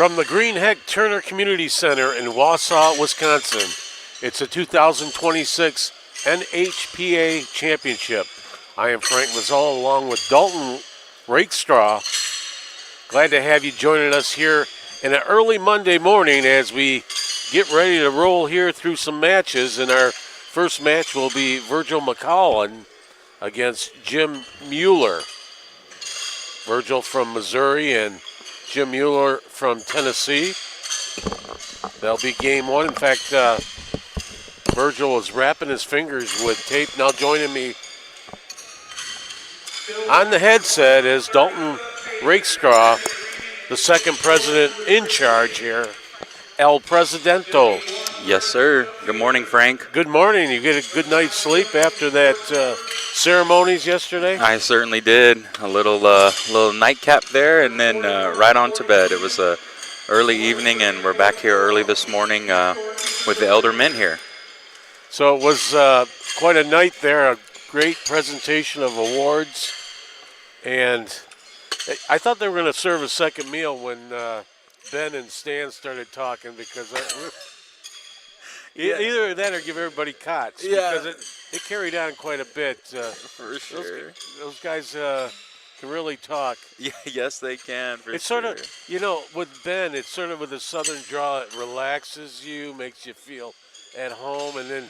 From the Greenheck Turner Community Center in Wausau, Wisconsin, it's the 2026 NHPA Championship. I am Frank Mazzolo along with Dalton Rakestraw. Glad to have you joining us here in an early Monday morning as we get ready to roll here through some matches. And our first match will be Virgil McCollin against Jim Mueller. Virgil from Missouri and Jim Mueller from Tennessee. That'll be game one. In fact, Virgil was wrapping his fingers with tape. Now joining me on the headset is Dalton Rakestraw, the second president in charge here. El Presidento. Yes, sir. Good morning, Frank. Good morning. You get a good night's sleep after that ceremonies yesterday? I certainly did. A little nightcap there, and then right on to bed. It was a early evening, and we're back here early this morning with the elder men here. So it was quite a night there, a great presentation of awards. And I thought they were going to serve a second meal when Ben and Stan started talking because either that or give everybody cots. Yeah. Because it carried on quite a bit. For sure. Those guys can really talk. Yeah, yes, they can. It's sort of, with Ben, it's sort of with a southern draw. It relaxes you, makes you feel at home. And then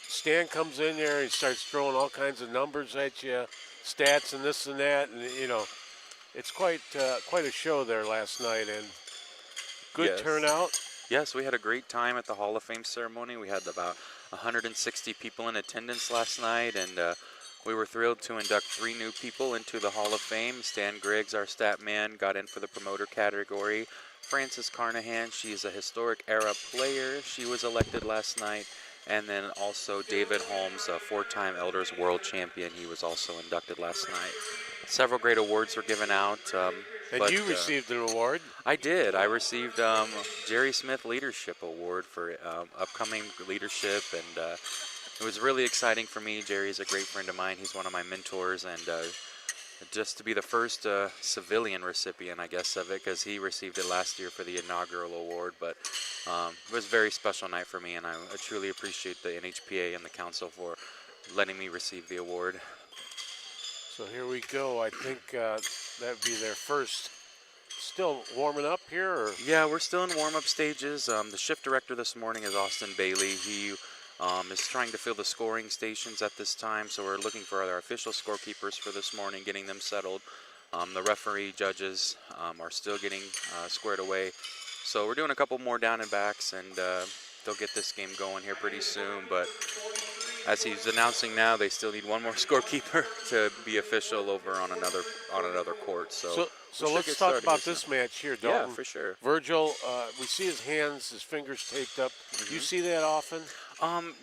Stan comes in there and he starts throwing all kinds of numbers at you, stats and this and that. And, it's quite a show there last night. And good turnout. Yes, we had a great time at the Hall of Fame ceremony. We had about 160 people in attendance last night, and we were thrilled to induct 3 new people into the Hall of Fame. Stan Griggs, our stat man, got in for the promoter category. Frances Carnahan, she's a historic era player. She was elected last night. And then also David Holmes, a 4-time Elders World Champion. He was also inducted last night. Several great awards were given out. And you received an award? I did. I received Jerry Smith Leadership Award for upcoming leadership, and it was really exciting for me. Jerry's a great friend of mine. He's one of my mentors, and just to be the first civilian recipient, I guess, of it, because he received it last year for the inaugural award. But it was a very special night for me, and I truly appreciate the NHPA and the council for letting me receive the award. So here we go. I think that would be their first. Still warming up here? Or? Yeah, we're still in warm-up stages. The shift director this morning is Austin Bailey. He is trying to fill the scoring stations at this time, so we're looking for our official scorekeepers for this morning, getting them settled. The referee judges are still getting squared away. So we're doing a couple more down and backs, and they'll get this game going here pretty soon. But as he's announcing now, they still need one more scorekeeper to be official over on another court. So let's talk about this match here, Dalton. Yeah, for sure. Virgil, we see his hands, his fingers taped up. Mm-hmm. You see that often?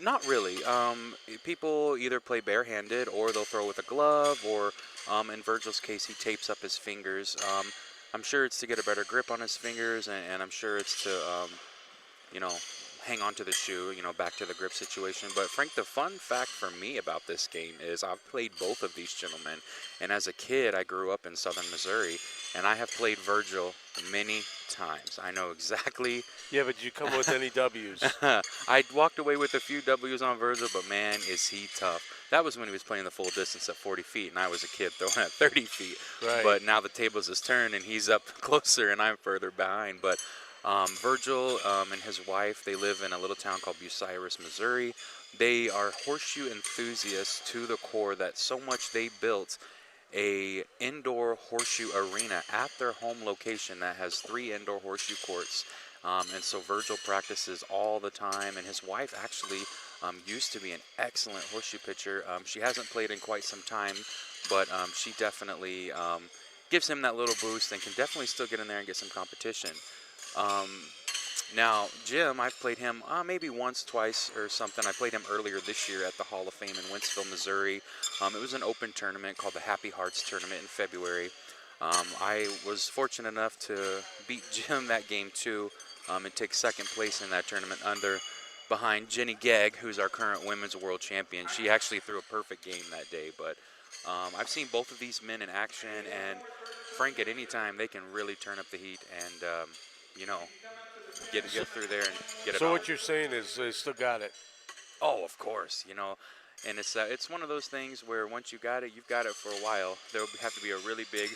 Not really. People either play barehanded or they'll throw with a glove, or in Virgil's case, he tapes up his fingers. I'm sure it's to get a better grip on his fingers, and I'm sure it's to, hang on to the shoe, back to the grip situation. But Frank, the fun fact for me about this game is I've played both of these gentlemen, and as a kid I grew up in southern Missouri, and I have played Virgil many times. I know exactly. Yeah, but you come with any W's? I walked away with a few W's on Virgil, but man, is he tough. That was when he was playing the full distance at 40 feet, and I was a kid throwing at 30 feet. Right. But now the tables has turned, and he's up closer, and I'm further behind. But Virgil and his wife, they live in a little town called Bucyrus, Missouri. They are horseshoe enthusiasts to the core, that so much they built a indoor horseshoe arena at their home location that has 3 indoor horseshoe courts. And so Virgil practices all the time, and his wife actually used to be an excellent horseshoe pitcher. She hasn't played in quite some time, but she definitely gives him that little boost and can definitely still get in there and get some competition. Now, Jim, I've played him maybe once, twice or something. I played him earlier this year at the Hall of Fame in Wentzville, Missouri. It was an open tournament called the Happy Hearts Tournament in February. I was fortunate enough to beat Jim that game too, and take second place in that tournament behind Jenny Gegg, who's our current women's world champion. She actually threw a perfect game that day. But I've seen both of these men in action, and Frank, at any time, they can really turn up the heat. And get through there and get it So on. what you're saying is they still got it. Oh, of course, and it's one of those things where once you got it, you've got it for a while. There'll have to be a really big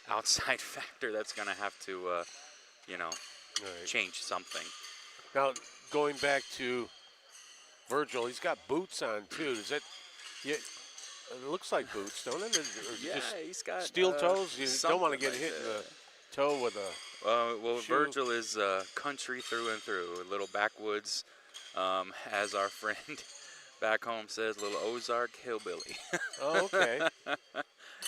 outside factor that's going to have to, Right. change something. Now, going back to Virgil, he's got boots on too. Does that? Yeah, it looks like boots, don't it? Or is it just He's got steel toes. You don't want to something get like hit in the that. toe with a. Well, shoe. Virgil is country through and through, a little backwoods, as our friend back home says, little Ozark hillbilly. Oh, okay.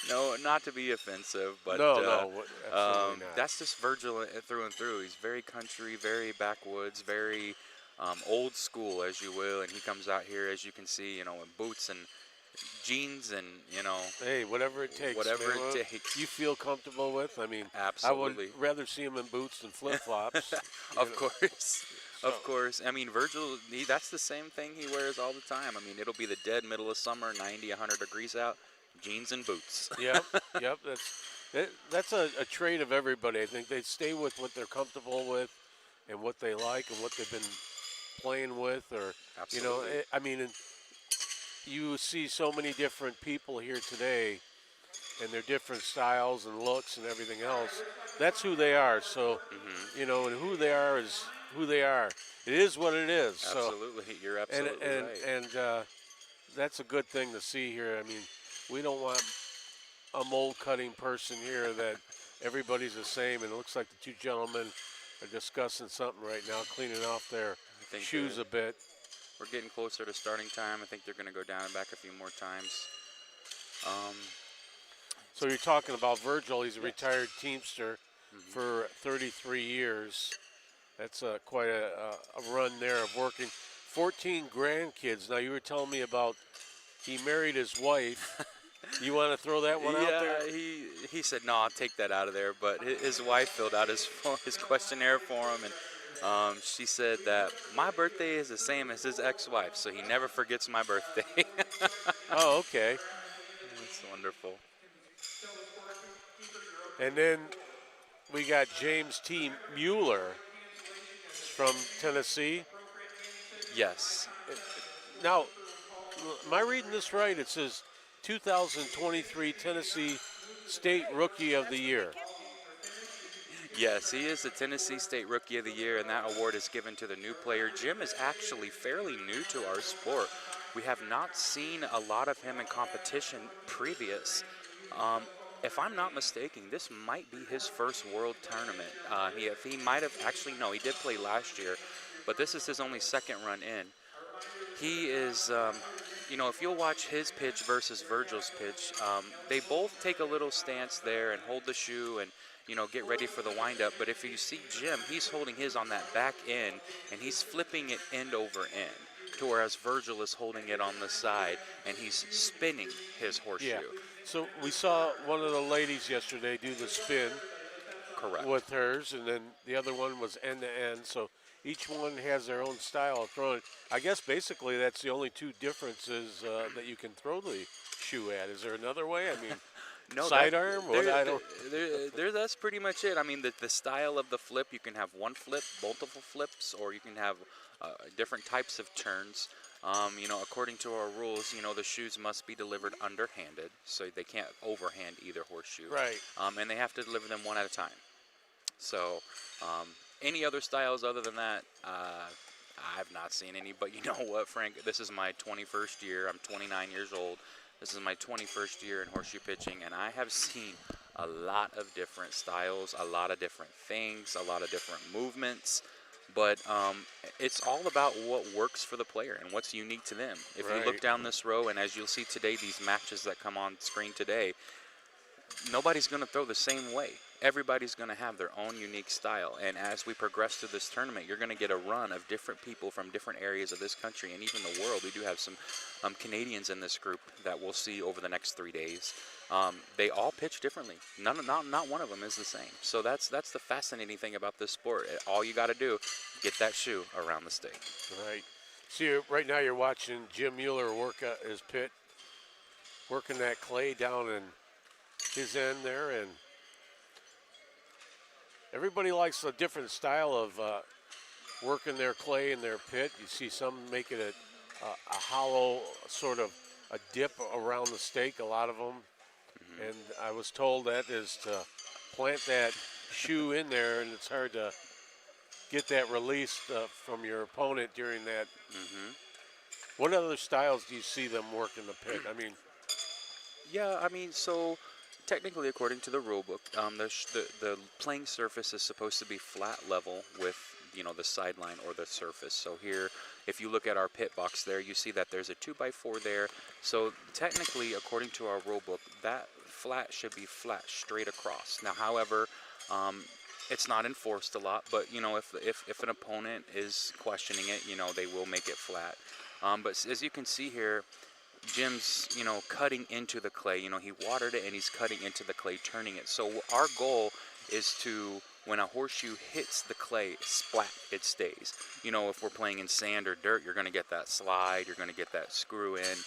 No, not to be offensive, but No, absolutely not. that's just Virgil through and through. He's very country, very backwoods, very old school, as you will, and he comes out here, as you can see, in boots and jeans and, Hey, whatever it takes. whatever man. it Well, takes. You feel comfortable with? I mean, Absolutely. I would rather see him in boots than flip flops. Of course. Of So- course. I mean, Virgil, that's the same thing he wears all the time. I mean, it'll be the dead middle of summer, 90, 100 degrees out, jeans and boots. Yep. That's a trait of everybody. I think they stay with what they're comfortable with and what they like and what they've been playing with, or Absolutely. I mean, and you see so many different people here today, and their different styles and looks and everything else. That's who they are. So, and who they are is who they are. It is what it is. So, Absolutely. You're absolutely right. and that's a good thing to see here. I mean, we don't want a mold cutting person here that everybody's the same. And it looks like the two gentlemen are discussing something right now, cleaning off their think shoes a bit. We're getting closer to starting time. I think they're going to go down and back a few more times. So you're talking about Virgil. He's a retired Teamster for 33 years. That's quite a run there of working. 14 grandkids. Now, you were telling me about he married his wife. You want to throw that one out there? Yeah, he said, no, I'll take that out of there. But his wife filled out his questionnaire for him, and she said that my birthday is the same as his ex-wife, so he never forgets my birthday. Oh, okay. It's wonderful. And then we got James T. Mueller from Tennessee. Yes. Now, am I reading this right? It says 2023 Tennessee State Rookie of the Year. Yes, he is the Tennessee State Rookie of the Year, and that award is given to the new player. Jim is actually fairly new to our sport. We have not seen a lot of him in competition previous. If I'm not mistaken, this might be his first World Tournament. He might have actually, no, he did play last year, but this is his only second run in. He is, if you'll watch his pitch versus Virgil's pitch, they both take a little stance there and hold the shoe and, get ready for the windup. But if you see Jim, he's holding his on that back end, and he's flipping it end over end, to whereas Virgil is holding it on the side, and he's spinning his horseshoe. Yeah. So we saw one of the ladies yesterday do the spin. Correct. With hers, and then the other one was end to end. So each one has their own style of throwing. I guess basically that's the only two differences that you can throw the shoe at. Is there another way? I mean, No, sidearm? That's pretty much it. I mean, the style of the flip, you can have one flip, multiple flips, or you can have different types of turns. According to our rules, the shoes must be delivered underhanded, so they can't overhand either horseshoe. Right. And they have to deliver them one at a time. So, any other styles other than that, I've not seen any. But you know what, Frank? This is my 21st year. I'm 29 years old. This is my 21st year in horseshoe pitching, and I have seen a lot of different styles, a lot of different things, a lot of different movements. But it's all about what works for the player and what's unique to them. If you look down this row, and as you'll see today, these matches that come on screen today, nobody's going to throw the same way. Everybody's going to have their own unique style. And as we progress through this tournament, you're going to get a run of different people from different areas of this country and even the world. We do have some Canadians in this group that we'll see over the next 3 days. They all pitch differently. Not one of them is the same. So that's the fascinating thing about this sport. All you got to do, get that shoe around the stake. Right. See, right now you're watching Jim Mueller work his pit, working that clay down in his end there, and Everybody likes a different style of working their clay in their pit. You see some make it a hollow sort of a dip around the stake, a lot of them. And I was told that is to plant that shoe in there, and it's hard to get that released from your opponent during that. What other styles do you see them work in the pit? I mean, Yeah, I mean, so technically, according to the rule book, the playing surface is supposed to be flat level with the sideline or the surface. So here, if you look at our pit box there, you see that there's a 2x4 there. So technically, according to our rule book, that flat should be flat straight across. Now, however, it's not enforced a lot, but if an opponent is questioning it, they will make it flat. But as you can see here, Jim's, cutting into the clay. He watered it and he's cutting into the clay, turning it. So our goal is to, when a horseshoe hits the clay, splat, it stays. If we're playing in sand or dirt, you're going to get that slide, you're going to get that screw in.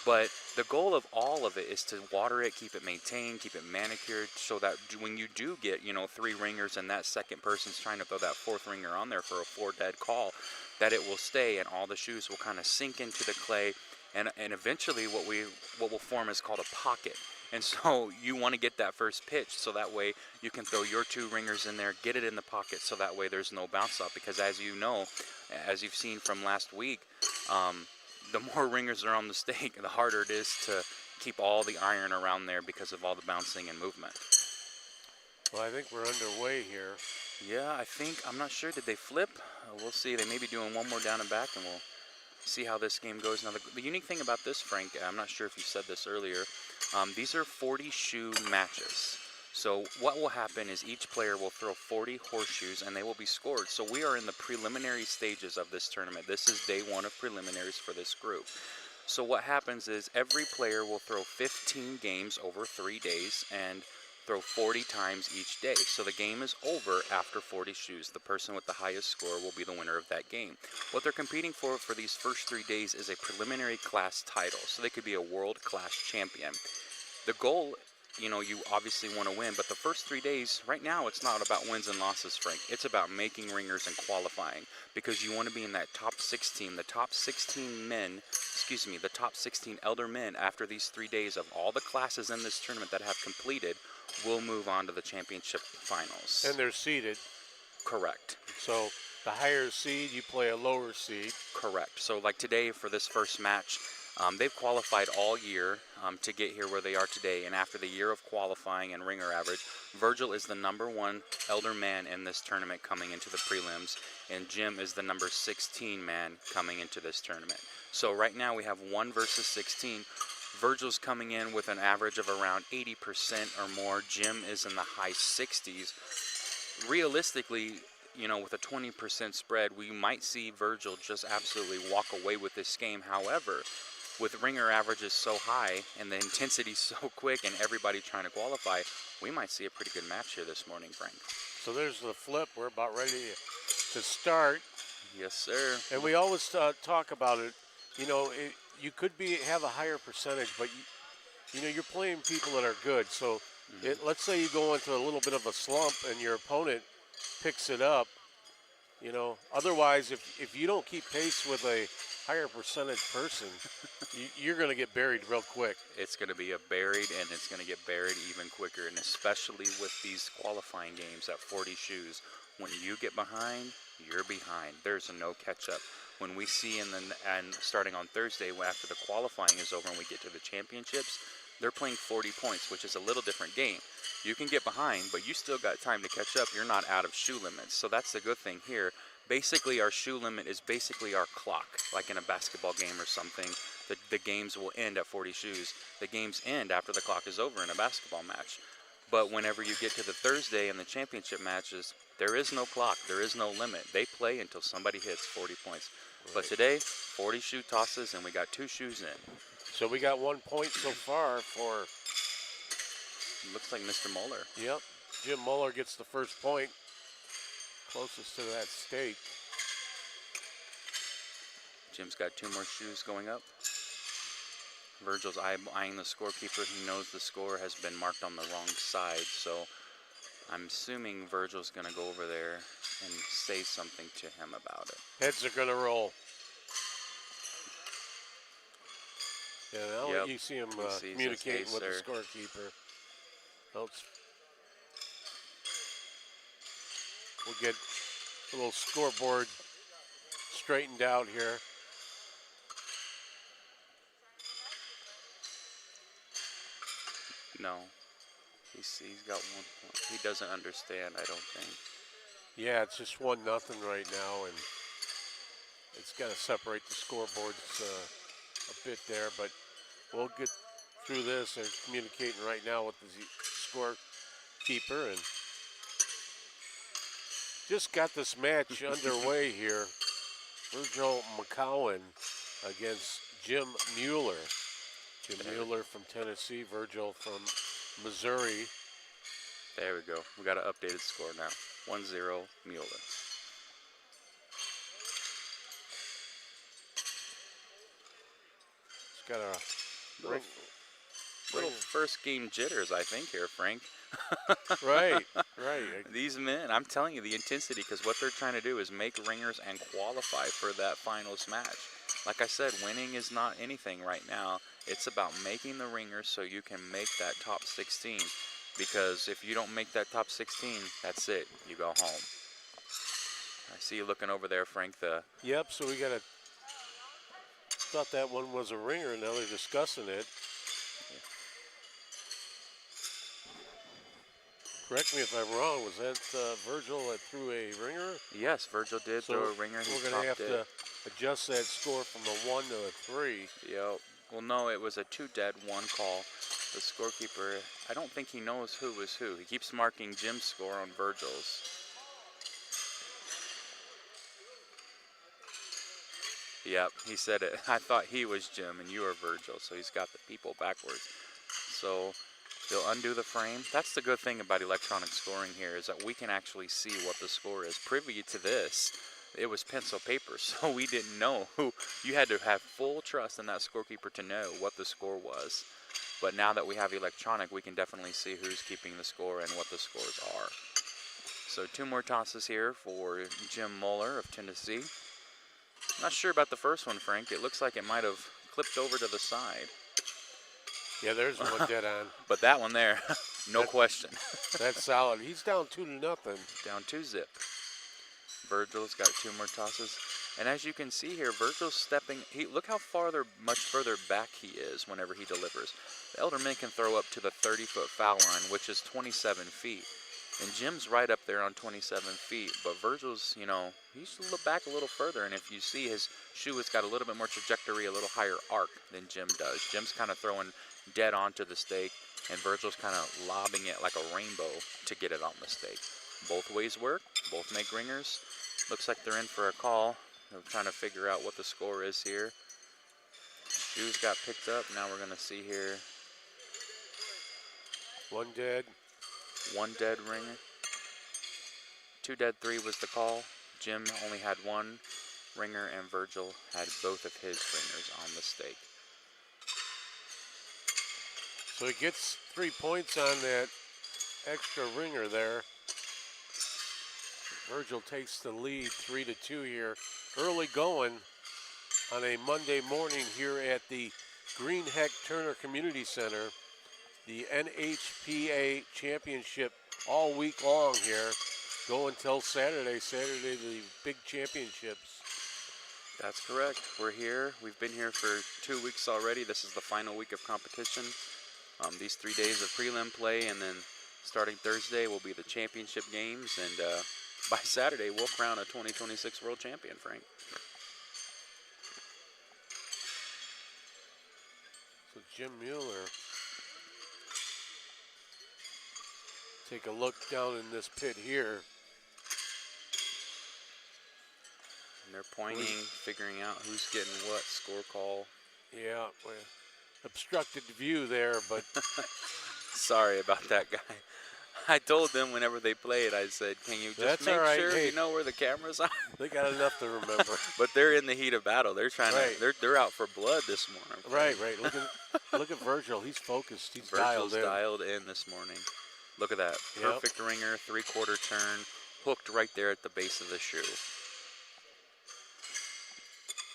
But the goal of all of it is to water it, keep it maintained, keep it manicured, so that when you do get, 3 ringers and that second person's trying to throw that 4th ringer on there for a 4 dead call, that it will stay and all the shoes will kind of sink into the clay. And eventually what will form is called a pocket. And so you want to get that first pitch so that way you can throw your 2 ringers in there, get it in the pocket so that way there's no bounce off. Because as you know, as you've seen from last week, the more ringers are on the stake, the harder it is to keep all the iron around there because of all the bouncing and movement. well, I think we're underway here. Yeah, I'm not sure. Did they flip? We'll see. They may be doing one more down and back, and we'll see how this game goes. Now, the unique thing about this, Frank, I'm not sure if you said this earlier, these are 40 shoe matches. So what will happen is each player will throw 40 horseshoes and they will be scored. So we are in the preliminary stages of this tournament. This is day 1 of preliminaries for this group. So what happens is every player will throw 15 games over 3 days and throw 40 times each day. So the game is over after 40 shoes. The person with the highest score will be the winner of that game. What they're competing for these first 3 days is a preliminary class title. So they could be a world class champion. The goal, you obviously want to win, but the first 3 days, right now, it's not about wins and losses, Frank. It's about making ringers and qualifying, because you want to be in that top 16, the top 16 elder men after these 3 days of all the classes in this tournament that have completed will move on to the championship finals. And they're seeded. Correct. So the higher seed, you play a lower seed. Correct. So like today for this first match, they've qualified all year to get here where they are today. And after the year of qualifying and ringer average, Virgil is the #1 elder man in this tournament coming into the prelims. And Jim is the number 16 man coming into this tournament. So right now we have 1 versus 16. Virgil's coming in with an average of around 80% or more. Jim is in the high 60s. Realistically, with a 20% spread, we might see Virgil just absolutely walk away with this game. However, with ringer averages so high and the intensity so quick and everybody trying to qualify, we might see a pretty good match here this morning, Frank. So there's the flip. We're about ready to start. Yes, sir. And we always talk about it. You could have a higher percentage, but you're playing people that are good. So let's say you go into a little bit of a slump and your opponent picks it up. Otherwise, if you don't keep pace with a higher percentage person, you're going to get buried real quick. It's going to be buried, and it's going to get buried even quicker, and especially with these qualifying games at 40 shoes. When you get behind, you're behind. There's no catch-up. When we see and starting on Thursday, after the qualifying is over and we get to the championships, they're playing 40 points, which is a little different game. You can get behind, but you still got time to catch up. You're not out of shoe limits. So that's the good thing here. Basically, our shoe limit is basically our clock, like in a basketball game or something. The games will end at 40 shoes. The games end after the clock is over in a basketball match. But whenever you get to the Thursday and the championship matches, there is no clock. There is no limit. They play until somebody hits 40 points. Right. But today, 40 shoe tosses, and we got 2 shoes in. So we got 1 point so far for... Looks like Mr. Muller. Yep. Jim Muller gets the first point. Closest to that stake. Jim's got 2 more shoes going up. Virgil's eyeing the scorekeeper. He knows the score has been marked on the wrong side. So I'm assuming Virgil's going to go over there and say something to him about it. Heads are going to roll. Yeah, now Yep. you see him You see, he communicating says, "Hey, with sir." the scorekeeper. We'll get a little scoreboard straightened out here. No. He's got 1 point. He doesn't understand, I don't think. Yeah, it's just 1-0 right now, and it's got to separate the scoreboards a bit there, but we'll get through this. They're communicating right now with the scorekeeper, and just got this match underway here. Virgil McCowan against Jim Mueller. Jim Mueller from Tennessee, Virgil from Missouri. There we go. We got an updated score now. 1-0 Mueller. It's got a Little first game jitters, I think, here, Frank. right. These men, I'm telling you, the intensity, because what they're trying to do is make ringers and qualify for that finals match. Like I said, winning is not anything right now. It's about making the ringers so you can make that top 16. Because if you don't make that top 16, that's it. You go home. I see you looking over there, Frank. Yep, so we got a... Thought that one was a ringer, and now they're discussing it. Correct me if I'm wrong. Was that Virgil that threw a ringer? Yes, Virgil did throw a ringer. We're going to have to adjust that score from a 1 to a 3. Yep. Well, no, it was a 2 dead, 1 call. The scorekeeper, I don't think he knows who was who. He keeps marking Jim's score on Virgil's. Yep, he said it. I thought he was Jim and you are Virgil, so he's got the people backwards. So they'll undo the frame. That's the good thing about electronic scoring here, is that we can actually see what the score is. Privy to this, it was pencil paper, so we didn't know who. You had to have full trust in that scorekeeper to know what the score was. But now that we have electronic, we can definitely see who's keeping the score and what the scores are. So 2 more tosses here for Jim Mueller of Tennessee. Not sure about the first one, Frank. It looks like it might have clipped over to the side. Yeah, there's one dead on. But that one there, no question. That's solid. He's down 2-0. Down 2-0. Virgil's got 2 more tosses. And as you can see here, Virgil's stepping. Look how much further back he is whenever he delivers. The Elderman can throw up to the 30-foot foul line, which is 27 feet. And Jim's right up there on 27 feet. But Virgil's, he should look back a little further. And if you see, his shoe has got a little bit more trajectory, a little higher arc than Jim does. Jim's kind of throwing dead onto the stake, and Virgil's kind of lobbing it like a rainbow to get it on the stake. Both ways work. Both make ringers. Looks like they're in for a call. They're trying to figure out what the score is here. Shoes got picked up. Now we're going to see here. 1 dead. 1 dead ringer. 2 dead, 3 was the call. Jim only had 1 ringer, and Virgil had both of his ringers on the stake. So he gets 3 points on that extra ringer there. Virgil takes the lead 3-2 here. Early going on a Monday morning here at the Greenheck Turner Community Center. The NHPA Championship all week long here. Go until Saturday. Saturday, the big championships. That's correct. We're here. We've been here for 2 weeks already. This is the final week of competition. These 3 days of prelim play, and then starting Thursday will be the championship games. And by Saturday, we'll crown a 2026 world champion, Frank. So Jim Mueller. Take a look down in this pit here. And they're pointing, figuring out who's getting what score call. Yeah, well, obstructed view there, but sorry about that, guy. I told them whenever they played, I said, can you just make sure you know where the cameras are? They got enough to remember. But they're in the heat of battle. They're trying to. They're out for blood this morning. Right. Look at Virgil. He's focused. He's Virgil's dialed in. dialed in this morning. Look at that. Yep. Perfect ringer, 3/4 turn, hooked right there at the base of the shoe.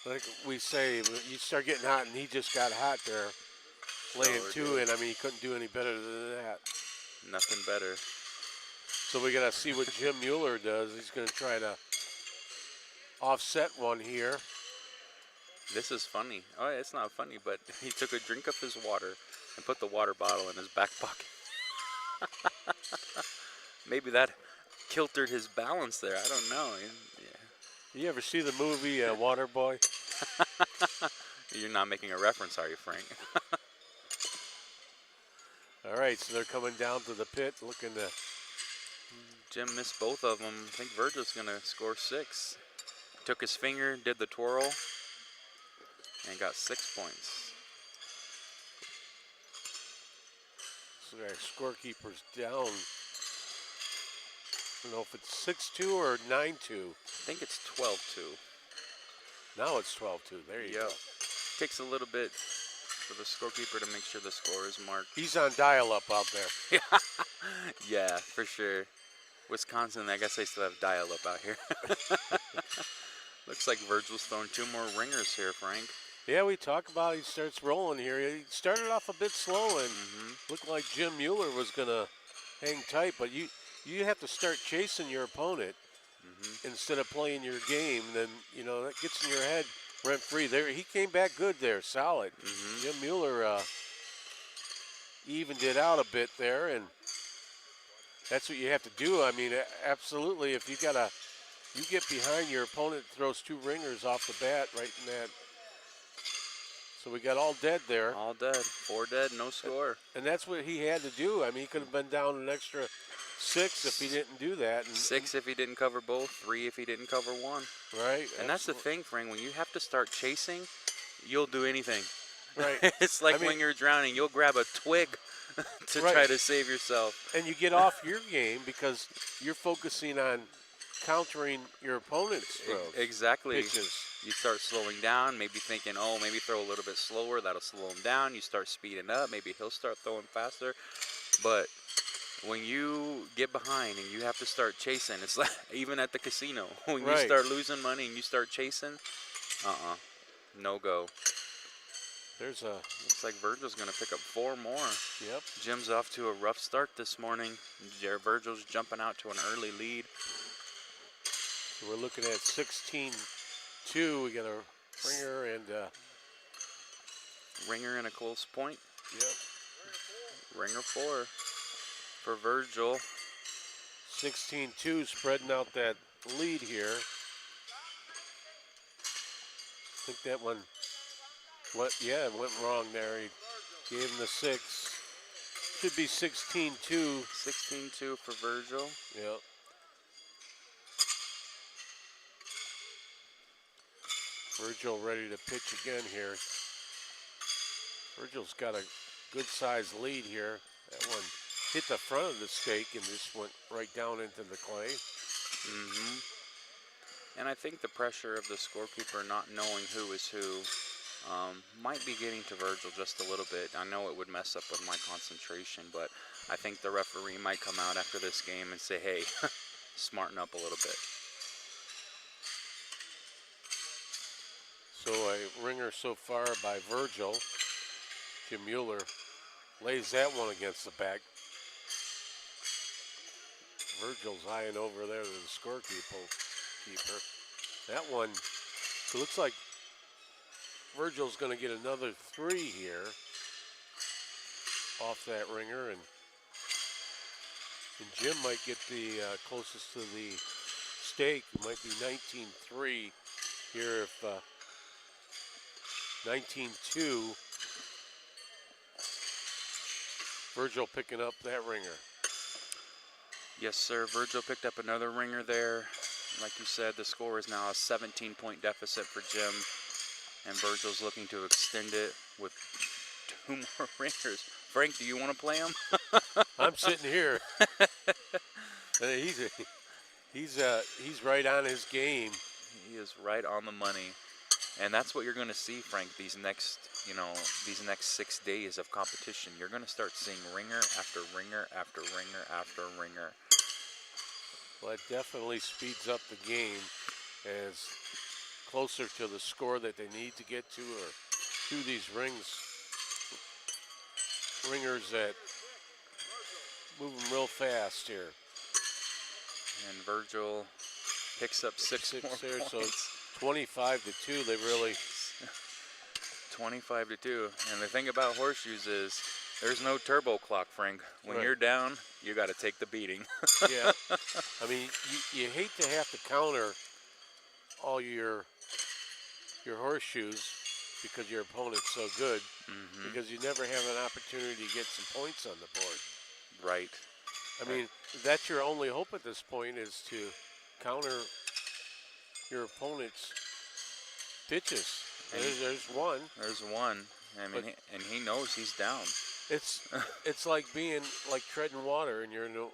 Like we say, you start getting hot, and he just got hot there, laying Sure two, did. and I mean, he couldn't do any better than that. Nothing better. So we got to see what Jim Mueller does. He's going to try to offset one here. This is funny. Oh, it's not funny, but he took a drink of his water and put the water bottle in his back pocket. Maybe that kiltered his balance there. I don't know. Yeah. You ever see the movie Waterboy? You're not making a reference, are you, Frank? All right, so they're coming down to the pit looking to. Jim missed both of them. I think Virgil's going to score 6. Took his finger, did the twirl, and got 6 points. So our scorekeeper's down. I don't know if it's 6-2 or 9-2. I think it's 12-2. Now it's 12-2. There you go. Takes a little bit for the scorekeeper to make sure the score is marked. He's on dial-up out there. Yeah, for sure. Wisconsin, I guess they still have dial-up out here. Looks like Virgil's throwing 2 more ringers here, Frank. Yeah, we talk about he starts rolling here. He started off a bit slow and looked like Jim Mueller was going to hang tight, but you have to start chasing your opponent instead of playing your game. Then, you know, that gets in your head rent-free. There, he came back good there, solid. Jim Mueller evened it out a bit there, and that's what you have to do. I mean, absolutely, if you get behind your opponent, throws 2 ringers off the bat right in that. So we got all dead there. All dead. 4 dead, no score. And that's what he had to do. I mean, he could have been down an extra 6 if he didn't do that. And 6 if he didn't cover both, 3 if he didn't cover one. Right. And that's the thing, Frank. When you have to start chasing, you'll do anything. Right. It's like when you're drowning, you'll grab a twig to try to save yourself. And you get off your game because you're focusing on countering your opponent's throws. Exactly. Pitches. You start slowing down, maybe thinking, oh, maybe throw a little bit slower. That'll slow him down. You start speeding up. Maybe he'll start throwing faster. But when you get behind and you have to start chasing, it's like even at the casino. When you start losing money and you start chasing, no go. Looks like Virgil's going to pick up 4 more. Yep. Jim's off to a rough start this morning. Virgil's jumping out to an early lead. So we're looking at 16-2. We got a ringer and ringer and a close point. Yep. Ringer 4 for Virgil. 16-2, spreading out that lead here. I think that one went wrong there. He gave him the 6. Should be 16-2. 16-2 for Virgil. Yep. Virgil ready to pitch again here. Virgil's got a good sized lead here. That one hit the front of the stake and just went right down into the clay. And I think the pressure of the scorekeeper not knowing who is who might be getting to Virgil just a little bit. I know it would mess up with my concentration, but I think the referee might come out after this game and say, hey, smarten up a little bit. So a ringer so far by Virgil. Jim Mueller lays that one against the back. Virgil's eyeing over there to the scorekeeper. That one, it looks like Virgil's going to get another 3 here off that ringer, and Jim might get the closest to the stake. It might be 19-3 here if 19-2. Virgil picking up that ringer. Yes, sir. Virgil picked up another ringer there. Like you said, the score is now a 17-point deficit for Jim, and Virgil's looking to extend it with 2 more ringers. Frank, do you want to play him? I'm sitting here. He's right on his game. He is right on the money. And that's what you're going to see, Frank, these next 6 days of competition. You're going to start seeing ringer after ringer after ringer after ringer. Well, it definitely speeds up the game as closer to the score that they need to get to, or to these ringers that moving real fast here. And Virgil picks up six more there, points. So 25-2. They really 25-2. And the thing about horseshoes is there's no turbo clock, Frank. When Right. you're down, you got to take the beating. Yeah. I mean, you hate to have to counter all your horseshoes because your opponent's so good, because you never have an opportunity to get some points on the board. Right. I mean, that's your only hope at this point, is to counter your opponent's pitches. There's one. There's one. I mean, and he knows he's down. It's like being like treading water and you're in the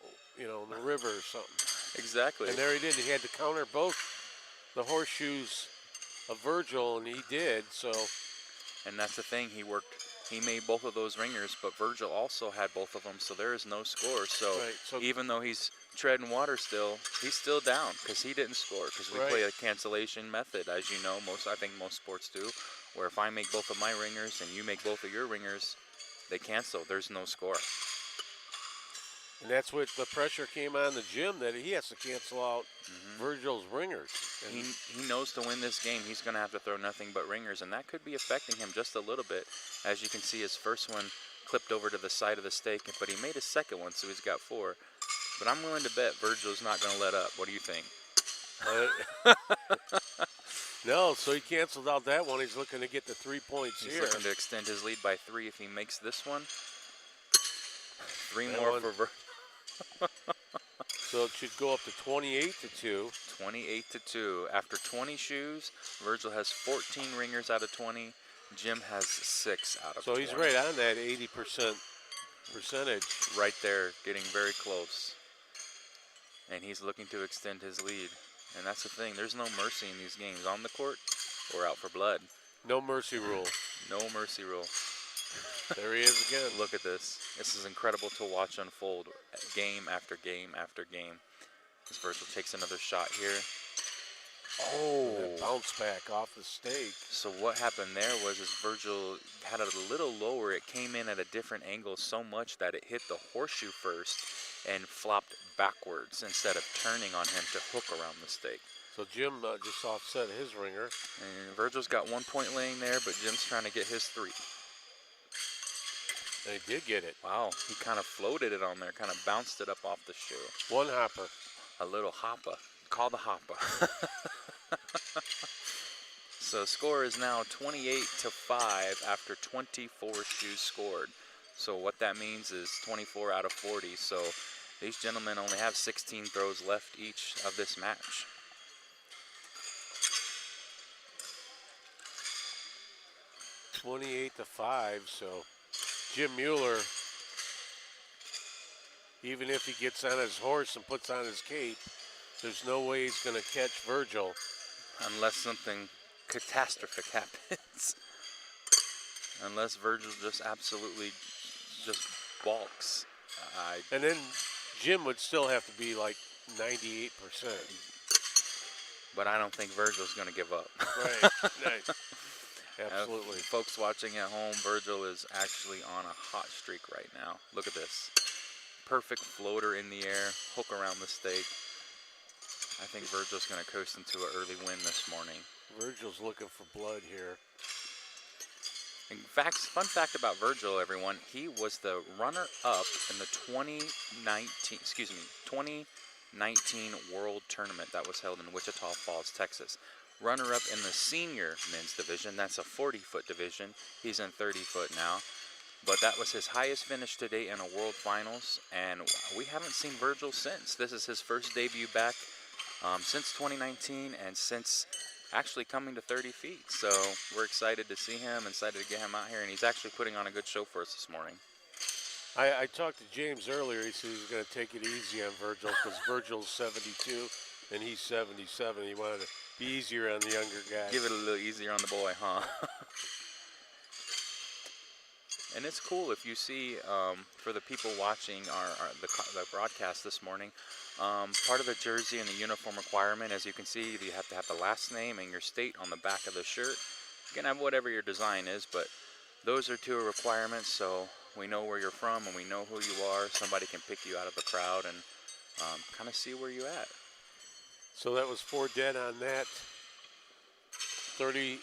river or something. Exactly. And there he did. He had to counter both the horseshoes of Virgil, and he did. So. And that's the thing. He made both of those ringers, but Virgil also had both of them, so there is no score. So, so even though he's treading water still, he's still down because he didn't score. Because we play a cancellation method, as you know. I think most sports do, where if I make both of my ringers and you make both of your ringers, they cancel. There's no score. And that's what the pressure came on the gym, that he has to cancel out Virgil's ringers. And he knows to win this game, he's going to have to throw nothing but ringers, and that could be affecting him just a little bit. As you can see, his first one clipped over to the side of the stake, but he made his second one, so he's got 4. But I'm willing to bet Virgil's not going to let up. What do you think? No, so he canceled out that one. He's looking to get the 3 points He's here. looking to extend his lead by 3 if he makes this one. 3 more for Virgil. So it should go up to 28-2. 28-2. After 20 shoes, Virgil has 14 ringers out of 20. Jim has 6 out of 20. So he's right on that 80% percentage. Right there, getting very close. And he's looking to extend his lead. And that's the thing. There's no mercy in these games. On the court, we're out for blood. No mercy rule. No mercy rule. There he is again. Look at this. This is incredible to watch unfold game after game after game. As Virgil takes another shot here. Oh, bounce back off the stake. So what happened there was Virgil had it a little lower. It came in at a different angle so much that it hit the horseshoe first and flopped backwards instead of turning on him to hook around the stake. So Jim just offset his ringer. And Virgil's got 1 point laying there, but Jim's trying to get his 3. And he did get it. Wow, he kind of floated it on there, kind of bounced it up off the shoe. One hopper. A little hopper. Call the hopper. So score is now 28-5 after 24 shoes scored. So what that means is 24 out of 40. So these gentlemen only have 16 throws left each of this match. (28-5). So Jim Mueller, even if he gets on his horse and puts on his cape, there's no way he's going to catch Virgil. Unless something catastrophic happens. Unless Virgil just absolutely just balks. And then Jim would still have to be like 98%. But I don't think Virgil's going to give up. Right, nice. Absolutely. Folks watching at home, Virgil is actually on a hot streak right now. Look at this. Perfect floater in the air, hook around the stake. I think Virgil's going to coast into an early win this morning. Virgil's looking for blood here. In fact, fun fact about Virgil, everyone, he was the runner-up in the 2019 World Tournament that was held in Wichita Falls, Texas. Runner-up in the senior men's division. That's a 40-foot division. He's in 30-foot now. But that was his highest finish to date in a World Finals, and we haven't seen Virgil since. This is his first debut back since 2019 and since actually coming to 30 feet. So we're excited to see him, excited to get him out here, and he's actually putting on a good show for us this morning. I talked to James earlier. He said he was going to take it easy on Virgil because Virgil's 72 and he's 77. He wanted to Be easier on the younger guy. Give it a little easier on the boy, huh? And it's cool if you see, for the people watching the broadcast this morning, part of the jersey and the uniform requirement, as you can see, you have to have the last name and your state on the back of the shirt. You can have whatever your design is, but those are two requirements, so we know where you're from and we know who you are. Somebody can pick you out of the crowd and kind of see where you're at. So that was 4 dead on that. 31-5.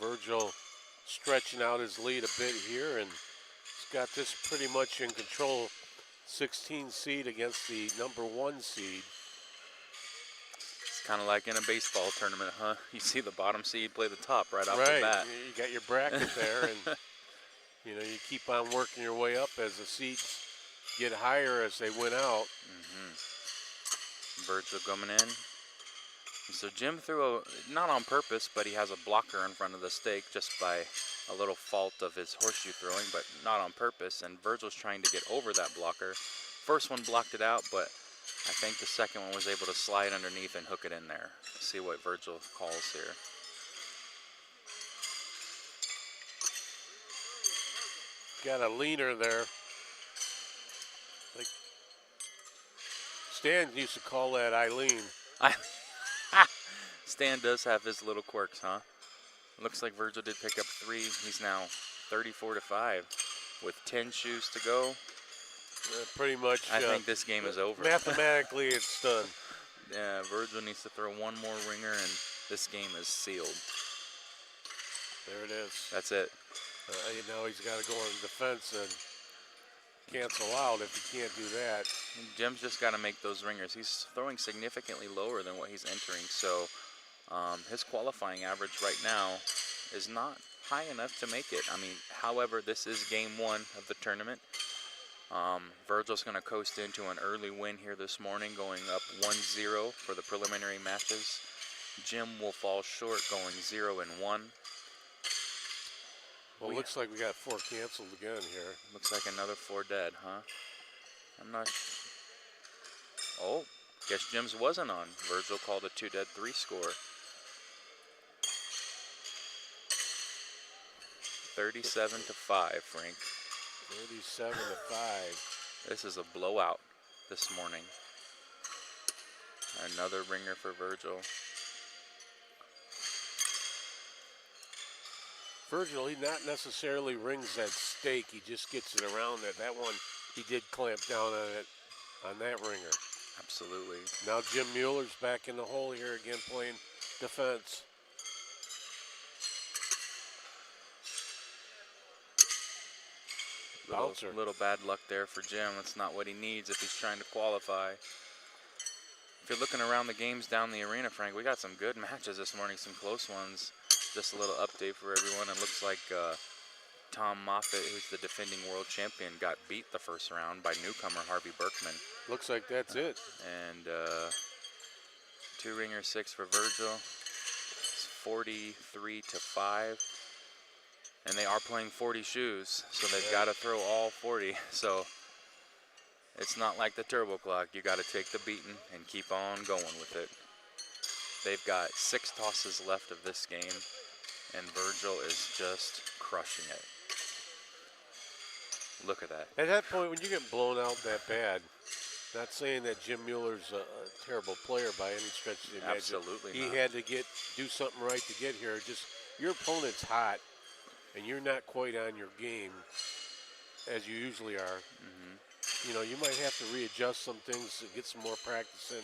Virgil stretching out his lead a bit here, and he's got this pretty much in control. 16 seed against the number 1 seed. It's kind of like in a baseball tournament, huh? You see the bottom seed play the top right off the Right, bat. you got your bracket there, and you know, you keep on working your way up as the seeds get higher as they win out. Virgil coming in. So Jim threw not on purpose, but he has a blocker in front of the stake just by a little fault of his horseshoe throwing, but not on purpose. And Virgil's trying to get over that blocker. First one blocked it out, but I think the second one was able to slide underneath and hook it in there. See what Virgil calls here. Got a leaner there. Like Stan used to call that Eileen. Stan does have his little quirks, huh? Looks like Virgil did pick up 3. He's now 34-5 with 10 shoes to go. Pretty much. I think this game is over. Mathematically, it's done. Yeah, Virgil needs to throw one more ringer, and this game is sealed. There it is. That's it. Now he's got to go on defense and cancel out if he can't do that. Jim's just got to make those ringers. He's throwing significantly lower than what he's entering, so his qualifying average right now is not high enough to make it. I mean, however, this is game 1 of the tournament. Virgil's going to coast into an early win here this morning, going up 1-0 for the preliminary matches. Jim will fall short, going 0-1. Well, it looks like we got 4 canceled again here. Looks like another 4 dead, huh? I'm not. Oh, guess Jim's wasn't on. Virgil called a 2 dead 3 score. 37-5, Frank. 37-5. This is a blowout this morning. Another ringer for Virgil. Virgil, he not necessarily rings that stake. He just gets it around it. That one, he did clamp down on it, on that ringer. Absolutely. Now Jim Mueller's back in the hole here again, playing defense. Bouncer. Little bad luck there for Jim. That's not what he needs if he's trying to qualify. If you're looking around the games down the arena, Frank, we got some good matches this morning, some close ones. Just a little update for everyone. It looks like Tom Moffitt, who's the defending world champion, got beat the first round by newcomer Harvey Berkman. Looks like that's it. And 2 ringer 6 for Virgil. It's 43-5. And they are playing 40 shoes, so they've got to throw all 40. So it's not like the turbo clock. You got to take the beating and keep on going with it. They've got 6 tosses left of this game, and Virgil is just crushing it. Look at that. At that point, when you get blown out that bad, not saying that Jim Mueller's a terrible player by any stretch of the imagination. Absolutely He not. had to do something right to get here. Just your opponent's hot, and you're not quite on your game as you usually are. You know, you might have to readjust some things to get some more practice in.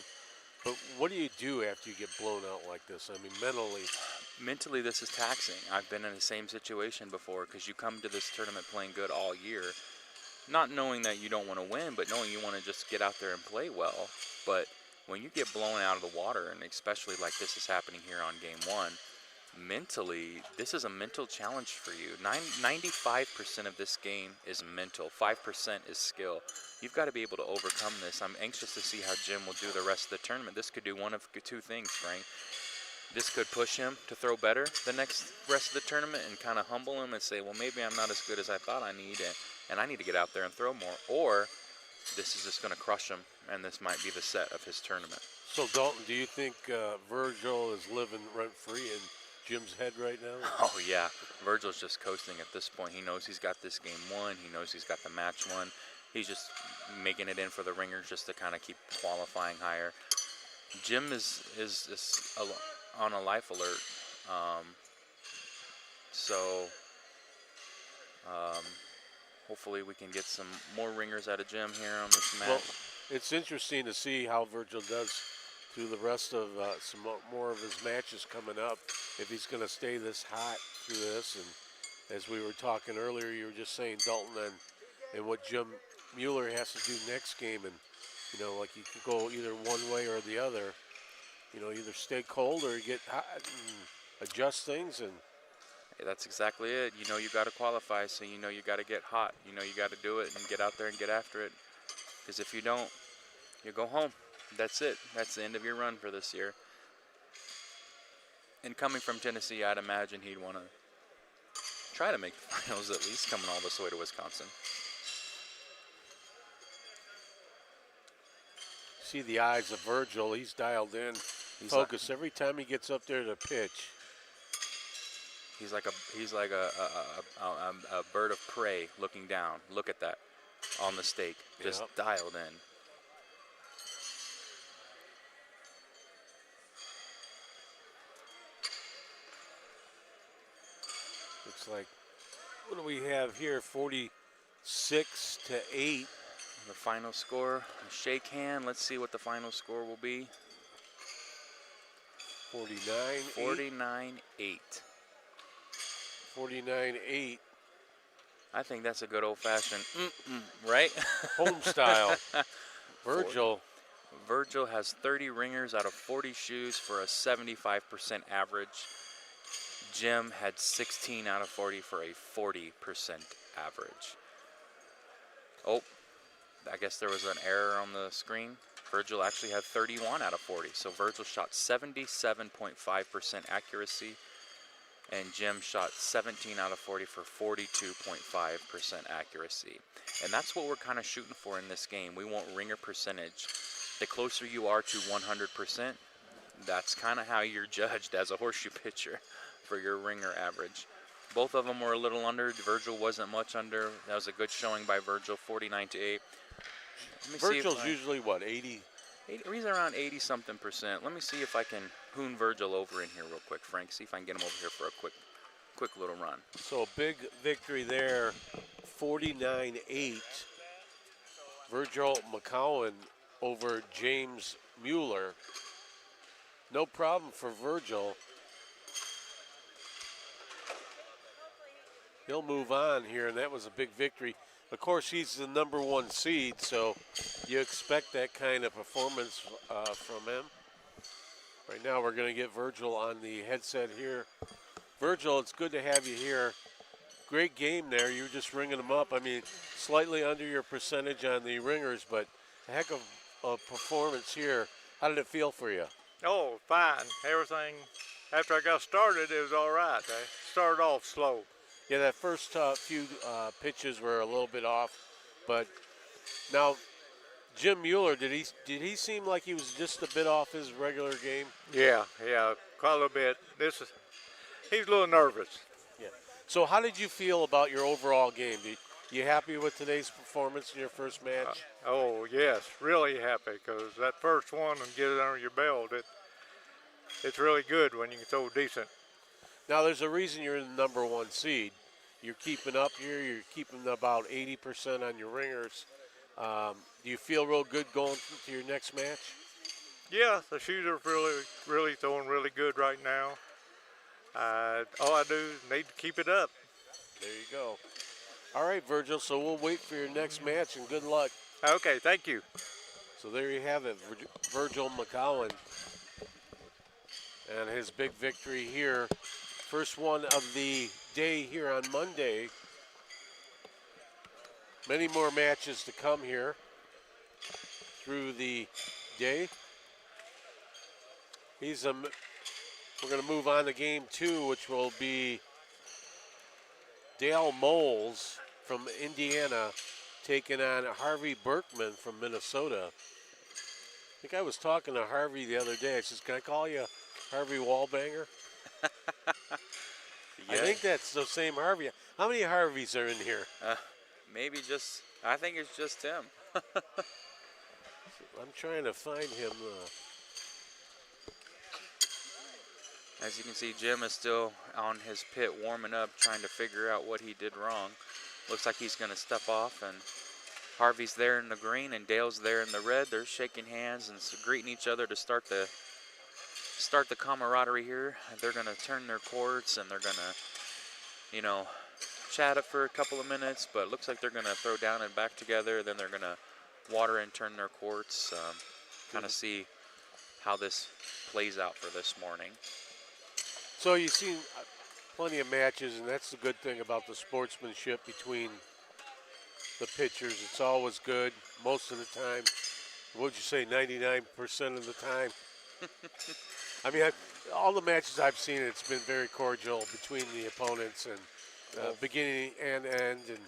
But what do you do after you get blown out like this? I mean, mentally. Mentally, this is taxing. I've been in the same situation before because you come to this tournament playing good all year, not knowing that you don't want to win, but knowing you want to just get out there and play well. But when you get blown out of the water, and especially like this is happening here on game 1, mentally, this is a mental challenge for you. 95% of this game is mental. 5% is skill. You've got to be able to overcome this. I'm anxious to see how Jim will do the rest of the tournament. This could do one of 2 things, Frank. This could push him to throw better the rest of the tournament and kind of humble him and say, well, maybe I'm not as good as I thought I need, and I need to get out there and throw more. Or this is just going to crush him, and this might be the set of his tournament. So, Dalton, do you think Virgil is living rent-free in Jim's head right now? Oh, yeah. Virgil's just coasting at this point. He knows he's got this game won. He knows he's got the match won. He's just making it in for the ringers just to kind of keep qualifying higher. Jim is on a life alert. Hopefully we can get some more ringers out of Jim here on this match. Well, it's interesting to see how Virgil does through the rest of some more of his matches coming up. If he's going to stay this hot through this, and as we were talking earlier, you were just saying Dalton and what Jim Mueller has to do next game, and like you can go either one way or the other. Either stay cold or get hot and adjust things. And that's exactly it. You got to qualify, so you got to get hot. You got to do it and get out there and get after it. Because if you don't, you go home. That's it. That's the end of your run for this year. And coming from Tennessee, I'd imagine he'd want to try to make the finals at least, coming all this way to Wisconsin. See the eyes of Virgil. He's dialed in, focused every time he gets up there to pitch. He's like a bird of prey looking down. Look at that on the stake, just dialed in. Looks like, what do we have here? 46-8. The final score, a shake hand. Let's see what the final score will be. 49-8. 49-8. I think that's a good old-fashioned right? Home style. Virgil has 30 ringers out of 40 shoes for a 75% average. Jim had 16 out of 40 for a 40% average. Oh, I guess there was an error on the screen. Virgil actually had 31 out of 40. So Virgil shot 77.5% accuracy, and Jim shot 17 out of 40 for 42.5% accuracy. And that's what we're kind of shooting for in this game. We want ringer percentage. The closer you are to 100%, that's kind of how you're judged as a horseshoe pitcher for your ringer average. Both of them were a little under. Virgil wasn't much under. That was a good showing by Virgil, 49-8. Virgil's usually what, 80? He's around 80-something%. Let me see if I can hoon Virgil over in here real quick, Frank. See if I can get him over here for a quick little run. So a big victory there, 49-8. Virgil McCowan over James Mueller. No problem for Virgil. He'll move on here, and that was a big victory. Of course, he's the #1 seed, so you expect that kind of performance from him. Right now, we're going to get Virgil on the headset here. Virgil, it's good to have you here. Great game there. You were just ringing them up. I mean, slightly under your percentage on the ringers, but a heck of a performance here. How did it feel for you? Oh, fine. Everything, after I got started, it was all right. I started off slow. Yeah, that first few pitches were a little bit off, but now Jim Mueller, did he seem like he was just a bit off his regular game? Yeah, quite a little bit. He's a little nervous. Yeah. So how did you feel about your overall game? You happy with today's performance in your first match? Oh yes, really happy, because that first one and get it under your belt, it's really good when you can throw decent. Now, there's a reason you're the #1 seed. You're keeping up here. You're keeping about 80% on your ringers. Do you feel real good going to your next match? Yeah, the shoes are really throwing really good right now. All I do is need to keep it up. There you go. All right, Virgil, so we'll wait for your next match, and good luck. Okay, thank you. So there you have it, Virgil McCowan and his big victory here. First one of the day here on Monday. Many more matches to come here through the day. We're going to move on to game 2, which will be Dale Moles from Indiana taking on Harvey Berkman from Minnesota. think I was talking to Harvey the other day. I says, "Can I call you Harvey Wallbanger?" I Yeah. think that's the same Harvey. How many Harveys are in here? Maybe just, I think it's just him. I'm trying to find him. As you can see, Jim is still on his pit warming up, trying to figure out what he did wrong. Looks like he's going to step off, and Harvey's there in the green and Dale's there in the red. They're shaking hands and greeting each other to start the camaraderie here. They're going to turn their courts and they're going to, chat it for a couple of minutes, but it looks like they're going to throw down and back together. Then they're going to water and turn their courts, kind of see how this plays out for this morning. So you've seen plenty of matches, and that's the good thing about the sportsmanship between the pitchers. It's always good most of the time. What would you say, 99% of the time? I mean, all the matches I've seen, it's been very cordial between the opponents and beginning and end. And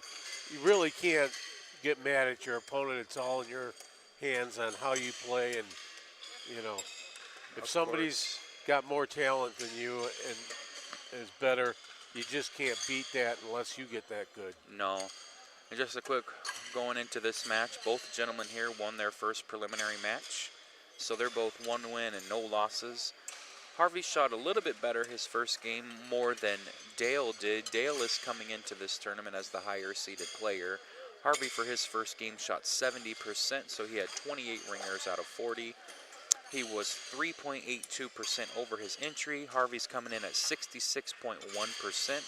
you really can't get mad at your opponent. It's all in your hands on how you play. And, if somebody's got more talent than you and is better, you just can't beat that unless you get that good. No. And just a quick going into this match, both gentlemen here won their first preliminary match. So they're both one win and no losses. Harvey shot a little bit better his first game, more than Dale did. Dale is coming into this tournament as the higher seeded player. Harvey for his first game shot 70%, so he had 28 ringers out of 40. He was 3.82% over his entry. Harvey's coming in at 66.1%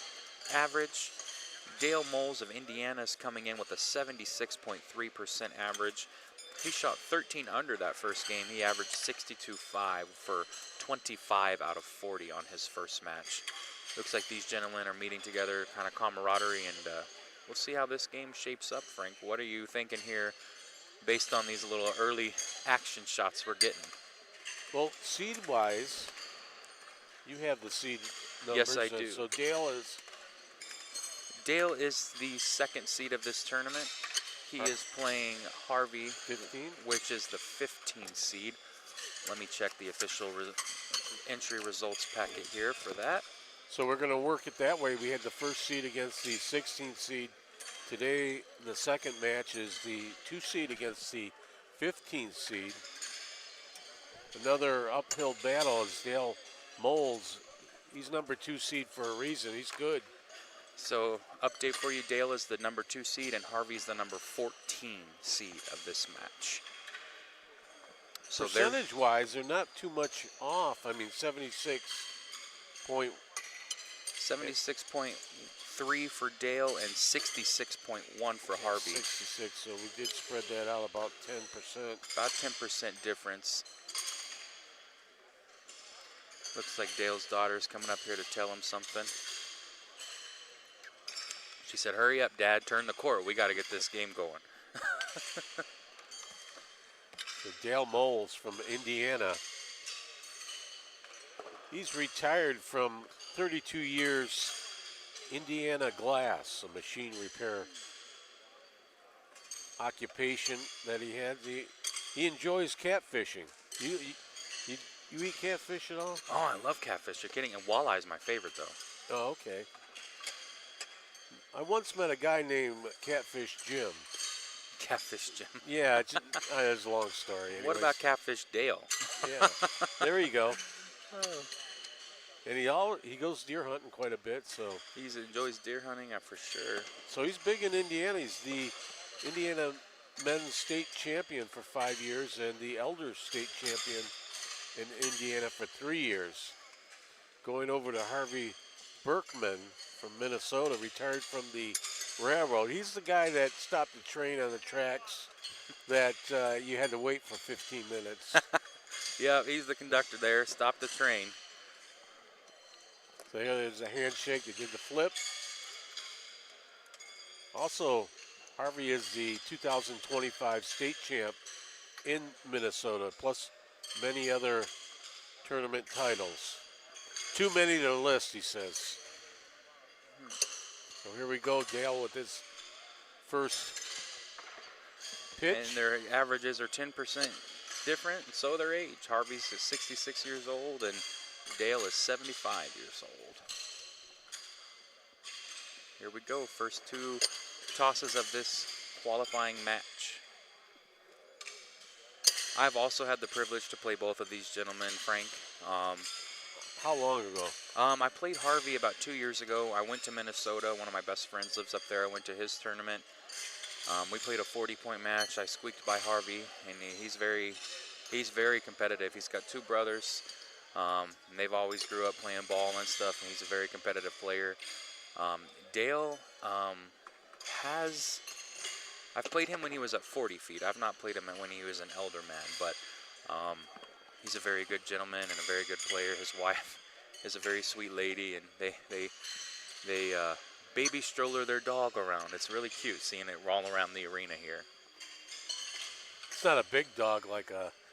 average. Dale Moles of Indiana is coming in with a 76.3% average. He shot 13 under that first game. He averaged 62.5 for 25 out of 40 on his first match. Looks like these gentlemen are meeting together, kind of camaraderie, and we'll see how this game shapes up, Frank. What are you thinking here based on these little early action shots we're getting? Well, seed-wise, you have the seed numbers. Yes, I do. So Dale is the second seed of this tournament. He is playing Harvey, 15, which is the 15 seed. Let me check the official entry results packet here for that. So we're going to work it that way. We had the first seed against the 16th seed. Today, the second match is the 2 seed against the 15th seed. Another uphill battle is Dale Moles. He's number 2 seed for a reason. He's good. So, update for you, Dale is the number 2 seed and Harvey's the number 14 seed of this match. So percentage-wise, they're not too much off. I mean, 76.3 for Dale and 66.1 for Harvey. 66, so we did spread that out about 10%. About 10% difference. Looks like Dale's daughter's coming up here to tell him something. She said, "Hurry up, Dad, turn the court. We got to get this game going." So Dale Moles from Indiana. He's retired from 32 years Indiana Glass, a machine repair occupation that he had. He enjoys catfishing. You eat catfish at all? Oh, I love catfish. You're kidding. And walleye is my favorite, though. Oh, okay. I once met a guy named Catfish Jim. Catfish Jim. Yeah, it's a long story. Anyways. What about Catfish Dale? Yeah, there you go. And he goes deer hunting quite a bit, so He enjoys deer hunting, for sure. So he's big in Indiana. He's the Indiana men's state champion for 5 years and the elders state champion in Indiana for 3 years. Going over to Harvey Berkman from Minnesota, retired from the railroad. He's the guy that stopped the train on the tracks that you had to wait for 15 minutes. Yeah, he's the conductor there. Stop the train. So here there's a handshake. They did the flip. Also, Harvey is the 2025 state champ in Minnesota, plus many other tournament titles. Too many to list, he says. So here we go, Dale, with his first pitch. And their averages are 10% different, and so their age. Harvey's 66 years old, and Dale is 75 years old. Here we go, first two tosses of this qualifying match. I've also had the privilege to play both of these gentlemen, Frank. How long ago? I played Harvey about 2 years ago. I went to Minnesota. One of my best friends lives up there. I went to his tournament. We played a 40-point match. I squeaked by Harvey, and he's very competitive. He's got two brothers, and they've always grew up playing ball and stuff, and he's a very competitive player. Dale I've played him when he was at 40 feet. I've not played him when he was an elder man, but he's a very good gentleman and a very good player. His wife is a very sweet lady, and they baby stroller their dog around. It's really cute seeing it roll around the arena here. It's not a big dog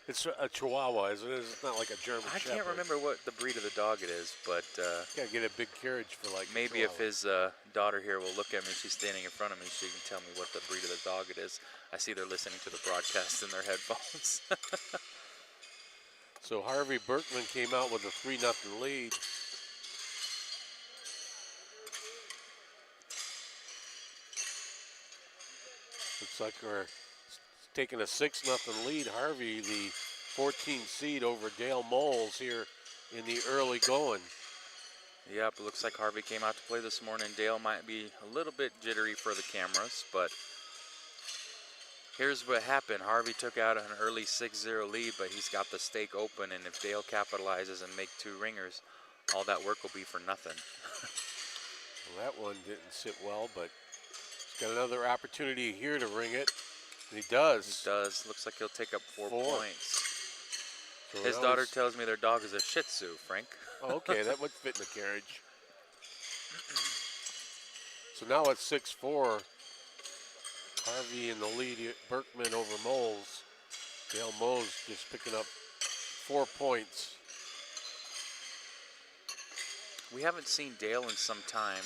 it's a Chihuahua, isn't it? It's not like a German Shepherd. I can't remember what the breed of the dog it is, but Gotta get a big carriage for maybe if his daughter here will look at me, she's standing in front of me, she can tell me what the breed of the dog it is. I see they're listening to the broadcast in their headphones. So Harvey Berkman came out with a 3-0 lead. Looks like we're taking a 6-0 lead. Harvey, the 14th seed over Dale Moles here in the early going. Yep, it looks like Harvey came out to play this morning. Dale might be a little bit jittery for the cameras, but here's what happened. Harvey took out an early 6-0 lead, but he's got the stake open, and if Dale capitalizes and make two ringers, all that work will be for nothing. Well, that one didn't sit well, but he's got another opportunity here to ring it. And he does. He does. Looks like he'll take up 4 points. So his daughter tells me their dog is a Shih Tzu, Frank. Oh, okay, that would fit in the carriage. So now it's 6-4. Harvey in the lead, Berkman over Moles. Dale Moles just picking up 4 points. We haven't seen Dale in some time.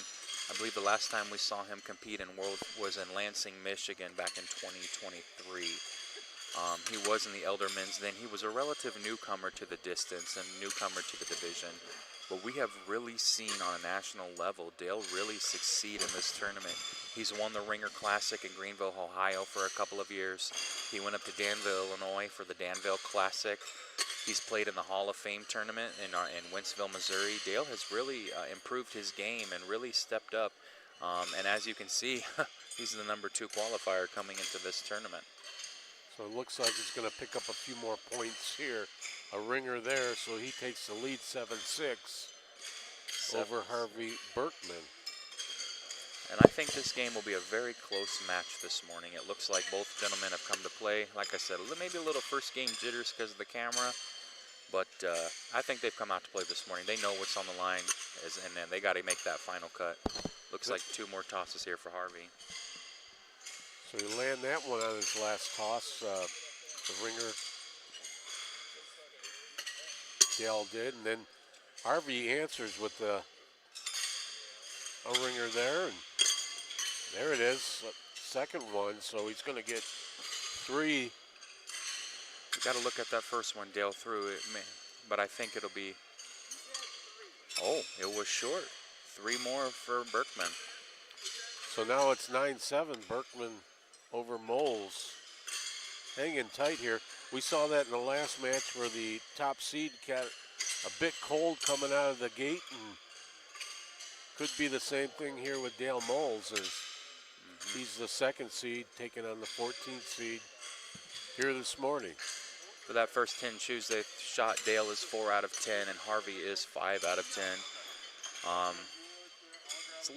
I believe the last time we saw him compete in World was in Lansing, Michigan back in 2023. He was in the Eldermans then. He was a relative newcomer to the distance and newcomer to the division. But we have really seen on a national level Dale really succeed in this tournament. He's won the Ringer Classic in Greenville, Ohio for a couple of years. He went up to Danville, Illinois for the Danville Classic. He's played in the Hall of Fame tournament in Wentzville, Missouri. Dale has really improved his game and really stepped up. And as you can see, he's the number 2 qualifier coming into this tournament. So it looks like he's going to pick up a few more points here. A ringer there, so he takes the lead 7-6 over Harvey Berkman. And I think this game will be a very close match this morning. It looks like both gentlemen have come to play. Like I said, maybe a little first game jitters because of the camera. But I think they've come out to play this morning. They know what's on the line, and then they got to make that final cut. Looks like 2 more tosses here for Harvey. So he land that one on his last toss. The ringer, Dale did, and then Harvey answers with a ringer there, and there it is, second one. So he's going to get 3. You got to look at that first one Dale threw it, but I think it'll be. Oh, it was short. 3 more for Berkman. So now it's 9-7. Berkman over Moles. Hanging tight here. We saw that in the last match where the top seed got a bit cold coming out of the gate, and could be the same thing here with Dale Moles, as he's the 2nd seed taking on the 14th seed here this morning. For that first 10 shoes they've shot, Dale is 4 out of 10, and Harvey is 5 out of 10. It's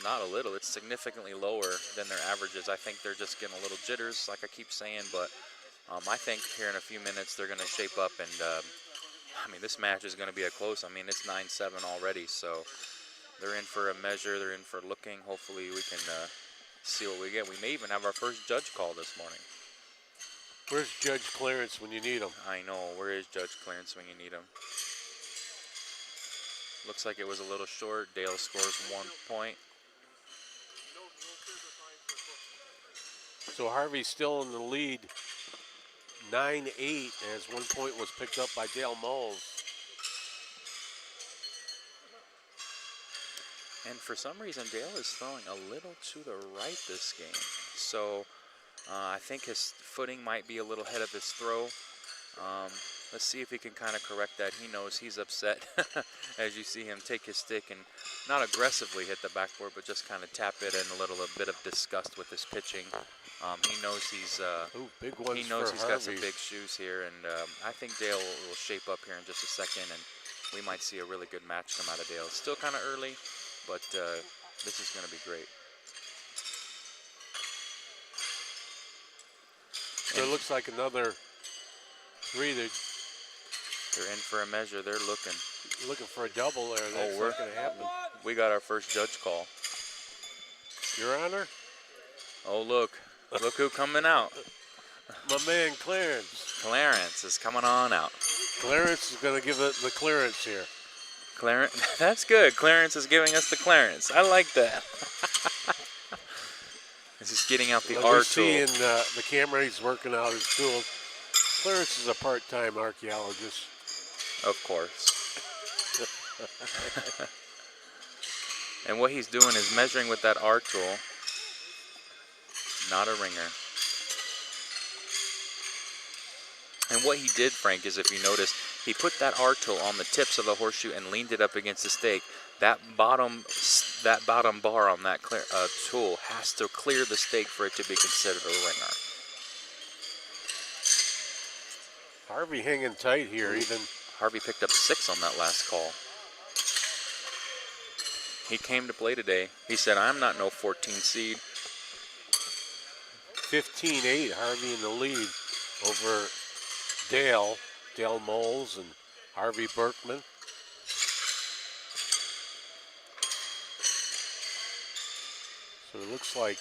not a little, it's significantly lower than their averages. I think they're just getting a little jitters, like I keep saying, but I think here in a few minutes they're going to shape up, and I mean, this match is going to be a close. I mean, it's 9-7 already, so they're in for a measure, they're in for looking. Hopefully we can see what we get. We may even have our first judge call this morning. Where's Judge Clarence when you need him? I know, where is Judge Clarence when you need him? Looks like it was a little short. Dale scores 1 point. So Harvey's still in the lead. 9-8 as 1 point was picked up by Dale Moles. And for some reason, Dale is throwing a little to the right this game. So I think his footing might be a little ahead of his throw. Let's see if he can kind of correct that. He knows he's upset as you see him take his stick and not aggressively hit the backboard, but just kind of tap it in a bit of disgust with his pitching. He knows he's big ones he knows for he's got some Harvey. big shoes here, and I think Dale will shape up here in just a second, and we might see a really good match come out of Dale. It's still kind of early, but this is going to be great. So it looks like another 3. They're in for a measure. They're looking for a double there. That's not going to happen. We got our first judge call. Your Honor? Oh, look who coming out. My man Clarence. Clarence is coming on out. Clarence is going to give it the clearance here. Clarence, that's good. Clarence is giving us the clearance. I like that. This is getting out the Like R we tool. see in the camera, he's working out his tools. Clarence is a part-time archaeologist. Of course. And what he's doing is measuring with that R tool. Not a ringer. And what he did, Frank, is if you notice, he put that R tool on the tips of the horseshoe and leaned it up against the stake. That bottom bar on that tool has to clear the stake for it to be considered a ringer. Harvey hanging tight here, even. Harvey picked up 6 on that last call. He came to play today. He said, I'm not no 14 seed. 15-8, Harvey in the lead over Dale Moles and Harvey Berkman. So it looks like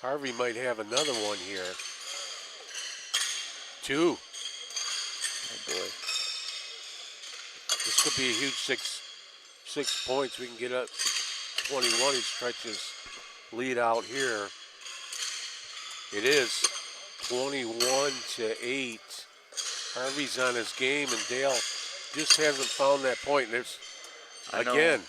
Harvey might have another one here. 2. Oh boy. This could be a huge six points. We can get up to 21. He stretches lead out here. It is 21-8. Harvey's on his game, and Dale just hasn't found that point. And there's, again,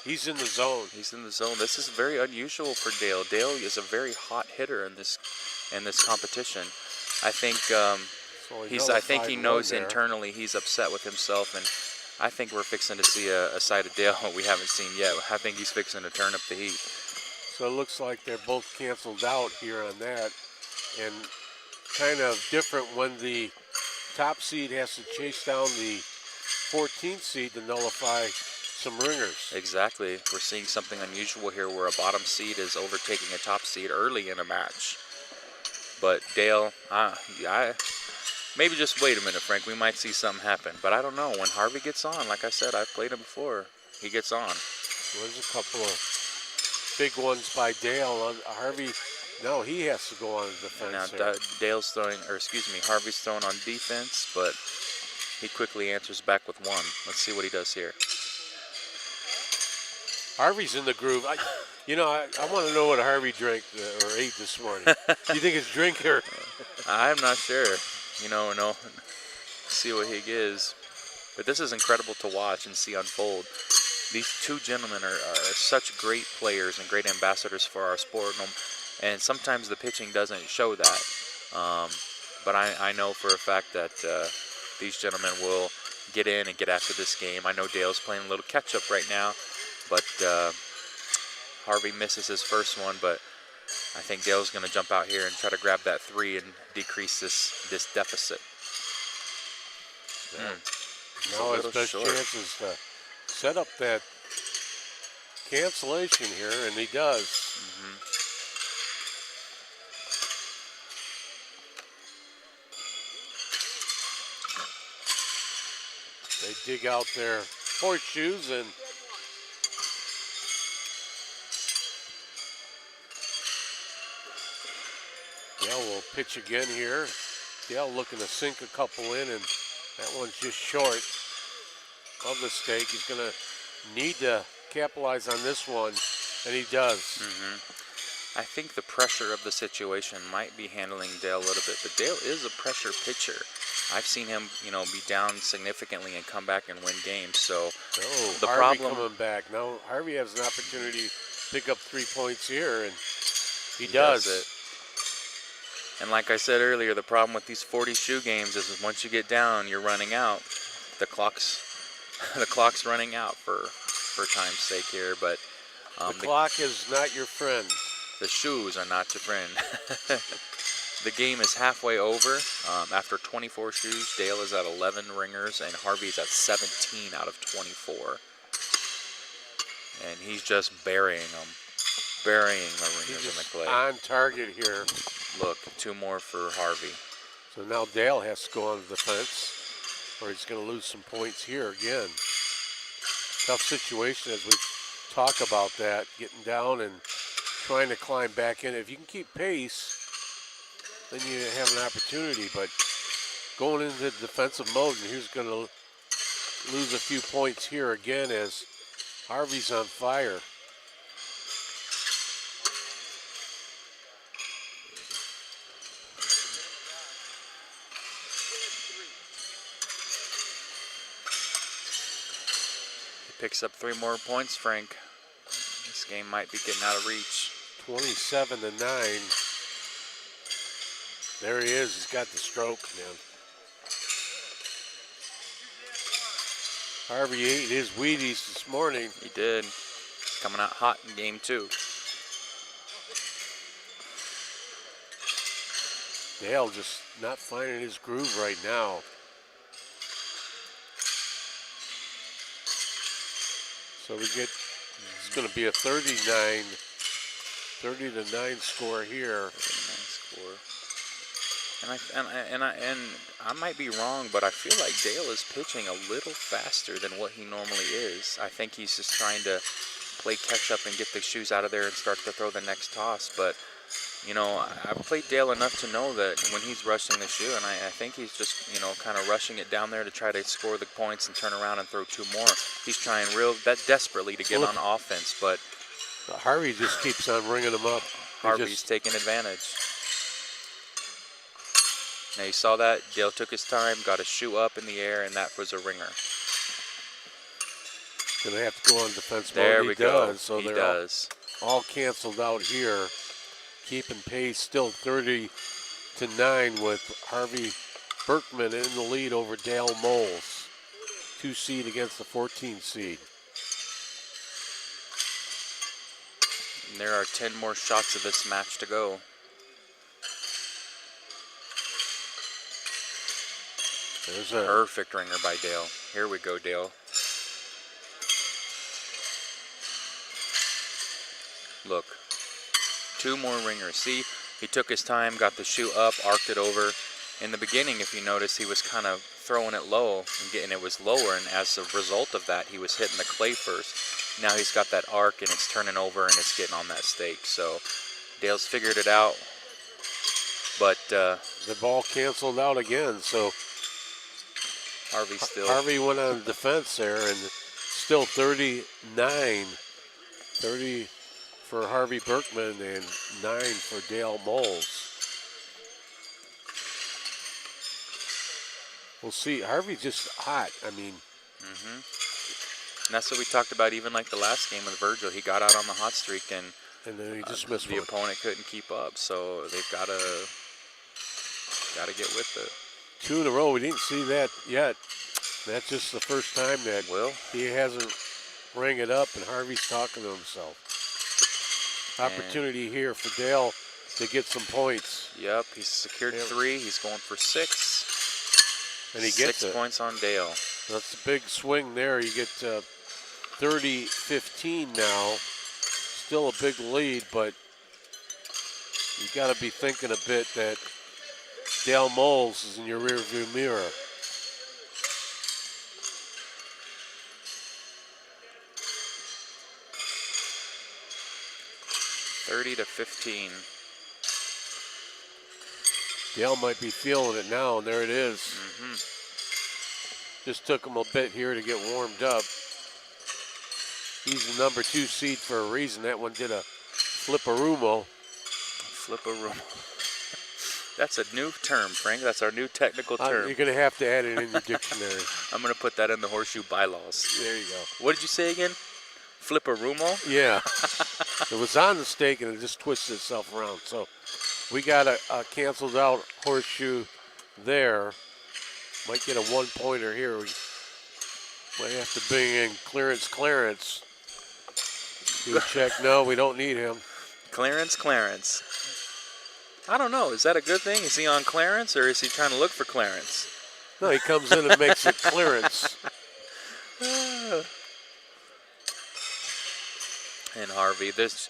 he's in the zone. He's in the zone. This is very unusual for Dale. Dale is a very hot hitter in this competition. I think I think he knows internally he's upset with himself, and I think we're fixing to see a side of Dale we haven't seen yet. I think he's fixing to turn up the heat. So it looks like they're both canceled out here on that, and kind of different when the top seed has to chase down the 14th seed to nullify some ringers. Exactly. We're seeing something unusual here where a bottom seed is overtaking a top seed early in a match. But Dale, maybe just wait a minute, Frank. We might see something happen. But I don't know. When Harvey gets on, like I said, I've played him before. He gets on. There's a couple of big ones by Dale. Harvey, no, he has to go on defense. Now Dale's throwing, Harvey's throwing on defense, but he quickly answers back with 1. Let's see what he does here. Harvey's in the groove. I want to know what Harvey drank or ate this morning. Do you think it's drink or? I'm not sure. No. See what he gives. But this is incredible to watch and see unfold. These two gentlemen are such great players and great ambassadors for our sport. And sometimes the pitching doesn't show that. But I know for a fact that these gentlemen will get in and get after this game. I know Dale's playing a little catch-up right now. But Harvey misses his first one, but I think Dale's going to jump out here and try to grab that 3 and decrease this deficit. Now his best chance is to set up that cancellation here, and he does. They dig out their horseshoes, and Dale will pitch again here. Dale looking to sink a couple in, and that one's just short of the stake. He's going to need to capitalize on this one, and he does. I think the pressure of the situation might be handling Dale a little bit, but Dale is a pressure pitcher. I've seen him, be down significantly and come back and win games. So the Harvey problem coming back. Now Harvey has an opportunity to pick up 3 points here, and he does does. it. And like I said earlier, the problem with these 40 shoe games is once you get down, you're running out. The clock's running out for time's sake here, but the clock is not your friend. The shoes are not your friend. The game is halfway over. After 24 shoes, Dale is at 11 ringers, and Harvey's at 17 out of 24. And he's just burying them. Burying the ringers in the clay. On target here. Look, 2 more for Harvey. So now Dale has to go on the defense, or he's going to lose some points here again. Tough situation as we talk about that, getting down and trying to climb back in. If you can keep pace, then you have an opportunity. But going into defensive mode, and he's going to lose a few points here again as Harvey's on fire. Picks up 3 more points, Frank. This game might be getting out of reach. 27-9. There he is. He's got the stroke, man. Harvey ate his Wheaties this morning. He did. Coming out hot in game 2. Dale just not finding his groove right now. So we get, it's going to be a 30-9 score here. 39 score. And I might be wrong, but I feel like Dale is pitching a little faster than what he normally is. I think he's just trying to play catch up and get the shoes out of there and start to throw the next toss. But I've played Dale enough to know that when he's rushing the shoe, and I think he's just, kind of rushing it down there to try to score the points and turn around and throw 2 more. He's trying desperately to get on offense, but Harvey just keeps on ringing him up. Harvey's taking advantage. Now you saw that Dale took his time, got a shoe up in the air, and that was a ringer. Going to have to go on defense mode. There we go. Does, so he they're does. all canceled out here. Keeping pace, still 30-9 with Harvey Berkman in the lead over Dale Moles. 2 seed against the 14 seed. And there are 10 more shots of this match to go. There's a perfect ringer by Dale. Here we go, Dale. Look. 2 more ringers. See, he took his time, got the shoe up, arced it over. In the beginning, if you notice, he was kind of throwing it low and getting it was lower, and as a result of that, he was hitting the clay first. Now he's got that arc, and it's turning over, and it's getting on that stake. So Dale's figured it out, but the ball canceled out again. So Harvey went on defense there, and still 39. 30 for Harvey Berkman and 9 for Dale Moles. We'll see. Harvey's just hot. I mean. And that's what we talked about even like the last game with Virgil. He got out on the hot streak, and then he just missed the one. opponent couldn't keep up. So they've got to get with it. 2 in a row. We didn't see that yet. That's just the first time that he hasn't rang it up, and Harvey's talking to himself. Opportunity here for Dale to get some points. Yep, he's secured 3. He's going for 6. And he gets 6 points on Dale. That's a big swing there. You get 30-15 now. Still a big lead, but you got to be thinking a bit that Dale Moles is in your rearview mirror. $30-15. Dale might be feeling it now, and there it is. Just took him a bit here to get warmed up. He's the number 2 seed for a reason. That one did a flipperumo. Flip-a-room. That's a new term, Frank. That's our new technical term. You're going to have to add it in your dictionary. I'm going to put that in the horseshoe bylaws. There you go. What did you say again? Flip-a-rumo? Yeah. It was on the stake and it just twisted itself around. So we got a canceled out horseshoe there. Might get a one-pointer here. We might have to bring in Clarence. Do a check. No, we don't need him. Clarence. I don't know. Is that a good thing? Is he on Clarence or is he trying to look for Clarence? No, he comes in and makes it clearance. And Harvey, there's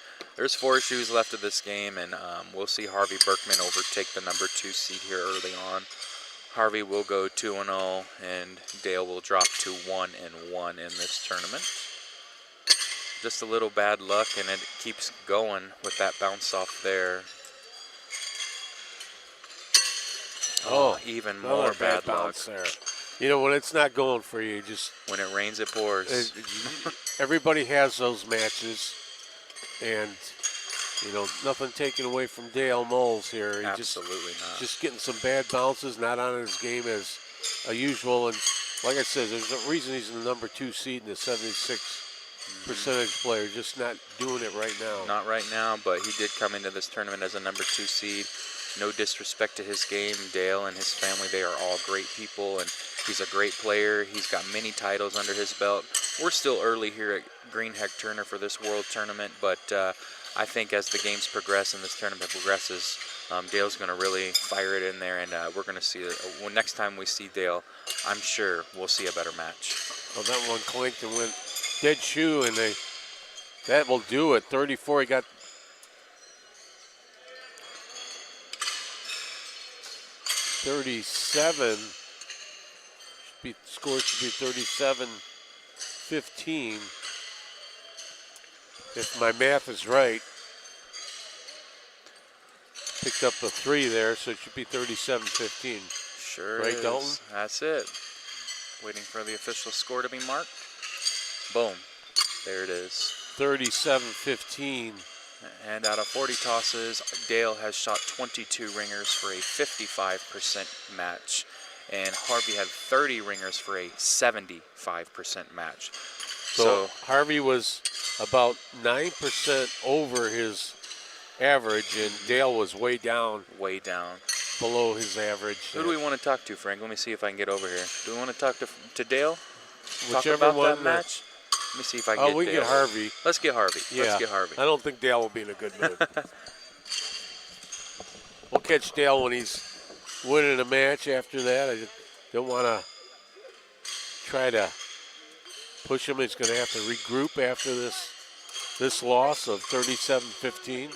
4 shoes left of this game, and we'll see Harvey Berkman overtake the number 2 seed here early on. Harvey will go 2-0, and Dale will drop to 1-1 in this tournament. Just a little bad luck, and it keeps going with that bounce off there. Oh, even more bad luck there. You know, when it's not going for you, just when it rains, it pours. Everybody has those matches, and you know, nothing taken away from Dale Moles here. Absolutely not. Just getting some bad bounces, not on his game as usual. And like I said, there's a reason he's in the number 2 seed and the 76 percentage player, just not doing it right now. Not right now, but he did come into this tournament as a number 2 seed. No disrespect to his game. Dale and his family, they are all great people, and he's a great player. He's got many titles under his belt. We're still early here at Greenheck Turner for this World Tournament, but I think as the games progress and this tournament progresses, Dale's going to really fire it in there, and we're going to see it. Well, next time we see Dale, I'm sure we'll see a better match. Well, that one clinked and went dead shoe, and that will do it. 34, he got 37. Score should be 37-15. If my math is right. Picked up a 3 there, so it should be 37-15. Sure right, is. Dalton? That's it. Waiting for the official score to be marked. Boom. There it is. 37-15. And out of 40 tosses, Dale has shot 22 ringers for a 55% match. And Harvey had 30 ringers for a 75% match. So Harvey was about 9% over his average, and Dale was way down. Way down. Below his average. Who do we want to talk to, Frank? Let me see if I can get over here. Do we want to talk to Dale? Whichever talk about one that match? Let me see if I can get we Dale. get Harvey. Let's get Harvey. Yeah. Let's get Harvey. I don't think Dale will be in a good mood. We'll catch Dale when he's winning a match after that. I just don't want to try to push him. He's going to have to regroup after this loss of 37-15.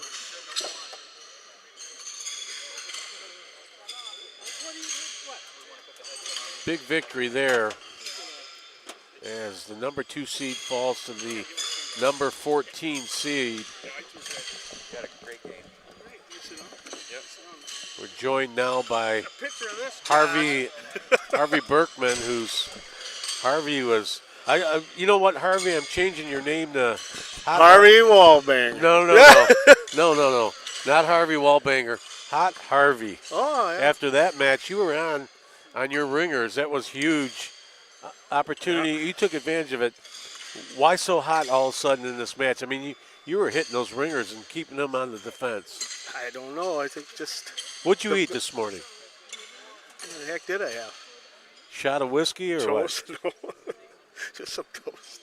Big victory there as the number 2 seed falls to the number 14 seed. Got a great game. We're joined now by Harvey Berkman, Harvey was, you know what, Harvey, I'm changing your name to Harvey Wallbanger. No, not Harvey Wallbanger, Hot Harvey. Oh, yeah. After that match, you were on your ringers. That was huge opportunity. Yeah. You took advantage of it. Why so hot all of a sudden in this match? I mean, you were hitting those ringers and keeping them on the defense. I don't know. I think just... What'd you eat this morning? What the heck did I have? Shot of whiskey or toast? what? No. Just some toast.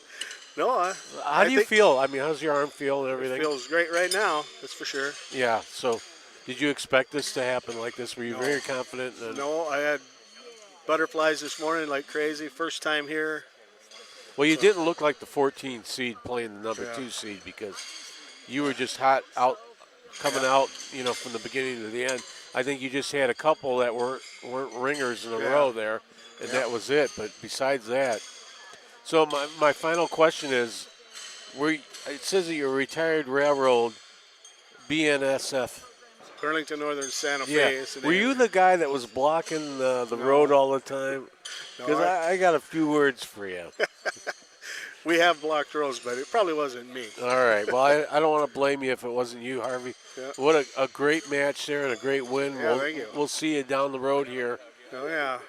No, How do you feel? I mean, how's your arm feel and everything? It feels great right now, that's for sure. Yeah, so did you expect this to happen like this? Were you very confident? No, I had butterflies this morning like crazy. First time here. Well, you didn't look like the 14 seed playing the number 2 seed because you were just hot out, coming out, from the beginning to the end. I think you just had a couple that weren't ringers in a row there, and that was it. But besides that, so my final question is, it says that you're a retired railroad BNSF. Burlington Northern Santa Fe. Yeah. Were you the guy that was blocking the road all the time? Because I got a few words for you. We have blocked throws, but it probably wasn't me. All right. Well, I don't want to blame you if it wasn't you, Harvey. Yeah. What a great match there and a great win. Yeah, thank you. We'll see you down the road here. Oh, yeah.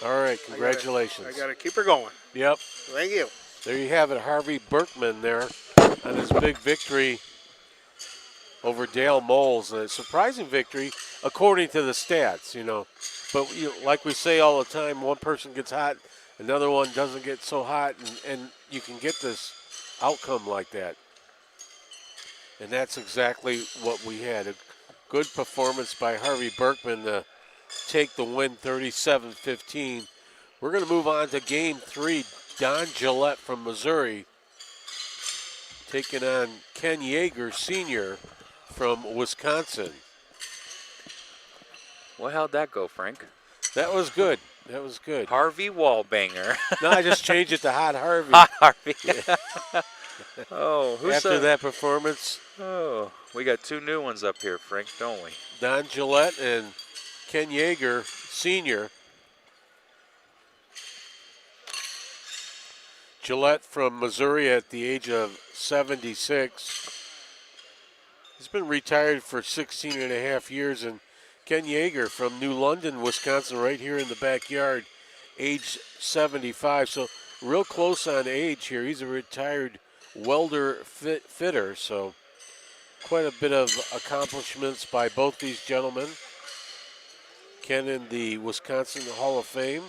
All right. Congratulations. I got to keep her going. Yep. Thank you. There you have it, Harvey Berkman there on his big victory over Dale Moles. A surprising victory according to the stats, But like we say all the time, one person gets hot, another one doesn't get so hot, and you can get this outcome like that. And that's exactly what we had. A good performance by Harvey Berkman to take the win 37-15. We're going to move on to game 3. Don Gillette from Missouri taking on Ken Yeager Sr. from Wisconsin. Well, how'd that go, Frank? That was good. That was good. Harvey Wallbanger. No, I just changed it to Hot Harvey. Hot Harvey. Oh, who's After that performance, Oh, we got 2 new ones up here, Frank, don't we? Don Gillette and Ken Yeager Sr. Gillette from Missouri at the age of 76. He's been retired for 16 and a half years. And Ken Yeager from New London, Wisconsin, right here in the backyard, age 75. So real close on age here. He's a retired welder fitter. So quite a bit of accomplishments by both these gentlemen. Ken in the Wisconsin Hall of Fame.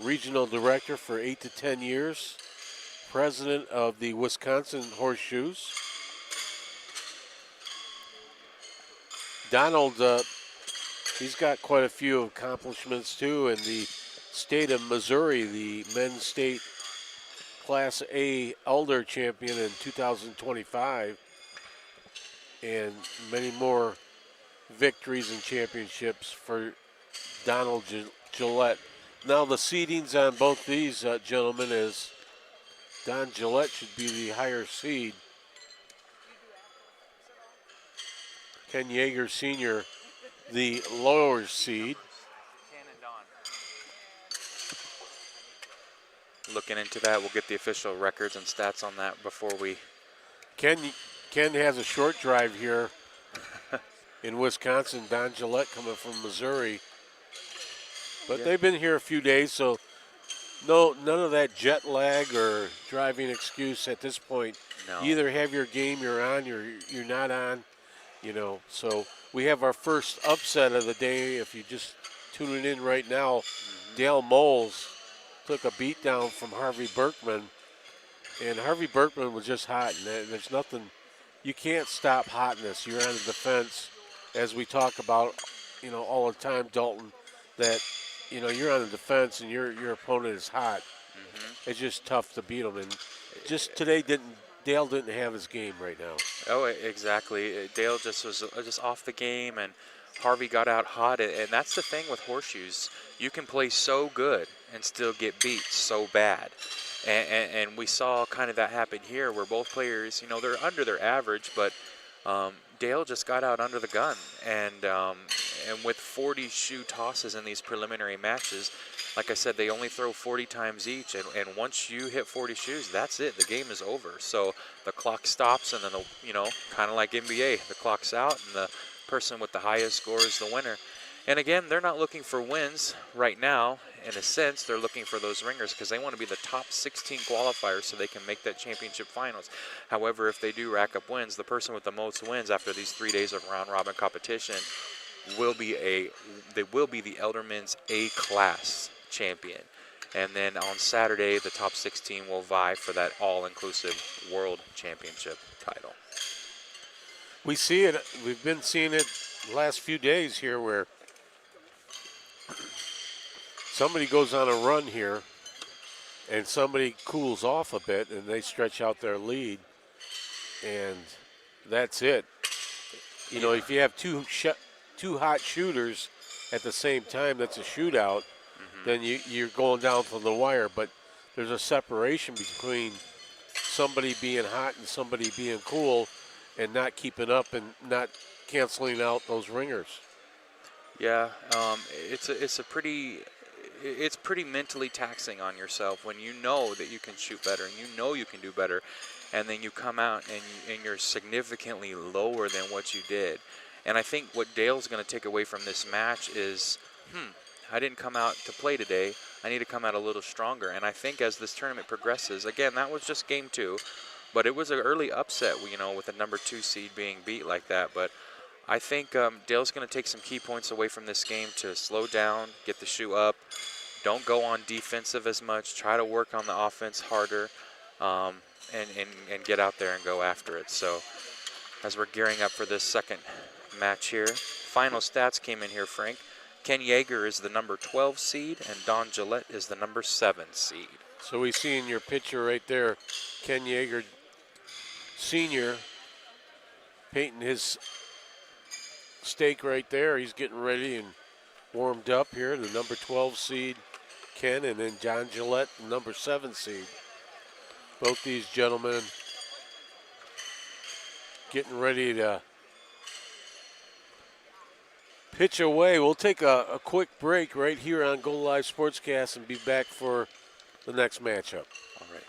Regional director for 8 to 10 years, president of the Wisconsin Horseshoes. Donald, he's got quite a few accomplishments too in the state of Missouri, the men's state Class A Elder champion in 2025, and many more victories and championships for Donald Gillette. Now the seedings on both these gentlemen is Don Gillette should be the higher seed. Ken Yeager Sr. the lower seed. Looking into that, we'll get the official records and stats on that before we... Ken has a short drive here in Wisconsin. Don Gillette coming from Missouri. But they've been here a few days, so none of that jet lag or driving excuse at this point. No. You either have your game, you're on, you're not on, So we have our first upset of the day. If you just tuning in right now, Dale Moles took a beat down from Harvey Berkman, and Harvey Berkman was just hot. And there's nothing, you can't stop hotness. You're on the defense, as we talk about, all the time, Dalton, that you're on the defense and your opponent is hot. It's just tough to beat them. And just today, Dale didn't have his game right now. Oh, exactly. Dale just was just off the game, and Harvey got out hot. And that's the thing with horseshoes. You can play so good and still get beat so bad. And we saw kind of that happen here where both players, they're under their average, but Dale just got out under the gun. And with 40 shoe tosses in these preliminary matches, like I said, they only throw 40 times each. And once you hit 40 shoes, that's it. The game is over. So the clock stops, and then, kind of like NBA, the clock's out, and the person with the highest score is the winner. And again, they're not looking for wins right now. In a sense, they're looking for those ringers because they want to be the top 16 qualifiers so they can make that championship finals. However, if they do rack up wins, the person with the most wins after these 3 days of round-robin competition will be the Elderman's A-class champion. And then on Saturday, the top 16 will vie for that all-inclusive world championship title. We see it. We've been seeing it the last few days here where somebody goes on a run here and somebody cools off a bit and they stretch out their lead, and that's it. If you have two hot shooters at the same time, that's a shootout, then you're going down to the wire. But there's a separation between somebody being hot and somebody being cool and not keeping up and not canceling out those ringers. Yeah, it's a pretty it's pretty mentally taxing on yourself when you know that you can shoot better and you know you can do better, and then you come out and you're significantly lower than what you did. And I think what Dale's going to take away from this match is, I didn't come out to play today. I need to come out a little stronger. And I think as this tournament progresses, again, that was just game 2, but it was an early upset, you know, with the number 2 seed being beat like that. But I think Dale's going to take some key points away from this game to slow down, get the shoe up, don't go on defensive as much, try to work on the offense harder, and get out there and go after it. So as we're gearing up for this second match here, final stats came in here, Frank. Ken Yeager is the number 12 seed, and Don Gillette is the number 7 seed. So we see in your picture right there, Ken Yeager, senior, painting his stake right there. He's getting ready and warmed up here. The number 12 seed, Ken, and then John Gillette, the number 7 seed. Both these gentlemen getting ready to pitch away. We'll take a quick break right here on Go Live Sportscast and be back for the next matchup. All right.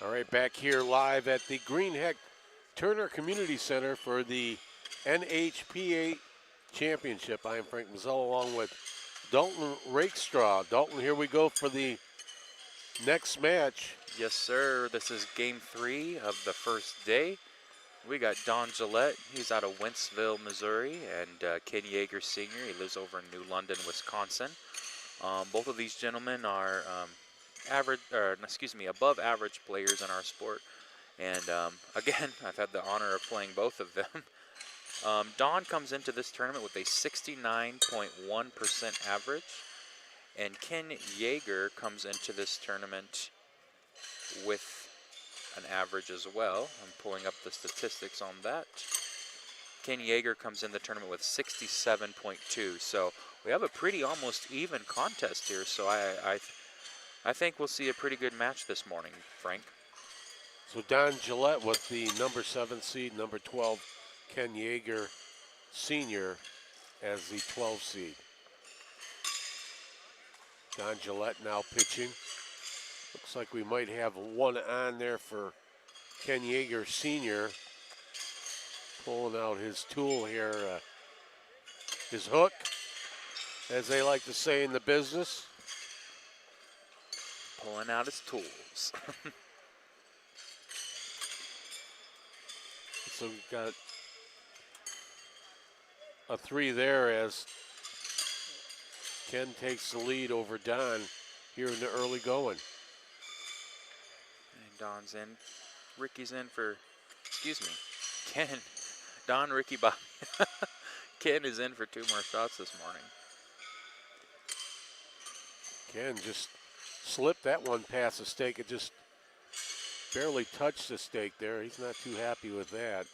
All right, back here live at the Greenheck Turner Community Center for the NHPA Championship. I am Frank Mazzella along with Dalton Rakestraw. Dalton, here we go for the next match. Yes, sir. This is game 3 of the first day. We got Don Gillette. He's out of Wentzville, Missouri, and Ken Yeager Sr. He lives over in New London, Wisconsin. Both of these gentlemen are above average players in our sport. And again, I've had the honor of playing both of them. Don comes into this tournament with a 69.1% average, and Ken Yeager comes into this tournament with an average as well. I'm pulling up the statistics on that. Ken Yeager comes in the tournament with 67.2, so we have a pretty almost even contest here. So I think we'll see a pretty good match this morning, Frank. So Don Gillette with the number 7 seed, number 12, Ken Yeager Sr. as the 12 seed. Don Gillette now pitching. Looks like we might have one on there for Ken Yeager Sr. Pulling out his tool here, his hook, as they like to say in the business. Pulling out his tools. So we've got a 3 there as Ken takes the lead over Don here in the early going. And Don's in. Ricky's in for, Ken. Don, Ricky, Bobby. Ken is in for 2 more shots this morning. Ken just slipped that one past the stake. It just barely touched the stake there. He's not too happy with that.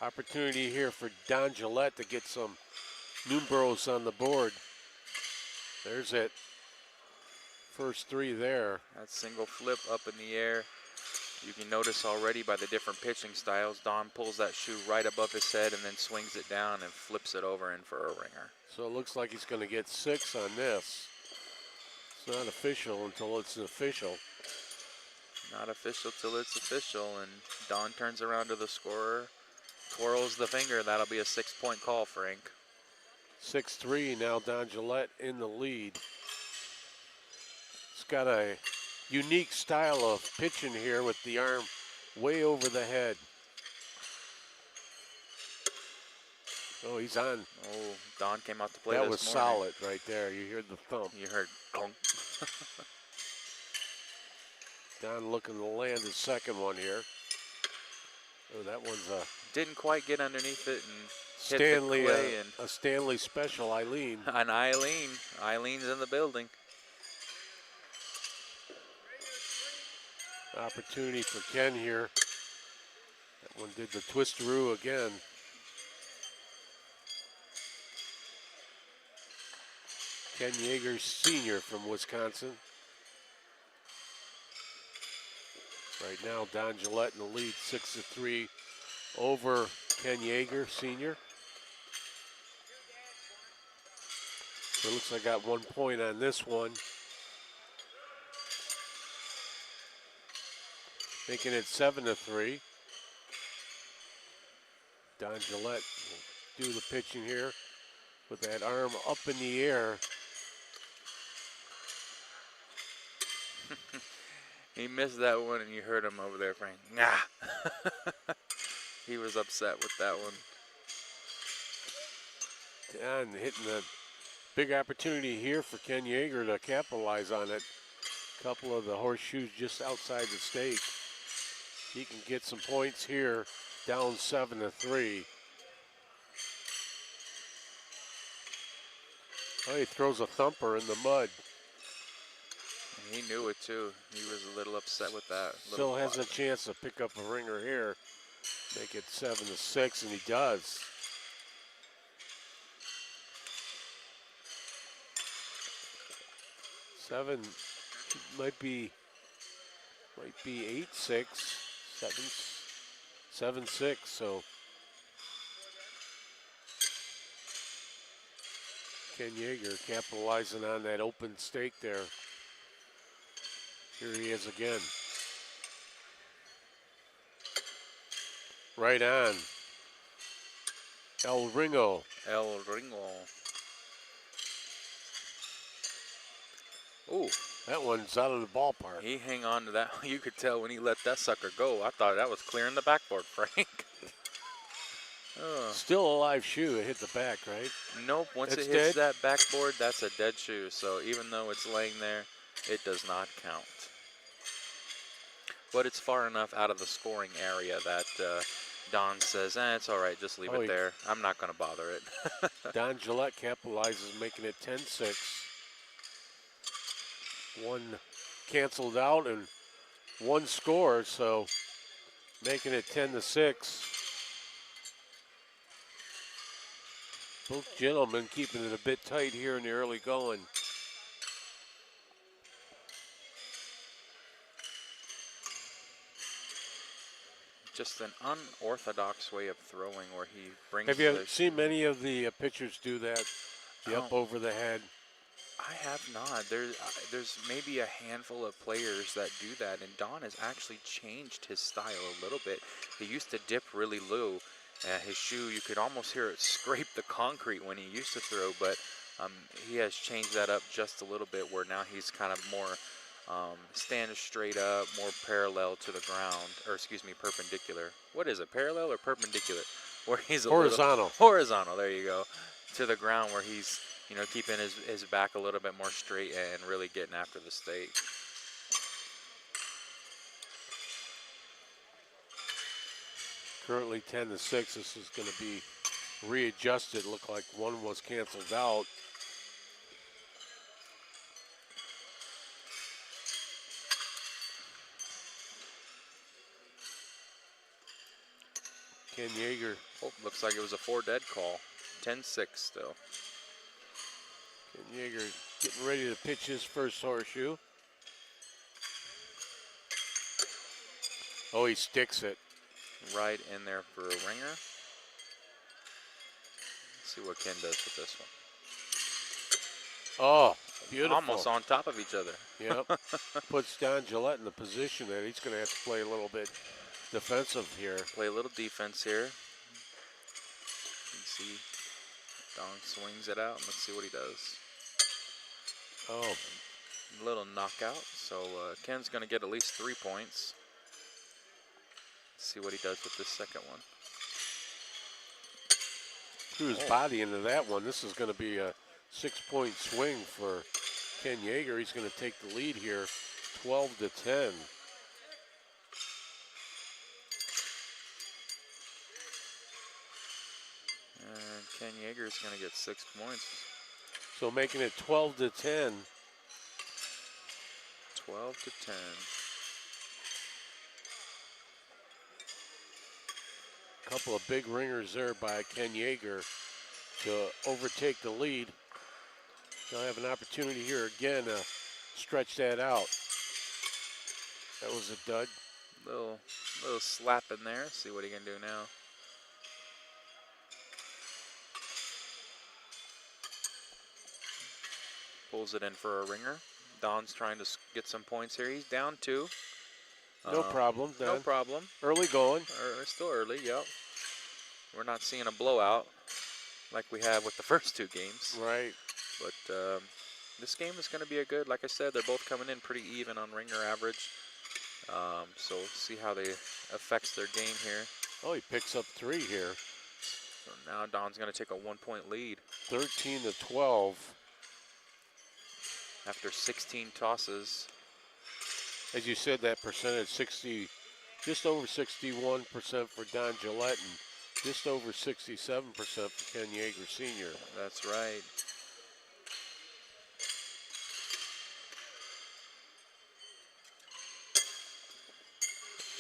Opportunity here for Don Gillette to get some numeros on the board. There's it. First 3 there. That single flip up in the air. You can notice already by the different pitching styles, Don pulls that shoe right above his head and then swings it down and flips it over in for a ringer. So it looks like he's going to get 6 on this. It's not official until it's official. Not official till it's official, and Don turns around to the scorer, twirls the finger. That'll be a 6-point call, Frank. 6-3, now Don Gillette in the lead. It's got a unique style of pitching here with the arm way over the head. Oh, he's on. Oh, Don came out to play that this was morning. solid right there. You heard the thump. You heard clunk. Don looking to land his second one here. Oh, that one's a Didn't quite get underneath it and Stanley, hit the clay and a Stanley special, Eileen. and Eileen's in the building. Opportunity for Ken here. That one did the twisteroo again. Ken Yeager Sr. from Wisconsin. Right now, Don Gillette in the lead, 6-3 over Ken Yeager Sr. So it looks like I got 1 point on this one. Making it 7-3. Don Gillette will do the pitching here with that arm up in the air. He missed that one, and you heard him over there, Frank. Nah. He was upset with that one. Don hitting a big opportunity here for Ken Yeager to capitalize on it. Couple of the horseshoes just outside the stake. He can get some points here, down 7-3. Oh, he throws a thumper in the mud. And he knew it too. He was a little upset with that. Still has a chance to pick up a ringer here. Make it 7-6, and he does. Seven might be 8-6, 7-6. So Ken Yeager capitalizing on that open stake there. Here he is again. Right on. El Ringo. El Ringo. Ooh, That one's out of the ballpark. he hang on to that. You could tell when he let that sucker go. I thought that was clearing the backboard, Frank. Oh. Still a live shoe. It hit the back, right? Nope, once It's it hits dead? that backboard, that's a dead shoe. So even though it's laying there, it does not count. But it's far enough out of the scoring area that Don says, it's all right, just leave it there. I'm not going to bother it. Don Gillette capitalizes, making it 10-6. One canceled out and one score, so making it 10-6. Both gentlemen keeping it a bit tight here in the early going. Just an unorthodox way of throwing where he brings Have you seen many of the pitchers do that? The Oh. up over the head. I have not. There's maybe a handful of players that do that, and Don has actually changed his style a little bit. He used to dip really low. His shoe, you could almost hear it scrape the concrete when he used to throw, but he has changed that up just a little bit where now he's kind of more standing straight up, more parallel to the ground, or excuse me, perpendicular. What is it, parallel or perpendicular? Where he's Horizontal. Horizontal, there you go, to the ground where he's, keeping his back a little bit more straight and really getting after the stake. Currently 10-6. This is going to be readjusted. Looked like one was canceled out. Ken Yeager. Oh, looks like it was a 4 dead call. 10-6 still. Ken Yeager getting ready to pitch his first horseshoe. Oh, he sticks it. Right in there for a ringer. Let's see what Ken does with this one. Oh, beautiful. Almost on top of each other. Yep. Puts Don Gillette in the position that he's going to have to play a little bit defensive here. Play a little defense here. You can see Don swings it out, and let's see what he does. Oh, A little knockout, so Ken's going to get at least 3 points. Let's see what he does with this second one. threw his body into that one. This is going to be a 6-point swing for Ken Yeager. He's going to take the lead here, 12-10. And Ken Yeager's going to get 6 points. So making it 12-10. 12-10. Couple of big ringers there by Ken Yeager to overtake the lead. They'll have an opportunity here again to stretch that out. That was a dud. Little slap in there. See what he can do now. Pulls it in for a ringer. Don's trying to get some points here. He's down 2. No problem, Don. No problem. Early going. Still early, yep. We're not seeing a blowout like we have with the first 2 games. Right. But this game is going to be a good, like I said, they're both coming in pretty even on ringer average. So we'll see how they affects their game here. Oh, he picks up 3 here. So now Don's going to take a 1-point lead 13-12. after 16 tosses. As you said, that percentage, just over 61% for Don Gillette and just over 67% for Ken Yeager Sr. That's right.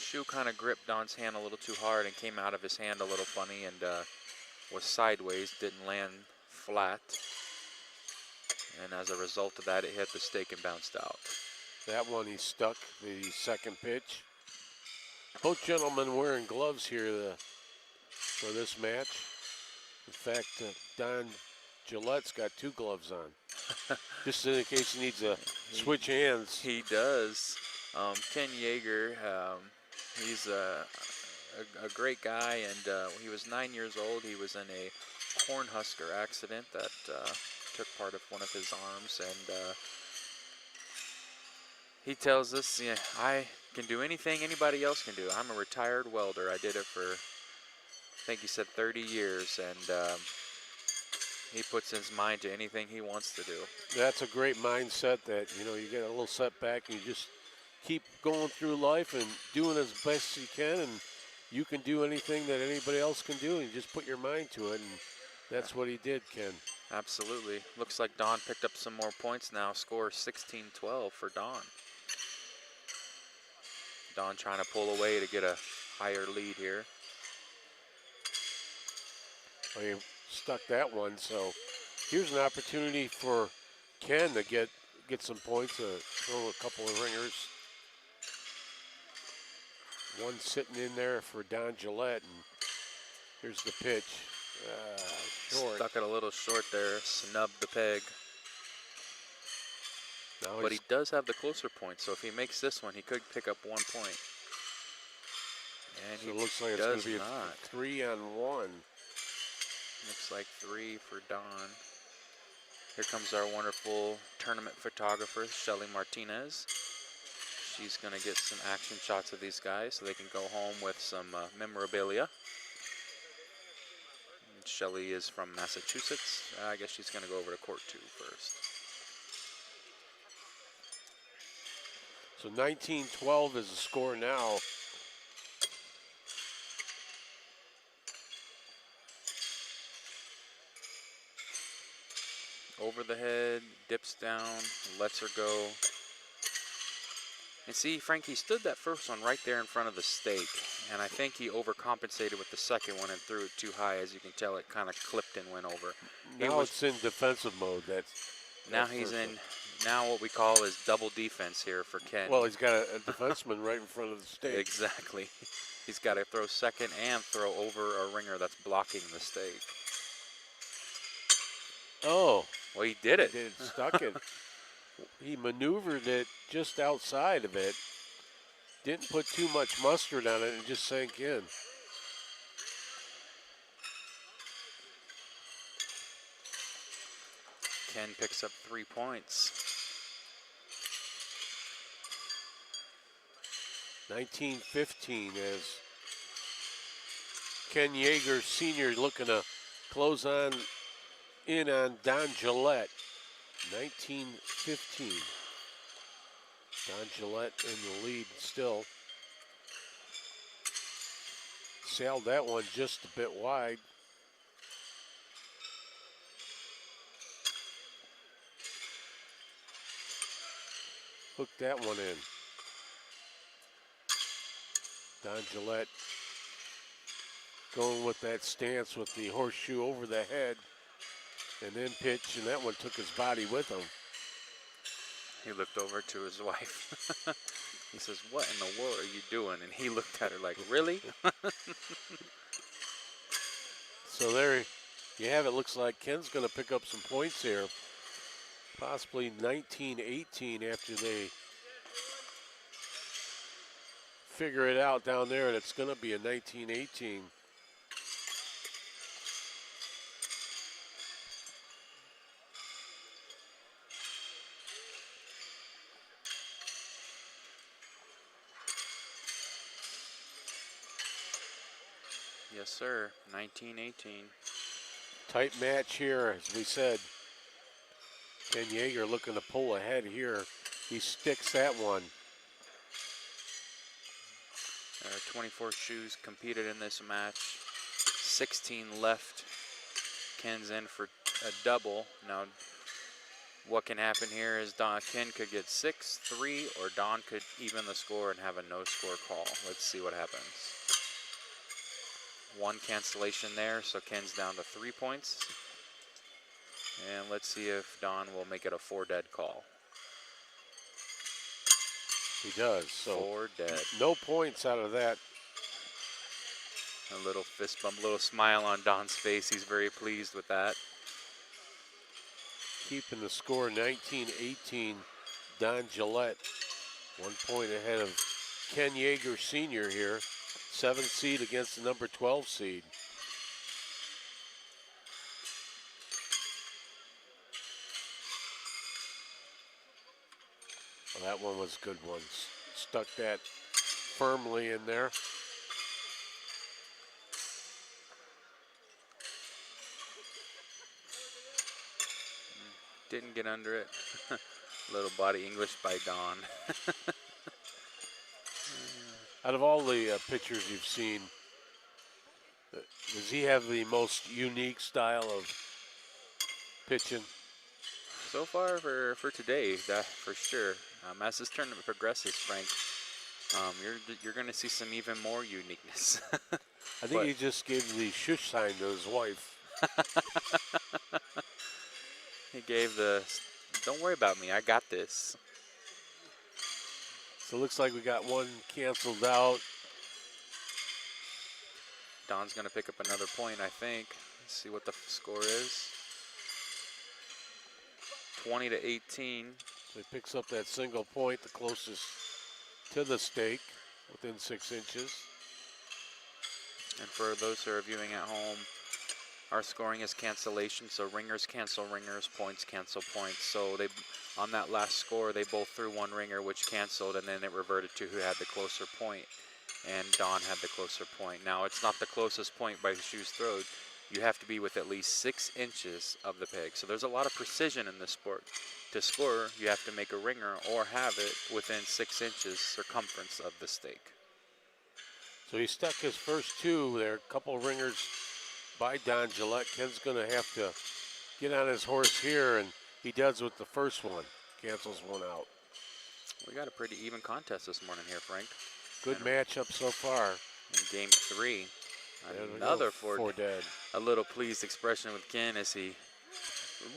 Shoe kind of gripped Don's hand a little too hard and came out of his hand a little funny and was sideways, didn't land flat. And as a result of that, it hit the stake and bounced out. That one he stuck, the second pitch. Both gentlemen wearing gloves here for this match. In fact, Don Gillette's got 2 gloves on. Just in case he needs to switch hands. He does. Ken Yeager, he's a great guy, and when he was 9 years old, he was in a Cornhusker accident that took part of one of his arms, and he tells us, yeah, I can do anything anybody else can do. I'm a retired welder. I did it for, I think he said 30 years, and he puts his mind to anything he wants to do. That's a great mindset that, you know, you get a little setback and you just keep going through life and doing as best you can, and you can do anything that anybody else can do, and you just put your mind to it, and that's what he did, Ken. Absolutely. Looks like Don picked up some more points now. Score 16-12 for Don. Don trying to pull away to get a higher lead here. Well, he stuck that one, so here's an opportunity for Ken to get some points, throw a couple of ringers. One sitting in there for Don Gillette, and here's the pitch. Short. Stuck it a little short there, snubbed the peg. Now But he does have the closer point, so if he makes this one, he could pick up 1 point. And so he it looks like it's going to be not. a 3-on-1. Looks like 3 for Don. Here comes our wonderful tournament photographer, Shelly Martinez. She's going to get some action shots of these guys so they can go home with some memorabilia. Shelly is from Massachusetts. I guess she's going to go over to court 2 first. So 19-12 is the score now. Over the head, dips down, lets her go. And see, Frank, he stood that first one right there in front of the stake. And I think he overcompensated with the second one and threw it too high. As you can tell, it kind of clipped and went over. Now it's in defensive mode. Now he's in, now what we call is double defense here for Ken. Well, he's got a defenseman right in front of the stake. Exactly. He's got to throw second and throw over a ringer that's blocking the stake. Oh. Well, he did it. He did, stuck it. He maneuvered it just outside of it. Didn't put too much mustard on it and just sank in. Ken picks up 3 points. 19-15 as Ken Yeager Sr. looking to close in on Don Gillette. 19-15. Don Gillette in the lead still. Sailed that one just a bit wide. Hooked that one in. Don Gillette going with that stance with the horseshoe over the head and then pitch, and that one took his body with him. He looked over to his wife. He says, "What in the world are you doing?" And he looked at her like, "Really?" So there you have it. Looks like Ken's going to pick up some points here. Possibly 19-18 after they figure it out down there, and it's going to be a 19-18. Yes, sir. 19-18. Tight match here, as we said. Ken Yeager looking to pull ahead here. He sticks that one. There are 24 shoes competed in this match. 16 left. Ken's in for a double. Now, what can happen here is Ken could get 6-3, or Don could even the score and have a no-score call. Let's see what happens. One cancellation there, so Ken's down to 3 points. And let's see if Don will make it a 4-dead call. He does. So 4 dead. No points out of that. A little fist bump, a little smile on Don's face. He's very pleased with that. Keeping the score 19-18. Don Gillette 1 point ahead of Ken Yeager Sr. here. 7 seed against the number 12 seed. Well, that one was a good one. Stuck that firmly in there. Didn't get under it. Little body English by Don. Out of all the pitchers you've seen, does he have the most unique style of pitching? So far for today, that for sure. As this tournament progresses, Frank, you're going to see some even more uniqueness. I think he just gave the shush sign to his wife. He gave the, don't worry about me, I got this. So it looks like we got one canceled out. Don's going to pick up another point, I think. Let's see what the score is. 20-18. So he picks up that single point, the closest to the stake, within 6 inches. And for those who are viewing at home, our scoring is cancellation, so ringers cancel ringers, points cancel points. So they, on that last score, they both threw one ringer, which canceled, and then it reverted to who had the closer point, and Don had the closer point. Now, it's not the closest point by shoes throwed. You have to be with at least 6 inches of the peg. So there's a lot of precision in this sport. To score, you have to make a ringer or have it within 6 inches circumference of the stake. So he stuck his first two there, a couple ringers by Don Gillette. Ken's going to have to get on his horse here, and he does with the first one. Cancels one out. We got a pretty even contest this morning here, Frank. Good matchup so far. In game 3, There we another go, four dead. A little pleased expression with Ken as he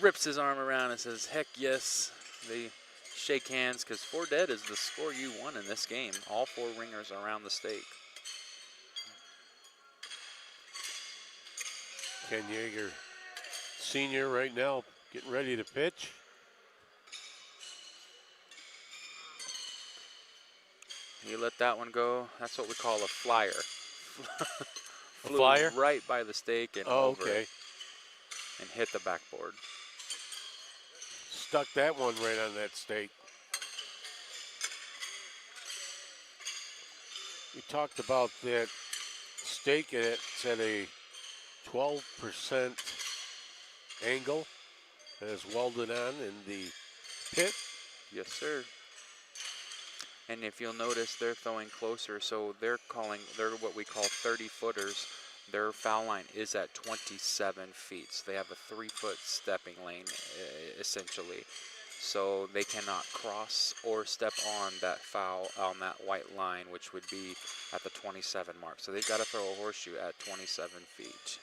rips his arm around and says, heck yes. They shake hands because 4 dead is the score you won in this game. All 4 ringers around the stake. Ken Yeager, senior right now, getting ready to pitch. He let that one go. That's what we call a flyer. Flew flyer? right by the stake and over okay. it and hit the backboard. Stuck that one right on that stake. We talked about that stake, and it's at a 12% angle that is welded on in the pit. Yes, sir. And if you'll notice, they're throwing closer, so they're what we call 30-footers. Their foul line is at 27 feet. So they have a 3-foot stepping lane, essentially. So they cannot cross or step on that foul, on that white line, which would be at the 27 mark. So they've got to throw a horseshoe at 27 feet.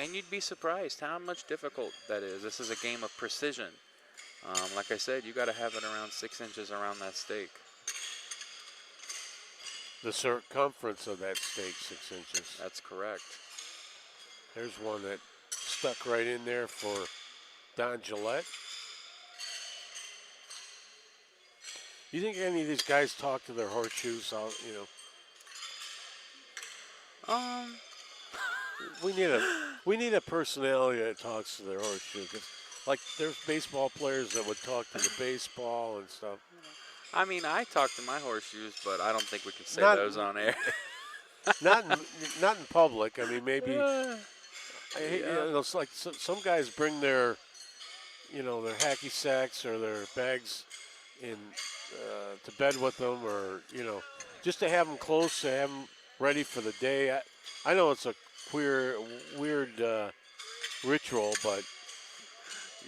And you'd be surprised how much difficult that is. This is a game of precision. Like I said, you got to have it around 6 inches around that stake. The circumference of that stake, 6 inches. That's correct. There's one that stuck right in there for Don Gillette. You think any of these guys talk to their horseshoes? We need a personality that talks to their horseshoe. 'Cause, like, there's baseball players that would talk to the baseball and stuff. I mean, I talk to my horseshoes, but I don't think we can say Not- those on air. not in public. I mean, maybe. It's like some guys bring their, their hacky sacks or their bags in to bed with them, or just to have them close, to have them ready for the day. I know it's a weird ritual, but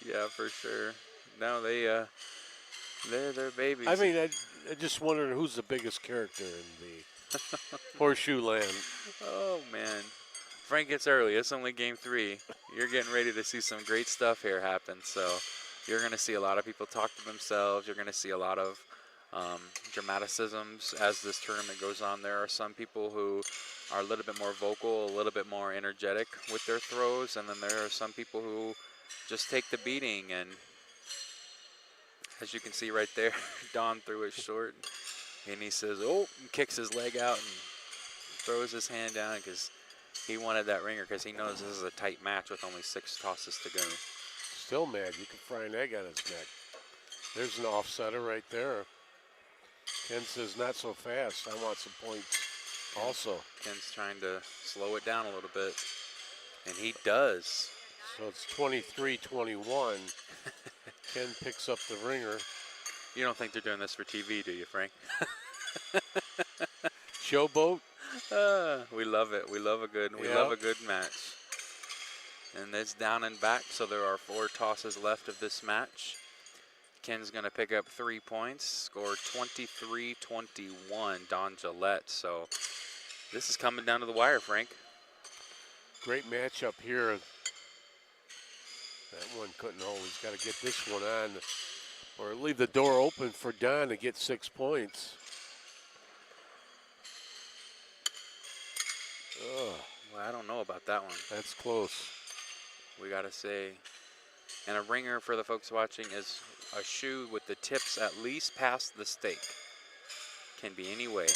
Yeah, for sure. No, they're babies. I mean, I just wondered who's the biggest character in the horseshoe land. Oh, man. Frank, it's early. It's only game 3. You're getting ready to see some great stuff here happen. So you're going to see a lot of people talk to themselves. You're going to see a lot of dramaticisms as this tournament goes on. There are some people who are a little bit more vocal, a little bit more energetic with their throws. And then there are some people who just take the beating. And As you can see right there, Don threw it short, and he says, "Oh," and kicks his leg out and throws his hand down because he wanted that ringer because he knows this is a tight match with only 6 tosses to go. Still mad. You can fry an egg on his neck. There's an offsetter right there. Ken says, not so fast. I want some points also. Ken's trying to slow it down a little bit, and he does. So it's 23-21. Ken picks up the ringer. You don't think they're doing this for TV, do you, Frank? Showboat. We love it. We love a good match. And it's down and back, so there are 4 tosses left of this match. Ken's going to pick up 3 points, score 23-21, Don Gillette. So this is coming down to the wire, Frank. Great matchup here. That one couldn't hold. He's got to get this one on or leave the door open for Don to get 6 points. Ugh, Well, I don't know about that one. that's close. We got to say. And a ringer for the folks watching is a shoe with the tips at least past the stake. Can be any way.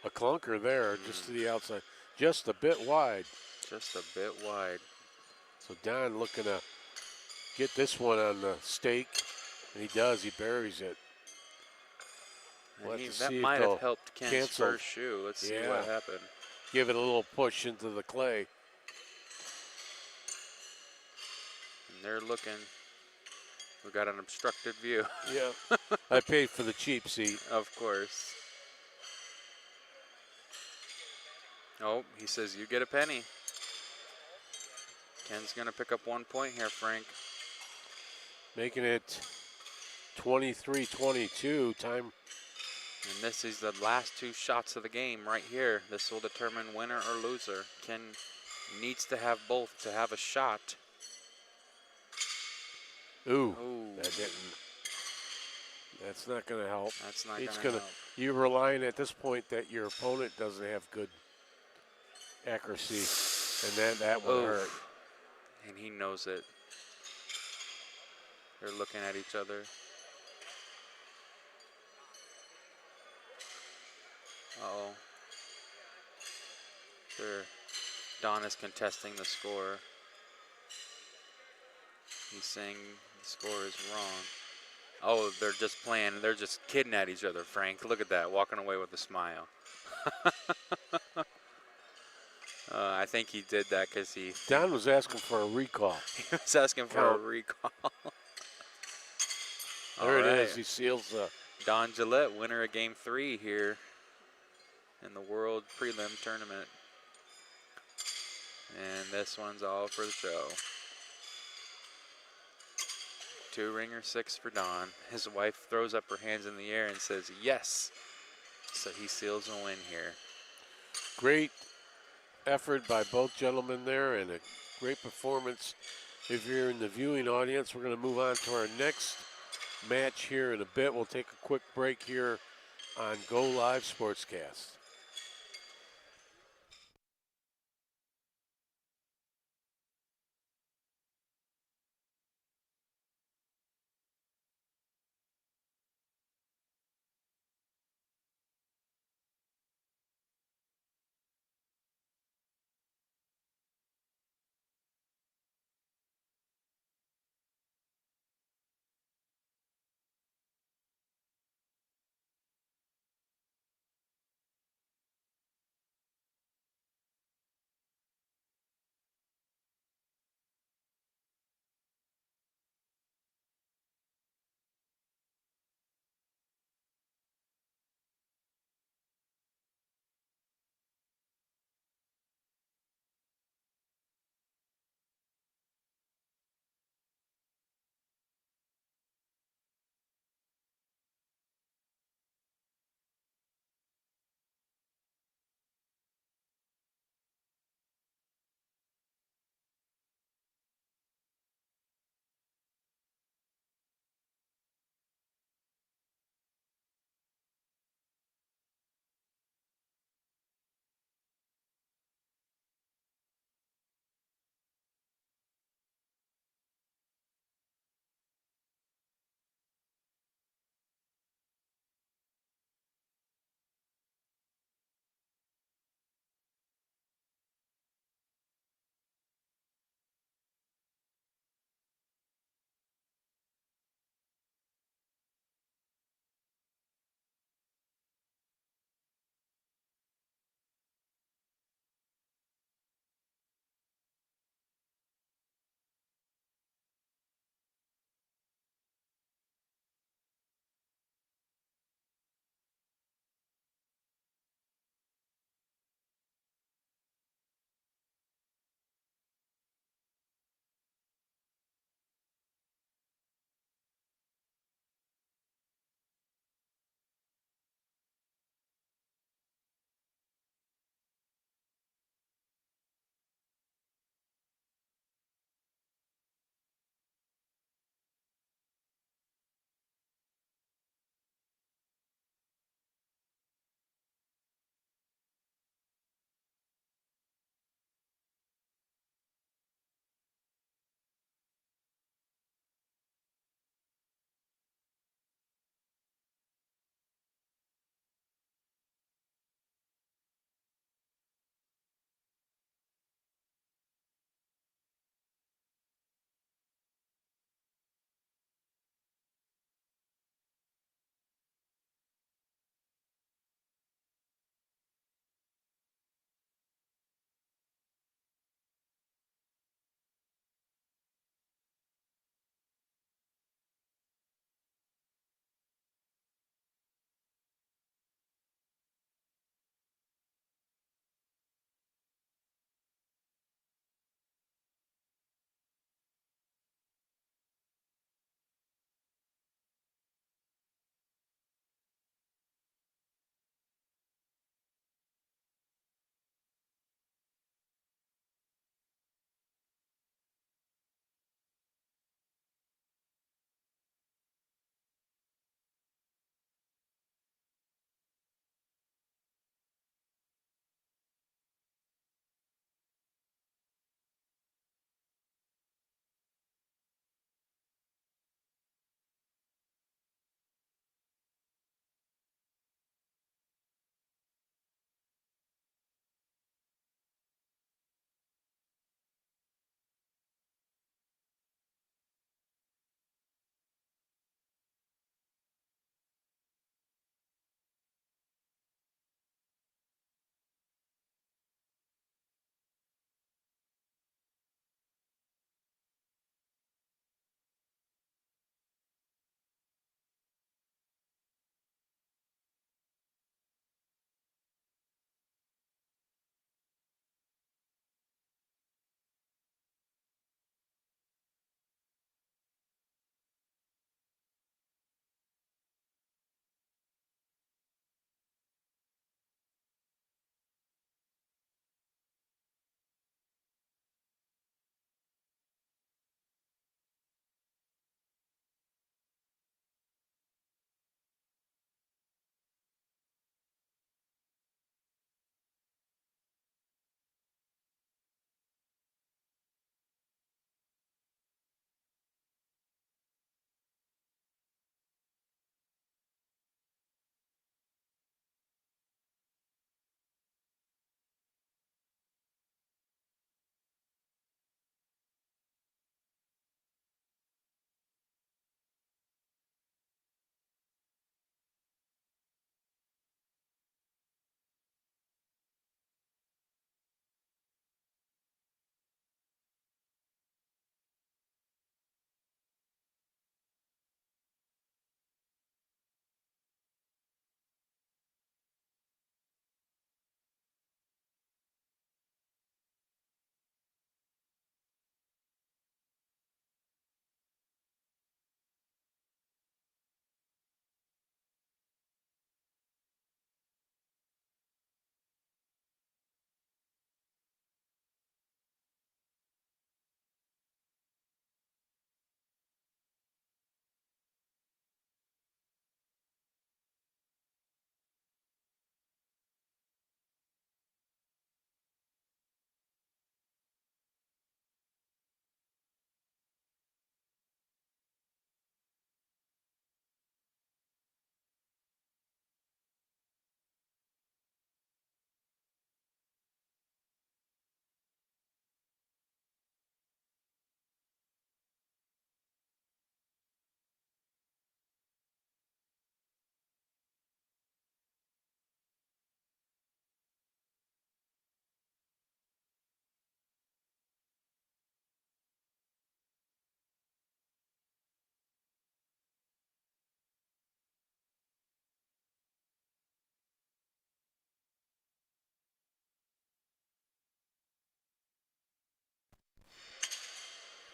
A clunker there, just to the outside. Just a bit wide. Just a bit wide. So Don looking to get this one on the stake, and he does. He buries it. And We'll have to that see if might they'll have helped Ken's cancel. first shoe. Let's see Yeah. what happened. Give it a little push into the clay. And they're looking. We got an obstructed view, Yeah. I paid for the cheap seat. of course. Oh, he says you get a penny. Ken's going to pick up 1 point here, Frank. Making it 23-22. Time. And this is the last 2 shots of the game right here. This will determine winner or loser. Ken needs to have both to have a shot. Ooh, Ooh. that didn't. That's not going to help. That's not It's going to gonna. help. You're relying at this point that your opponent doesn't have good accuracy, and then that will Oof. hurt. And he knows it. They're looking at each other. Uh-oh. Don is contesting the score. He's saying the score is wrong. Oh, they're just playing. They're just kidding at each other, Frank. Look at that, walking away with a smile. I think he did that because he Don was asking for a recall. was asking for a Count. recall. There it All is. right. He seals the. Don Gillette, winner of Game 3 here in the World Prelim Tournament. And this one's all for the show. 2 ringer, 6 for Don. His wife throws up her hands in the air and says, yes. So he seals a win here. Great effort by both gentlemen there and a great performance. If you're in the viewing audience, we're going to move on to our next match here in a bit. We'll take a quick break here on Go Live Sportscast.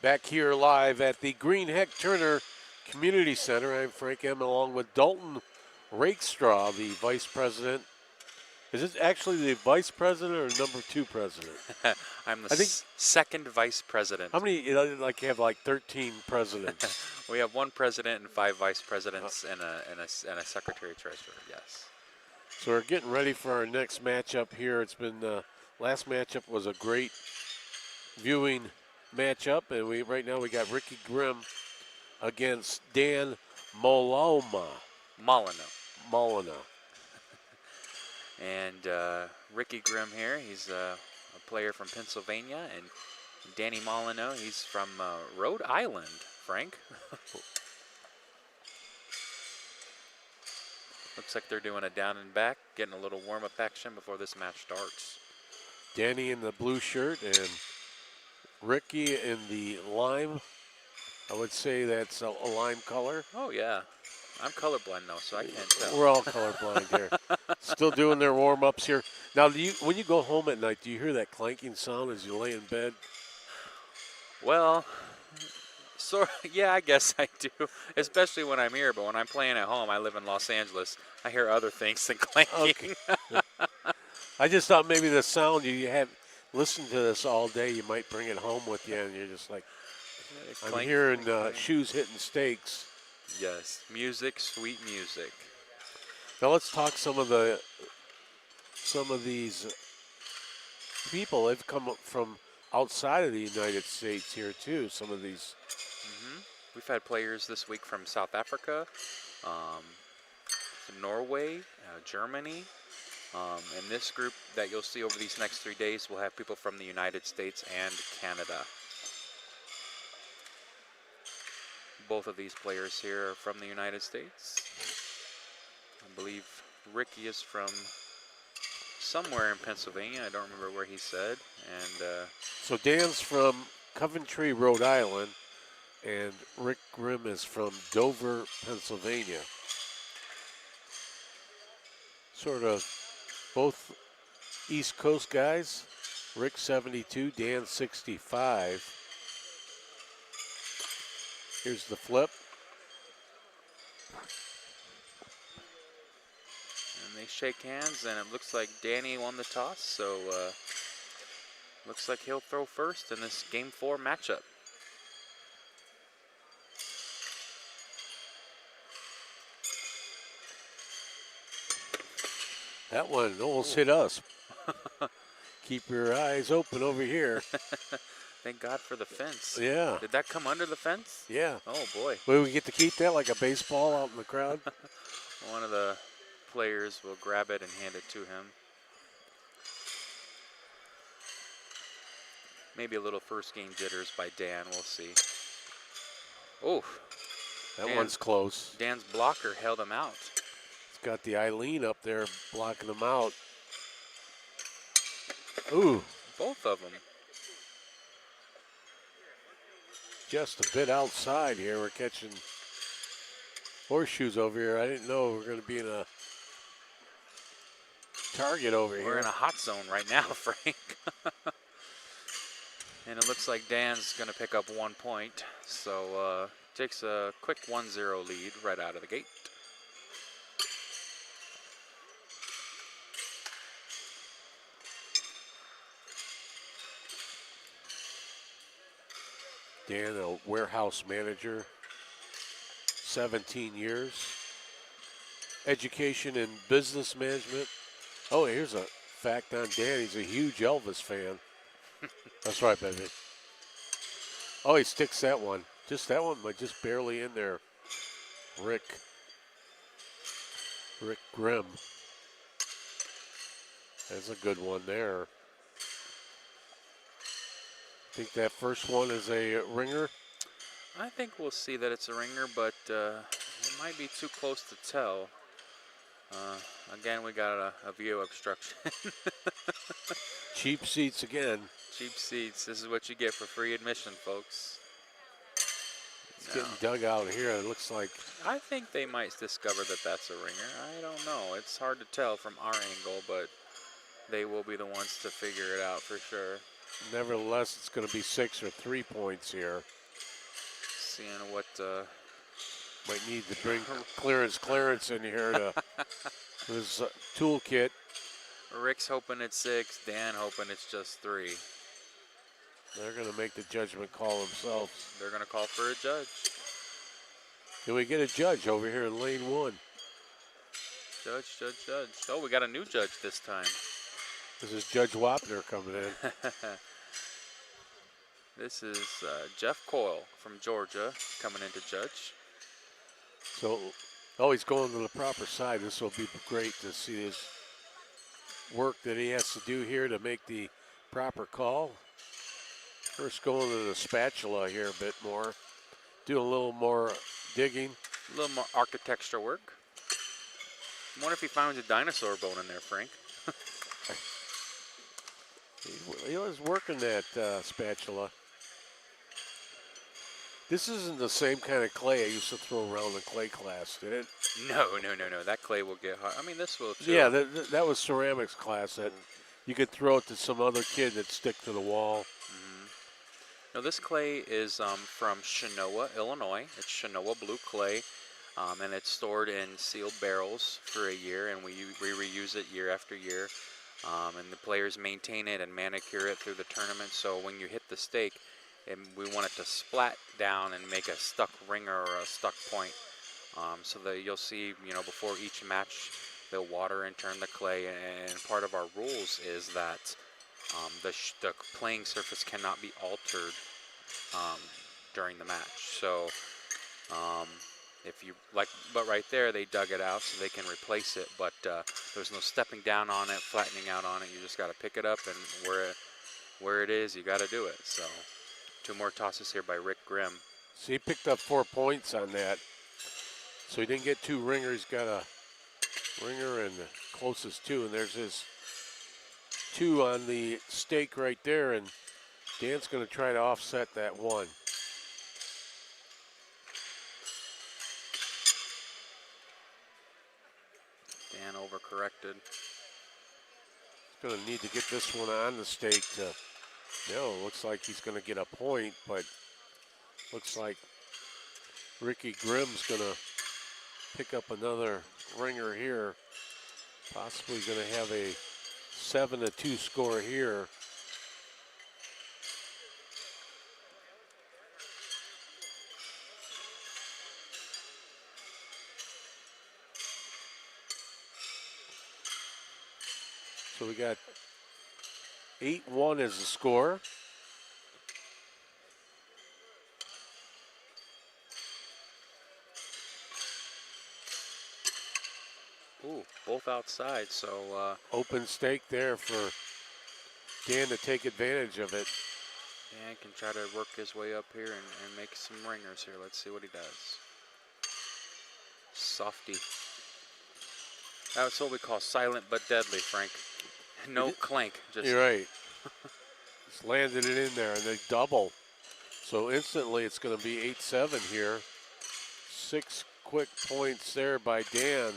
Back here live at the Greenheck Turner Community Center. I'm Frank M. along with Dalton Rakestraw, the vice president. Is it actually the vice president or number 2 president? I'm the I think- second vice president. How many, you have like 13 presidents. We have 1 president and 5 vice presidents and a secretary treasurer, yes. So we're getting ready for our next matchup here. It's been, last matchup was a great viewing matchup, and right now we got Ricky Grimm against Dan Molina. And Ricky Grimm here, he's a player from Pennsylvania, and Danny Molyneux, he's from Rhode Island, Frank. Looks like they're doing a down and back, getting a little warm-up action before this match starts. Danny in the blue shirt and Ricky in the lime. I would say that's a lime color. Oh, yeah. I'm colorblind, though, so I can't tell. We're all colorblind here. Still doing their warm-ups here. Now, when you go home at night, do you hear that clanking sound as you lay in bed? Well, yeah, I guess I do, especially when I'm here. But when I'm playing at home, I live in Los Angeles, I hear other things than clanking. Okay. I just thought maybe the sound you have listened to this all day, you might bring it home with you, and you're just like, I'm hearing shoes hitting stakes. Yes, music, sweet music. Now let's talk some of these people. They've come up from outside of the United States here too. Some of these. We've had players this week from South Africa, Norway, Germany. And this group that you'll see over these next 3 days will have people from the United States and Canada. Both of these players here are from the United States. I believe Ricky is from somewhere in Pennsylvania. I don't remember where he said. And so Dan's from Coventry, Rhode Island, and Rick Grimm is from Dover, Pennsylvania. Sort of both East Coast guys. Rick 72, Dan 65. Here's the flip. and they shake hands, and it looks like Danny won the toss, so looks like he'll throw first in this Game 4 matchup. That one almost hit us. Keep your eyes open over here. Thank God for the fence. Yeah. Did that come under the fence? Yeah. Oh, boy. Will we get to keep that like a baseball out in the crowd? One of the players will grab it and hand it to him. Maybe a little first game jitters by Dan. We'll see. Oh. That one's close. Dan's blocker held him out. It's got the Eileen up there blocking them out. Ooh. Both of them. Just a bit outside here. We're catching horseshoes over here. I didn't know we were going to be in a target over here. We're in a hot zone right now, Frank. And it looks like Dan's going to pick up 1 point. So takes a quick 1-0 lead right out of the gate. Dan, a warehouse manager, 17 years. Education in business management. Oh, here's a fact on Dan. He's a huge Elvis fan. That's right, baby. Oh, he sticks that one. Just that one, but just barely in there. Rick Grimm. That's a good one there. Think that first one is a ringer? I think we'll see that it's a ringer, but it might be too close to tell. Again, we got a view obstruction. Cheap seats again. Cheap seats. This is what you get for free admission, folks. It's getting dug out here. It looks like. I think they might discover that that's a ringer. I don't know. It's hard to tell from our angle, but they will be the ones to figure it out for sure. nevertheless, it's going to be 6 or 3 points here. Seeing what Might need to bring clearance in here to his toolkit. Rick's hoping it's 6, Dan hoping it's just 3. They're going to make the judgment call themselves. They're going to call for a judge. Can we get a judge over here in lane 1? Judge. Oh, we got a new judge this time. This is Judge Wapner coming in. This is Jeff Coyle from Georgia coming in to judge. So, he's going to the proper side. This will be great to see his work that he has to do here to make the proper call. First going to the spatula here a bit more. Do a little more digging. A little more architecture work. I wonder if he finds a dinosaur bone in there, Frank. He was working that spatula. This isn't the same kind of clay I used to throw around the clay class, did it? No. That clay will get hot. I mean, this will too. Yeah, that was ceramics class that you could throw it to some other kid that'd stick to the wall. Now, this clay is from Chenoa, Illinois. It's Chenoa blue clay, and it's stored in sealed barrels for a year, and we reuse it year after year. And the players maintain it and manicure it through the tournament, so when you hit the stake, and we want it to splat down and make a stuck ringer or a stuck point. So that you'll see, before each match, they'll water and turn the clay. And part of our rules is that the playing surface cannot be altered during the match. So if you but right there they dug it out so they can replace it. But there's no stepping down on it, flattening out on it. You just got to pick it up, and where it is, you got to do it. So 2 more tosses here by Rick Grimm. So he picked up 4 points on that. So he didn't get 2 ringers, got a ringer and the closest 2, and there's his 2 on the stake right there, and Dan's going to try to offset that 1. Dan overcorrected. He's going to need to get this one on the stake to, looks like he's going to get a point, but looks like Ricky Grimm's going to pick up another ringer here. Possibly going to have a 7-2 score here. So we got 8-1 as the score. Ooh, both outside, so Open stake there for Dan to take advantage of it. Dan can try to work his way up here and make some ringers here. Let's see what he does. Softy. That's what we call silent but deadly, Frank. No clank. Just You're right. Just landed it in there, and they double. So instantly it's going to be 8-7 here. 6 quick points there by Dan.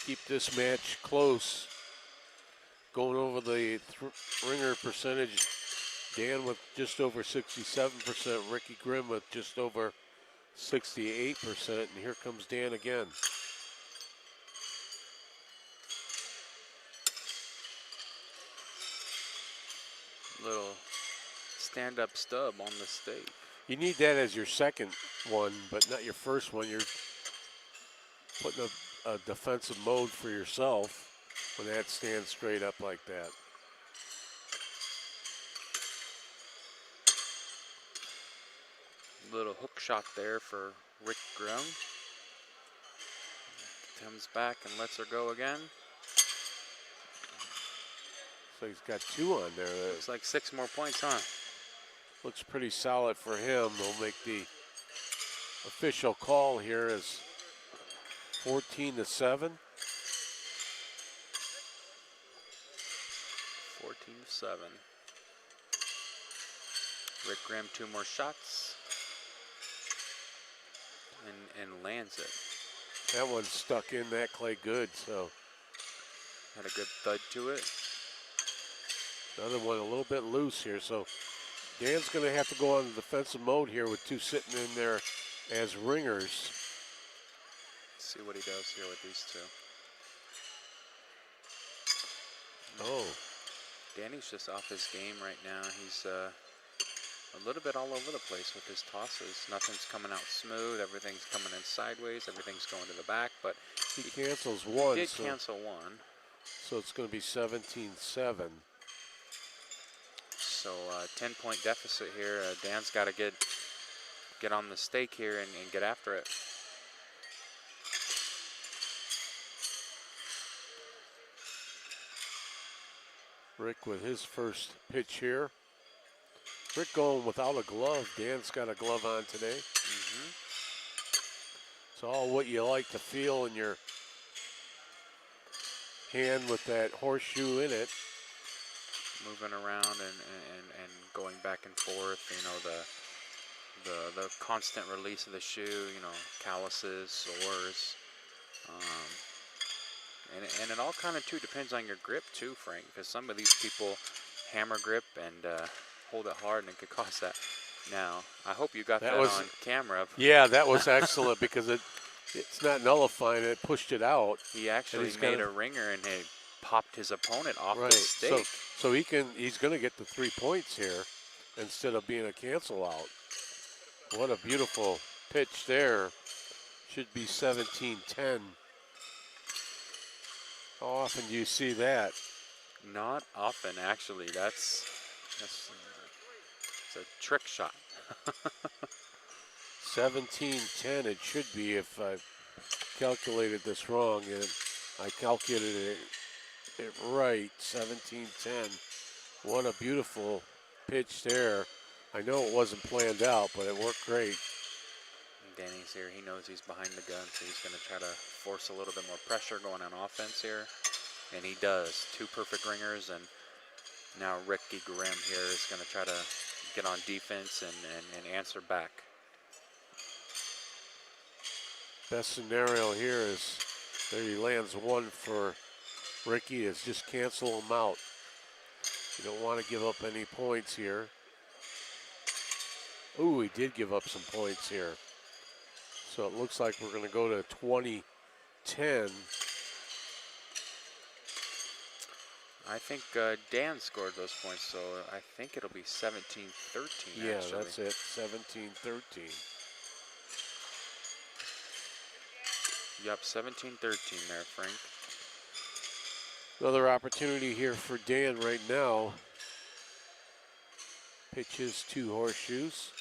Keep this match close. Going over the ringer percentage, Dan with just over 67%, Ricky Grimm with just over 68%, and here comes Dan again. little stand-up stub on the stake. You need that as your second one, but not your first one. You're putting a defensive mode for yourself when that stands straight up like that. Little hook shot there for Rick Grimm. Comes back and lets her go again. So he's got 2 on there. Looks like 6 more points, huh? Looks pretty solid for him. We'll make the official call here as 14-7. 14-7. Rick Grimm 2 more shots and lands it. That one stuck in that clay good, so. Had a good thud to it. Another one a little bit loose here. So Dan's going to have to go on the defensive mode here with two sitting in there as ringers. See what he does here with these two. Oh, Danny's just off his game right now. He's a little bit all over the place with his tosses. Nothing's coming out smooth. Everything's coming in sideways. Everything's going to the back. But he cancels one. He did cancel one. So it's going to be 17-7. So 10-point deficit here. Dan's got to get on the stake here and get after it. Rick with his first pitch here. Rick going without a glove. Dan's got a glove on today. It's all what you like to feel in your hand with that horseshoe in it. Moving around and going back and forth. You know, the constant release of the shoe. You know, calluses, sores. And it all kind of too depends on your grip too, Frank, because some of these people hammer grip and hold it hard and it could cause that. Now, I hope you got that on camera. Yeah, that was excellent because it's not nullifying it, pushed it out. He actually made a ringer and he popped his opponent off the stake. So he's going to get the 3 points here instead of being a cancel out. What a beautiful pitch there. Should be 17-10. How often do you see that? Not often, actually. That's it's a trick shot. 17-10 it should be if I calculated this wrong. And I calculated it right, 17-10. What a beautiful pitch there. I know it wasn't planned out, but it worked great. Danny's here. He knows he's behind the gun, so he's going to try to force a little bit more pressure going on offense here. And he does. 2 perfect ringers, and now Ricky Grimm here is going to try to get on defense and answer back. Best scenario here is there he lands one for Ricky, is just cancel him out. You don't want to give up any points here. Ooh, he did give up some points here. So it looks like we're going to go to 20-10. I think Dan scored those points, so I think it'll be 17-13. Yeah, actually. that's it, 17-13. Yep, 17-13 there, Frank. Another opportunity here for Dan right now. Pitches 2 horseshoes.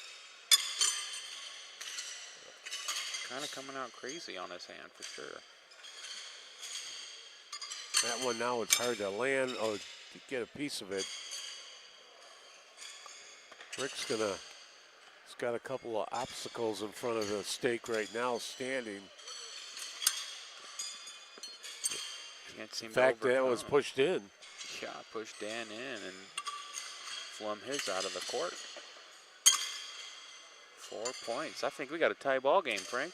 Kind of coming out crazy on his hand for sure. That one now it's hard to land or get a piece of it. Rick's he's got a couple of obstacles in front of the stake right now standing. Can't seem In fact, to that was pushed in. Yeah, pushed Dan in and flum his out of the court. 4 points. I think we got a tie ball game, Frank.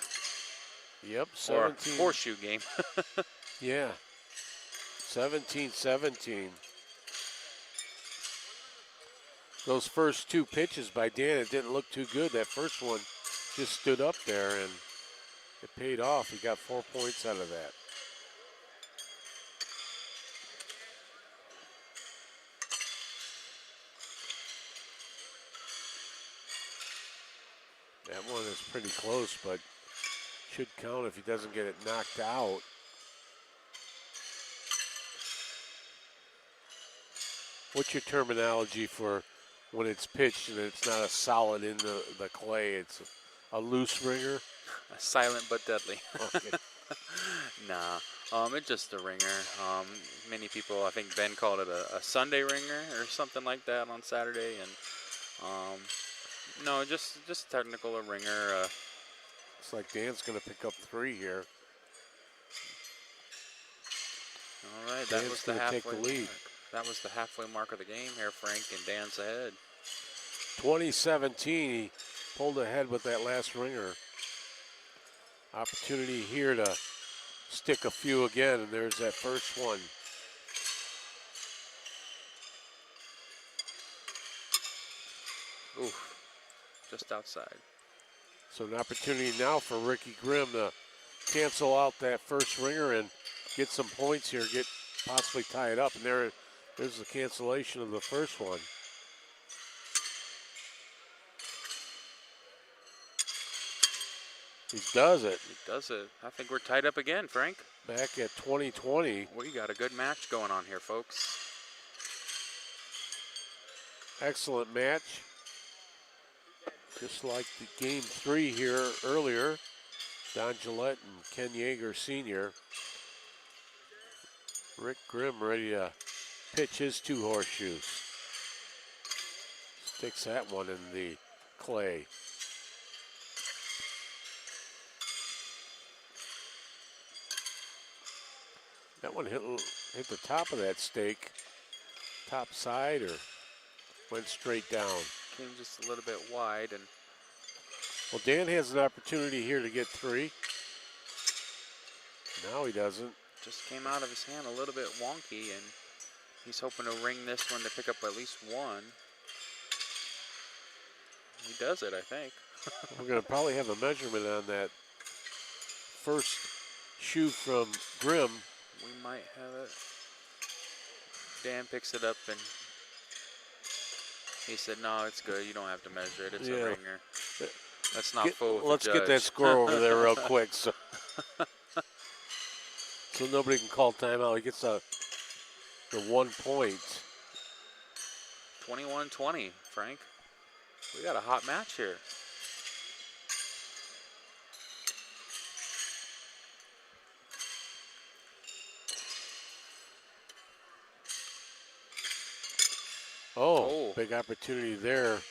Yep, Or 17. horseshoe game. Yeah, 17-17. Those first 2 pitches by Dan, it didn't look too good. That first one just stood up there and it paid off. He got 4 points out of that. That one is pretty close, but should count if he doesn't get it knocked out. What's your terminology for when it's pitched and it's not a solid in the clay? It's a loose ringer? Silent but deadly. Okay. Nah, it's just a ringer. Many people, I think Ben called it a Sunday ringer or something like that on Saturday, and no, just technical a ringer. Looks like Dan's going to pick up 3 here. All right, Dan's that was the gonna take halfway the lead. mark. That was the halfway mark of the game here, Frank, and Dan's ahead. 2017, he pulled ahead with that last ringer. Opportunity here to stick a few again, and there's that first one. Oof, just outside. So an opportunity now for Ricky Grimm to cancel out that first ringer and get some points here, possibly tie it up. And there's the cancellation of the first one. He does it. He does it. I think we're tied up again, Frank. Back at 20-20. We got a good match going on here, folks. Excellent match. Just like the game 3 here earlier. Don Gillette and Ken Yeager Sr. Rick Grimm ready to pitch his 2 horseshoes. Sticks that one in the clay. That one hit the top of that stake, top side, or went straight down. Came just a little bit wide, and well, Dan has an opportunity here to get 3. Now he doesn't. just came out of his hand a little bit wonky, and he's hoping to ring this one to pick up at least 1. He does it, I think. We're going to probably have a measurement on that first shoe from Grimm. We might have it. Dan picks it up, and he said, "No, it's good. You don't have to measure it. It's a ringer." Let's not fool with Let's the get that judge. score over there real quick, so nobody can call timeout. He gets the 1 point. 21-20, Frank. We got a hot match here. Oh, big opportunity there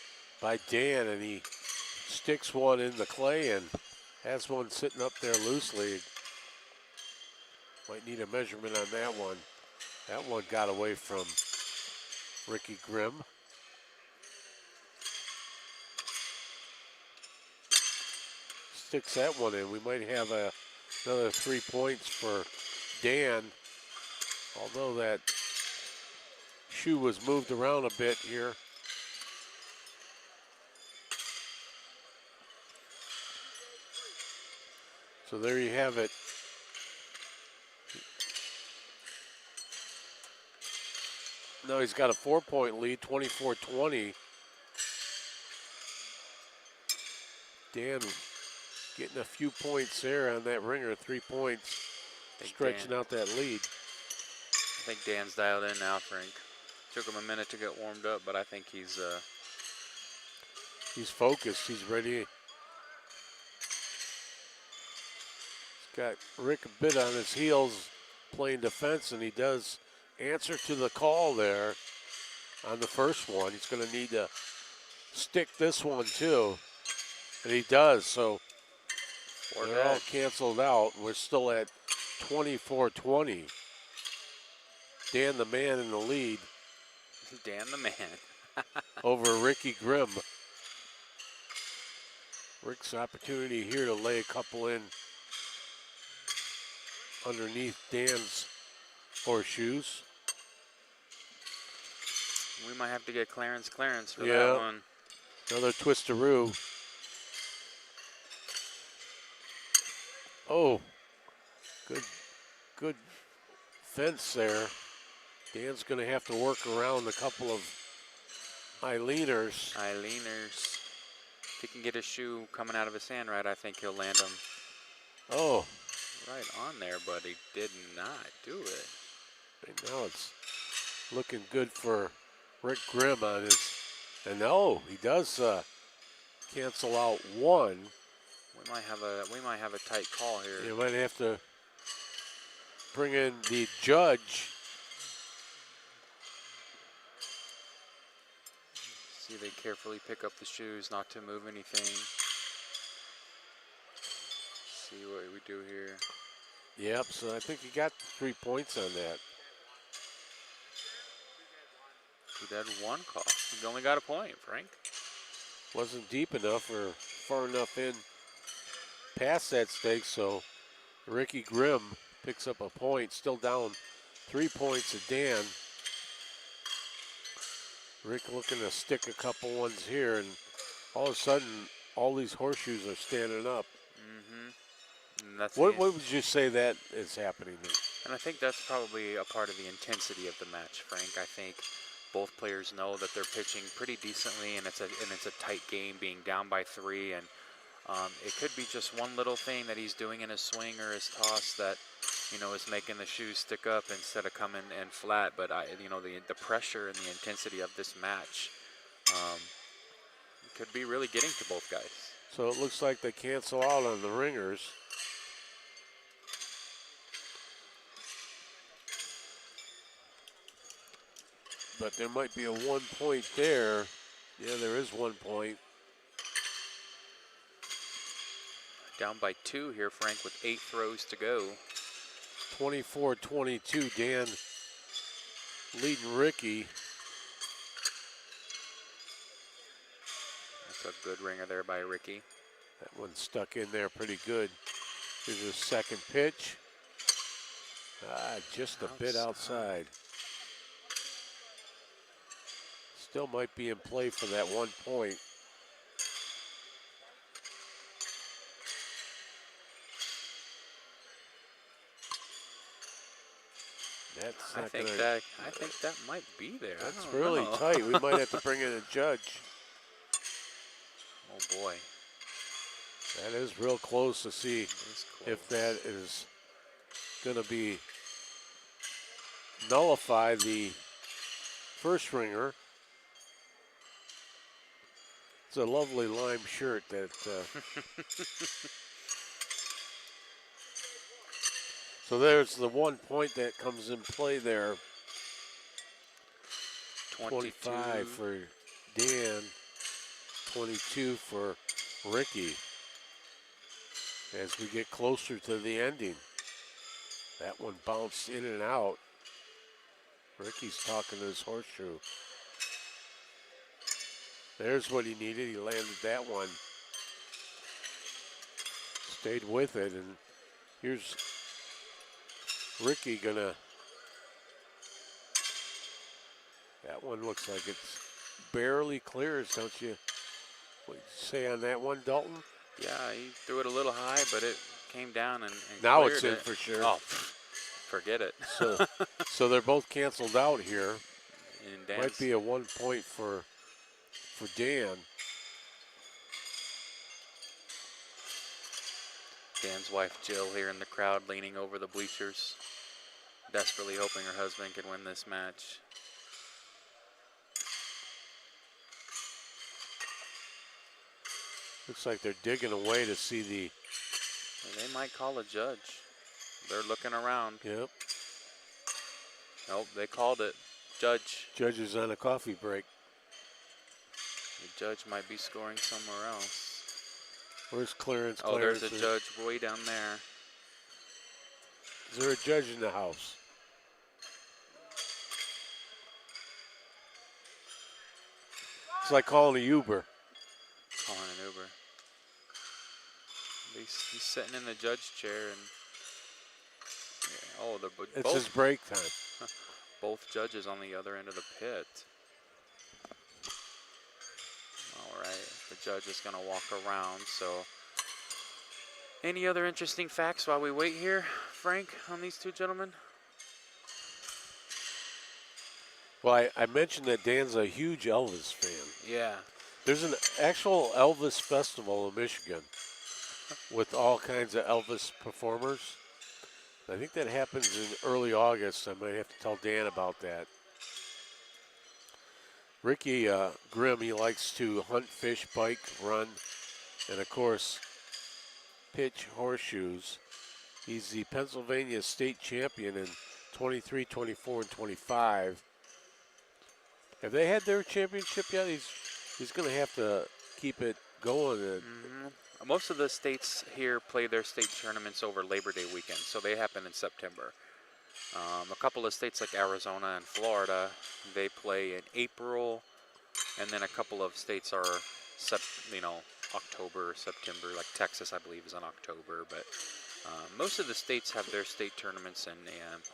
by Dan, and he sticks one in the clay and has one sitting up there loosely. Might need a measurement on that one. That one got away from Ricky Grimm. Sticks that one in. We might have another 3 points for Dan, although that shoe was moved around a bit here. So there you have it. Now he's got a 4-point lead, 24-20. Dan getting a few points there on that ringer, 3 points, stretching out that lead. I think Dan's dialed in now, Frank. Took him a minute to get warmed up, but I think he's focused. He's ready. He's got Rick a bit on his heels playing defense, and he does answer to the call there on the first one. He's going to need to stick this one too, and he does. So they're all canceled out. We're still at 24-20. Dan the man in the lead. Dan the man. Over Ricky Grimm. Rick's opportunity here to lay a couple in underneath Dan's horseshoes. We might have to get clearance for that one. Another twistaroo. Oh, good fence there. Dan's going to have to work around a couple of Eileeners. If he can get his shoe coming out of his hand right, I think he'll land him. Oh. Right on there, but he did not do it. Right now it's looking good for Rick Grimm on his, and no, he does cancel out 1. We might have a tight call here. You might have to bring in the judge. See, they carefully pick up the shoes not to move anything. See what we do here. Yep, so I think he got 3 points on that. He had 1 call. He only got a point, Frank. Wasn't deep enough or far enough in past that stake, so Ricky Grimm picks up a point, still down 3 points to Dan. Rick looking to stick a couple ones here, and all of a sudden, all these horseshoes are standing up. And that's What would you say that is happening? And I think that's probably a part of the intensity of the match, Frank. I think both players know that they're pitching pretty decently, and it's a tight game, being down by 3, and it could be just one little thing that he's doing in his swing or his toss that, is making the shoes stick up instead of coming in flat. But the pressure and the intensity of this match could be really getting to both guys. So it looks like they cancel out on the ringers. But there might be a 1 point there. Yeah, there is 1 point. Down by 2 here, Frank, with 8 throws to go. 24-22, Dan leading Ricky. That's a good ringer there by Ricky. That one stuck in there pretty good. Here's his second pitch. Just a bit outside. Still might be in play for that 1 point. I think that might be there. That's really tight. We might have to bring in a judge. Oh boy. That is real close to see if that is going to be nullify the first ringer. It's a lovely lime shirt that so there's the 1 point that comes in play there. 25 for Dan, 22 for Ricky. As we get closer to the ending, that one bounced in and out. Ricky's talking to his horseshoe. There's what he needed. He landed that one. Stayed with it, and here's Ricky gonna. That one looks like it's barely clears, don't you? What did you say on that one, Dalton? Yeah, he threw it a little high, but it came down and now cleared it's in it. for sure. Oh, forget it. So they're both canceled out here. And Might be a 1 point for Dan. Dan's wife Jill here in the crowd, leaning over the bleachers, desperately hoping her husband can win this match. Looks like they're digging away to see the. They might call a judge. They're looking around. Yep. Nope, they called it. Judge. Judge is on a coffee break. The judge might be scoring somewhere else. Where's clearance? Oh, there's a judge way down there. Is there a judge in the house? It's like calling an Uber. Calling an Uber. He's sitting in the judge chair and. Yeah, oh, It's both, his break time. both judges on the other end of the pit. All right, the judge is going to walk around. So, any other interesting facts while we wait here, Frank, on these two gentlemen? Well, I mentioned that Dan's a huge Elvis fan. Yeah. There's an actual Elvis festival in Michigan with all kinds of Elvis performers. I think that happens in early August. I might have to tell Dan about that. Ricky Grimm, he likes to hunt, fish, bike, run, and of course, pitch horseshoes. He's the Pennsylvania state champion in 23, 24, and 25. Have they had their championship yet? He's going to have to keep it going. Most of the states here play their state tournaments over Labor Day weekend, so they happen in September. A couple of states like Arizona and Florida, they play in April, and then a couple of states are, October, September. Like Texas, I believe, is in October. But Most of the states have their state tournaments in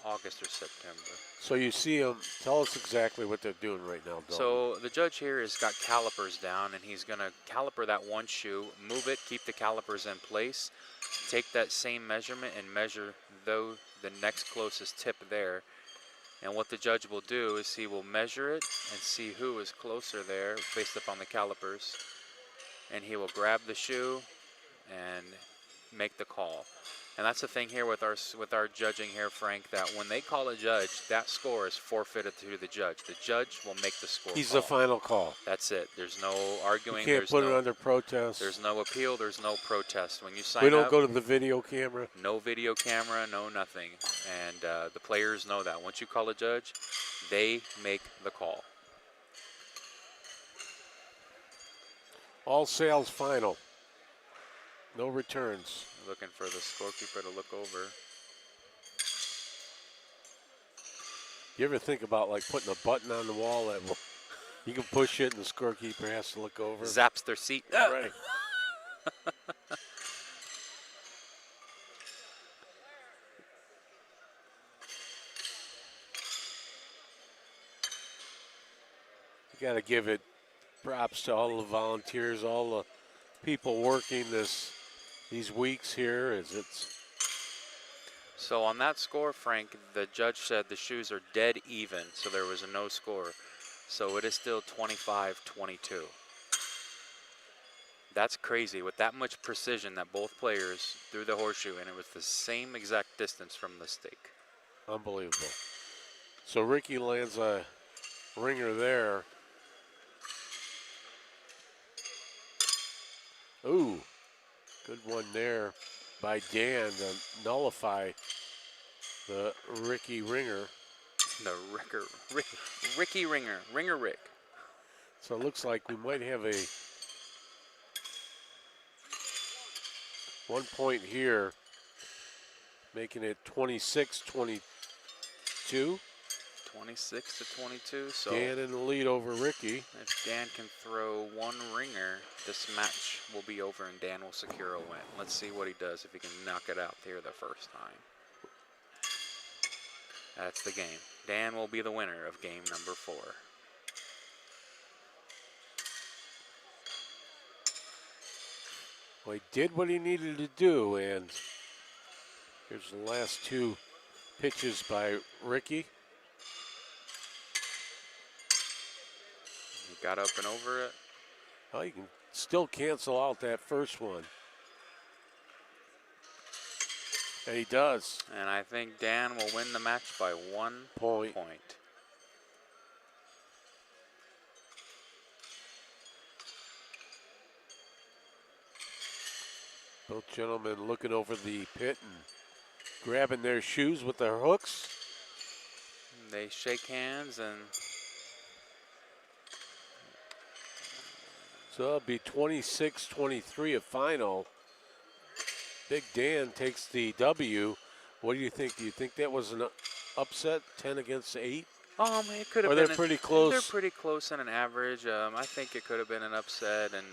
August or September. So you see them. Tell us exactly what they're doing right now, Dalton. So the judge here has got calipers down, and he's going to caliper that one shoe, move it, keep the calipers in place, take that same measurement and measure the next closest tip there. And what the judge will do is he will measure it and see who is closer there based upon the calipers. And he will grab the shoe and make the call. And that's the thing here with our judging here, Frank, that when they call a judge, that score is forfeited to the judge. The judge will make the score. He's call. the final call. That's it. There's no arguing. You can't put it under protest. There's no appeal. There's no protest. When you sign We don't up, go to the video camera. no video camera, no nothing. And the players know that. Once you call a judge, they make the call. All sales final. No returns. Looking for the scorekeeper to look over. You ever think about like putting a button on the wall that you can push it and the scorekeeper has to look over? Zaps their seat. Right. You got to give it props to all the volunteers, all the people working these weeks here. So on that score, Frank, the judge said the shoes are dead even, so there was a no score. So it is still 25-22. That's crazy with that much precision that both players threw the horseshoe, and it was the same exact distance from the stake. Unbelievable. So Ricky lands a ringer there. Ooh, good one there by Dan to nullify the Ricky ringer. The Ricky ringer, Ringer Rick. So it looks like we might have a 1 point here, making it 26-22. 26-22. So Dan in the lead over Ricky. if Dan can throw one ringer, this match will be over and Dan will secure a win. Let's see what he does if he can knock it out here the first time. That's the game. Dan will be the winner of game number 4. Well, he did what he needed to do, and here's the last two pitches by Ricky. He got up and over it. Oh, you can still cancel out that first one. And he does. And I think Dan will win the match by 1 Point. point. Both gentlemen looking over the pit and grabbing their shoes with their hooks. They shake hands, and So it'll be 26-23 a final. Big Dan takes the W. What do you think? Do you think that was an upset, 10 against 8? it could have Or been. they're pretty close? They're pretty close in an average. I think it could have been an upset, and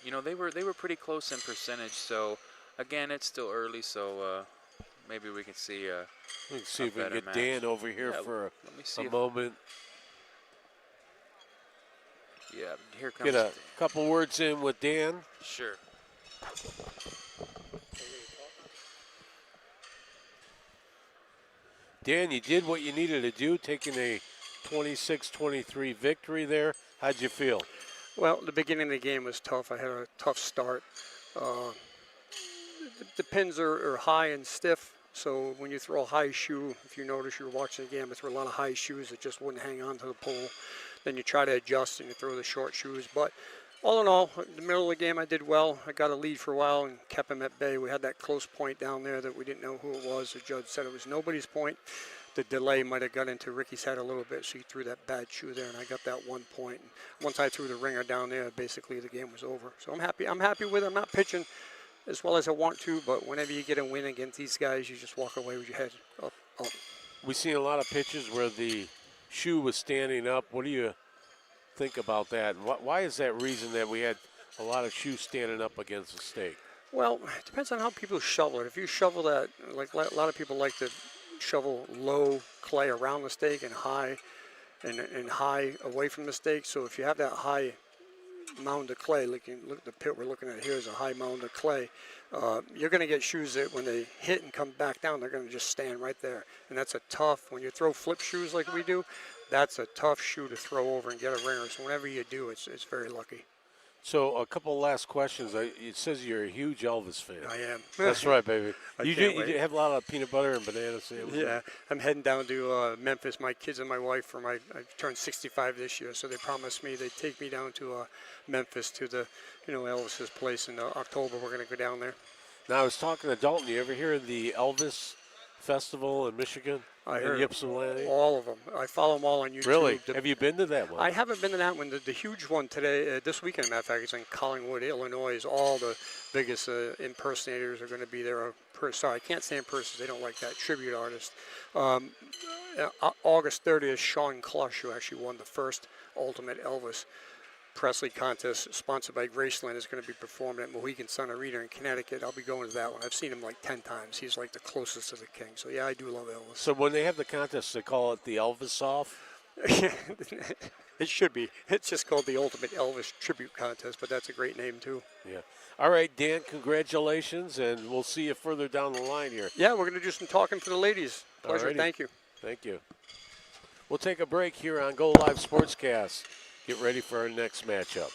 you know, they were pretty close in percentage. So again, it's still early, so maybe we can see. Let's see if we can better get match. Dan over here Yeah, for let me see a if- moment. Yeah, here comes. Get a couple words in with Dan. Sure. Dan, you did what you needed to do, taking a 26-23 victory there. How'd you feel? Well, the beginning of the game was tough. I had a tough start. The pins are high and stiff, so when you throw a high shoe, if you notice you're watching the game, I threw a lot of high shoes that just wouldn't hang on to the pole. Then you try to adjust and you throw the short shoes. But all in all, in the middle of the game, I did well. I got a lead for a while and kept him at bay. We had that close point down there that we didn't know who it was. The judge said it was nobody's point. The delay might have got into Ricky's head a little bit, so he threw that bad shoe there, and I got that 1 point. And once I threw the ringer down there, basically the game was over. So I'm happy. I'm happy with it. I'm not pitching as well as I want to, but whenever you get a win against these guys, you just walk away with your head up. We seen a lot of pitches where the shoe was standing up. What do you think about that? Why is that reason that we had a lot of shoes standing up against the stake? Well, it depends on how people shovel it. If you shovel that, like a lot of people like to shovel low clay around the stake and high away from the stake. So if you have that high mound of clay, look at the pit we're looking at here is a high mound of clay. You're going to get shoes that when they hit and come back down, they're going to just stand right there. And that's a tough, when you throw flip shoes like we do, that's a tough shoe to throw over and get a ringer. So whenever you do, it's very lucky. So a couple last questions. It says you're a huge Elvis fan. I am. That's right, baby. I can't You wait. have a lot of peanut butter and banana sandwiches. Yeah, I'm heading down to Memphis. My kids and my wife I turned 65 this year, so they promised me they'd take me down to Memphis to the, Elvis's place in October. We're going to go down there. Now, I was talking to Dalton. You ever hear of the Elvis Festival in Michigan? I in heard Ypsilanti? all of them. I follow them all on YouTube. Really? Have you been to that one? I haven't been to that one. The huge one today, this weekend, matter of fact, is in Collingwood, Illinois. All the biggest impersonators are going to be there. Sorry, I can't say impersonators. They don't like that. Tribute artists. August 30th, Sean Clush, who actually won the first Ultimate Elvis Presley contest, sponsored by Graceland, is going to be performing at Mohegan Sun Arena in Connecticut. I'll be going to that one. I've seen him like 10 times. He's like the closest to the king. So, yeah, I do love Elvis. So when they have the contest, they call it the Elvis Off? It should be. It's just called the Ultimate Elvis Tribute Contest, but that's a great name, too. Yeah. All right, Dan, congratulations, and we'll see you further down the line here. Yeah, we're going to do some talking for the ladies. Pleasure. Alrighty. Thank you. Thank you. We'll take a break here on Go Live Sportscast. Get ready for our next matchup.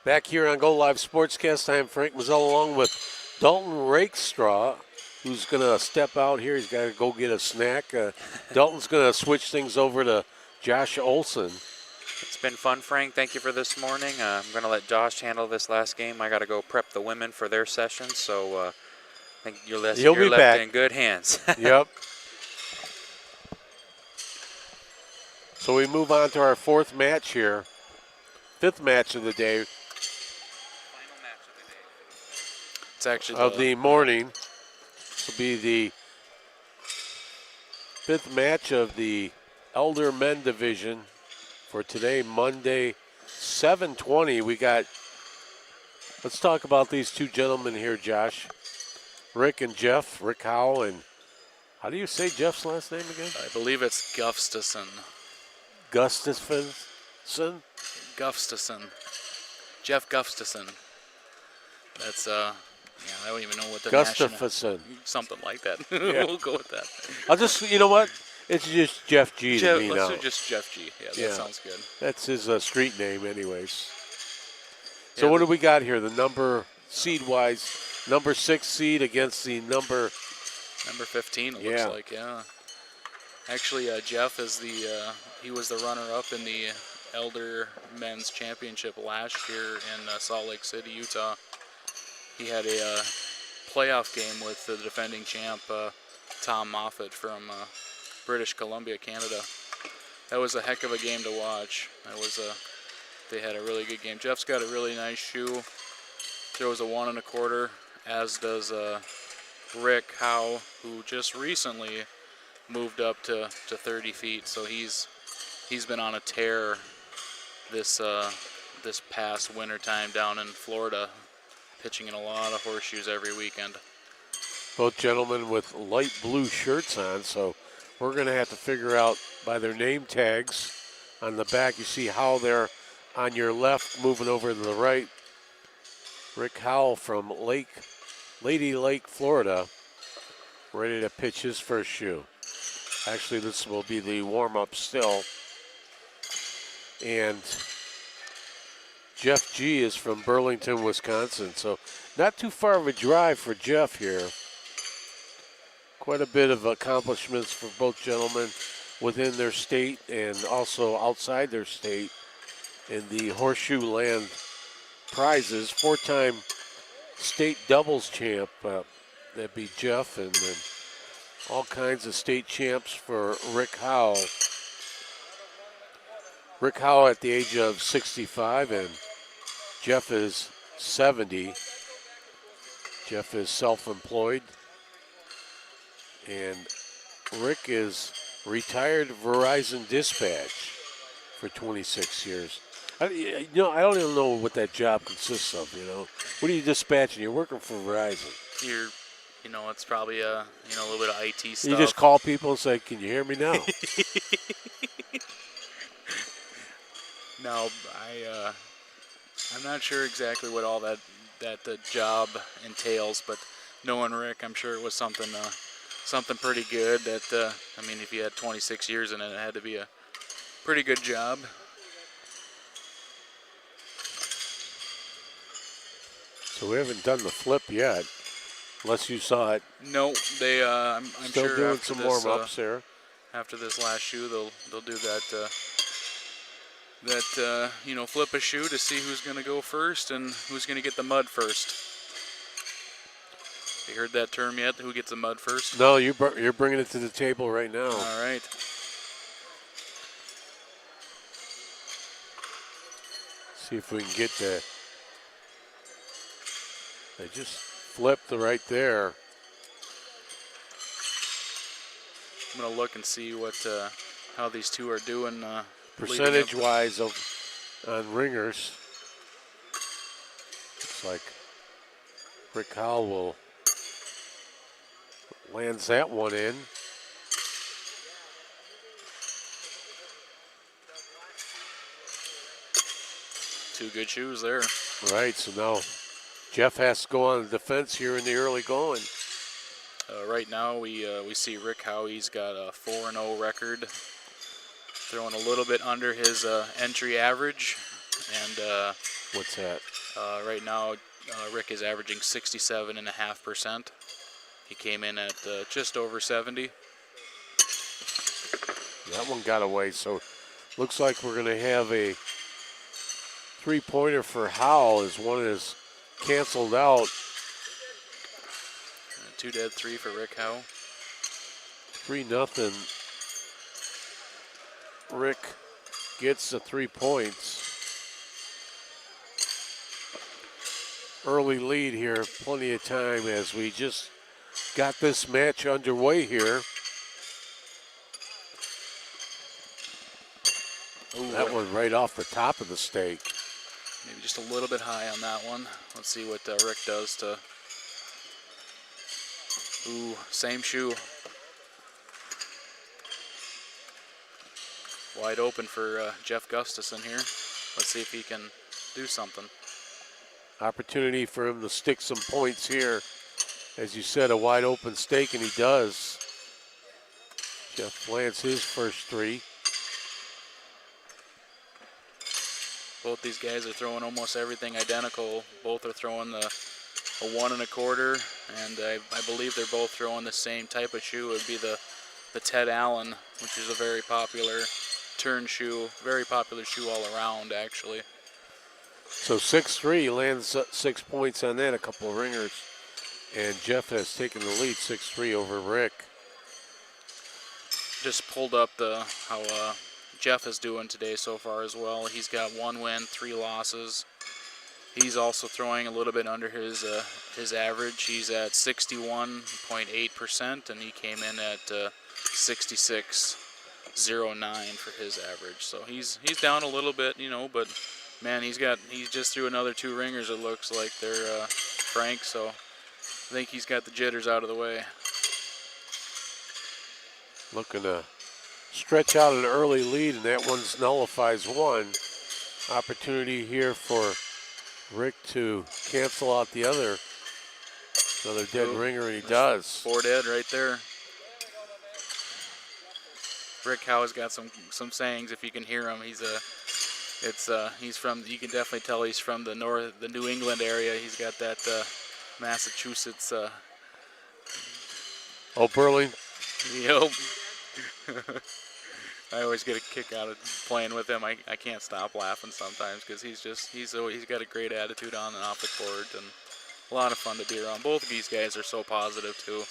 Back here on Go Live Sportscast, I am Frank Mazzell along with Dalton Rakestraw, who's going to step out here. He's got to go get a snack. Dalton's going to switch things over to Josh Olson. It's been fun, Frank. Thank you for this morning. I'm going to let Josh handle this last game. I got to go prep the women for their session, so I think you're left in good hands. Yep. So we move on to our fourth match here. Fifth match of the day. It's actually of the morning. This will be the fifth match of the Elder Men Division for today, Monday, 7:20. We got, let's talk about these two gentlemen here, Josh. Rick and Jeff, Rick Howell, and how do you say Jeff's last name again? I believe it's Gustafson. Gustafson? Gustafson. Jeff Gustafson. That's, I don't even know what the Gustafson. something like that. Yeah. We'll go with that. I'll just, you know what? It's just Jeff G to me now. Let's do just Jeff G. Yeah, that sounds good. That's his street name anyways. So what do we got here? The number, seed-wise, number 6 seed against the number 15, it looks like, yeah. Actually, Jeff is he was the runner-up in the Elder Men's Championship last year in Salt Lake City, Utah. He had a playoff game with the defending champ Tom Moffat from British Columbia, Canada. That was a heck of a game to watch. They had a really good game. Jeff's got a really nice shoe. Throws a 1 1/4, as does Rick Howe, who just recently moved up to 30 feet. So he's been on a tear this past winter time down in Florida, pitching in a lot of horseshoes every weekend. Both gentlemen with light blue shirts on, so we're going to have to figure out by their name tags on the back. You see how they're on your left, moving over to the right. Rick Howell from Lady Lake, Florida, ready to pitch his first shoe. Actually, this will be the warm-up still. And Jeff G is from Burlington, Wisconsin, so not too far of a drive for Jeff here. Quite a bit of accomplishments for both gentlemen within their state and also outside their state in the Horseshoe Land prizes. 4-time state doubles champ, that'd be Jeff, and then all kinds of state champs for Rick Howell. Rick Howell at the age of 65, and Jeff is 70. Jeff is self-employed, and Rick is retired Verizon dispatch for 26 years. I don't even know what that job consists of, What are you dispatching? You're working for Verizon. It's probably a little bit of IT stuff. You just call people and say, "Can you hear me now?" No, I'm not sure exactly what all that the job entails, but knowing Rick, I'm sure it was something pretty good. That if you had 26 years in it, it had to be a pretty good job. So we haven't done the flip yet, unless you saw it. No, they. I'm Still sure doing after some this, warm-ups there. After this last shoe, they'll do that. Flip a shoe to see who's going to go first and who's going to get the mud first. You heard that term yet? Who gets the mud first? No, you're bringing it to the table right now. All right. See if we can get the. They just flipped right there. I'm going to look and see how these two are doing. Percentage-wise on ringers. Looks like Rick Howell lands that one in. Two good shoes there. Right, so now Jeff has to go on the defense here in the early going. Right now we see Rick Howe. He's got a 4-0 record, throwing a little bit under his entry average. And what's that? Right now Rick is averaging 67.5%. He came in at just over 70. That one got away, so looks like we're going to have a three-pointer for Howell as one is canceled out. 2 dead, 3 for Rick Howe. 3-0. Rick gets the 3 points. Early lead here, plenty of time as we just got this match underway here. Ooh, that one right off the top of the stake. Maybe just a little bit high on that one. Let's see what Rick does to. Ooh, same shoe. Wide open for Jeff Gustafson here. Let's see if he can do something. Opportunity for him to stick some points here. As you said, a wide open stake, and he does. Jeff lands his first 3. Both these guys are throwing almost everything identical. Both are throwing a 1 1/4, and I believe they're both throwing the same type of shoe. It would be the Ted Allen, which is a very popular turn shoe, very popular shoe all around, actually. So 6-3 lands 6 points on that, a couple of ringers. And Jeff has taken the lead 6-3 over Rick. Just pulled up how Jeff is doing today so far as well. He's got 1 win, 3 losses. He's also throwing a little bit under his average. He's at 61.8%, and he came in at 66.09 for his average. So he's down a little bit, you know, but man, he just threw another 2 ringers. It looks like they're Frank. So I think he's got the jitters out of the way. Looking to stretch out an early lead, and that one's nullifies one. Opportunity here for Rick to cancel out the other. Another dead ringer, and he does. 4 dead right there. Rick Howe's got some sayings if you can hear him. He's from, you can definitely tell he's from the New England area. He's got that Massachusetts. Oh, Burling. Yep. I always get a kick out of playing with him. I can't stop laughing sometimes because he's got a great attitude on and off the court, and a lot of fun to be around. Both of these guys are so positive too.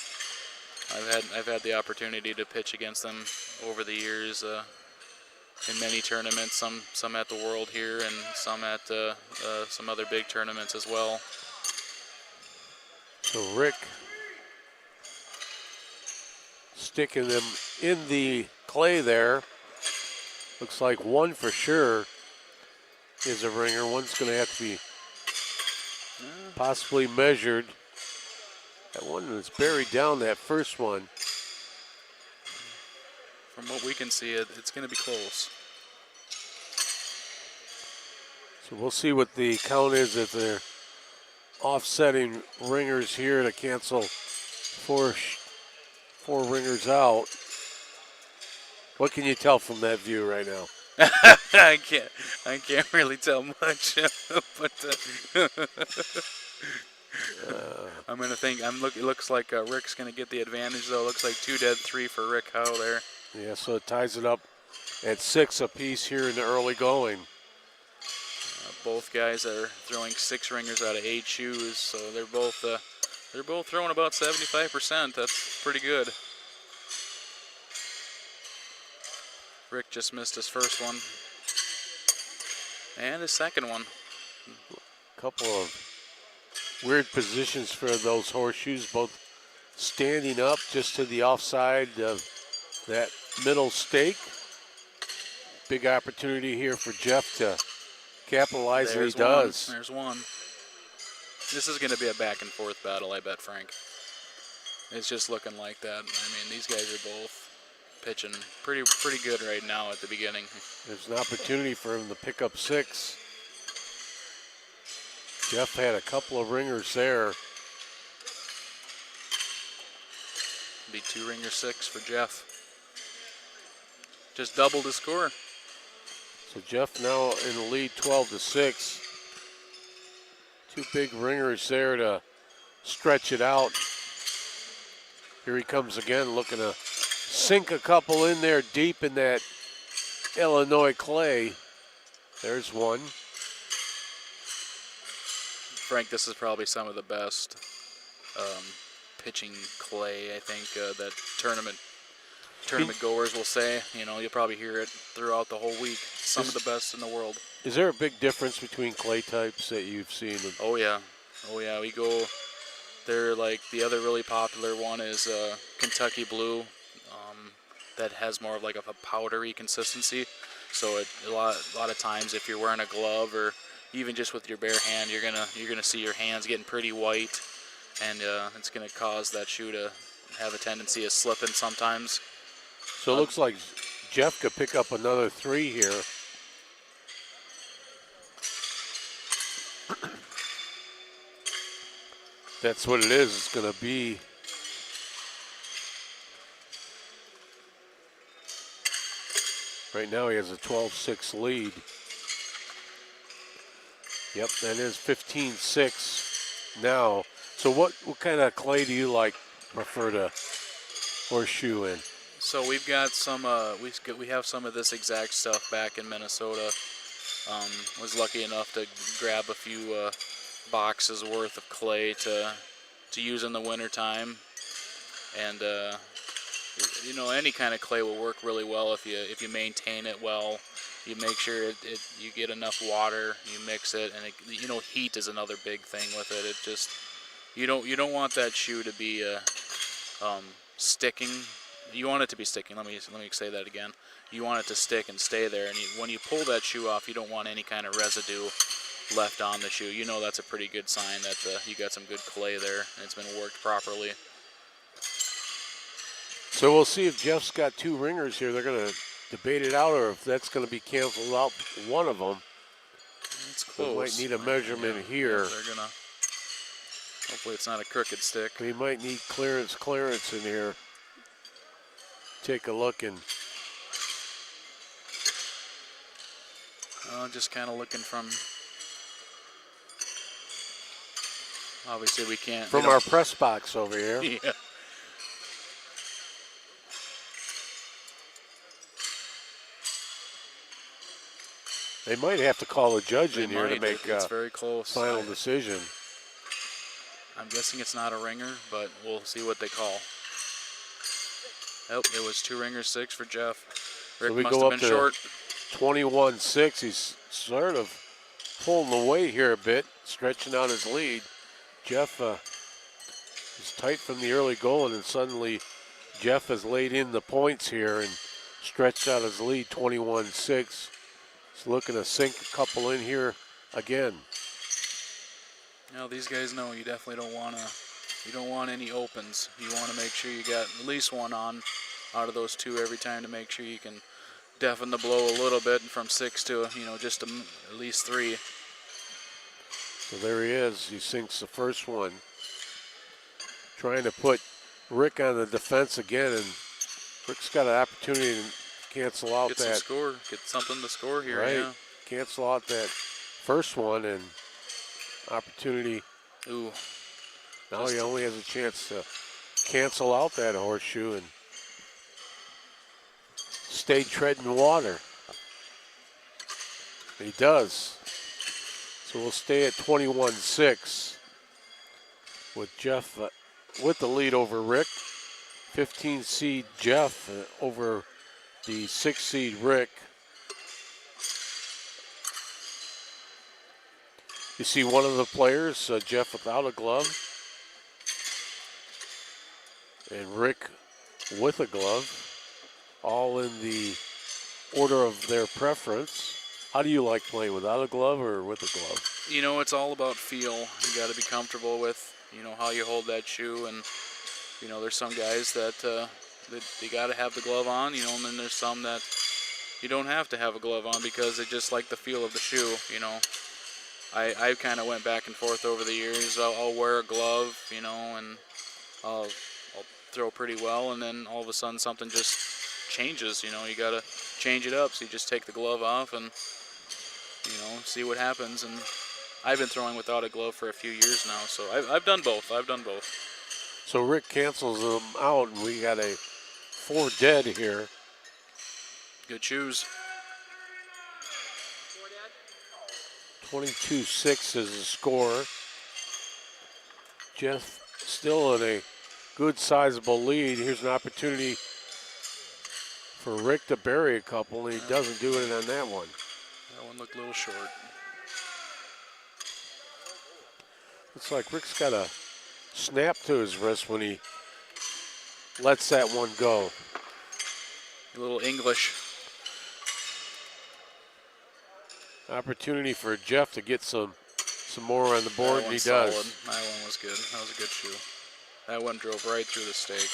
I've had the opportunity to pitch against them over the years in many tournaments. Some at the World here, and some at some other big tournaments as well. So Rick sticking them in the clay there. Looks like one for sure is a ringer. One's going to have to be possibly measured. That one is buried down, that first one. From what we can see, it's going to be close. So we'll see what the count is if they're offsetting ringers here to cancel four ringers out. What can you tell from that view right now? I can't really tell much, but I'm gonna think. It looks like Rick's gonna get the advantage though. Looks like 2 dead, 3 for Rick Howe there. Yeah, so it ties it up at 6 apiece here in the early going. Both guys are throwing 6 ringers out of 8 shoes, so they're both throwing about 75%. That's pretty good. Rick just missed his first one. And his second one. Couple of weird positions for those horseshoes, both standing up just to the offside of that middle stake. Big opportunity here for Jeff to capitalize, and he does. There's one. This is going to be a back and forth battle, I bet, Frank. It's just looking like that. I mean, these guys are both pitching pretty good right now at the beginning. There's an opportunity for him to pick up 6. Jeff had a couple of ringers there. Be 2 ringer 6 for Jeff. Just doubled his score. So Jeff now in the lead 12-6. 2 big ringers there to stretch it out. Here he comes again, looking to sink a couple in there deep in that Illinois clay. There's one. Frank, this is probably some of the best pitching clay, I think, that tournament goers will say. You know, you'll probably hear it throughout the whole week. Some of the best in the world. Is there a big difference between clay types that you've seen? Oh yeah. We go. They're like the other really popular one is Kentucky Blue. That has more of like a powdery consistency. So a lot of times, if you're wearing a glove or even just with your bare hand, you're gonna see your hands getting pretty white, and it's gonna cause that shoe to have a tendency of slipping sometimes. So it looks like Jeff could pick up another 3 here. That's what it is. It's going to be right now. He has a 12-6 lead. Yep, that is 15-6 now. So what kind of clay do you prefer to horseshoe in? So we've got some. We have some of this exact stuff back in Minnesota. Was lucky enough to grab a few boxes worth of clay to use in the wintertime. And you know, any kind of clay will work really well if you maintain it well. You make sure you get enough water, you mix it, and you know, heat is another big thing with it. It just you don't want that shoe to be sticking. You want it to be sticking. Let me say that again. You want it to stick and stay there. And when you pull that shoe off, you don't want any kind of residue left on the shoe. You know that's a pretty good sign that you got some good clay there and it's been worked properly. So we'll see if Jeff's got two ringers here. They're going to debate it out, or if that's going to be canceled out, one of them. It's close. We might need a measurement here. They're gonna. Hopefully it's not a crooked stick. We might need clearance in here. Take a look and. Just kind of looking from. Obviously we can't. From our press box over here. Yeah. They might have to call a judge They in here to might. make It's very close. final decision. I'm guessing it's not a ringer, but we'll see what they call. Oh, it was 2 ringers 6 for Jeff. Rick So we must go have up been to short. 21-6. He's sort of pulling away here a bit, stretching out his lead. Jeff is tight from the early goal, and then suddenly Jeff has laid in the points here and stretched out his lead 21-6. He's looking to sink a couple in here again. Now these guys know you definitely don't want any opens. You want to make sure you got at least one on out of those 2 every time to make sure you can deafen the blow a little bit from 6 to just at least 3. So there he is. He sinks the first one. Trying to put Rick on the defense again, and Rick's got an opportunity to cancel out Get that. get something to score here. Right. Yeah. Cancel out that first one, and opportunity. Ooh. Now he only has a chance to cancel out that horseshoe and stay treading water. He does. So we'll stay at 21-6 with Jeff with the lead over Rick. 15 seed Jeff over the 6 seed Rick. You see one of the players, Jeff without a glove, and Rick with a glove, all in the order of their preference. How do you like playing, without a glove or with a glove? It's all about feel. You got to be comfortable with, how you hold that shoe. And, there's some guys that they got to have the glove on, and then there's some that you don't have to have a glove on because they just like the feel of the shoe, I kind of went back and forth over the years. I'll wear a glove, and I'll throw pretty well, and then all of a sudden something just changes. You got to change it up. So you just take the glove off and, see what happens. And I've been throwing without a glove for a few years now, so I've done both. So Rick cancels them out, and we got a 4 dead here. Good shoes. 22-6 is the score. Jeff still in a good sizable lead. Here's an opportunity for Rick to bury a couple, and he doesn't do it on that one. That one looked a little short. Looks like Rick's got a snap to his wrist when he lets that one go. A little English. Opportunity for Jeff to get some more on the board, and he Solid. does. That one was good. That was a good shoe. That one drove right through the stake.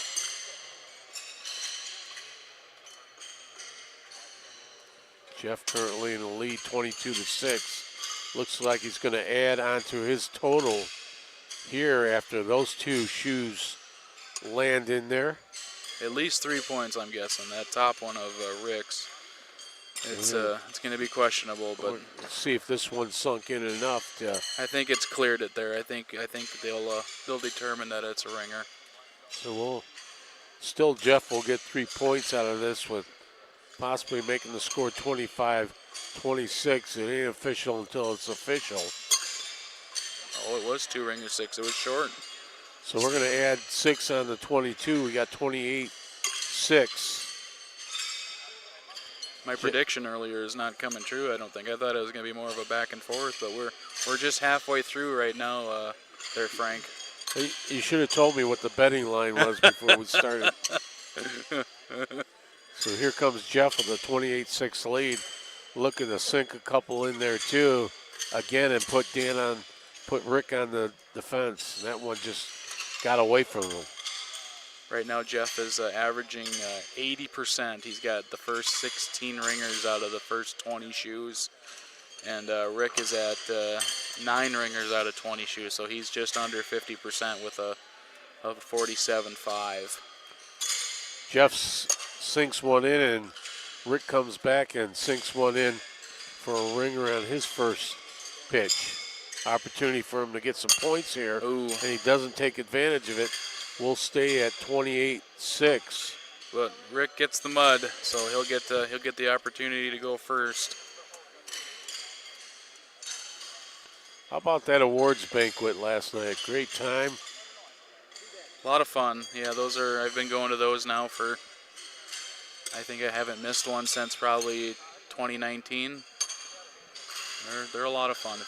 Jeff currently in the lead, 22-6. Looks like he's going to add on to his total here after those 2 shoes land in there. At least 3 points, I'm guessing. That top one of Rick's. It's going to be questionable, but Let's see if this one sunk in enough to. I think it's cleared it there. I think they'll determine that it's a ringer. So Jeff will get 3 points out of this, with possibly making the score 25-26. It ain't official until it's official. Oh, it was 2 ringer 6. It was short. So we're going to add 6 on the 22. We got 28-6. My prediction earlier is not coming true. I don't think. I thought it was going to be more of a back and forth, but we're just halfway through right now. There, Frank. You should have told me what the betting line was before we started. So here comes Jeff with a 28-6 lead, looking to sink a couple in there too, again, and put Rick on the defense. And that one just got away from him. Right now, Jeff is averaging 80%. He's got the first 16 ringers out of the first 20 shoes. And Rick is at 9 ringers out of 20 shoes. So he's just under 50% with a 47.5. Jeff sinks one in, and Rick comes back and sinks one in for a ringer on his first pitch. Opportunity for him to get some points here. Ooh. And he doesn't take advantage of it. We'll stay at 28-6. But Rick gets the mud, so he'll get the opportunity to go first. How about that awards banquet last night? Great time. A lot of fun. Yeah, I've been going to those now for, I think I haven't missed one since probably 2019. They're a lot of fun.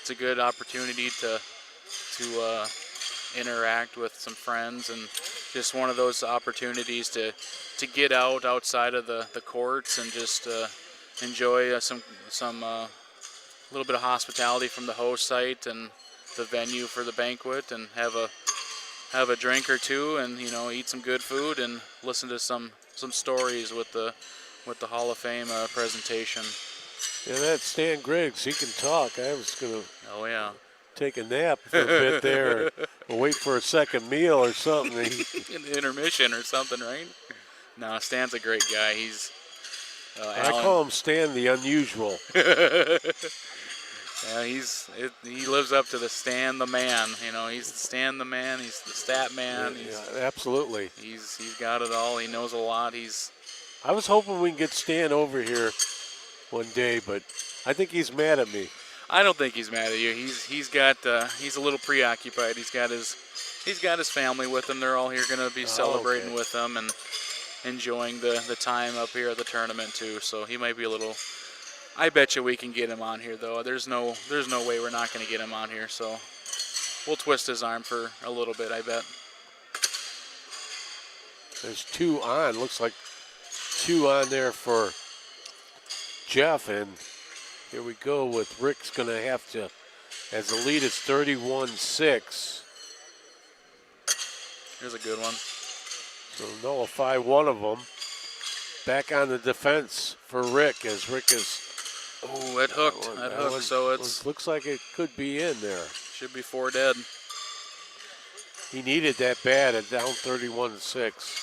It's a good opportunity to interact with some friends, and just one of those opportunities to get outside of the courts and just enjoy some little bit of hospitality from the host site and the venue for the banquet, and have a drink or two, and eat some good food and listen to some stories with the Hall of Fame presentation. Yeah, that Stan Griggs, he can talk. I was gonna take a nap for a bit there, or wait for a second meal or something. In the intermission or something, right? No, Stan's a great guy. He's I call him Stan the Unusual. Yeah, he lives up to the Stan the man. He's the Stan the man. He's the stat man. Yeah, absolutely. He's got it all. He knows a lot. I was hoping we can get Stan over here one day, but I think he's mad at me. I don't think he's mad at you. He's a little preoccupied. He's got his family with him. They're all here going to be celebrating with them and enjoying the time up here at the tournament too. So he might be a little. I bet you we can get him on here though. There's no way we're not going to get him on here. So we'll twist his arm for a little bit, I bet. There's 2 on. Looks like 2 on there for Jeff, and here we go with Rick's going to have to, as the lead is 31-6. Here's a good one. So nullify one of them. Back on the defense for Rick, as Rick is. Oh, it hooked. That hooked. So it looks like it could be in there. Should be 4 dead. He needed that bad at down 31-6.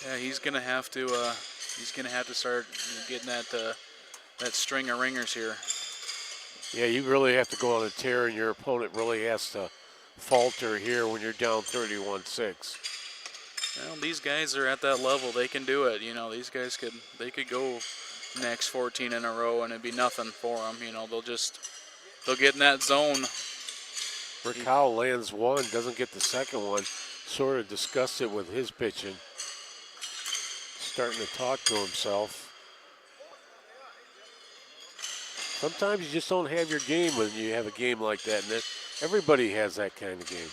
Yeah, he's gonna have to start getting that string of ringers here. Yeah, you really have to go on a tear, and your opponent really has to falter here when you're down 31-6. Well, these guys are at that level. They can do it. These guys could go next 14 in a row, and it'd be nothing for them. They'll get in that zone. Rick Howell lands one, doesn't get the second one. Sort of disgusted with his pitching. Starting to talk to himself. Sometimes you just don't have your game when you have a game like that. And everybody has that kind of game,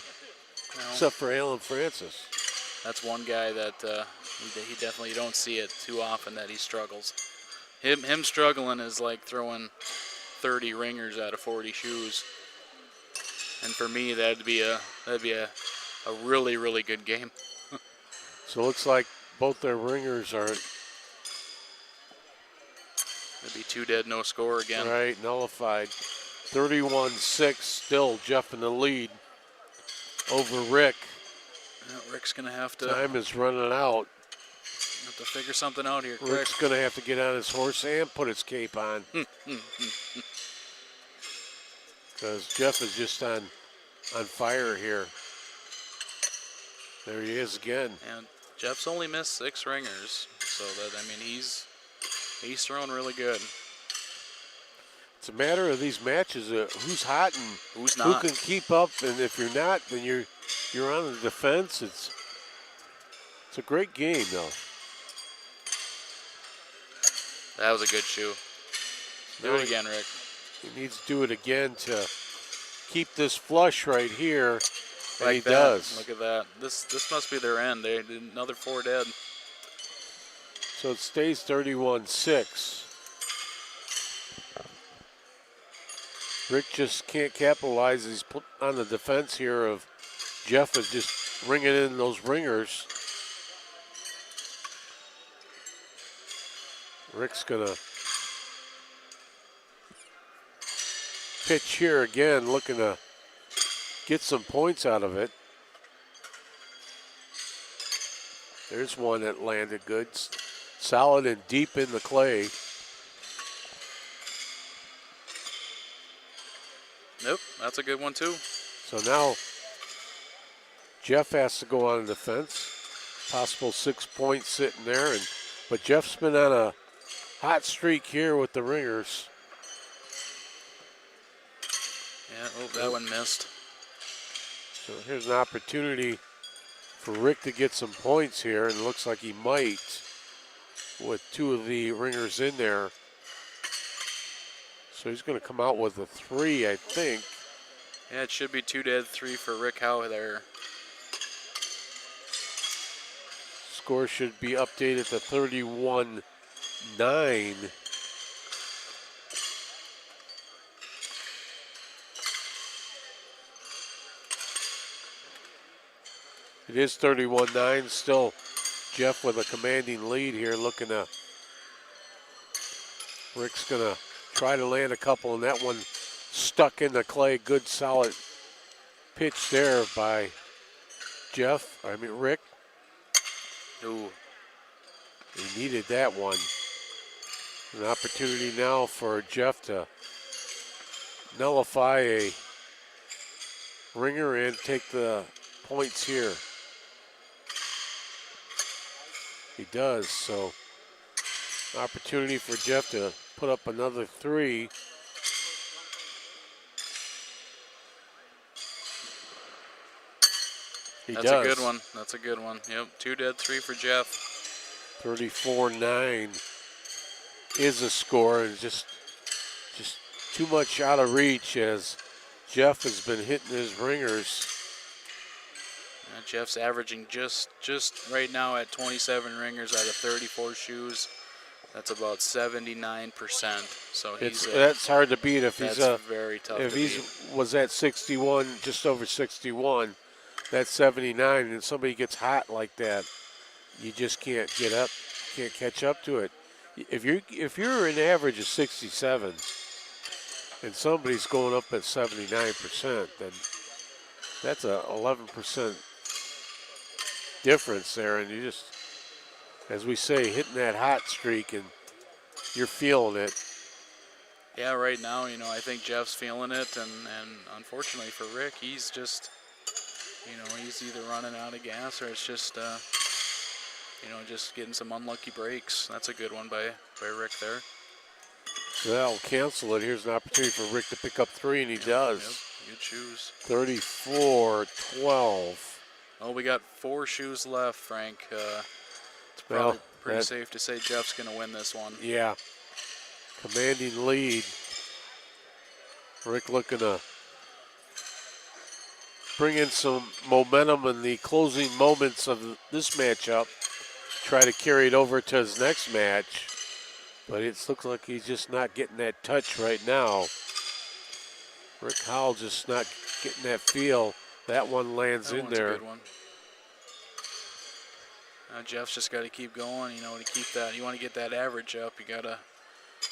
except for Alan Francis. That's one guy that he definitely, you don't see it too often that he struggles. Him struggling is like throwing 30 ringers out of 40 shoes. And for me, that'd be a really, really good game. So it looks like both their ringers are. It'd be 2 dead, no score again. Right, nullified. 31-6, still Jeff in the lead over Rick. Yeah, Rick's gonna have to. Time is running out. Have to figure something out here. Rick's gonna have to get on his horse and put his cape on. Because Jeff is just on fire here. There he is again. And Jeff's only missed 6 ringers, so he's throwing really good. It's a matter of these matches, who's hot and who's not. who can keep up, and if you're not, then you're on the defense. It's a great game, though. That was a good shoe. Do it again, Rick. He needs to do it again to keep this flush right here. And Like he that. does. Look at that. This must be their end. They did another 4 dead. So it stays 31-6. Rick just can't capitalize. He's put on the defense here of Jeff is just ringing in those ringers. Rick's gonna pitch here again, looking to get some points out of it. There's one that landed good. Solid and deep in the clay. Nope, that's a good one too. So now Jeff has to go on defense. Possible 6 points sitting there, but Jeff's been on a hot streak here with the ringers. Yeah, oh, that one missed. So here's an opportunity for Rick to get some points here, and it looks like he might with 2 of the ringers in there. So he's going to come out with a 3, I think. Yeah, it should be 2 dead, 3 for Rick Howe there. Score should be updated to 31-9. It is 31-9. Still Jeff with a commanding lead here, looking to. Rick's going to try to land a couple, and that one stuck in the clay. Good solid pitch there by Rick. Ooh. He needed that one. An opportunity now for Jeff to nullify a ringer and take the points here. He does, so opportunity for Jeff to put up another 3. That's a good one. That's a good one. Yep, 2 dead, 3 for Jeff. 34-9 is a score, and just too much out of reach as Jeff has been hitting his ringers. Jeff's averaging just right now at 27 ringers out of 34 shoes. That's about 79%. So that's hard to beat if that's he's very tough. if to he beat. was at 61, just over 61. That's 79, and somebody gets hot like that, you just can't get up, can't catch up to it. If you're an average of 67, and somebody's going up at 79%, then that's a 11% difference there, and you just, as we say, hitting that hot streak, and you're feeling it. Yeah, right now, I think Jeff's feeling it, and unfortunately for Rick, he's just, he's either running out of gas or it's just, just getting some unlucky breaks. That's a good one by Rick there. So that'll cancel it. Here's an opportunity for Rick to pick up 3, and he does. Yep, good shoes. 34-12. Oh, we got 4 shoes left, Frank. It's probably Well, pretty safe to say Jeff's going to win this one. Yeah. Commanding lead. Rick looking to bring in some momentum in the closing moments of this matchup. Try to carry it over to his next match. But it looks like he's just not getting that touch right now. Rick Howell just not getting that feel. That one lands in there. A good one. Jeff's just got to keep going, to keep that. You want to get that average up. You got to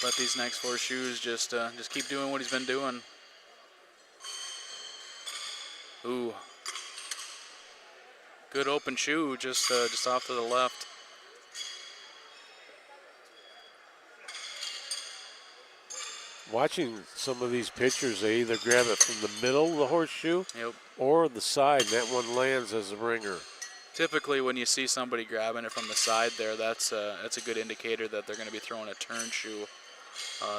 let these next 4 shoes just keep doing what he's been doing. Ooh. Good open shoe, just off to the left. Watching some of these pitchers, they either grab it from the middle of the horseshoe or the side, and that one lands as a ringer. Typically, when you see somebody grabbing it from the side there, that's a good indicator that they're going to be throwing a turn shoe.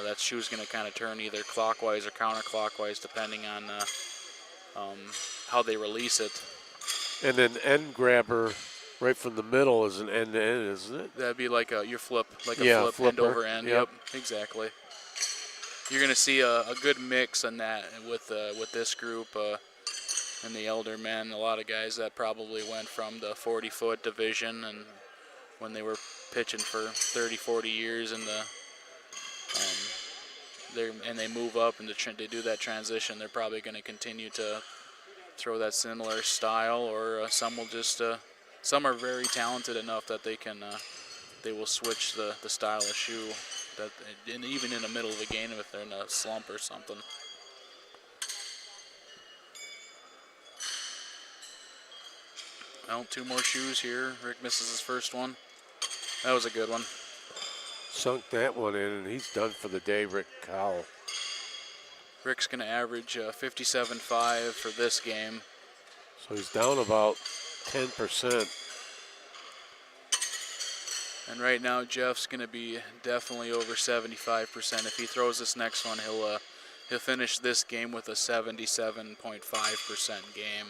That shoe's going to kind of turn either clockwise or counterclockwise, depending on how they release it. And an end grabber right from the middle is an end to end, isn't it? That'd be like your flip, like a Yeah, flip end flipper. over end. Yep. Exactly. You're gonna see a good mix on that with this group and the elder men. A lot of guys that probably went from the 40-foot division and when they were pitching for 30, 40 years in the and they move up and they do that transition. They're probably going to continue to throw that similar style, or some will just some are very talented enough that they will switch the style of shoe that even in the middle of a game if they're in a slump or something. Well, 2 more shoes here. Rick misses his first one. That was a good one. Sunk that one in, and he's done for the day, Rick Cowell. Rick's going to average 57.5 for this game. So he's down about 10%. And right now, Jeff's going to be definitely over 75%. If he throws this next one, he'll finish this game with a 77.5% game.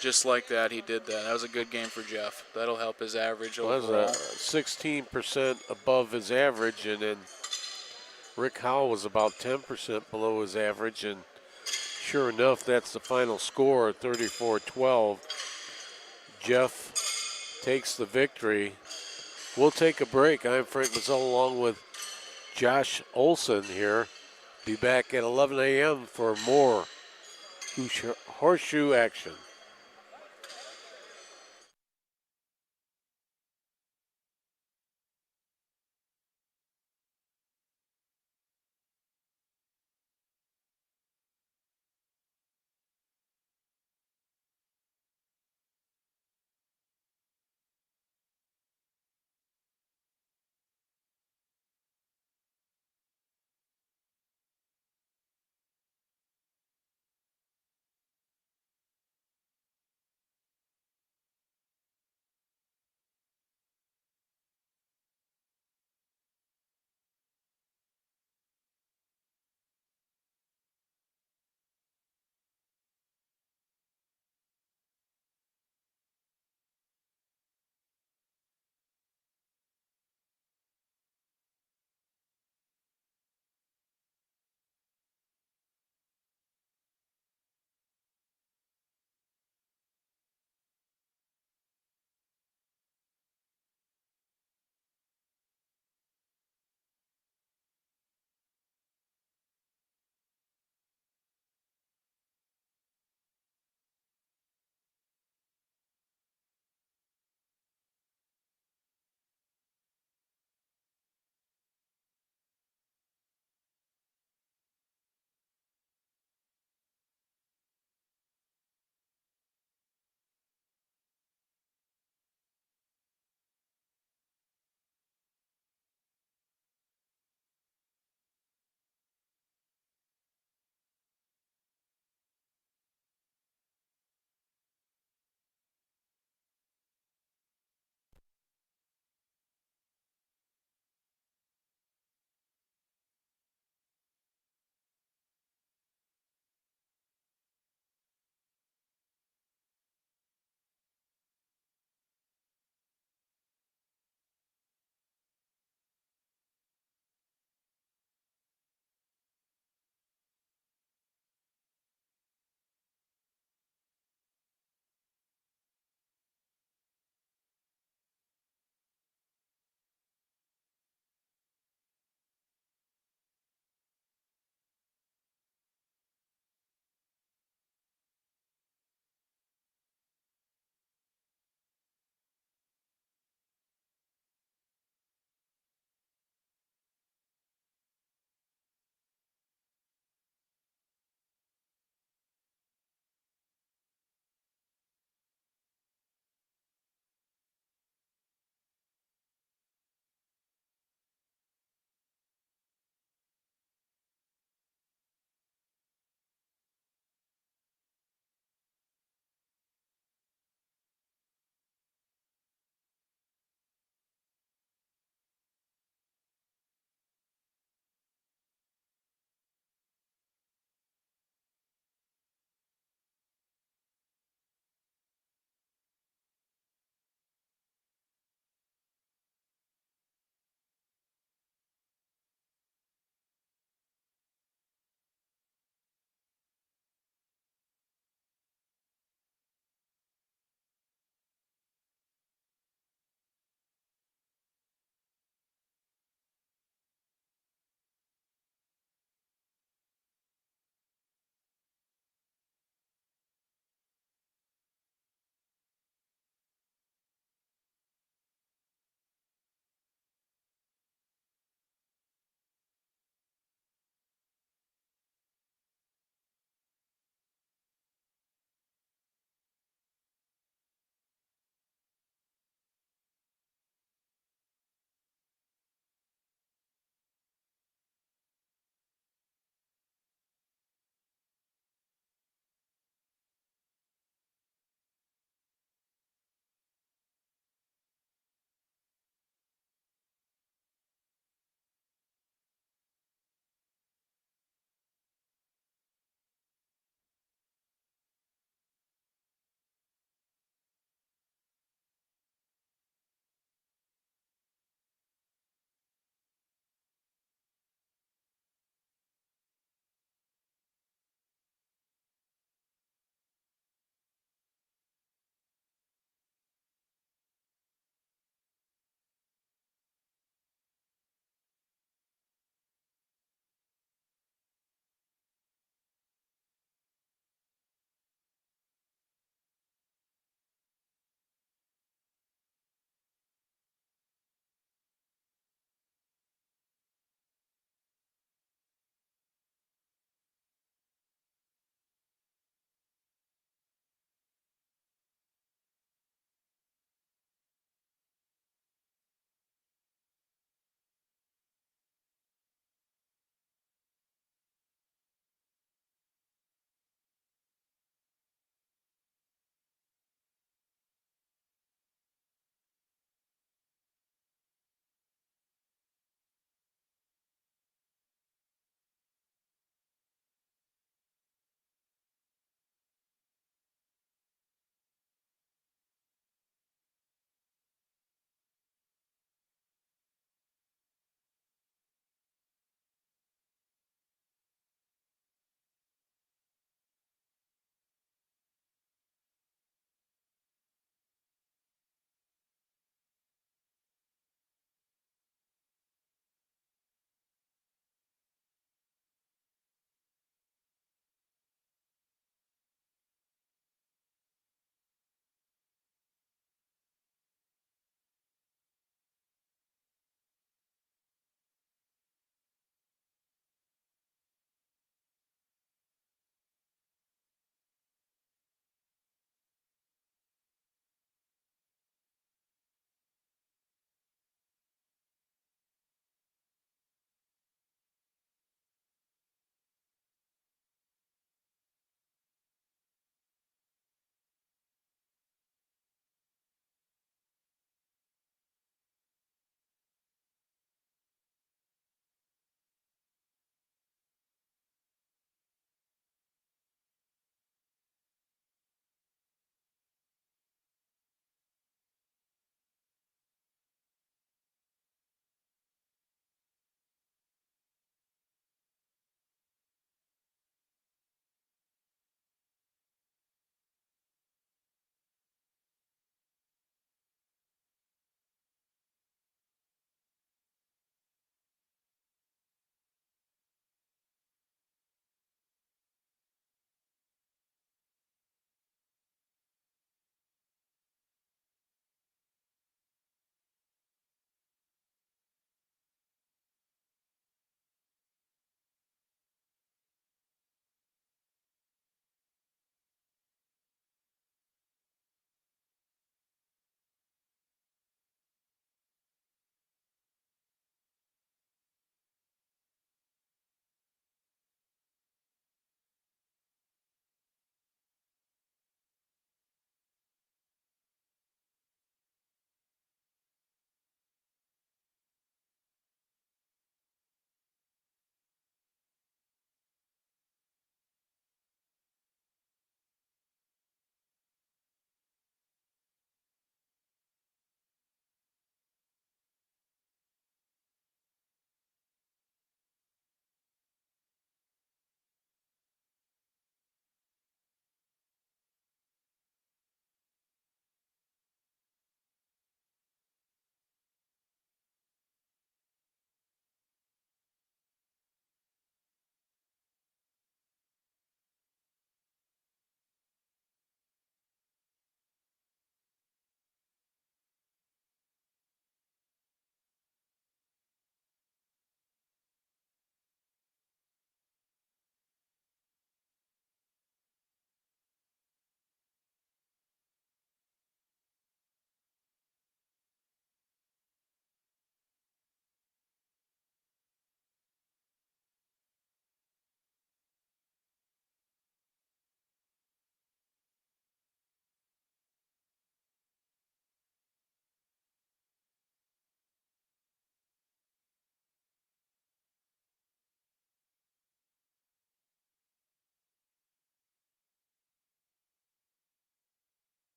Just like that, he did that. That was a good game for Jeff. That'll help his average overall. Was 16% above his average, and then Rick Howell was about 10% below his average, and sure enough, that's the final score, 34-12. Jeff takes the victory. We'll take a break. I'm Frank Mazzell along with Josh Olson here. Be back at 11 a.m. for more horseshoe action.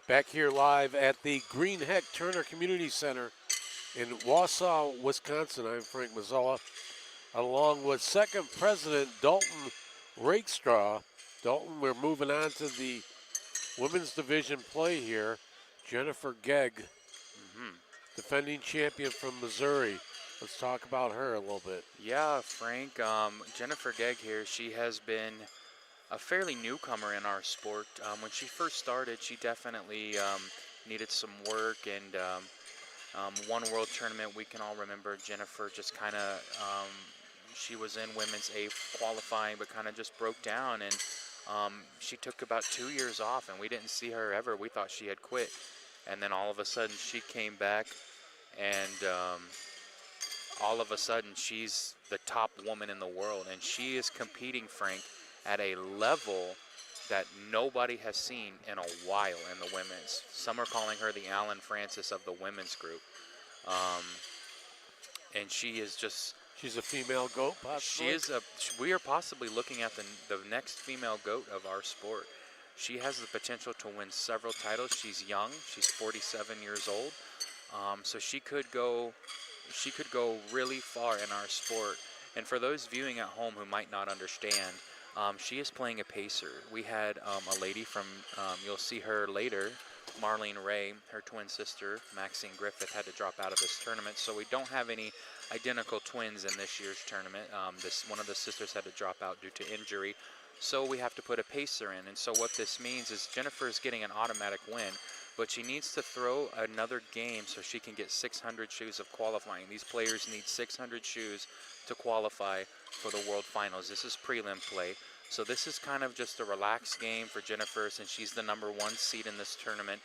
Back here live at the Greenheck Turner Community Center in Wausau, Wisconsin. I'm Frank Mazzola, along with second president Dalton Rakestraw. Dalton, we're moving on to the women's division play here. Jennifer Gegg, defending champion from Missouri. Let's talk about her a little bit. Yeah, Frank. Jennifer Gegg here, she has been a fairly newcomer in our sport. When she first started, she definitely needed some work, and one world tournament we can all remember, Jennifer just kind of, she was in women's A qualifying, but kind of just broke down, and she took about 2 years off, and we didn't see her ever. We thought she had quit, and then all of a sudden she came back, and all of a sudden she's the top woman in the world, and she is competing, Frank, at a level that nobody has seen in a while in the women's. Some are calling her the Alan Francis of the women's group. And she is just... She's a female GOAT, possibly? We are possibly looking at the next female GOAT of our sport. She has the potential to win several titles. She's young. She's 47 years old. So she could go really far in our sport. And for those viewing at home who might not understand, she is playing a pacer. We had a lady from, you'll see her later, Marlene Ray, her twin sister, Maxine Griffith, had to drop out of this tournament. So we don't have any identical twins in this year's tournament. One of the sisters had to drop out due to injury. So we have to put a pacer in. And so what this means is Jennifer is getting an automatic win, but she needs to throw another game so she can get 600 shoes of qualifying. These players need 600 shoes to qualify for the World Finals. This is prelim play. So this is kind of just a relaxed game for Jennifer since she's the #1 seed in this tournament.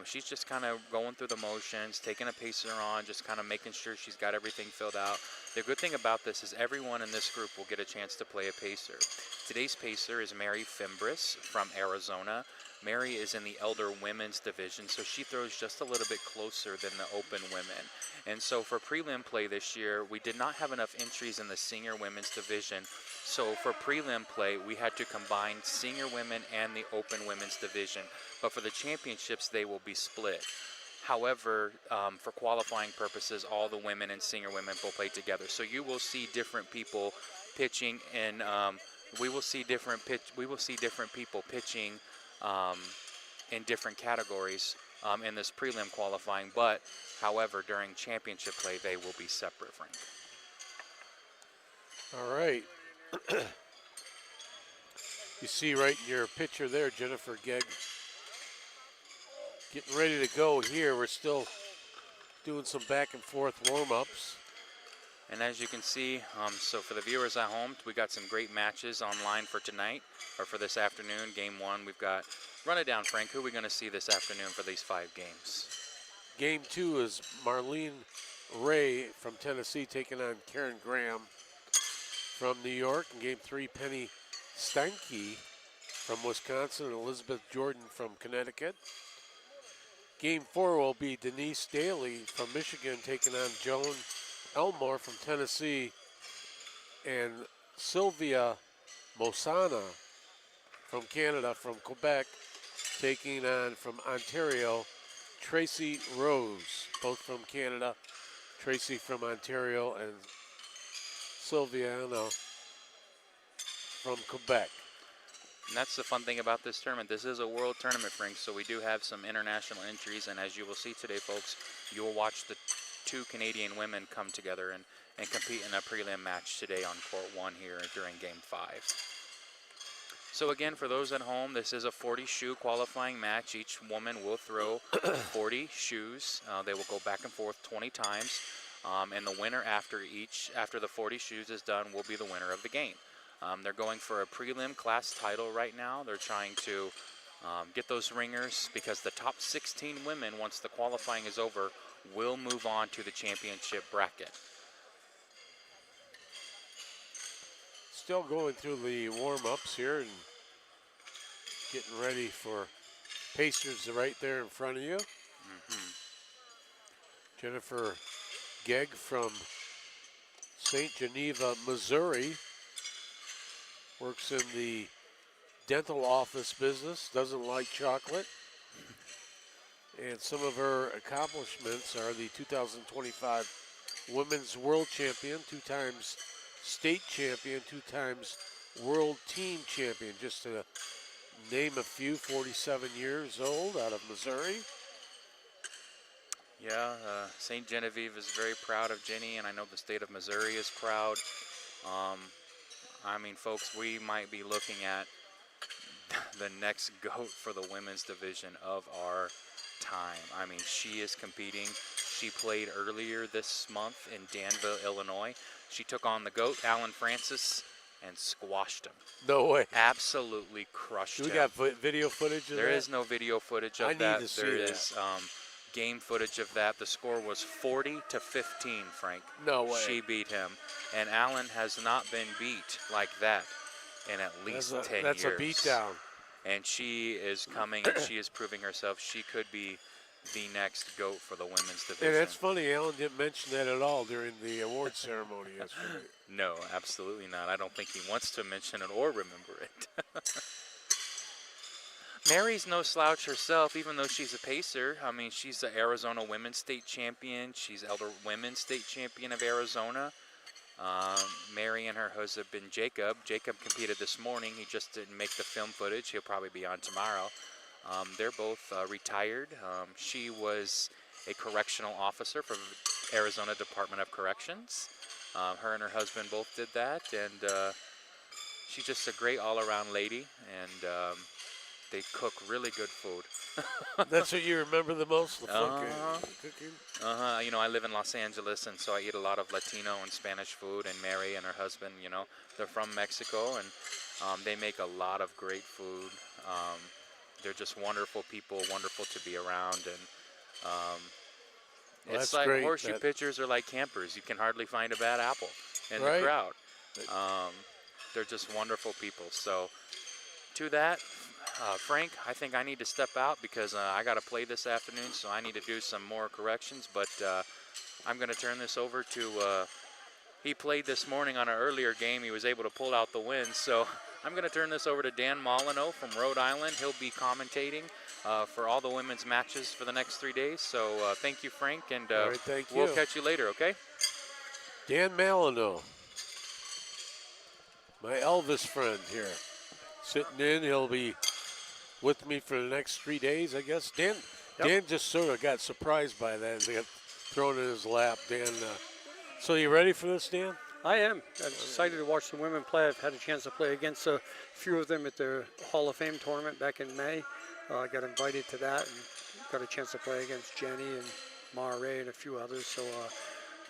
She's just kind of going through the motions, taking a pacer on, just kind of making sure she's got everything filled out. The good thing about this is everyone in this group will get a chance to play a pacer. Today's pacer is Mary Fimbris from Arizona. Mary is in the elder women's division, so she throws just a little bit closer than the open women. And so for prelim play this year, we did not have enough entries in the senior women's division. So for prelim play, we had to combine senior women and the open women's division. But for the championships, they will be split. However, for qualifying purposes, all the women and senior women will play together. So you will see different people pitching, and we will see different people pitching in different categories in this prelim qualifying. But however, during championship play, they will be separate, Frank. All right. You see right in your picture there, Jennifer Gegg getting ready to go here. We're still doing some back and forth warm-ups. And as you can see, so for the viewers at home, we got some great matches online for tonight, or for this afternoon, game one. We've got, run it down, Frank, who are we going to see this afternoon for these 5 games? Game 2 is Marlene Ray from Tennessee taking on Karen Graham from New York. And game 3, Penny Steinke from Wisconsin and Elizabeth Jordan from Connecticut. Game 4 will be Denise Daly from Michigan taking on Joan Elmore from Tennessee, and Sylvia Mosana from Canada, from Quebec, taking on from Ontario, Tracy Rose, both from Canada. Tracy from Ontario and Sylviana from Quebec. And that's the fun thing about this tournament. This is a world tournament, Frank, so we do have some international entries. And as you will see today, folks, you will watch the 2 Canadian women come together and compete in a prelim match today on court 1 here during game 5. So again, for those at home, this is a 40-shoe qualifying match. Each woman will throw 40 shoes. They will go back and forth 20 times. And the winner after the 40 shoes is done will be the winner of the game. They're going for a prelim class title right now. They're trying to get those ringers because the top 16 women, once the qualifying is over, will move on to the championship bracket. Still going through the warm-ups here and getting ready for Pacers right there in front of you. Jennifer Gegg from St. Geneva, Missouri. Works in the dental office business, doesn't like chocolate. And some of her accomplishments are the 2025 Women's World Champion, 2 times state champion, 2 times world team champion, just to name a few. 47 years old, out of Missouri. Yeah, St. Genevieve is very proud of Jenny, and I know the state of Missouri is proud. I mean, folks, we might be looking at the next GOAT for the women's division of our time. I mean, she is competing. She played earlier this month in Danville, Illinois. She took on the GOAT, Alan Francis, and squashed him. No way. Absolutely crushed Do we him. got video footage of There that? is no video footage of I need that. to see There that. is game footage of that. The score was 40-15, Frank. No way. She beat him. And Alan has not been beat like that in at least 10 That's years. a beatdown. And she is coming and she is proving herself. She could be the next GOAT for the women's division. And that's funny, Alan didn't mention that at all during the award ceremony yesterday. No, absolutely not. I don't think he wants to mention it or remember it. Mary's no slouch herself, even though she's a pacer. I mean, she's the Arizona Women's State Champion. She's Elder Women's State Champion of Arizona. Mary and her husband, Jacob. Jacob competed this morning. He just didn't make the film footage. He'll probably be on tomorrow. They're both retired. She was a correctional officer for Arizona Department of Corrections. Her and her husband both did that, and she's just a great all-around lady, and they cook really good food. That's what you remember the most, the cooking? You know, I live in Los Angeles, and so I eat a lot of Latino and Spanish food, and Mary and her husband, you know, they're from Mexico, and they make a lot of great food. They're just wonderful people, wonderful to be around, and Well, it's that's like great horseshoe that- pitchers are like campers. You can hardly find a bad apple in Right. the crowd. They're just wonderful people. So to that, Frank, I think I need to step out because I got to play this afternoon, so I need to do some more corrections. But I'm going to turn this over to, he played this morning on an earlier game. He was able to pull out the win. So I'm going to turn this over to Dan Molyneux from Rhode Island. He'll be commentating for all the women's matches for the next 3 days. So thank you, Frank, and All right, thank we'll you. catch you later, okay? Dan Malino, my Elvis friend here, sitting in. He'll be with me for the next 3 days, I guess. Dan just sort of got surprised by that. They got thrown in his lap. Dan, so you ready for this, Dan? I am. I'm excited to watch the women play. I've had a chance to play against a few of them at the Hall of Fame tournament back in May. I got invited to that and got a chance to play against Jenny and Mara Ray and a few others. So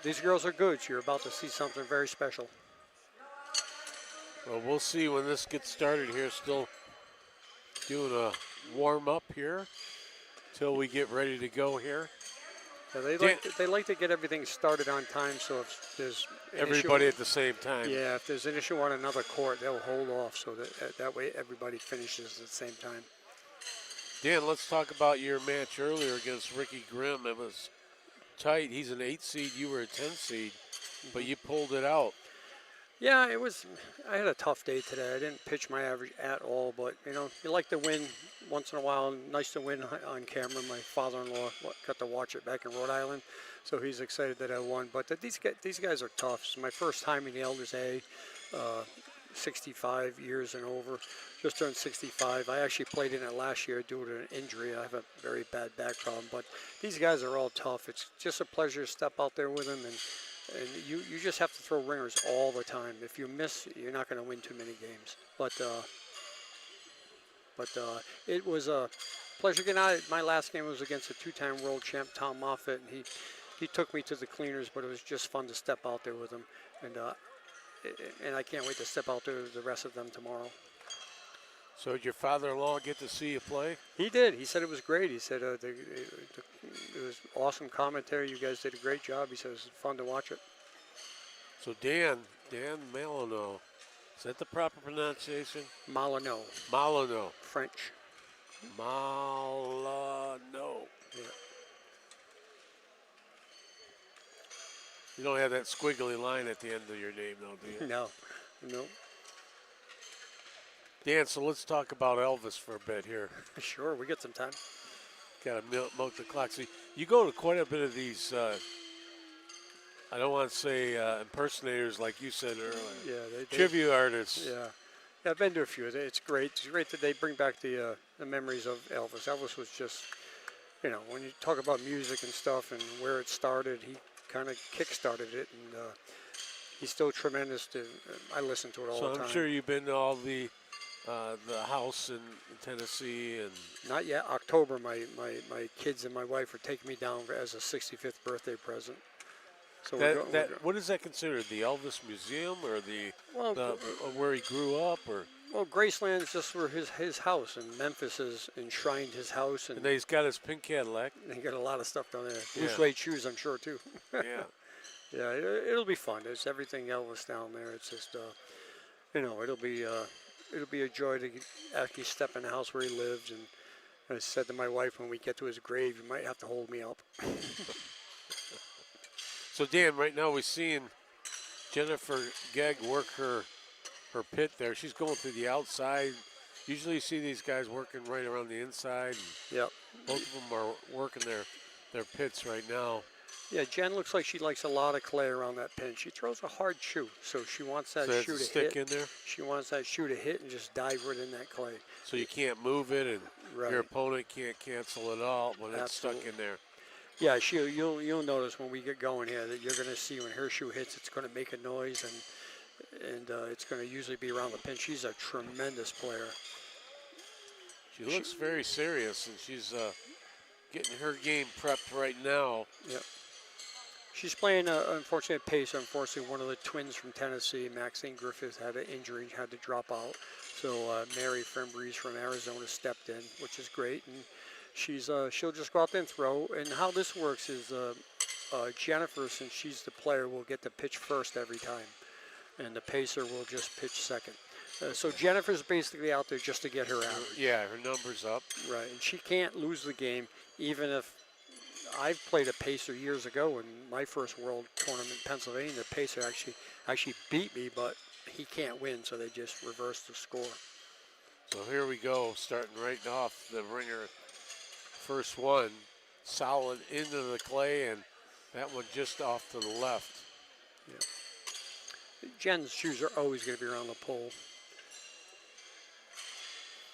these girls are good. So you're about to see something very special. Well, we'll see when this gets started here. Still doing a warm-up here till we get ready to go here. Yeah, they like to get everything started on time. So if there's an Everybody issue, at the same time. yeah, if there's an issue on another court, they'll hold off so that way everybody finishes at the same time. Dan, let's talk about your match earlier against Ricky Grimm. It was tight. He's an 8 seed. You were a 10 seed, but you pulled it out. Yeah, it was. I had a tough day today. I didn't pitch my average at all, but you know, you like to win once in a while. Nice to win on camera. My father-in-law got to watch it back in Rhode Island, so he's excited that I won. But these guys are tough. It's my first time in the Elders A, 65 years and over. Just turned 65. I actually played in it last year due to an injury. I have a very bad back problem, but these guys are all tough. It's just a pleasure to step out there with them, and you just have to throw ringers all the time. If you miss, you're not going to win too many games. But it was a pleasure. Again, my last game was against a 2-time world champ, Tom Moffitt, and he took me to the cleaners, but it was just fun to step out there with him. And I can't wait to step out there with the rest of them tomorrow. So did your father-in-law get to see you play? He did. He said it was great. He said it was awesome commentary. You guys did a great job. He said it was fun to watch it. So Dan Malino, is that the proper pronunciation? Molyneux, Malino. French. Malino. Yeah. You don't have that squiggly line at the end of your name, though, do you? No. Dan, so let's talk about Elvis for a bit here. Sure, we get some time. Got to milk the clock. See, you go to quite a bit of these. I don't want to say impersonators, like you said earlier. Yeah, Tribute artists. Yeah, I've been to a few. It's great. It's great that they bring back the memories of Elvis. Elvis was just, when you talk about music and stuff and where it started, he kind of kick-started it, and he's still tremendous. I listen to it all So the time. I'm sure you've been to all the house in Tennessee and. Not yet. October, my kids and my wife are taking me down as a 65th birthday present. So What is that considered? The Elvis Museum or the where he grew up, or? Well, Graceland's just where his house, and Memphis has enshrined his house, And he's got his pink Cadillac. he got a lot of stuff down there. Blue Yeah. suede shoes, I'm sure too. Yeah. Yeah, it'll be fun. There's everything Elvis down there. It's just, it'll be a joy to actually step in the house where he lived. And I said to my wife, when we get to his grave, you might have to hold me up. So Dan, right now we're seeing Jennifer Gegg work her pit there. She's going through the outside. Usually you see these guys working right around the inside. And Yep. both of them are working their pits right now. Yeah, Jen looks like she likes a lot of clay around that pin. She throws a hard shoe, so she wants that So shoe it's to stick hit. in there, She wants that shoe to hit and just dive right in that clay. so you can't move it, and Right. your opponent can't cancel it out when it's Absolutely. stuck in there. Yeah, you'll notice when we get going here that you're going to see when her shoe hits, it's going to make a noise, and it's going to usually be around the pin. She's a tremendous player. She looks very serious, and she's getting her game prepped right now. Yep. She's playing, unfortunately, a pacer. Unfortunately, one of the twins from Tennessee, Maxine Griffith, had an injury, had to drop out. So Mary Frembreeze from Arizona stepped in, which is great. And she'll just go out there and throw. And how this works is Jennifer, since she's the player, will get to pitch first every time, and the pacer will just pitch second. So Jennifer's basically out there just to get her average. Yeah, her number's up. Right, and she can't lose the game, even if I've played a pacer years ago in my first World Tournament in Pennsylvania. The pacer actually beat me, but he can't win, so they just reverse the score. So here we go, starting right off the ringer. First one, solid into the clay, and that one just off to the left. Yeah. Jen's shoes are always going to be around the pole.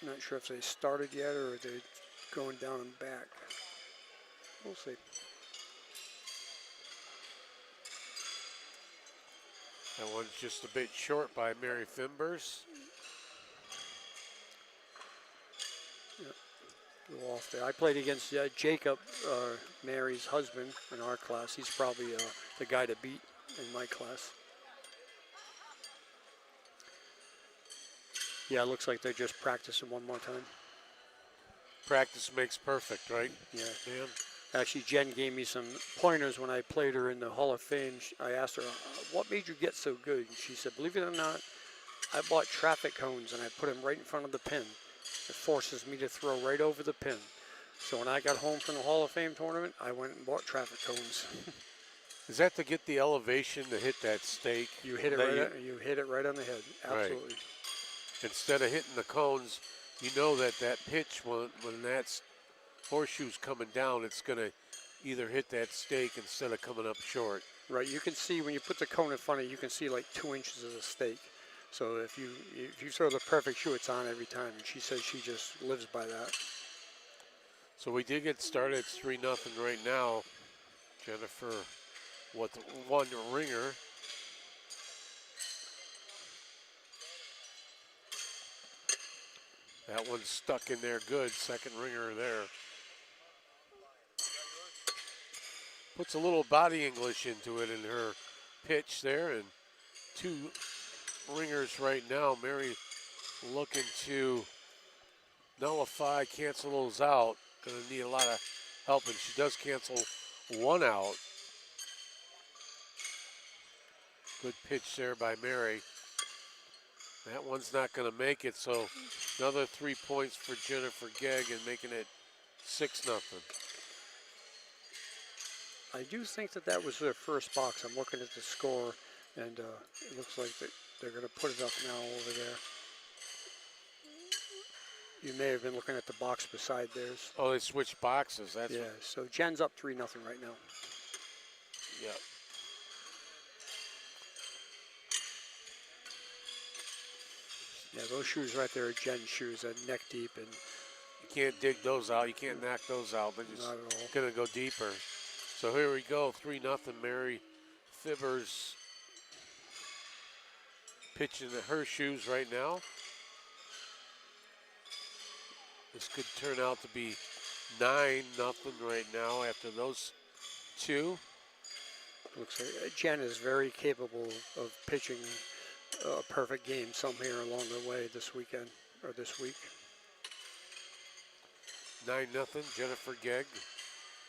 Not sure if they started yet or they're going down and back. We'll see. That one's just a bit short by Mary Fimbers. Go off there. I played against Jacob, Mary's husband, in our class. He's probably the guy to beat in my class. Yeah, it looks like they're just practicing one more time. Practice makes perfect, right? Yeah. Dan? Actually, Jen gave me some pointers when I played her in the Hall of Fame. I asked her, what made you get so good? And she said, believe it or not, I bought traffic cones and I put them right in front of the pin. It forces me to throw right over the pin. So when I got home from the Hall of Fame tournament, I went and bought traffic cones. Is that to get the elevation to hit that stake? You hit it you hit it right on the head. Absolutely. Right. Instead of hitting the cones, you know that pitch, when that horseshoe's coming down, it's going to either hit that stake instead of coming up short. Right. You can see when you put the cone in front of you, you can see like 2 inches of the stake. So if you throw the perfect shoe, it's on every time. And she says she just lives by that. So we did get started. It's 3-0 right now. Jennifer with one ringer. That one's stuck in there good. Second ringer there. Puts a little body English into it in her pitch there. And 2 ringers right now. Mary looking to nullify, cancel those out. Going to need a lot of help, and she does cancel one out. Good pitch there by Mary. That one's not going to make it, so another 3 points for Jennifer Gegg and making it 6-0. I do think that was their first box. I'm looking at the score, and it looks like they're going to put it up now over there. You may have been looking at the box beside theirs. Oh, they switched boxes. That's Yeah, so Jen's up 3-0 right now. yeah. Yeah, those shoes right there are Jen's shoes, neck deep, and You can't dig those out. You can't knock those out. They're just not at all. gonna go deeper. So here we go, 3-0. Mary Fibbers pitching her shoes right now. This could turn out to be 9-0 right now after those two. Looks like Jen is very capable of pitching a perfect game somewhere along the way this weekend or this week. 9-0, Jennifer Gegg.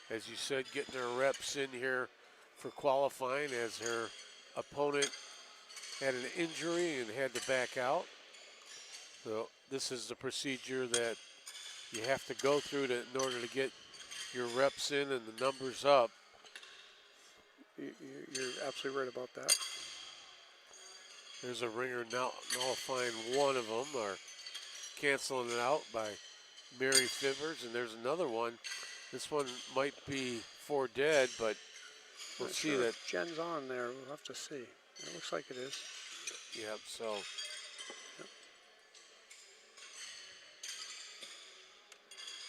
As you said, getting her reps in here for qualifying as her opponent had an injury and had to back out. So this is the procedure that you have to go through in order to get your reps in and the numbers up. You're absolutely right about that. There's a ringer now nullifying one of them or canceling it out by Mary Fibbers, and there's another one. This one might be 4 dead, but we'll Not see sure that. if Jen's on there. We'll have to see. It looks like it is. Yep, so.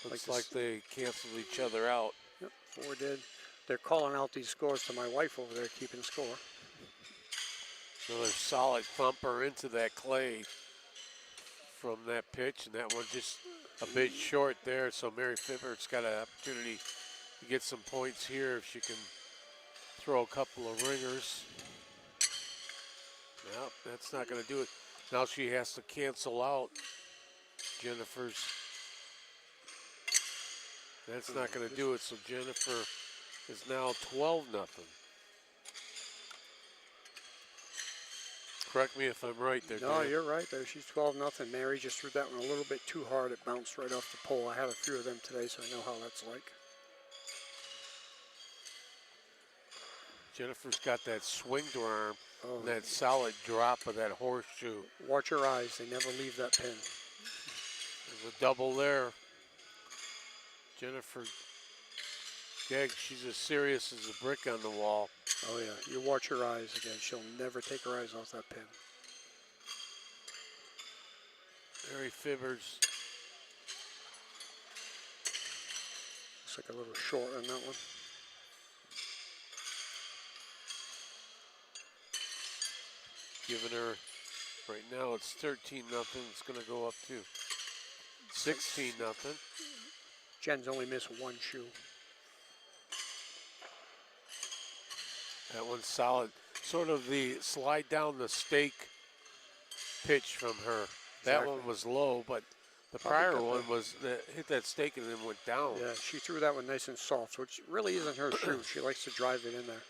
Looks like they canceled each other out. Yep, 4 did. They're calling out these scores to my wife over there, keeping score. Another solid thumper into that clay from that pitch, and that one just a bit short there. So Mary Fibbert's got an opportunity to get some points here if she can throw a couple of ringers. Nope, that's not going to do it. Now she has to cancel out Jennifer's. That's not going to do it. So Jennifer is now 12-0. Correct me if I'm right there, No, Dan. you're right there. She's 12-0. Mary just threw that one a little bit too hard. It bounced right off the pole. I had a few of them today, so I know how that's like. Jennifer's got that swing to her arm Oh, and that solid drop of that horseshoe. watch your eyes. They never leave that pin. There's a double there. Jennifer Gegg, she's as serious as a brick on the wall. Oh, yeah. You watch her eyes again. She'll never take her eyes off that pin. Mary Fibbers. Looks like a little short on that one. Giving her, right now it's 13-0. It's going to go up to 16-0. Jen's only missed one shoe. That one's solid. Sort of the slide down the stake pitch from her. That Exactly. one was low, but the Probably prior got one that. was hit that stake and then went down. Yeah, she threw that one nice and soft, which really isn't her shoe. She likes to drive it in there.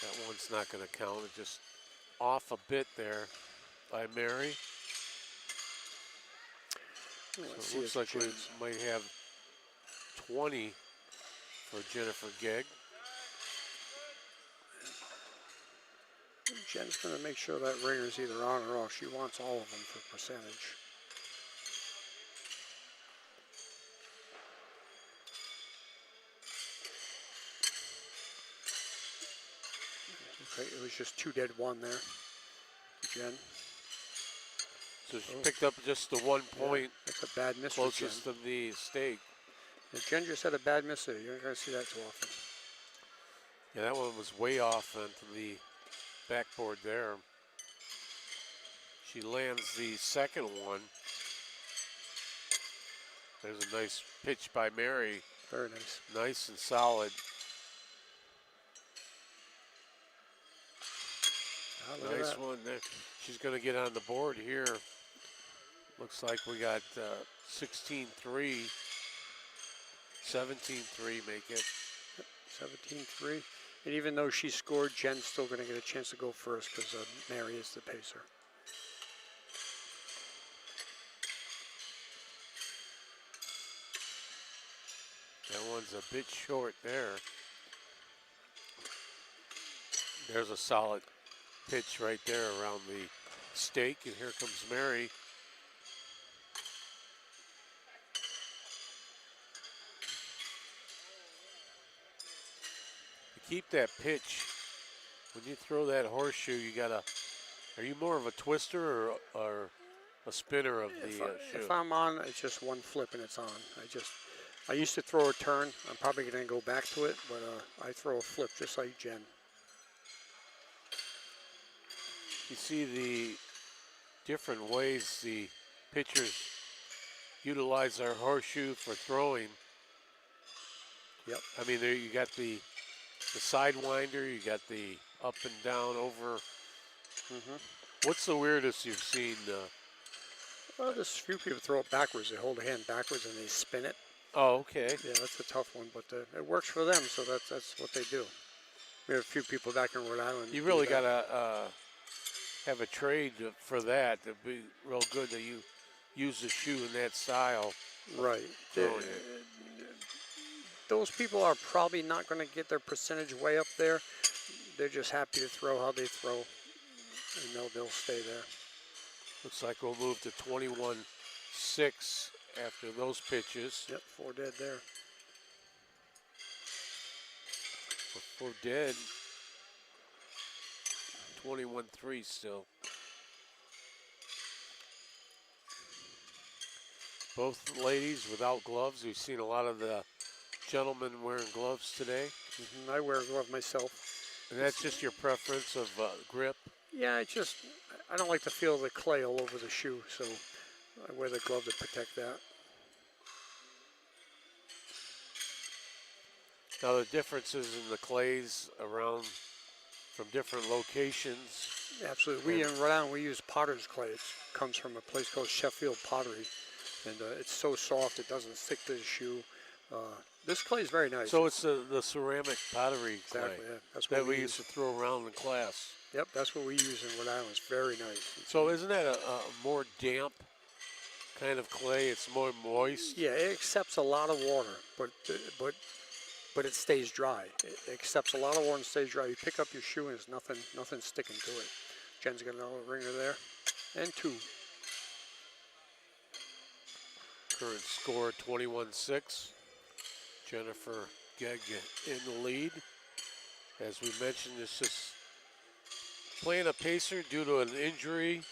That one's not going to count. It just off a bit there by Mary. Let's So see it looks if like we Jen's- might have 20 for Jennifer Gegg. Jen's going to make sure that ringer's either on or off. She wants all of them for percentage. Okay, it was just 2 dead 1 there. Jen. So she picked up just the 1 point That's a bad miss for Jen. closest to the stake. Yeah, Jen just had a bad miss there. You're not going to see that too often. Yeah, that one was way off onto the backboard there. She lands the second one. There's a nice pitch by Mary. Very nice. Nice and solid. Ah, look at Nice that. one there. She's going to get on the board here. Looks like we got 16-3, 17-3 make it. 17-3. And even though she scored, Jen's still going to get a chance to go first because Mary is the pacer. That one's a bit short there. There's a solid pitch right there around the stake, and here comes Mary. keep that pitch, when you throw that horseshoe, you gotta. Are you more of a twister or a spinner of the shoe? If I'm on, it's just one flip and it's on. I used to throw a turn. I'm probably going to go back to it, but I throw a flip just like Jen. You see the different ways the pitchers utilize our horseshoe for throwing. Yep. I mean, there you got the sidewinder, you got the up and down over. What's the weirdest you've seen? Well, there's a few people throw it backwards. They hold the hand backwards and they spin it. Oh, okay. Yeah, that's a tough one, but it works for them, so that's what they do. We have a few people back in Rhode Island. You really got to have a trade for that. It'd be real good that you use the shoe in that style. Right. Those people are probably not going to get their percentage way up there. They're just happy to throw how they throw, and they'll stay there. Looks like we'll move to 21-6 after those pitches. Yep, 4 dead there. 4 dead. 21-3 still. Both ladies without gloves. We've seen a lot of the gentlemen wearing gloves today. I wear a glove myself. And that's just your preference of grip? Yeah, I don't like to feel the clay all over the shoe, so I wear the glove to protect that. Now the differences in the clays around from different locations. Absolutely. We in Rhode Island, we use potter's clay. It comes from a place called Sheffield Pottery, and it's so soft it doesn't stick to the shoe. This clay is very nice. So it's the ceramic pottery clay exactly, yeah. That's what that we used to throw around in class. Yep, that's what we use in Rhode Island. It's very nice. So isn't that a more damp kind of clay? It's more moist. Yeah, it accepts a lot of water, but it stays dry. It accepts a lot of water and stays dry. You pick up your shoe and there's nothing sticking to it. Jen's got another ringer there, and 2. Current score 21-6. Jennifer Gegg in the lead. As we mentioned, this is playing a pacer due to an injury,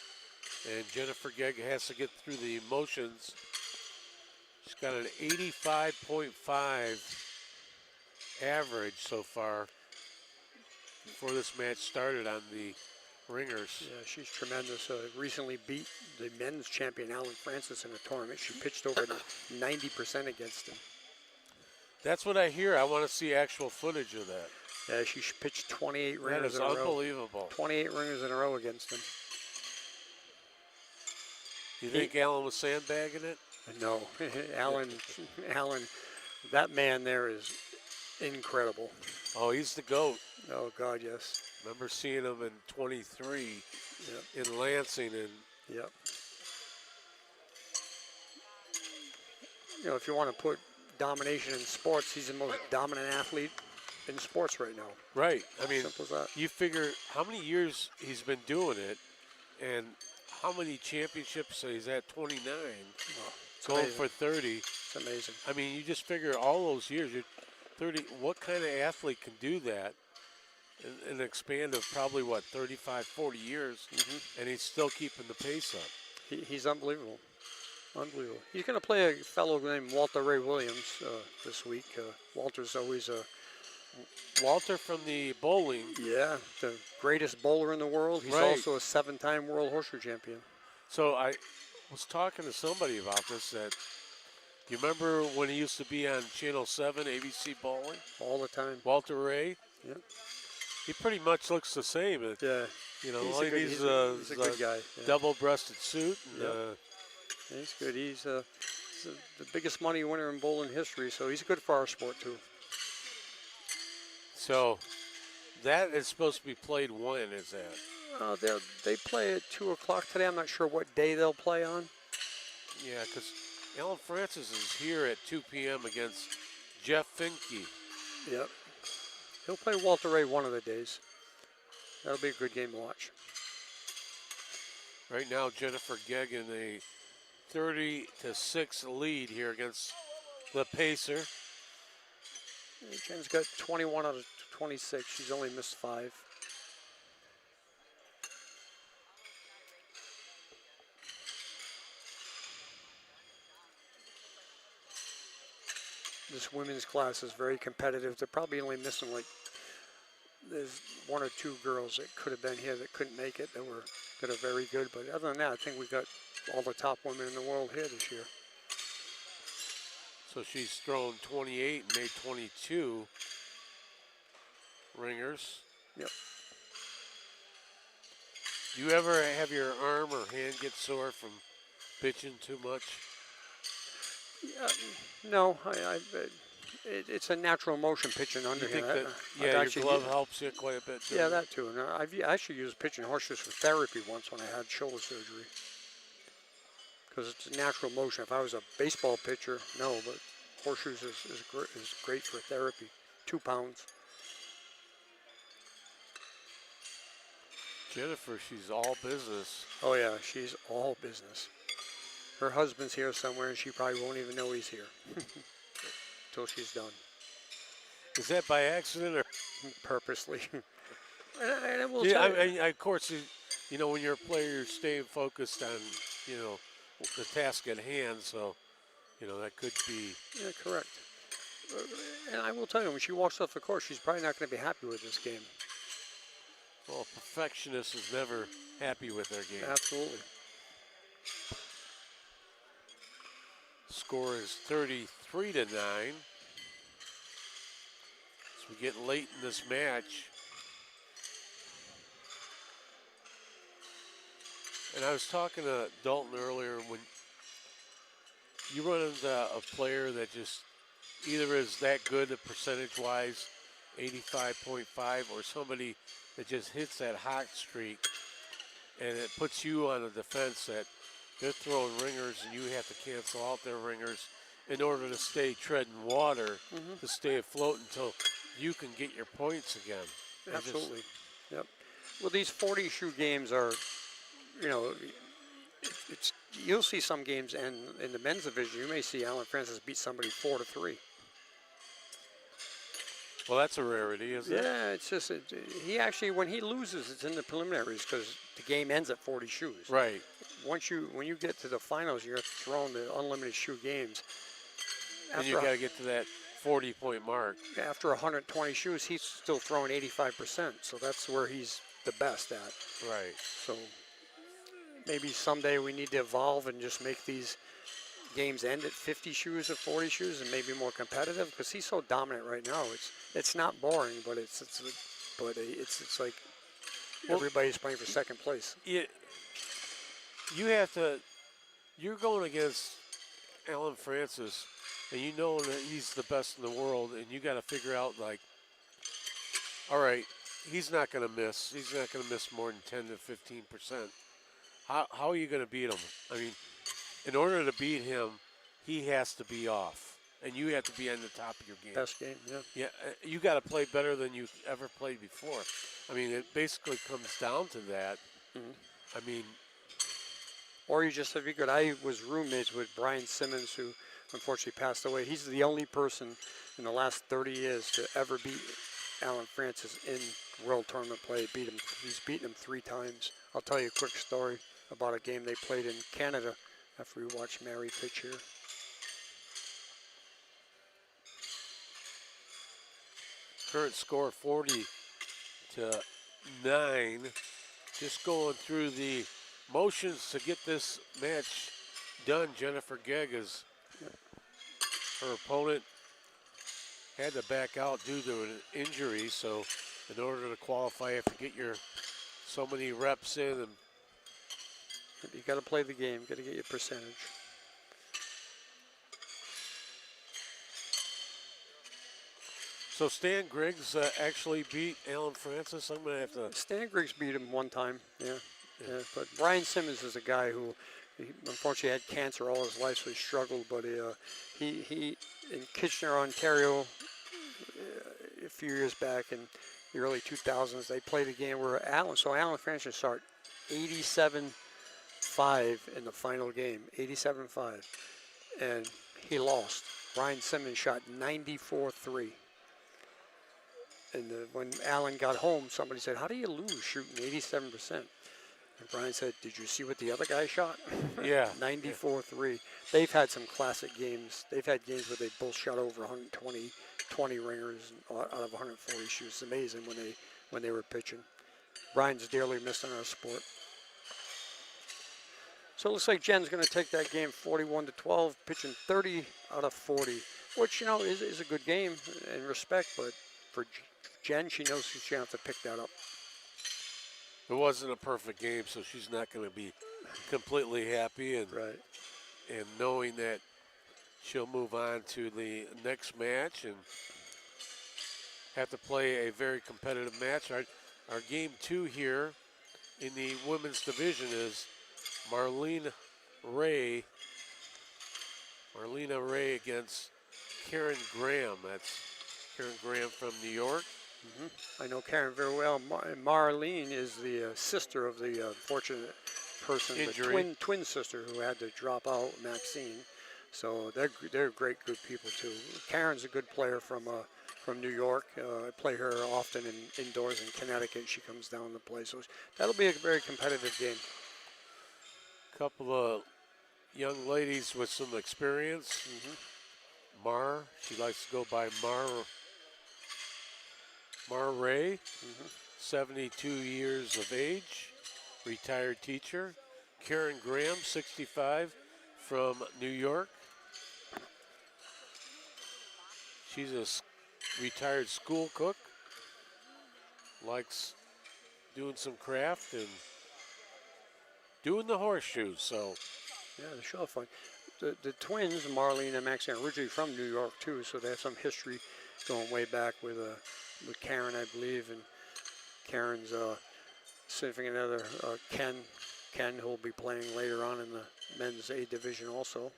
and Jennifer Gegg has to get through the motions. She's got an 85.5 average so far before this match started on the ringers. Yeah, she's tremendous. Recently beat the men's champion Alan Francis in a tournament. She pitched over 90% against him. That's what I hear. I want to see actual footage of that. Yeah, she pitched 28 That ringers is in a row. unbelievable. 28 ringers in a row against him. You think Alan was sandbagging it? No, Alan, that man there is incredible. Oh, he's the GOAT. Oh, God, yes. Remember seeing him in 23 Yep. in Lansing. And Yep. You know, if you want to put domination in sports, he's the most dominant athlete in sports right now. right. I mean, Simple as that. you figure how many years he's been doing it and how many championships. So he's at 29, It's going amazing. for 30. It's amazing. I mean, you just figure all those years, you're 30. What kind of athlete can do that in an span of probably, 35, 40 years, and he's still keeping the pace up? He's unbelievable. Unbelievable. He's going to play a fellow named Walter Ray Williams this week. Walter's always Walter from the bowling. the greatest bowler in the world. He's Right. also a 7-time World Horseshoe champion. So I was talking to somebody about this. That you remember when he used to be on Channel 7, ABC Bowling? All the time. Walter Ray. Yep. He pretty much looks the same. Yeah. You know, He's all a good- he's he's a good guy. Yeah. double-breasted suit. And, Yep. He's good. He's the biggest money winner in bowling history, so he's good for our sport too. so that is supposed to be played when is that? They play at 2 o'clock today. I'm not sure what day they'll play on. Yeah, because Alan Francis is here at 2 p.m. against Jeff Finke. Yep. He'll play Walter Ray one of the days. That'll be a good game to watch. Right now, Jennifer Gegg in a 30-6 lead here against the pacer. Jen's got 21 out of 26. She's only missed 5. This women's class is very competitive. They're probably only missing like, there's 1 or 2 girls that could have been here that couldn't make it that are very good. But other than that, I think we got all the top women in the world here this year. So she's thrown 28 and made 22 ringers. Yep. Do you ever have your arm or hand get sore from pitching too much? No, it's a natural motion pitching You under think here. that, your glove helps you quite a bit? Yeah, doesn't it? that too. And I've actually used pitching horseshoes for therapy once when I had shoulder surgery. Because it's a natural motion. If I was a baseball pitcher, no, but horseshoes is great for therapy. 2 pounds. Jennifer, she's all business. Oh yeah, she's all business. Her husband's here somewhere, and she probably won't even know he's here until she's done. Is that by accident or? Purposely. and I will Yeah, tell you, of course, you know, when you're a player, you're staying focused on, you know, the task at hand. So, you know, that could be. yeah, correct. And I will tell you, when she walks off the course, she's probably not going to be happy with this game. Well, a perfectionist is never happy with their game. Absolutely. Score is 33-9. As we get late in this match. And I was talking to Dalton earlier, when you run into a player that just either is that good percentage-wise, 85.5, or somebody that just hits that hot streak, and it puts you on a defense that they're throwing ringers and you have to cancel out their ringers in order to stay treading water, to stay afloat until you can get your points again. Absolutely. Yep. Well, these 40 shoe games are, you know, you'll see some games, and in the men's division, you may see Alan Francis beat somebody 4-3. Well, that's a rarity, isn't it? Yeah, it's just he actually, when he loses, it's in the preliminaries because the game ends at 40 shoes. Right. When you get to the finals, you're throwing the unlimited shoe games. And you got to get to that 40-point mark. After 120 shoes, he's still throwing 85%. So that's where he's the best at. Right. So maybe someday we need to evolve and just make these games end at 50 shoes or 40 shoes and maybe more competitive, because he's so dominant right now. It's not boring, but it's like everybody's playing for second place. You're going against Alan Francis, and you know that he's the best in the world, and you got to figure out, like, all right, he's not going to miss. He's not going to miss more than 10 to 15%. How are you going to beat him? I mean, in order to beat him, he has to be off, and you have to be on the top of your game. Best game, yeah. Yeah, you got to play better than you've ever played before. I mean, it basically comes down to that. I mean, or you just have to be good. I was roommates with Brian Simmons, who unfortunately passed away. He's the only person in the last 30 years to ever beat Alan Francis in World Tournament play. He's beaten him 3 times. I'll tell you a quick story about a game they played in Canada after we watched Mary pitch here. current score 40-9. Just going through the motions to get this match done. Jennifer Gegg, is her opponent, had to back out due to an injury, so in order to qualify, you have to get your so many reps in. And you got to play the game, got to get your percentage. so Stan Griggs actually beat Alan Francis. I'm going to have to. Stan Griggs beat him one time, yeah. But Brian Simmons is a guy who, he unfortunately had cancer all his life, so he struggled. But he in Kitchener, Ontario, a few years back in the early 2000s, they played a game where Alan Francis started 87-5 in the final game, 87-5, and he lost. Brian Simmons shot 94-3. And when Alan got home, somebody said, "How do you lose shooting 87%?" And Brian said, "Did you see what the other guy shot?" Yeah. 94-3. They've had some classic games. They've had games where they both shot over 120, 20 ringers out of 140 shoots. It's amazing when they were pitching. Brian's dearly missed in our sport. So it looks like Jen's going to take that game 41-12, pitching 30 out of 40, which, you know, is a good game in respect, but for Jen, she knows she's going to have to pick that up. It wasn't a perfect game, so she's not going to be completely happy. And Right. and knowing that she'll move on to the next match and have to play a very competitive match. Our game 2 here in the women's division is Marlena Ray against Karen Graham. That's Karen Graham from New York. I know Karen very well. Marlene is the sister of the unfortunate person, Injury. the twin sister who had to drop out, Maxine. So they're great, good people too. Karen's a good player from New York. I play her often indoors in Connecticut. She comes down to play, so that'll be a very competitive game. Couple of young ladies with some experience. Mar, she likes to go by Mar Ray, 72 years of age, retired teacher. Karen Graham, 65, from New York. She's a retired school cook, likes doing some craft and doing the horseshoes. So Yeah, they're sure fun. The twins, Marlene and Maxine, are originally from New York too, so they have some history going way back with Karen, I believe, and Karen's significant other, Ken, who will be playing later on in the men's A division also.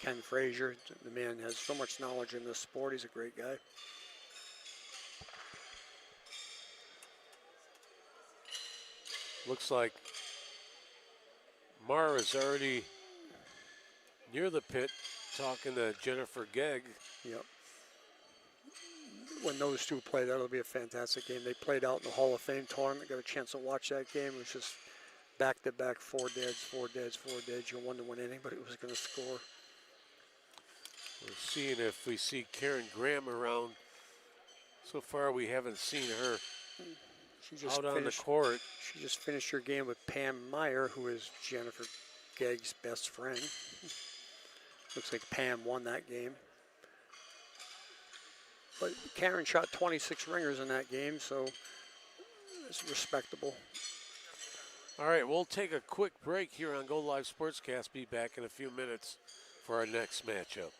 Ken Frazier, the man has so much knowledge in this sport. He's a great guy. looks like Mar is already near the pit talking to Jennifer Gegg. Yep. When those two play, that'll be a fantastic game. They played out in the Hall of Fame tournament. Got a chance to watch that game. It was just back-to-back, four deads. You wonder when anybody was going to score. We're seeing if we see Karen Graham around. So far, we haven't seen her She just out on the finished. court. She just finished her game with Pam Meyer, who is Jennifer Gegg's best friend. Looks like Pam won that game. But Karen shot 26 ringers in that game, so it's respectable. All right, we'll take a quick break here on Go Live Sportscast. Be back in a few minutes for our next matchup.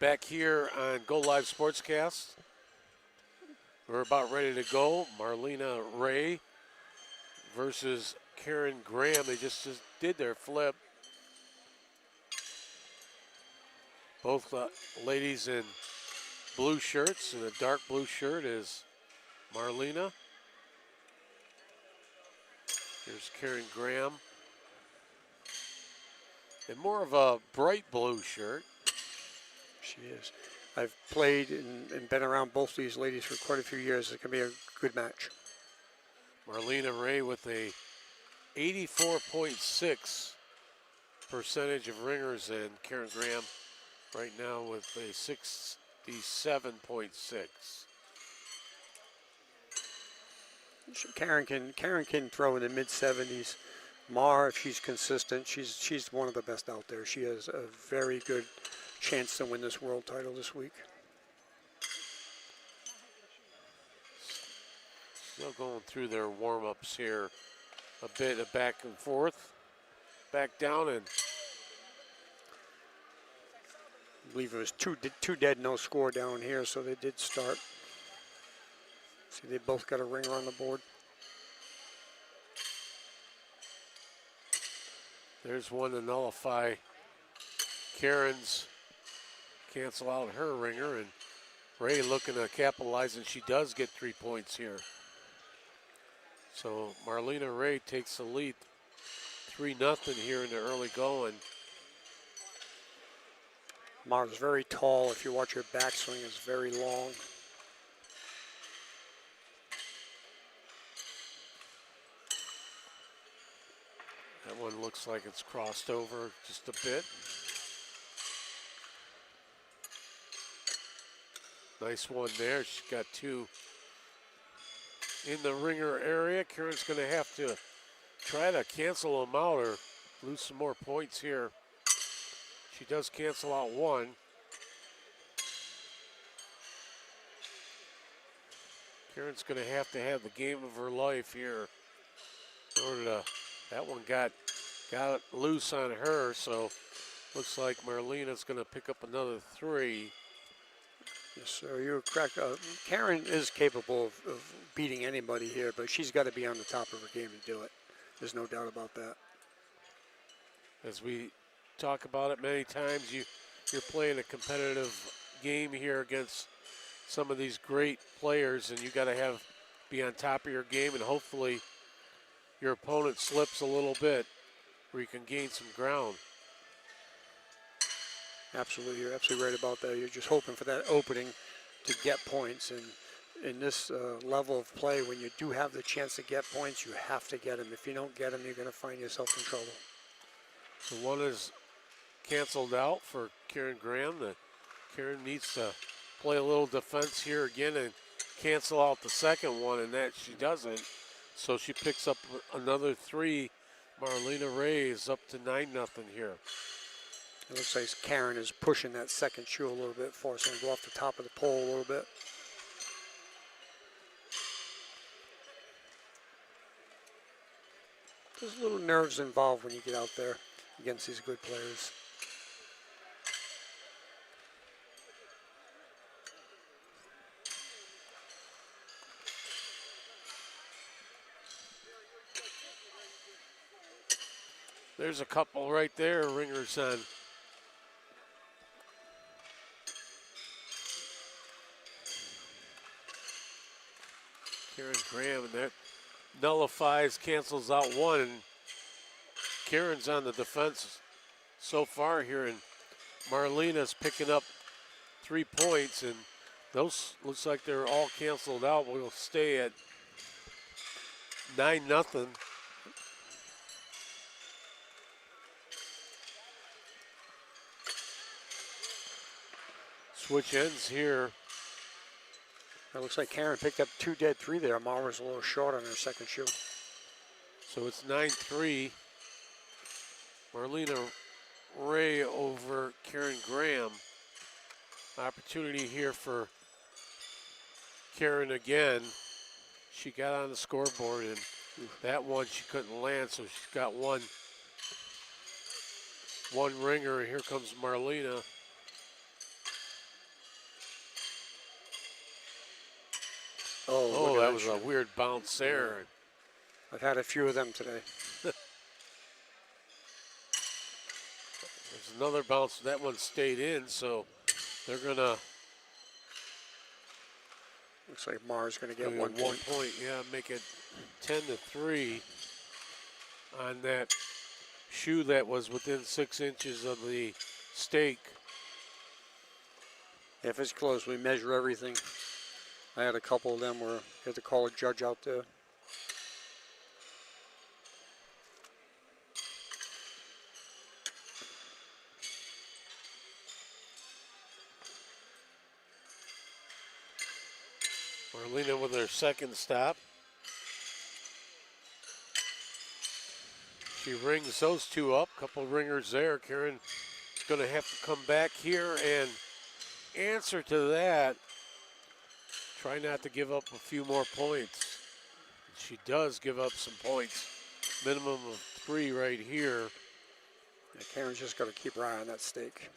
Back here on Go Live Sportscast. We're about ready to go. Marlena Ray versus Karen Graham. They just did their flip. Both ladies in blue shirts, and a dark blue shirt is Marlena. Here's Karen Graham. And more of a bright blue shirt. She is. I've played and been around both these ladies for quite a few years. It can be a good match. Marlena Ray with a 84.6 percentage of ringers, and Karen Graham right now with a 67.6. Karen can throw in the mid 70s. Mar, if she's consistent, she's one of the best out there. She has a very good chance to win this world title this week. Still going through their warm-ups here. A bit of back and forth. Back down, and I believe it was two dead, no score down here, so they did start. See, they both got a ringer on the board. there's one to nullify Karen's, cancel out her ringer, and Ray looking to capitalize, and she does get 3 points here. So Marlena Ray takes the lead 3-0 here in the early going. Mar's very tall. If you watch her backswing, it's very long. That one looks like it's crossed over just a bit. Nice one there. She's got two in the ringer area. Karen's going to have to try to cancel them out or lose some more points here. She does cancel out one. Karen's going to have the game of her life here in order to. That one got loose on her, so looks like Marlena's going to pick up another 3. Yes, sir. You're correct. Karen is capable of beating anybody here, but she's got to be on the top of her game to do it. There's no doubt about that. As we talk about it many times, you're playing a competitive game here against some of these great players, and you got to be on top of your game, and hopefully your opponent slips a little bit where you can gain some ground. Absolutely, you're absolutely right about that. You're just hoping for that opening to get points, and in this level of play, when you do have the chance to get points, you have to get them. If you don't get them, you're going to find yourself in trouble. So one is canceled out for Karen Graham. Karen needs to play a little defense here again and cancel out the second one, and that she doesn't. So she picks up another 3. Marlena Ray is up to 9-0 here. It looks like Karen is pushing that second shoe a little bit, forcing her to go off the top of the pole a little bit. There's little nerves involved when you get out there against these good players. There's a couple right there, ringers on. Karen Graham, and that nullifies, cancels out one, and Karen's on the defense so far here, and Marlena's picking up 3 points, and those looks like they're all canceled out. We'll stay at 9-0. Switch ends here. It looks like Karen picked up 2 dead 3 there. Mar was a little short on her second shoe. So it's 9-3. Marlena Ray over Karen Graham. Opportunity here for Karen again. She got on the scoreboard, and that one she couldn't land, so she's got one ringer, and here comes Marlena. Oh, look at that was a shoe. weird bounce there. I've had a few of them today. There's another bounce. That one stayed in, so they're going to Looks like Mars going to get get 1 1 point. point. Yeah, make it 10-3 on that shoe that was within 6 inches of the stake. If it's close, we measure everything. I had a couple of them where you had to call a judge out there. Marlena with her second stop. She rings those two up. Couple ringers there. Karen's going to have to come back here and answer to that. Try not to give up a few more points. She does give up some points. Minimum of 3 right here. Yeah, Karen's just got to keep her eye on that stake.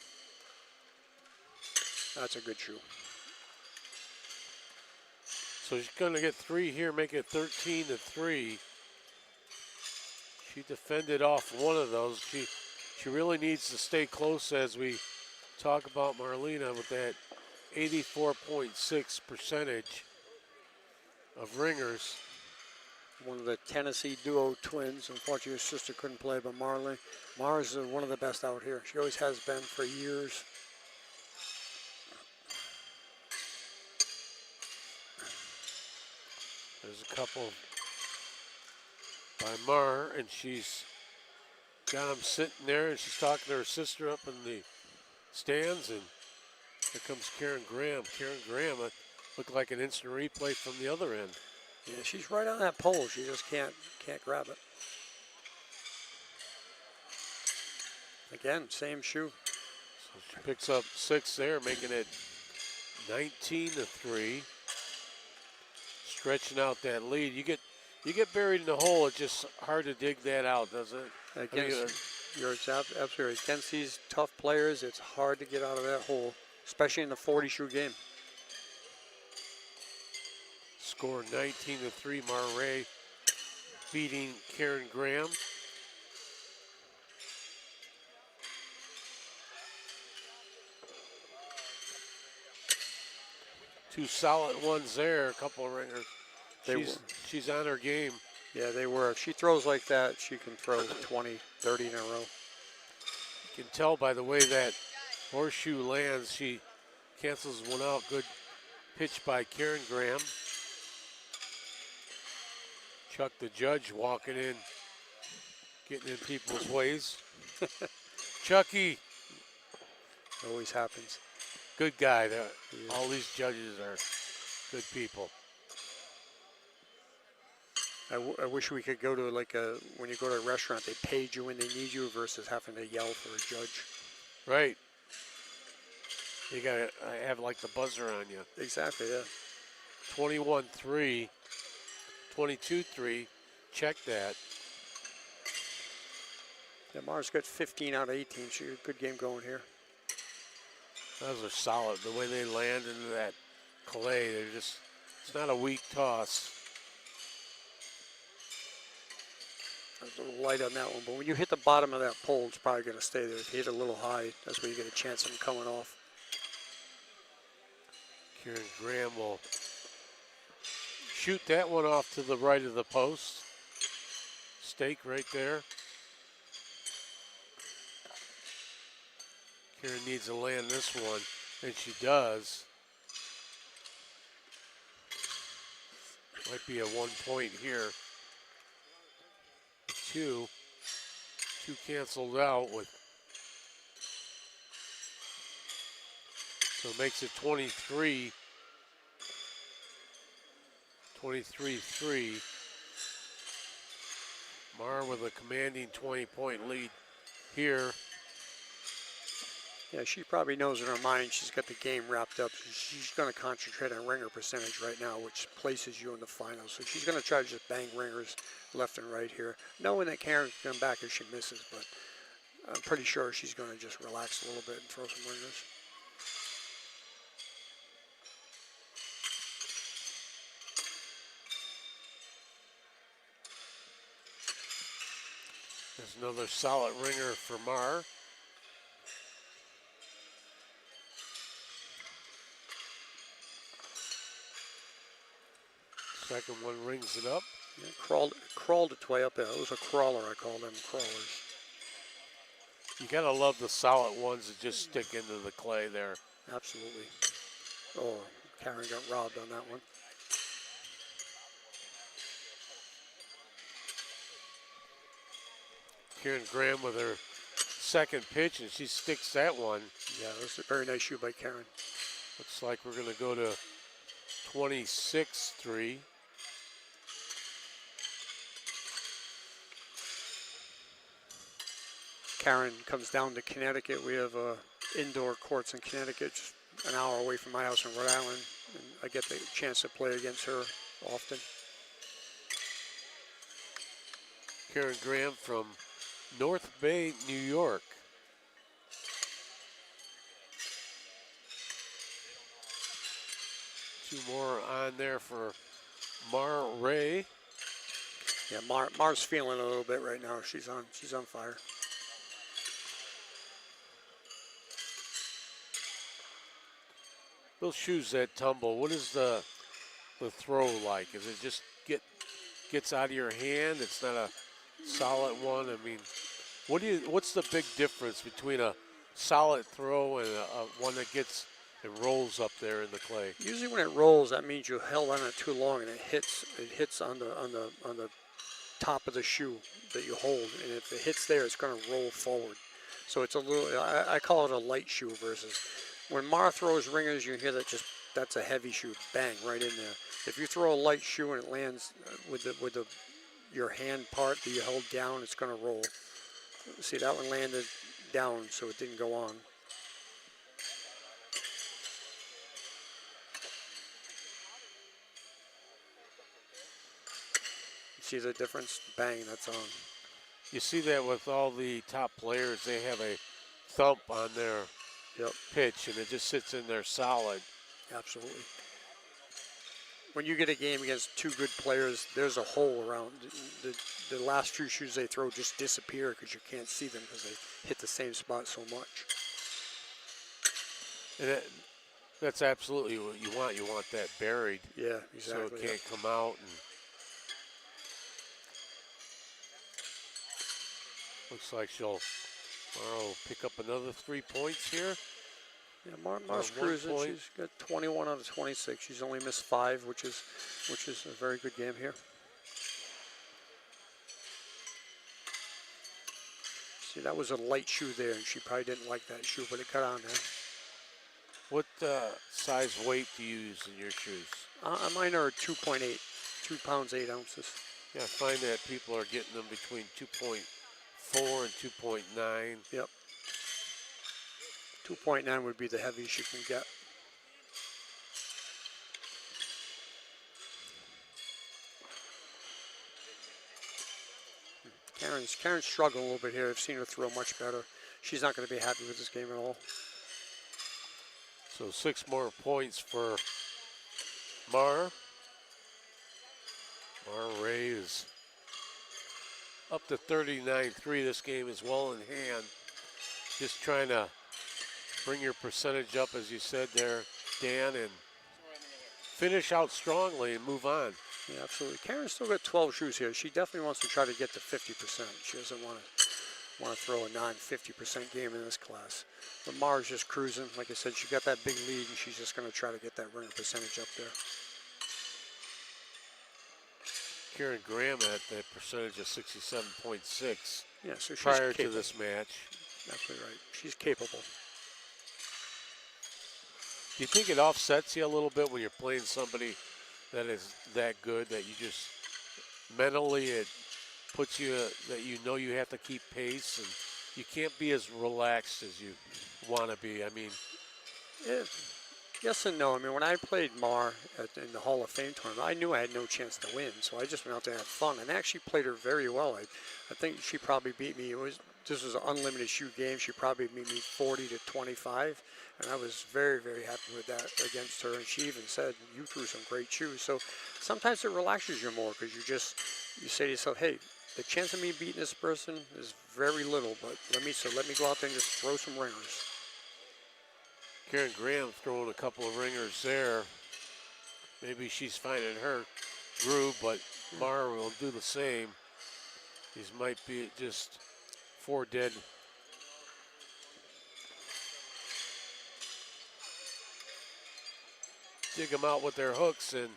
That's a good shoe. So she's going to get 3 here, make it 13-3. She defended off one of those. She really needs to stay close as we talk about Marlena with that 84.6 percentage of ringers. One of the Tennessee duo twins. Unfortunately, her sister couldn't play, but Mars is one of the best out here. She always has been for years. There's a couple by Mar, and she's got them sitting there, and she's talking to her sister up in the stands, and here comes Karen Graham. Karen Graham looked like an instant replay from the other end. Yeah, she's right on that pole. She just can't grab it. Again, same shoe. So she picks up 6 there, making it 19-3. Stretching out that lead. You get buried in the hole. It's just hard to dig that out, doesn't it? You're absolutely right. Against these tough players, it's hard to get out of that hole, especially in the 40 shoe game. Score 19-3. Mar beating Karen Graham. Two solid ones there, a couple of ringers. She's on her game. Yeah, they were. If she throws like that, she can throw 20, 30 in a row. You can tell by the way that horseshoe lands. She cancels one out. Good pitch by Karen Graham. Chuck the judge walking in, getting in people's ways. Chucky. Always happens. Good guy. All these judges are good people. I wish we could go to when you go to a restaurant, they page you when they need you versus having to yell for a judge. Right. You gotta have like the buzzer on you. Exactly, yeah. 21-3, 22-3. Check that. Yeah, Mars got 15 out of 18. She had a good game going here. Those are solid. The way they land into that clay, it's not a weak toss. I was a little light on that one, but when you hit the bottom of that pole, it's probably going to stay there. If you hit it a little high, that's where you get a chance of them coming off. Karen Graham will shoot that one off to the right of the post. Stake right there. Karen needs to land this one, and she does. Might be a 1 point here. Two canceled out with, so it makes it 23-3. Mar with a commanding 20-point lead here. Yeah, she probably knows in her mind she's got the game wrapped up. She's going to concentrate on ringer percentage right now, which places you in the finals. So she's going to try to just bang ringers left and right here, knowing that Karen's going to come back if she misses. But I'm pretty sure she's going to just relax a little bit and throw some ringers. There's another solid ringer for Mar. Second one rings it up. Yeah, crawled its way up there. It was a crawler, I call them crawlers. You gotta love the solid ones that just stick into the clay there. Absolutely. Oh, Karen got robbed on that one. Karen Graham with her second pitch, and she sticks that one. Yeah, it was a very nice shoe by Karen. Looks like we're gonna go to 26-3. Karen comes down to Connecticut. We have indoor courts in Connecticut, just an hour away from my house in Rhode Island. And I get the chance to play against her often. Karen Graham from North Bay, New York. Two more on there for Mar Ray. Yeah, Mar's feeling a little bit right now. She's on fire. Those shoes that tumble, what is the throw like? Is it just gets out of your hand? It's not a solid one. I mean, what's the big difference between a solid throw and one that gets and rolls up there in the clay? Usually when it rolls, that means you held on it too long and it hits on the top of the shoe that you hold, and if it hits there, it's going to roll forward. So it's a little, I call it a light shoe versus when Mar throws ringers, you hear that's a heavy shoe, bang, right in there. If you throw a light shoe and it lands with your hand part that you held down, it's going to roll. See, that one landed down, so it didn't go on. See the difference? Bang, that's on. You see that with all the top players, they have a thump on their pitch, and it just sits in there solid. Absolutely. When you get a game against two good players, there's a hole around. The last few shoes they throw just disappear because you can't see them because they hit the same spot so much. And that's absolutely what you want. You want that buried. Yeah, exactly. So it can't come out. And looks like she'll pick up another 3 points here. Yeah, Mar's cruising. She's got 21 out of 26. She's only missed 5, which is a very good game here. See, that was a light shoe there, and she probably didn't like that shoe, but it got on there. What size weight do you use in your shoes? Mine are 2.8, 2 pounds 8 ounces. Yeah, I find that people are getting them between 2.4 and 2.9. Yep. 2.9 would be the heaviest you can get. Karen's struggling a little bit here. I've seen her throw much better. She's not going to be happy with this game at all. So 6 more points for Mar. Mar Ray is up to 39-3. This game is well in hand. Just trying to bring your percentage up, as you said there, Dan, and finish out strongly and move on. Yeah, absolutely. Karen's still got 12 shoes here. She definitely wants to try to get to 50%. She doesn't want to throw a non-50% game in this class. But Mar's just cruising. Like I said, she got that big lead, and she's just going to try to get that ringer percentage up there. Karen Graham at that percentage of 67.6 yeah, so she's prior capable. to this match. Absolutely right. She's capable. Do you think it offsets you a little bit when you're playing somebody that is that good, that you just mentally it puts you that you know you have to keep pace and you can't be as relaxed as you want to be? I mean, yes and no. I mean, when I played Mar in the Hall of Fame tournament, I knew I had no chance to win, so I just went out there and had fun, and actually played her very well. I think she probably beat me. This was an unlimited shoe game. She probably beat me 40-25, and I was very, very happy with that against her. And she even said, "You threw some great shoes." So sometimes it relaxes you more because you say to yourself, "Hey, the chance of me beating this person is very little, but let me go out there and just throw some ringers. Karen Graham throwing a couple of ringers there. Maybe she's finding her groove, but Mara will do the same. These might be just 4 dead. Dig them out with their hooks and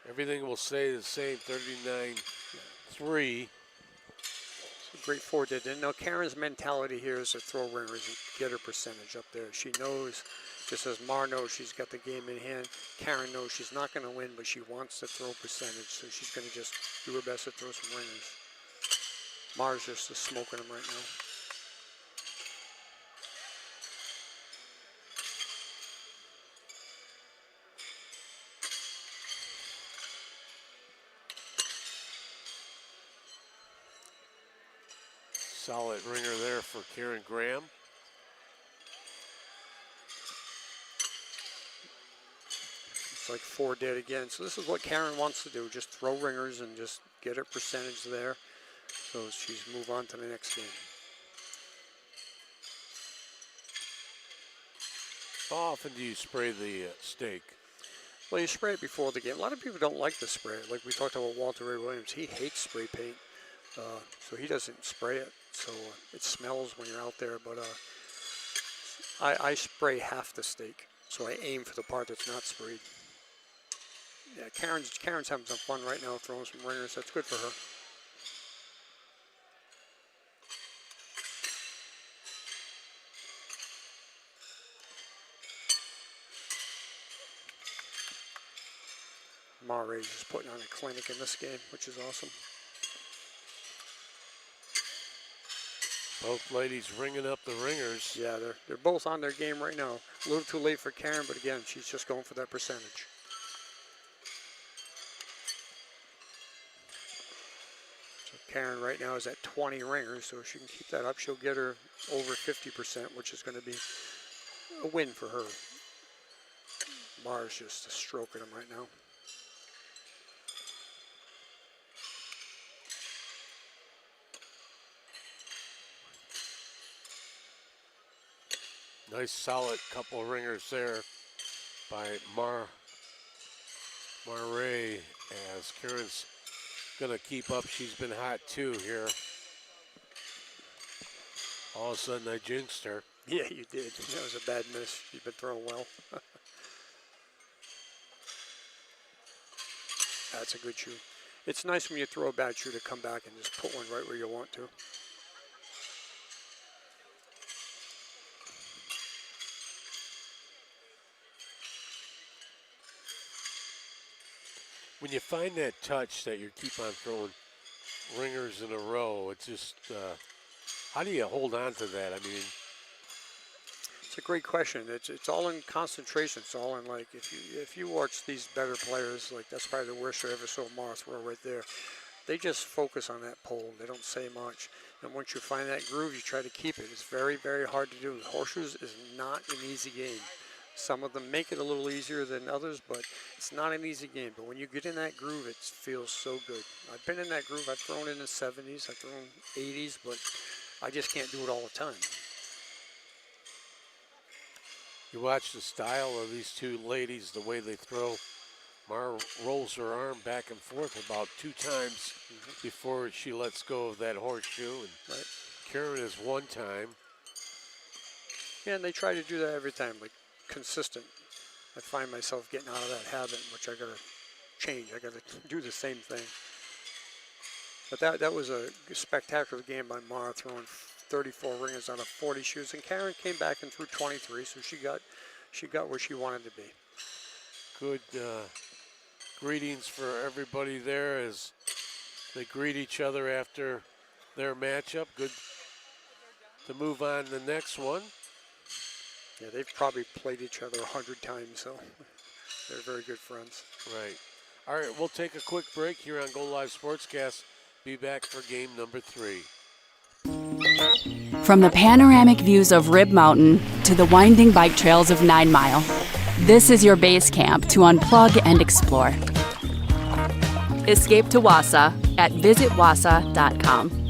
everything will stay the same, 39-3. It's a great 4 dead. And now Karen's mentality here is to throw ringers and get her percentage up there. She knows, just as Mar knows she's got the game in hand, Karen knows she's not going to win, but she wants to throw percentage, so she's going to just do her best to throw some ringers. Mar's just smoking them right now. Solid ringer there for Karen Graham. It's like 4 dead again. So this is what Karen wants to do, just throw ringers and just get her percentage there. So she's move on to the next game. How often do you spray the steak? Well, you spray it before the game. A lot of people don't like to spray it. Like we talked about Walter Ray Williams, he hates spray paint. So he doesn't spray it. So it smells when you're out there. But I spray half the steak. So I aim for the part that's not sprayed. Yeah, Karen's having some fun right now throwing some ringers. That's good for her. Maray's just putting on a clinic in this game, which is awesome. Both ladies ringing up the ringers. Yeah, they're both on their game right now. A little too late for Karen, but again, she's just going for that percentage. So Karen right now is at 20 ringers, so if she can keep that up, she'll get her over 50%, which is going to be a win for her. Mara's just stroking them right now. Nice solid couple of ringers there by Marais as Karen's gonna keep up. She's been hot too here. All of a sudden I jinxed her. Yeah, you did. That was a bad miss. You've been throwing well. That's a good shoe. It's nice when you throw a bad shoe to come back and just put one right where you want to. When you find that touch that you keep on throwing ringers in a row, it's just, how do you hold on to that? I mean, it's a great question. It's all in concentration. It's all in, like, if you watch these better players, like that's probably the worst I ever saw Mara throw right there. They just focus on that pole. They don't say much. And once you find that groove, you try to keep it. It's very, very hard to do. Horseshoes is not an easy game. Some of them make it a little easier than others, but it's not an easy game. But when you get in that groove, it feels so good. I've been in that groove. I've thrown in the 70s. I've thrown 80s, but I just can't do it all the time. you watch the style of these two ladies, the way they throw. Mara rolls her arm back and forth about 2 times before she lets go of that horseshoe. And Karen is 1 time. Yeah, and they try to do that every time, like consistent. I find myself getting out of that habit, which I gotta change. I gotta do the same thing. But that was a spectacular game by Mara, throwing 34 ringers out of 40 shoes, and Karen came back and threw 23, so she got where she wanted to be. Good greetings for everybody there as they greet each other after their matchup. Good to move on to the next one. Yeah, they've probably played each other 100 times, so they're very good friends. Right. All right, we'll take a quick break here on Go Live Sportscast. Be back for game number 3. From the panoramic views of Rib Mountain to the winding bike trails of 9 Mile, this is your base camp to unplug and explore. Escape to Wausau at visitwausau.com.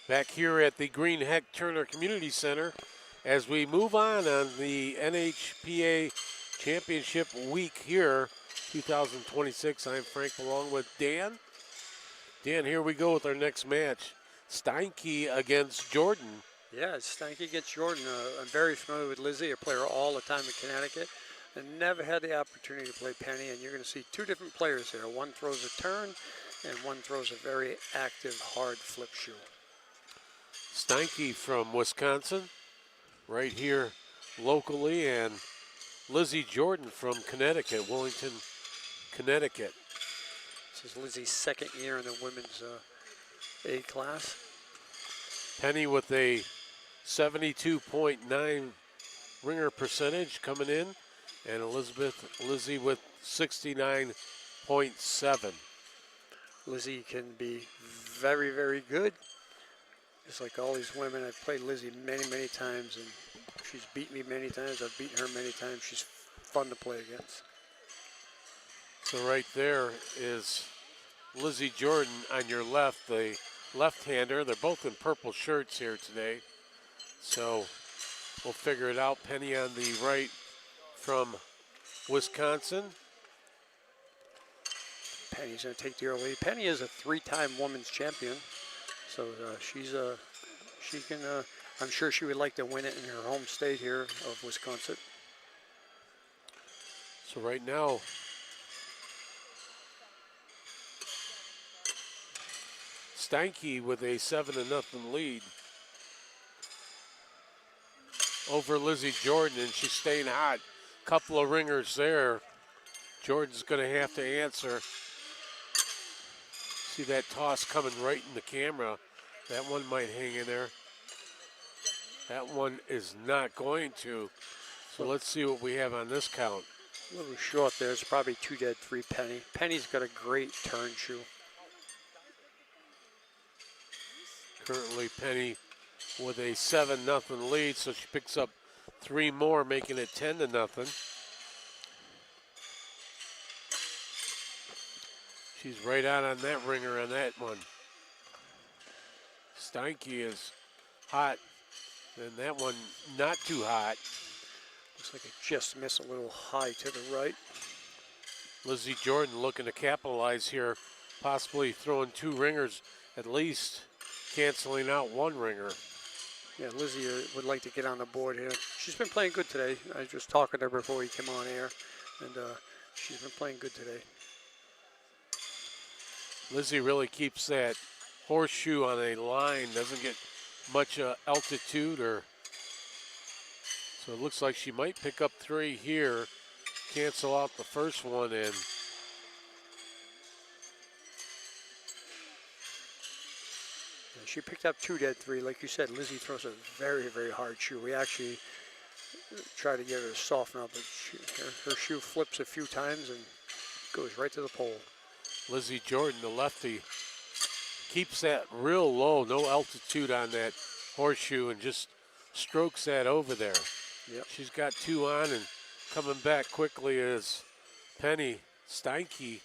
Back here at the Greenheck Turner Community Center as we move on the NHPA Championship Week here, 2026. I'm Frank along with Dan. Dan, here we go with our next match. Steinke against Jordan. Yeah, it's Steinke against Jordan. I'm very familiar with Lizzie. I play her all the time in Connecticut. And never had the opportunity to play Penny. And you're going to see two different players here. One throws a turn, and one throws a very active, hard flip shoe. Steinke from Wisconsin, right here locally, and Lizzie Jordan from Connecticut, Wellington, Connecticut. This is Lizzie's second year in the women's A class. Penny with a 72.9 ringer percentage coming in, and Lizzie with 69.7. Lizzie can be very, very good. Just like all these women, I've played Lizzie many, many times, and she's beat me many times. I've beaten her many times. She's fun to play against. So right there is Lizzie Jordan on your left, the left-hander. They're both in purple shirts here today. So we'll figure it out. Penny on the right from Wisconsin. Penny's going to take the early lead. Penny is a three-time women's champion. So I'm sure she would like to win it in her home state here of Wisconsin. So right now, Steinke with a 7-0 lead over Lizzie Jordan, and she's staying hot. Couple of ringers there. Jordan's going to have to answer. See that toss coming right in the camera. That one might hang in there. That one is not going to. So let's see what we have on this count. A little short there. It's probably 2 dead, 3 Penny. Penny's got a great turn shoe. Currently Penny with a 7-0 lead, so she picks up 3 more, making it 10-0. She's right out on that ringer on that one. Steinke is hot, and that one not too hot. Looks like it just missed a little high to the right. Lizzie Jordan looking to capitalize here, possibly throwing 2 ringers at least, canceling out 1 ringer. Yeah, Lizzie would like to get on the board here. She's been playing good today. I was just talking to her before we came on air, and she's been playing good today. Lizzie really keeps that horseshoe on a line, doesn't get much altitude, so it looks like she might pick up 3 here, cancel out the first one, and she picked up 2 dead, 3. Like you said, Lizzie throws a very, very hard shoe. We actually try to get her to soften up, but her shoe flips a few times and goes right to the pole. Lizzie Jordan, the lefty, keeps that real low, no altitude on that horseshoe, and just strokes that over there. Yep. She's got 2 on, and coming back quickly is Penny Steinke,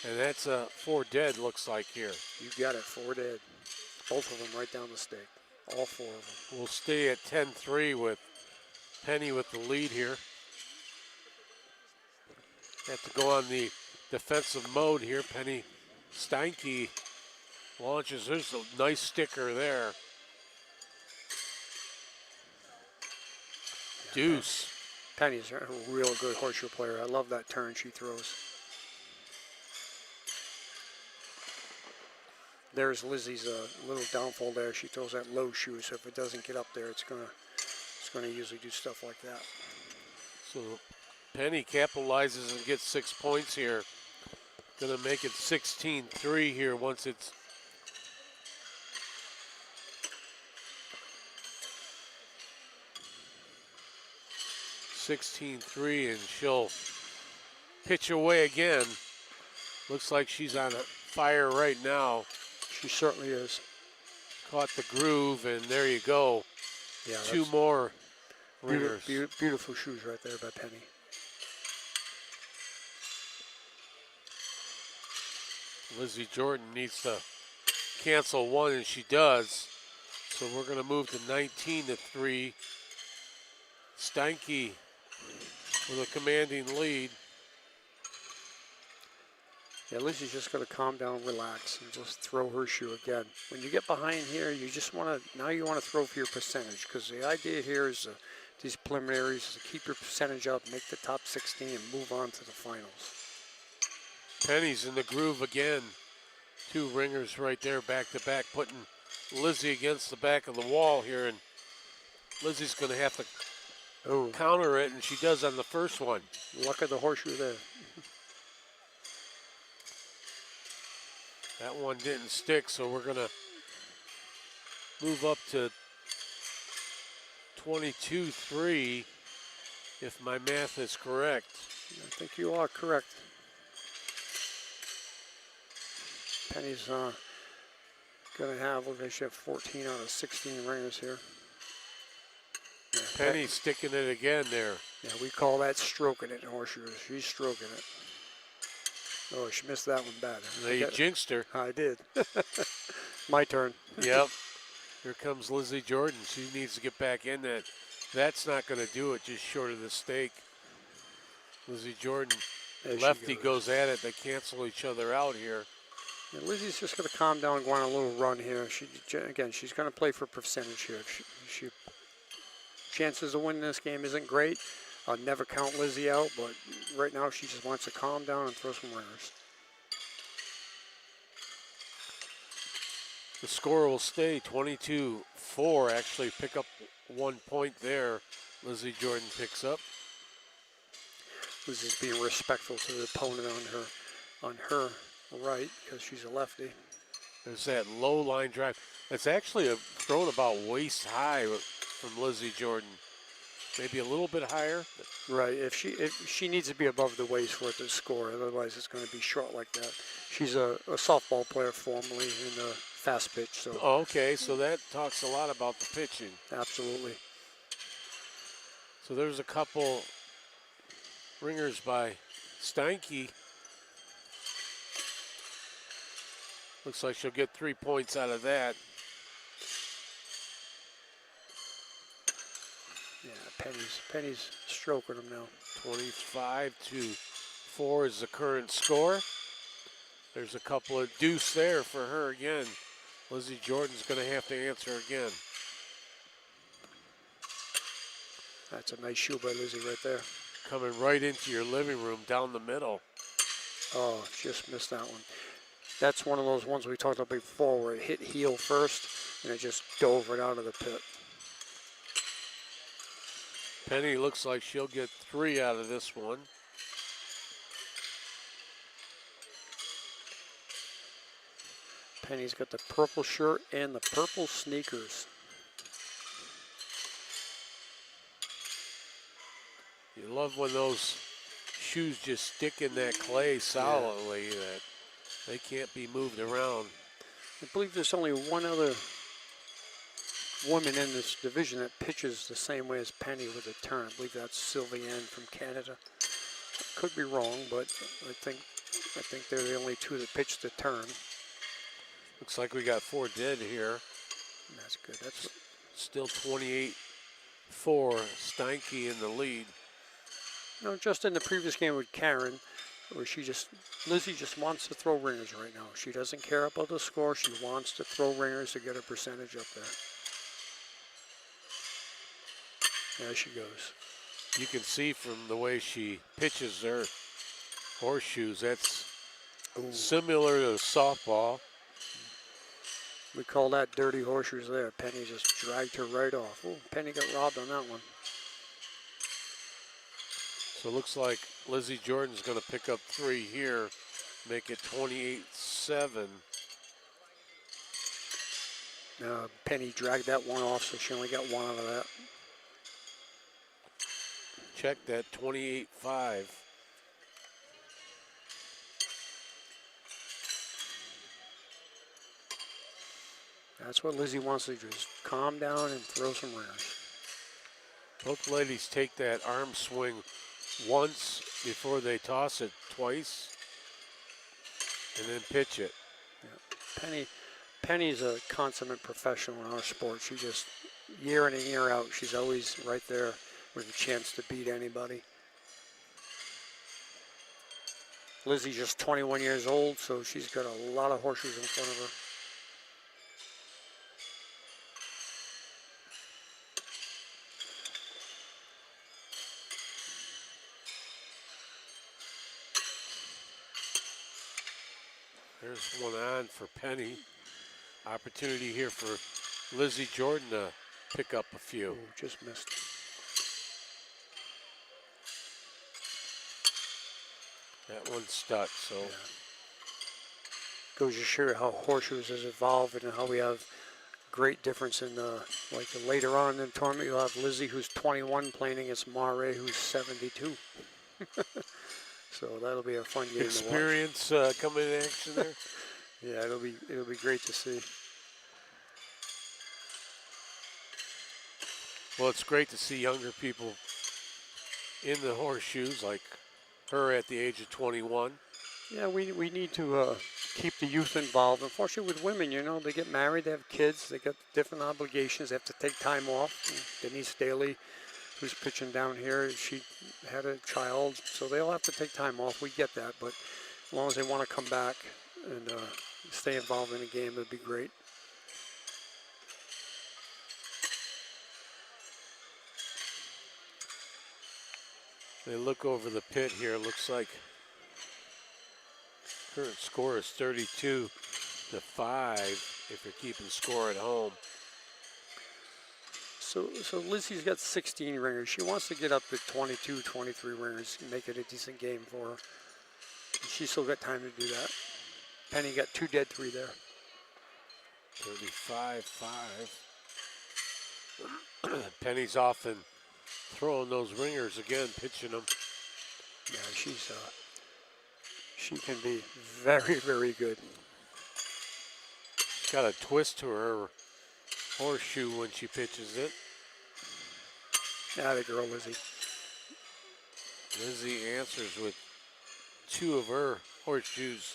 and that's a 4 dead, looks like here. You got it, 4 dead. Both of them right down the stake, all 4 of them. We'll stay at 10-3 with Penny with the lead here. Have to go on the defensive mode here. Penny Steinke launches. There's a nice sticker there. Deuce. Penny's a real good horseshoe player. I love that turn she throws. There's Lizzie's little downfall there. She throws that low shoe, so if it doesn't get up there, it's gonna usually do stuff like that. So Penny capitalizes and gets 6 points here. Gonna make it 16-3 here once it's and she'll pitch away again. Looks like she's on a fire right now. She certainly is. Caught the groove, and there you go. Yeah, 2 more ringers. Beautiful shoes right there by Penny. Lizzie Jordan needs to cancel one, and she does. So we're going to move to 19-3. Steinke with a commanding lead. Yeah, Lizzie's just got to calm down, relax, and just throw her shoe again. When you get behind here, you just want to, now you want to throw for your percentage, because the idea here is these preliminaries is to keep your percentage up, make the top 16, and move on to the finals. Penny's in the groove again. Two ringers right there, back to back, putting Lizzie against the back of the wall here, and Lizzie's going to have to counter it, and she does on the first one. Luck of the horseshoe there. That one didn't stick, so we're going to move up to 22-3, if my math is correct. I think you are correct. Penny's going to have, look, she have 14 out of 16 ringers here. Yeah, Penny's sticking it again there. Yeah, we call that stroking it in horseshoes. She's stroking it. Oh, she missed that one bad. You jinxed her. I did. My turn. Yep. Here comes Lizzie Jordan. She needs to get back in that. That's not going to do it, just short of the stake. Lizzie Jordan, lefty goes at it. They cancel each other out here. Yeah, Lizzie's just going to calm down and go on a little run here. Again, she's going to play for percentage here. She chances of winning this game isn't great. I'll never count Lizzie out, but right now she just wants to calm down and throw some ringers. The score will stay 22-4. Actually pick up 1 point there. Lizzie Jordan picks up. Lizzie's being respectful to the opponent on her right, because she's a lefty. There's that low line drive. It's actually thrown about waist high from Lizzie Jordan. Maybe a little bit higher. Right, if she needs to be above the waist for it to score, otherwise it's going to be short like that. She's a softball player formerly in the fast pitch. So. Oh, okay, so that talks a lot about the pitching. Absolutely. So there's a couple ringers by Steinke. Looks like she'll get 3 points out of that. Yeah, Penny's stroking them now. 25-4 is the current score. There's a couple of deuce there for her again. Lizzie Jordan's going to have to answer again. That's a nice shoe by Lizzie right there. Coming right into your living room down the middle. Oh, just missed that one. That's one of those ones we talked about before where it hit heel first and it just dove right out of the pit. Penny looks like she'll get 3 out of this one. Penny's got the purple shirt and the purple sneakers. You love when those shoes just stick in that clay solidly, that they can't be moved around. I believe there's only one other woman in this division that pitches the same way as Penny with a turn. I believe that's Sylviane from Canada. Could be wrong, but I think they're the only two that pitch the turn. Looks like we got 4 dead here. That's good. That's still 28-4. Steinke in the lead. You know, just in the previous game with Karen, where Lizzie just wants to throw ringers right now. She doesn't care about the score. She wants to throw ringers to get her percentage up there. There she goes. You can see from the way she pitches her horseshoes, that's similar to softball. We call that dirty horseshoes there. Penny just dragged her right off. Oh, Penny got robbed on that one. So it looks like Lizzie Jordan's going to pick up 3 here, make it 28-7. Penny dragged that one off, so she only got 1 out of that. Check that, 28-5. That's what Lizzie wants to do, just calm down and throw some ringers. Both ladies take that arm swing once before they toss it twice and then pitch it. Yeah. Penny's a consummate professional in our sport. She just, year in and year out, she's always right there with a chance to beat anybody. Lizzie's just 21 years old, so she's got a lot of horseshoes in front of her. There's one on for Penny. Opportunity here for Lizzie Jordan to pick up a few. Ooh, just missed. That one's stuck, so. Yeah. Goes to show how horseshoes has evolved and how we have great difference in like later on in the tournament. You'll have Lizzie, who's 21, playing against Mare, who's 72. So that'll be a fun game Experience coming in action there. Yeah, it'll be great to see. Well, it's great to see younger people in the horseshoes, like her at the age of 21. Yeah, we need to keep the youth involved. Unfortunately, with women, you know, they get married, they have kids, they got different obligations, they have to take time off. And Denise Daly, who's pitching down here, she had a child, so they'll have to take time off. We get that, but as long as they want to come back and stay involved in the game, it'd be great. They look over the pit here. Looks like current score is 32-5 if you're keeping score at home. So Lizzie's got 16 ringers. She wants to get up to 22, 23 ringers and make it a decent game for her. She's still got time to do that. Penny got 2 dead 3 there. 35-5. Penny's often throwing those ringers again, pitching them. Yeah, she can be very, very good. She's got a twist to her horseshoe when she pitches it. Atta girl, Lizzie. Lizzie answers with 2 of her horseshoes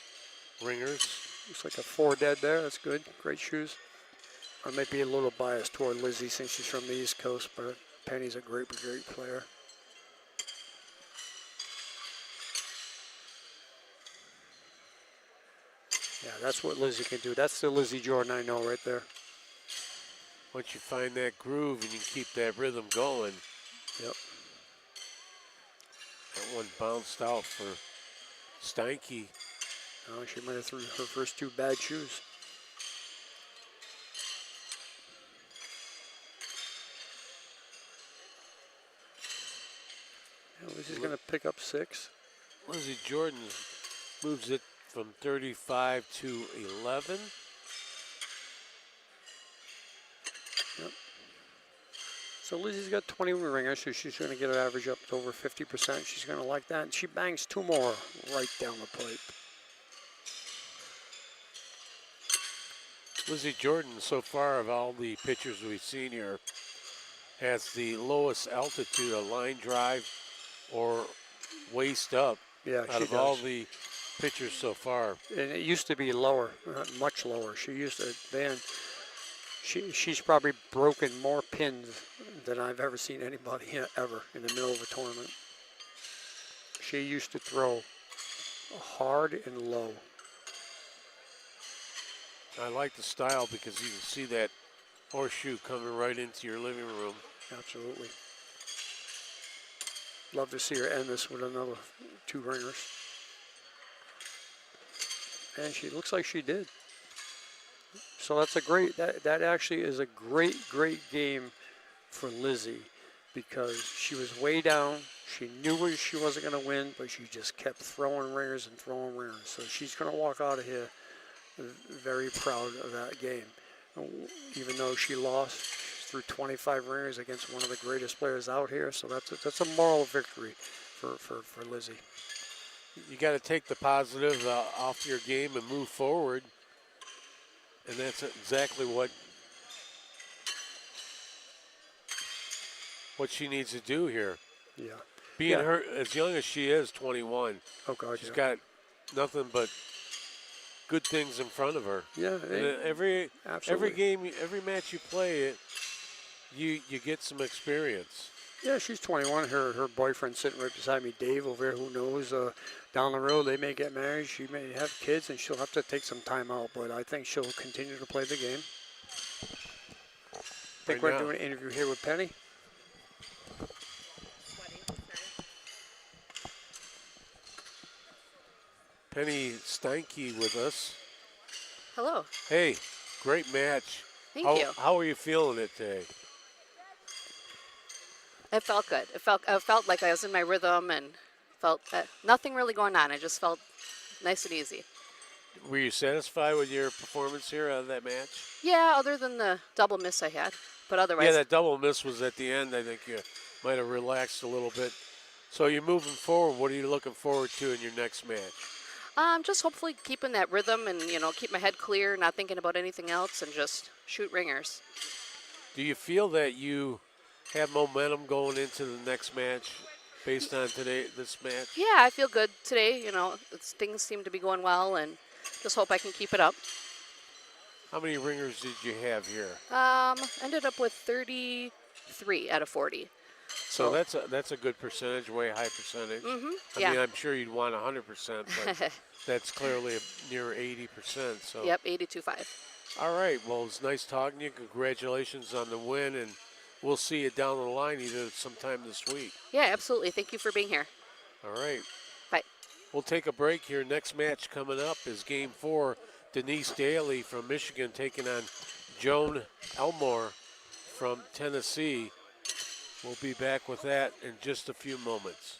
ringers. Looks like a 4 dead there. That's good. Great shoes. I might be a little biased toward Lizzie since she's from the East Coast, but Penny's a great, great player. Yeah, that's what Lizzie can do. That's the Lizzie Jordan I know right there. Once you find that groove and you keep that rhythm going. Yep. That one bounced out for Steinke. Oh, she might have threw her first 2 bad shoes. Yeah, Lizzie's going to pick up 6. Lizzie Jordan moves it from 35 to 11. Yep. So Lizzie's got 21 ringers, so she's going to get her average up to over 50%. She's going to like that. And she bangs 2 more right down the pipe. Lizzie Jordan, so far of all the pitchers we've seen here, has the lowest altitude, a line drive or waist up, Yeah, out she of does. all the pitchers so far. And it used to be lower, much lower. She used to, man, she's probably broken more pins than I've ever seen anybody ever in the middle of a tournament. She used to throw hard and low. I like the style because you can see that horseshoe coming right into your living room. Absolutely. Love to see her end this with another 2 ringers. And she looks like she did. So that's a great, that actually is a great, great game for Lizzie because she was way down. She knew she wasn't going to win, but she just kept throwing ringers and throwing ringers. So she's going to walk out of here very proud of that game. Even though she lost, she threw 25 ringers against one of the greatest players out here. So that's a moral victory for Lizzie. You got to take the positive off your game and move forward. And that's exactly what she needs to do here. Yeah. Being her as young as she is, 21, Oh God, she's yeah. got nothing but good things in front of her. Yeah, And every absolutely. game, every match you play, you get some experience. Yeah, she's 21. Her boyfriend's sitting right beside me, Dave, over there. Who knows? Down the road, they may get married. She may have kids, and she'll have to take some time out. But I think she'll continue to play the game. I think Right we're now. doing an interview here with Penny. Penny Steinke with us. Hello. Hey, great match. Thank how, you. How are you feeling it today? It felt good. I felt like I was in my rhythm and felt nothing really going on. I just felt nice and easy. Were you satisfied with your performance here out of that match? Yeah, other than the double miss I had, but otherwise. Yeah, that double miss was at the end. I think you might have relaxed a little bit. So you're moving forward. What are you looking forward to in your next match? Just hopefully keeping that rhythm and keep my head clear, not thinking about anything else, and just shoot ringers. Do you feel that you have momentum going into the next match based on this match? Yeah, I feel good today. Things seem to be going well, and just hope I can keep it up. How many ringers did you have here? Ended up with 33 out of 40. So that's a good percentage, way high percentage. Yeah. I mean, I'm sure you'd want 100%, but that's clearly near 80%. So. Yep, 82.5. All right. Well, it's nice talking to you. Congratulations on the win, and we'll see you down the line either sometime this week. Yeah, absolutely. Thank you for being here. All right. Bye. We'll take a break here. Next match coming up is Game 4. Denise Daly from Michigan taking on Joan Elmore from Tennessee. We'll be back with that in just a few moments.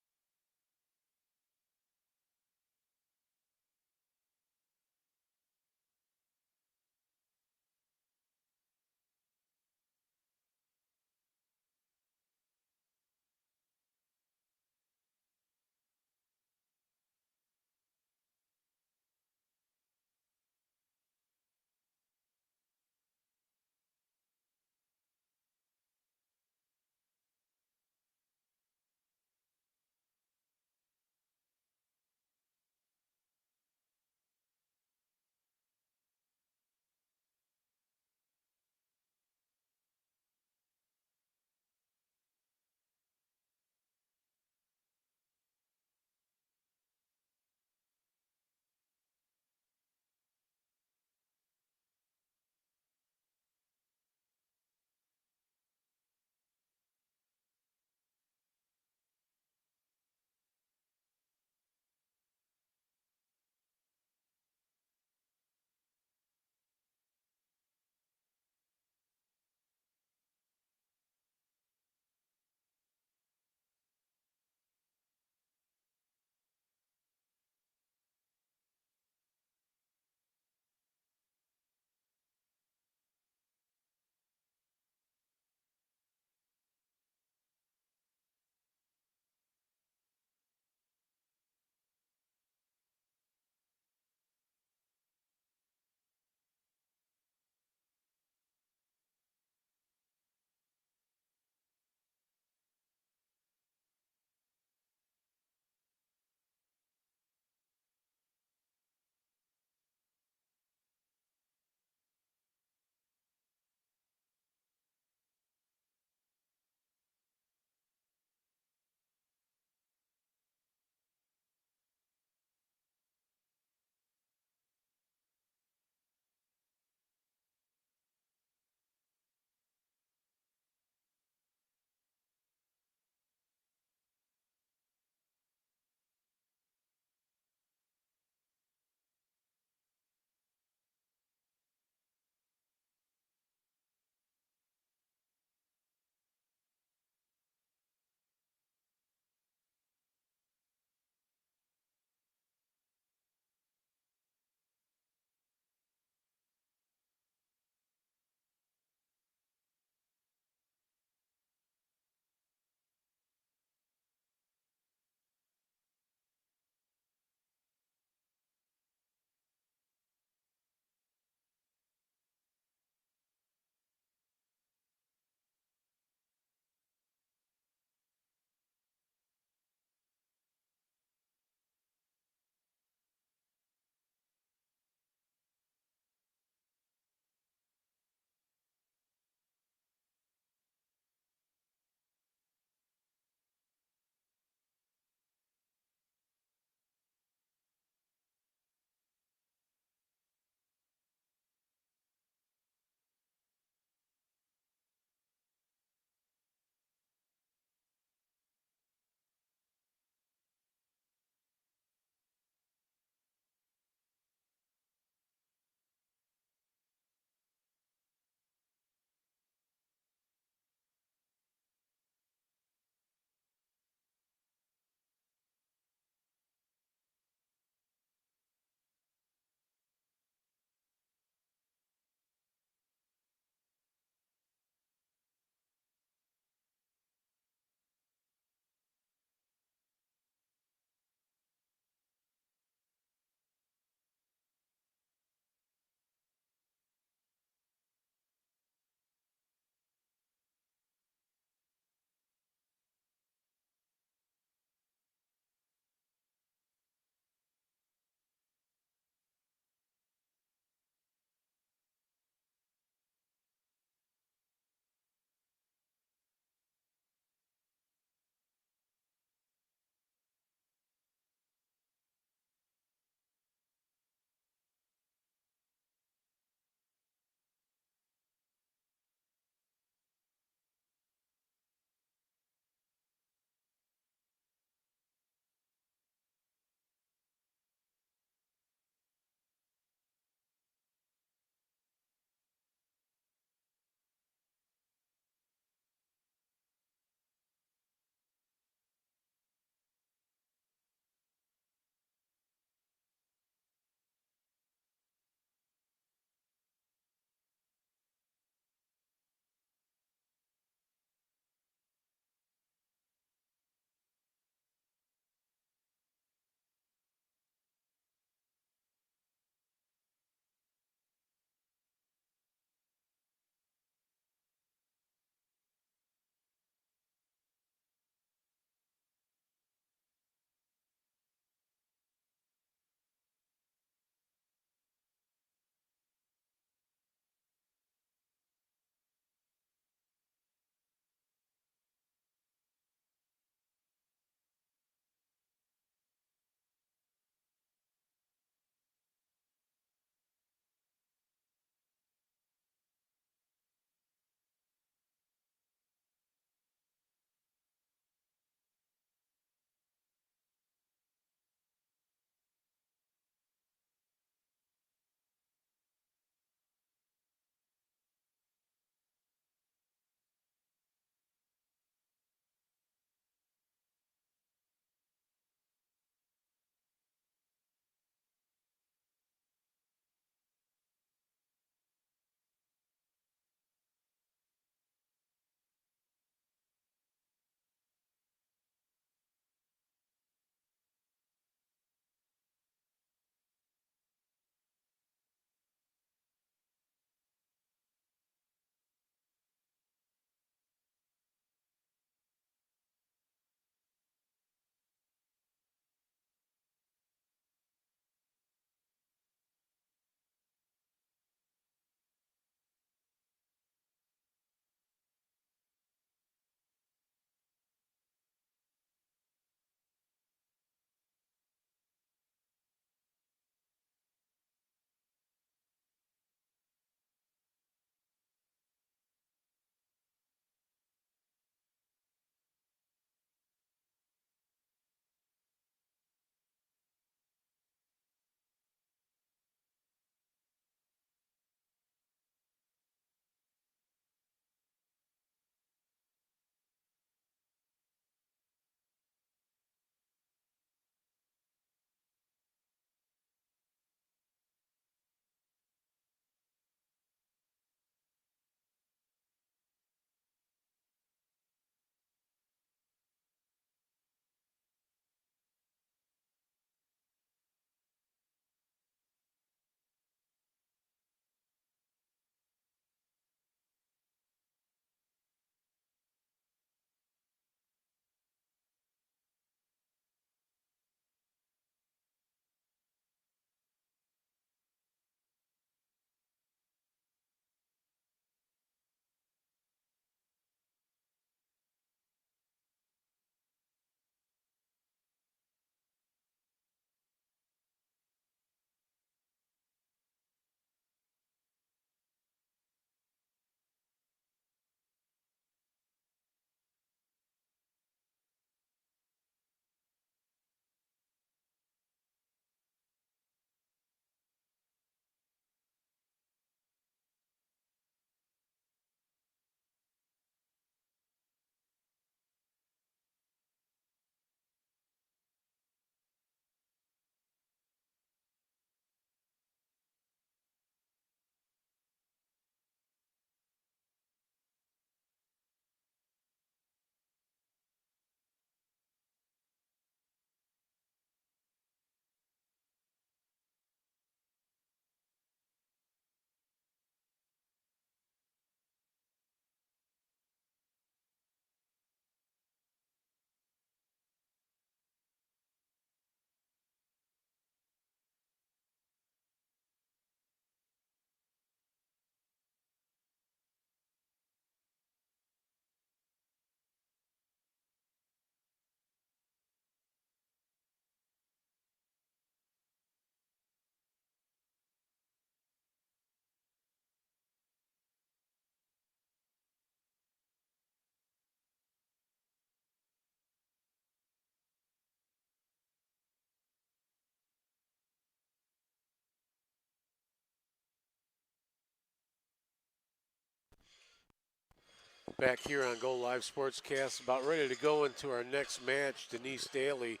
Back here on Go Live Sportscast, about ready to go into our next match. Denise Daly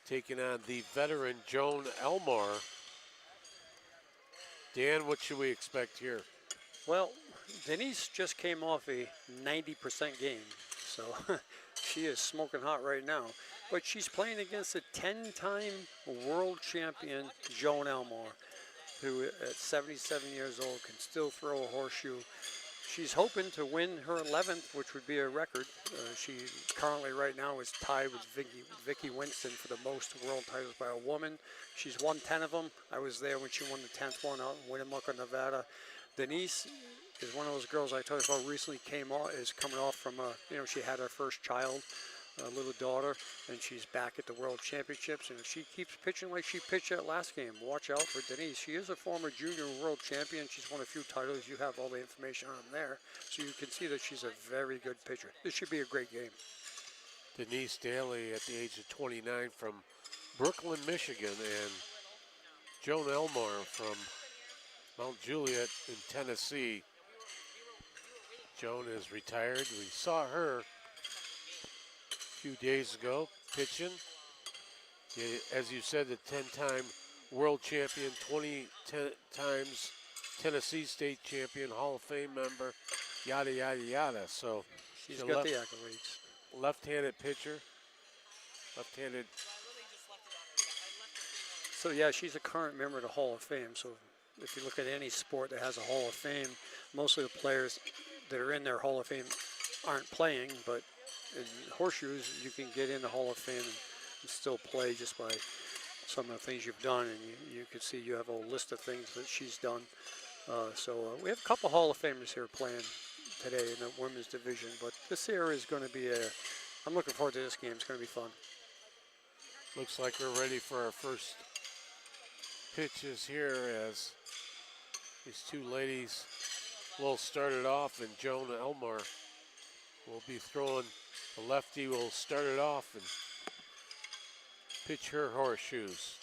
taking on the veteran Joan Elmore. Dan, what should we expect here? Well, Denise just came off a 90% game, so she is smoking hot right now. But she's playing against a 10-time world champion, Joan Elmore, who at 77 years old can still throw a horseshoe. She's hoping to win her 11th, which would be a record. She currently right now is tied with Vicky Winston for the most world titles by a woman. She's won 10 of them. I was there when she won the 10th one out in Winnemucca, Nevada. Denise is one of those girls I told you about recently is coming off from, she had her first child, a little daughter, and she's back at the World Championships. And if she keeps pitching like she pitched that last game, watch out for Denise. She is a former junior world champion. She's won a few titles. You have all the information on there. So you can see that she's a very good pitcher. This should be a great game. Denise Daly at the age of 29 from Brooklyn, Michigan, and Joan Elmore from Mount Juliet in Tennessee. Joan is retired. We saw her few days ago pitching. As you said, the 10-time world champion, 20 times Tennessee state champion, Hall of Fame member, yada, yada, yada. So she's got the accolades. Left-handed pitcher, left-handed. So yeah, she's a current member of the Hall of Fame. So if you look at any sport that has a Hall of Fame, most of the players that are in their Hall of Fame aren't playing, but in horseshoes, you can get in the Hall of Fame and still play just by some of the things you've done. And you can see you have a list of things that she's done. So we have a couple Hall of Famers here playing today in the women's division. But this here is going to be I'm looking forward to this game. It's going to be fun. Looks like we're ready for our first pitches here as these two ladies will start it off, and Joan Elmore will be throwing. The lefty will start it off and pitch her horseshoes.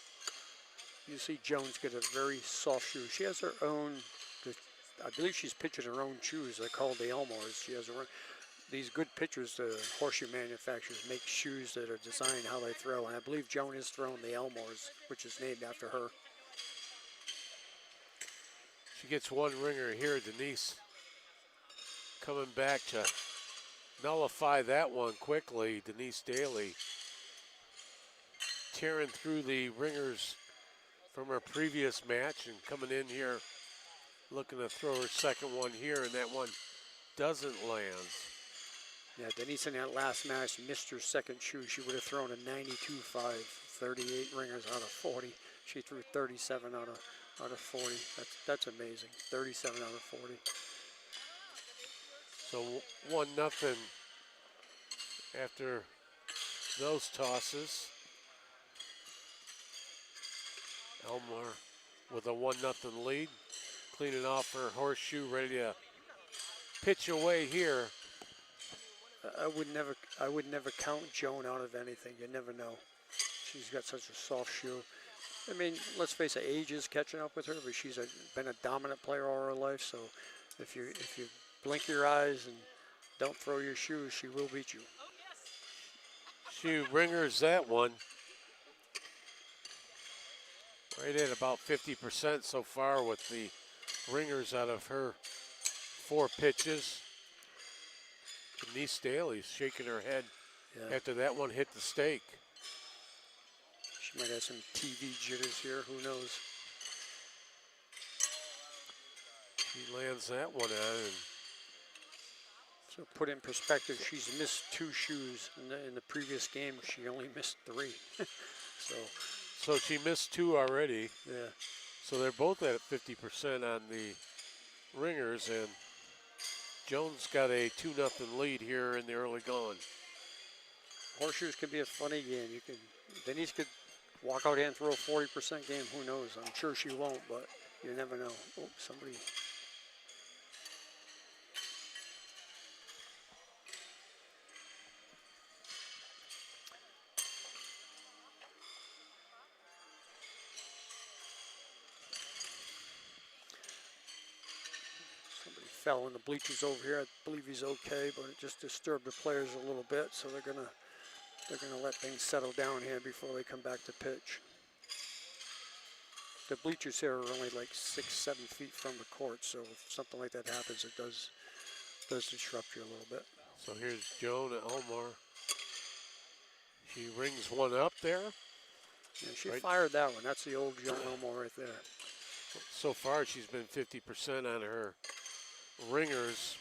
You see Jones get a very soft shoe. She has her own, I believe she's pitching her own shoes. They're called the Elmores. She has her own. These good pitchers, the horseshoe manufacturers, make shoes that are designed how they throw. And I believe Joan is throwing the Elmores, which is named after her. She gets one ringer here. Denise coming back to nullify that one quickly. Denise Daly tearing through the ringers from her previous match and coming in here looking to throw her second one here, and that one doesn't land. Yeah, Denise in that last match missed her second shoe. She would have thrown a 92.5, 38 ringers out of 40. She threw 37 out of 40. That's amazing. 37 out of 40. So 1-0 after those tosses. Elmore with a 1-0 lead, cleaning off her horseshoe, ready to pitch away here. I would never count Joan out of anything. You never know. She's got such a soft shoe. I mean, let's face it, age is catching up with her, but she's been a dominant player all her life. So if you blink your eyes and don't throw your shoes, she will beat you. She ringers that one. Right at about 50% so far with the ringers out of her 4 pitches. Denise Daly's shaking her head after that one hit the stake. She might have some TV jitters here, who knows. She lands that one on, and so put in perspective, she's missed 2 shoes. In the previous game, she only missed 3. So she missed 2 already. Yeah. So they're both at 50% on the ringers, and Jones got a 2-0 lead here in the early going. Horseshoes can be a funny game. Denise could walk out here and throw a 40% game. Who knows? I'm sure she won't, but you never know. Oh, somebody. fell in the bleachers over here. I believe he's okay, but it just disturbed the players a little bit, so they're gonna let things settle down here before they come back to pitch. The bleachers here are only like 6-7 feet from the court, so if something like that happens, it does disrupt you a little bit. So here's Joan Elmore. She rings one up there. Yeah, she Right. fired that one. That's the old Joan Elmore right there. So far, she's been 50% on her ringers,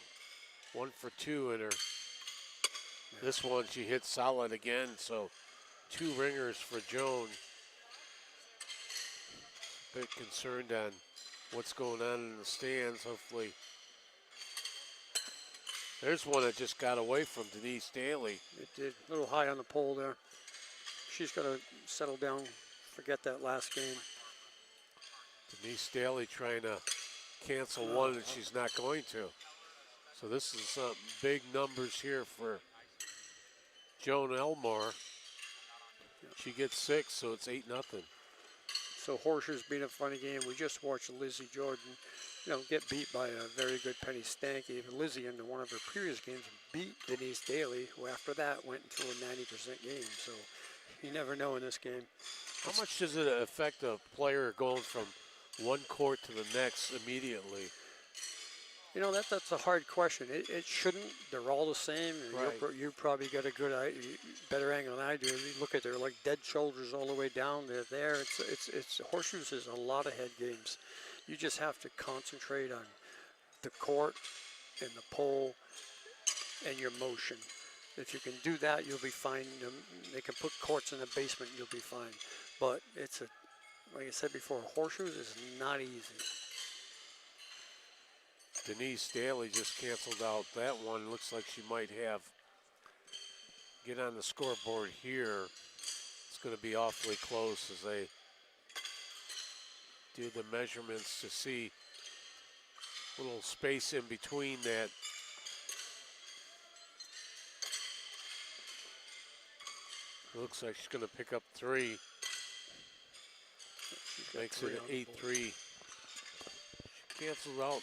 1 for 2 in her. This one she hit solid again, so 2 ringers for Joan. Bit concerned on what's going on in the stands. Hopefully, there's one that just got away from Denise Daly. It did a little high on the pole there. She's got to settle down, forget that last game. Denise Daly trying to cancel one, and she's not going to. So this is some big numbers here for Joan Elmore. She gets 6, so it's 8-0. So Horseshoe's been a funny game. We just watched Lizzie Jordan, get beat by a very good Penny Stanky. Even Lizzie in one of her previous games beat Denise Daly, who after that went into a 90% game. So you never know in this game. How much does it affect a player going from one court to the next immediately? That's a hard question. It shouldn't. They're all the same. And Right. you probably got a better angle than I do. You look at their like dead shoulders all the way down. They're there. It's Horseshoes is a lot of head games. You just have to concentrate on the court and the pole and your motion. If you can do that, you'll be fine. They can put courts in the basement, you'll be fine. But like I said before, Horseshoes is not easy. Denise Daly just canceled out that one. Looks like she might get on the scoreboard here. It's going to be awfully close as they do the measurements to see a little space in between that. Looks like she's going to pick up 3. Makes it an 8-3. She canceled out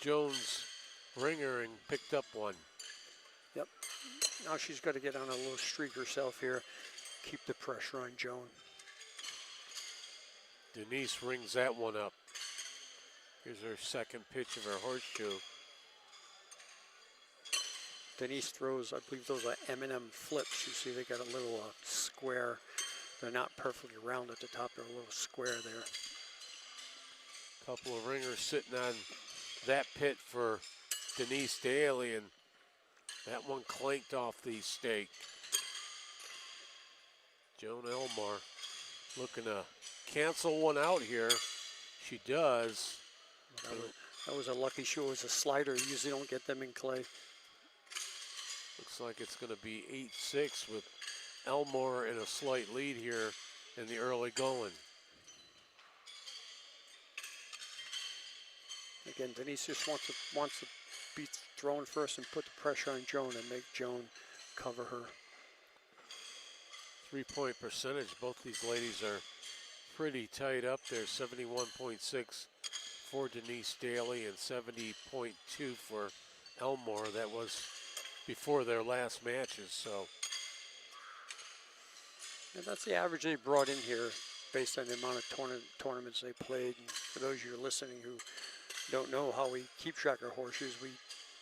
Jones' ringer and picked up 1. Yep. Now she's got to get on a little streak herself here. Keep the pressure on Joan. Denise rings that one up. Here's her second pitch of her horseshoe. Denise throws, I believe those are M&M flips. You see they got a little square. They're not perfectly round at the top. They're a little square there. Couple of ringers sitting on that pit for Denise Daly, and that one clanked off the stake. Joan Elmore looking to cancel one out here. She does. That was a lucky shot. It was a slider. You usually don't get them in clay. Looks like it's going to be 8-6 with Elmore in a slight lead here in the early going. Again, Denise just wants to be thrown first and put the pressure on Joan and make Joan cover her. 3-point percentage. Both these ladies are pretty tight up there. 71.6 for Denise Daly and 70.2 for Elmore. That was before their last matches. So, and that's the average they brought in here based on the amount of tournaments they played. And for those of you listening who don't know how we keep track of horseshoes, we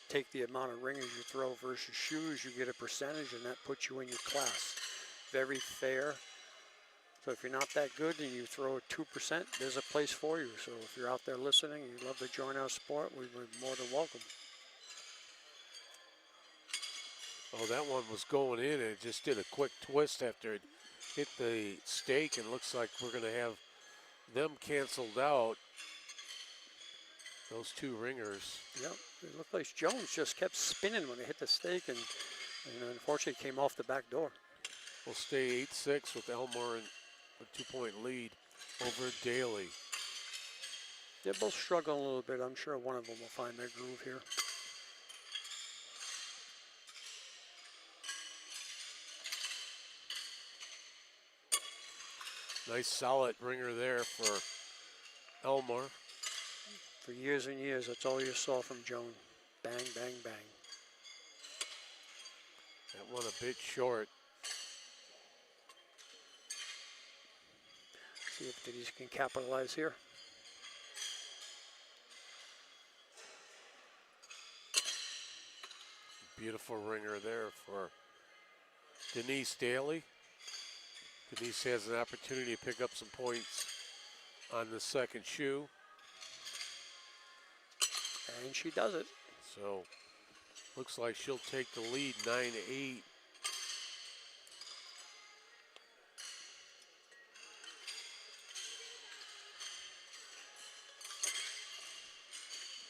take the amount of ringers you throw versus shoes, you get a percentage, and that puts you in your class. Very fair. So if you're not that good and you throw 2%, there's a place for you. So if you're out there listening and you'd love to join our sport, we're more than welcome. oh, that one was going in and it just did a quick twist after it hit the stake, and looks like we're going to have them canceled out. Those 2 ringers. Yep, it looked like Jones just kept spinning when it hit the stake, and unfortunately came off the back door. We'll stay 8-6 with Elmore in a 2-point lead over Daly. They're both struggling a little bit. I'm sure one of them will find their groove here. Nice solid ringer there for Elmore. For years and years, that's all you saw from Joan. Bang, bang, bang. That one a bit short. See if Denise can capitalize here. Beautiful ringer there for Denise Daly. Denise has an opportunity to pick up some points on the second shoe. And she does it. So looks like she'll take the lead 9-8.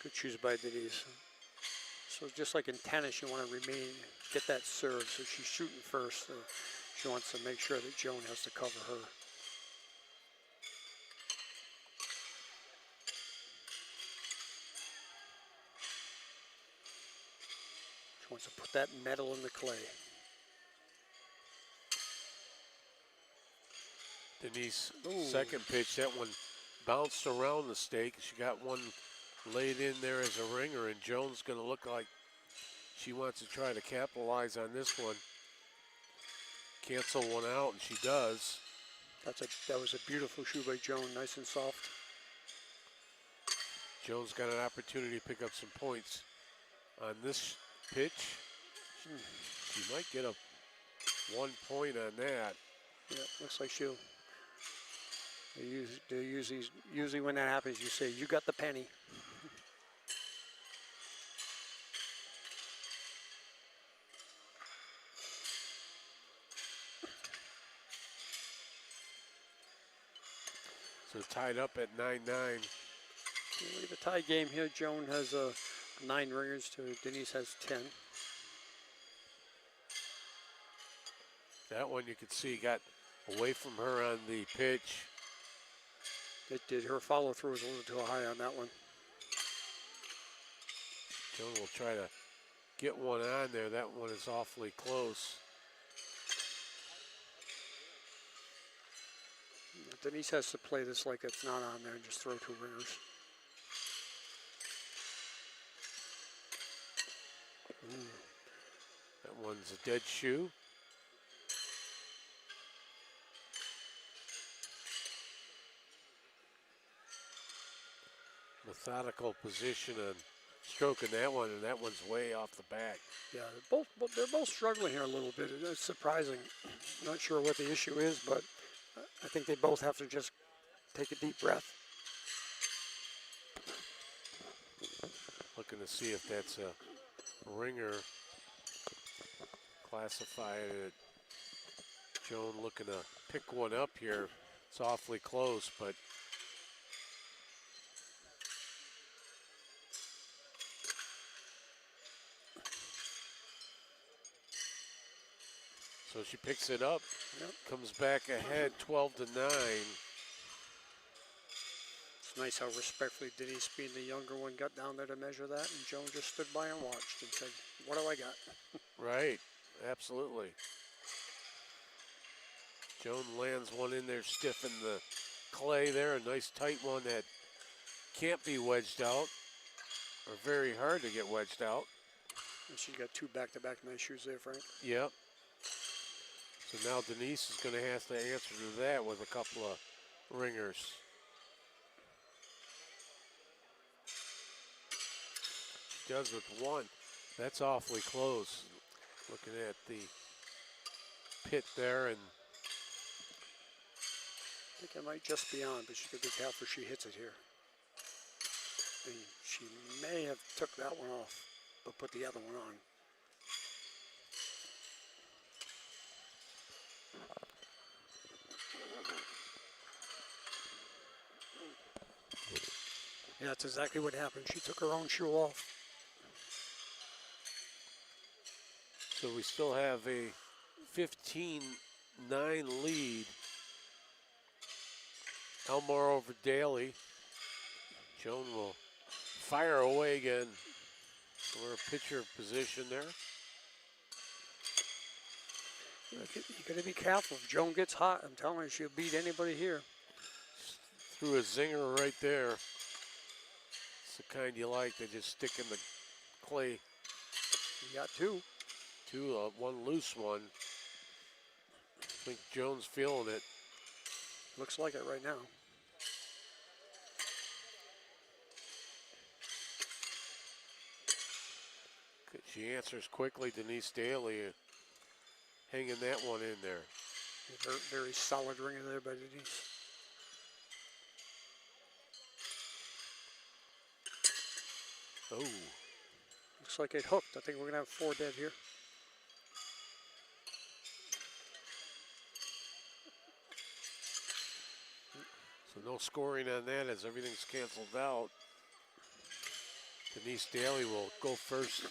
Good shoes by Denise. So just like in tennis, you want to get that serve. So she's shooting first. So she wants to make sure that Joan has to cover her. She wants to put that metal in the clay. Denise, Ooh. second pitch, that one bounced around the stake. She got one laid in there as a ringer, and Joan's going to look like she wants to try to capitalize on this one. Cancel one out, and she does. That was a beautiful shoe by Joan, nice and soft. Joan's got an opportunity to pick up some points on this pitch. She might get a 1 point on that. Yeah, looks like she'll. Usually when that happens, you say, "You got the penny." So tied up at 9-9. We have a tie game here. Joan has 9 ringers to Denise has 10. That one you could see got away from her on the pitch. It did. Her follow through was a little too high on that one. Joan will try to get one on there. That one is awfully close. Denise has to play this like it's not on there and just throw 2 ringers. That one's a dead shoe. Methodical position and stroking that one, and that one's way off the back. Yeah, they're both struggling here a little bit. It's surprising. Not sure what the issue is, but I think they both have to just take a deep breath. Looking to see if that's a ringer. Classified it. Joan looking to pick one up here. It's awfully close, but so she picks it up. Yep. Comes back ahead 12-9. It's nice how respectfully Denise, being the younger one, got down there to measure that, and Joan just stood by and watched and said, "What do I got?" Right, absolutely. Joan lands one in there stiff in the clay there. A nice tight one that can't be wedged out, or very hard to get wedged out. And she's got 2 back-to-back nice shoes there, Frank. Yep. So now Denise is going to have to answer to that with a couple of ringers. She does with one. That's awfully close. Looking at the pit there, and I think it might just be on, but she could be careful she hits it here. And she may have took that one off, but put the other one on. Yeah, that's exactly what happened. She took her own shoe off. so we still have a 15-9 lead. Elmore over Daly. Joan will fire away again. So we're a pitcher position there. You got to be careful. If Joan gets hot, I'm telling you, she'll beat anybody here. Threw a zinger right there. It's the kind you like. They just stick in the clay. You got two. One loose one. I think Jones feeling it. Looks like it right now. She answers quickly. Denise Daly hanging that one in there. Very, very solid ringer there by Denise. Oh, Looks like it hooked. I think we're going to have 4 dead here. so no scoring on that as everything's canceled out. Denise Daly will go first.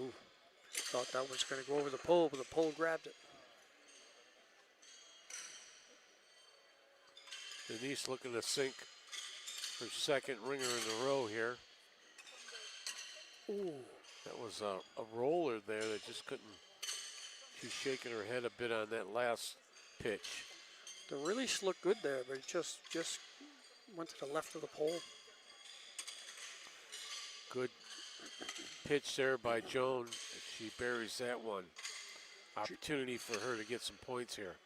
Ooh, thought that was going to go over the pole, but the pole grabbed it. Denise looking to sink her second ringer in a row here. Ooh. That was a roller there that just couldn't. She's shaking her head a bit on that last pitch. The release looked good there, but it just went to the left of the pole. Good pitch there by Joan. She buries that one. Opportunity for her to get some points here.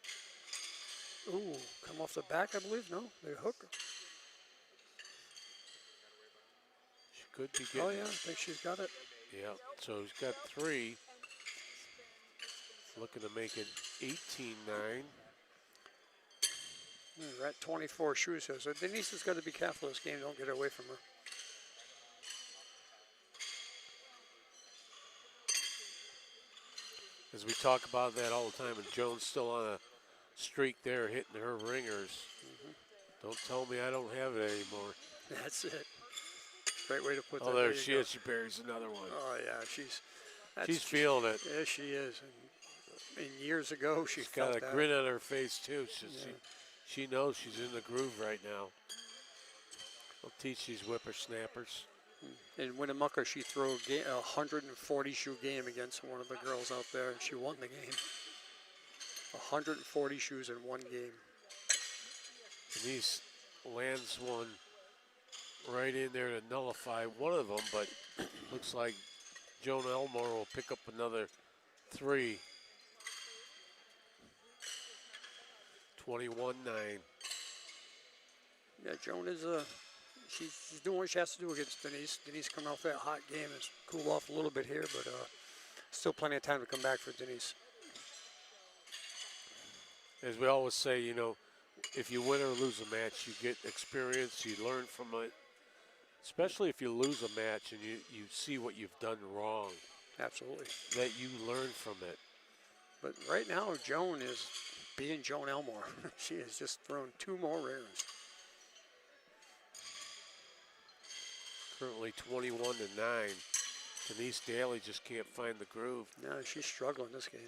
Ooh, come off the back, I believe. No, they hook. She could be getting. Oh yeah, I think she's got it. Yeah, so she's got 3. Looking to make it 18-9. We're at 24 shoes here, so Denise has got to be careful this game. Don't get away from her. As we talk about that all the time, and Joan's still on a streak there, hitting her ringers. Don't tell me I don't have it anymore. That's it. Great way to put that. Oh, there she is. She buries another one. Oh yeah, she's feeling it. Yeah, she is. And years ago, she She's felt got a that. grin on her face too. Yeah. She knows she's in the groove right now. I'll teach these whippersnappers. In Winnemucca, she threw a 140 shoe game against one of the girls out there, and she won the game. 140 shoes in one game. Denise lands one right in there to nullify one of them, but looks like Joan Elmore will pick up another 3. 21-9. Yeah, Joan is she's doing what she has to do against Denise. Denise coming off that hot game has cooled off a little bit here, but still plenty of time to come back for Denise. As we always say, you know, if you win or lose a match, you get experience, you learn from it. Especially if you lose a match and you see what you've done wrong. Absolutely. That you learn from it. But right now, Joan is being Joan Elmore. She has just thrown 2 more ringers. Currently 21-9. Denise Daly just can't find the groove. No, she's struggling this game.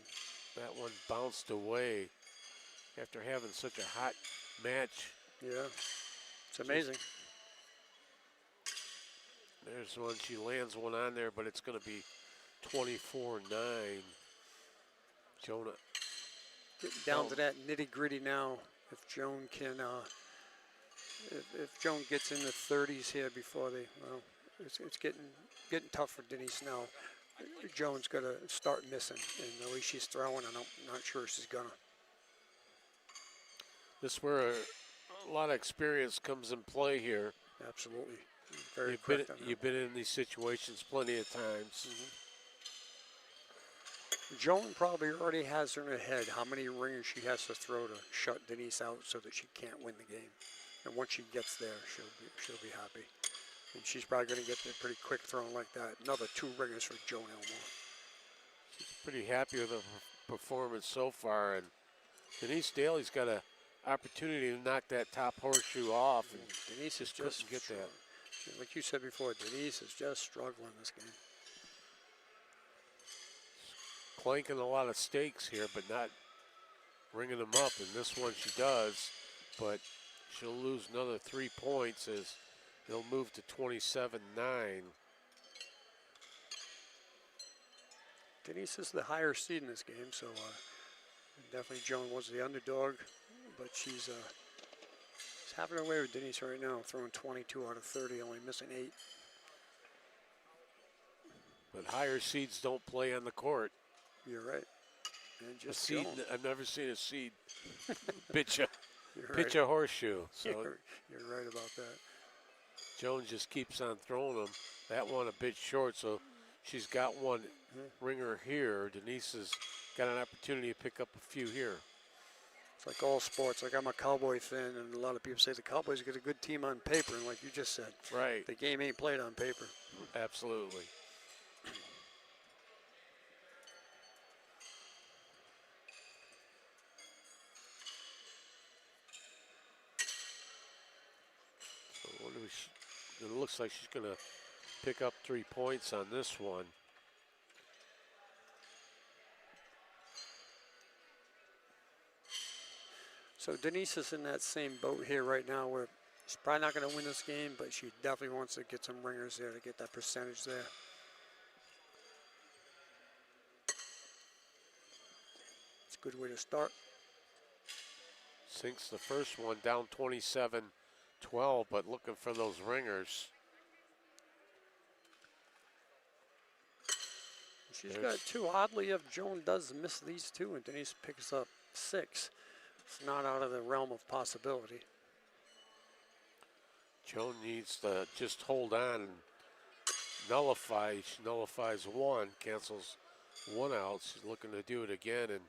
That one bounced away after having such a hot match. Yeah, it's amazing. There's one, she lands one on there, but it's going to be 24-9. Jonah. Getting down to that nitty gritty now. If Joan can, if Joan gets in the 30s here before they, well, it's getting tough for Denise now. Joan's got to start missing, and the way she's throwing, I'm not sure she's gonna. This is where a lot of experience comes in play here. Absolutely. Very quick. You've been in these situations plenty of times. Joan probably already has in her head how many ringers she has to throw to shut Denise out so that she can't win the game. And once she gets there, she'll be happy. And she's probably going to get there pretty quick throwing like that. Another 2 ringers for Joan Elmore. She's pretty happy with her performance so far. And Denise Daly's got an opportunity to knock that top horseshoe off. And Denise is couldn't just get that. Like you said before, Denise is just struggling this game. Clanking a lot of stakes here, but not ringing them up. And this one she does, but she'll lose another 3 points as they'll move to 27-9. Denise is the higher seed in this game, so Definitely Joan was the underdog, but she's having her way with Denise right now, throwing 22 out of 30, only missing 8. But higher seeds don't play on the court. You're right. And A just seed, Joan. I've never seen a seed pitch You're right. a horseshoe. So You're right about that. Jones just keeps on throwing them. That one a bit short, so she's got one ringer here. Denise has got an opportunity to pick up a few here. It's like all sports. Like I'm a Cowboy fan, and a lot of people say the Cowboys get a good team on paper, and like you just said, Right. the game ain't played on paper. Absolutely. So what do it looks like she's going to pick up 3 points on this one. So Denise is in that same boat here right now where she's probably not going to win this game, but she definitely wants to get some ringers there to get that percentage there. It's a good way to start. Sinks the first one down 27-12, but looking for those ringers. She's got 2. Oddly, if Joan does miss these 2 and Denise picks up 6, it's not out of the realm of possibility. Joan needs to just hold on and nullify. She nullifies 1, cancels 1 out. She's looking to do it again and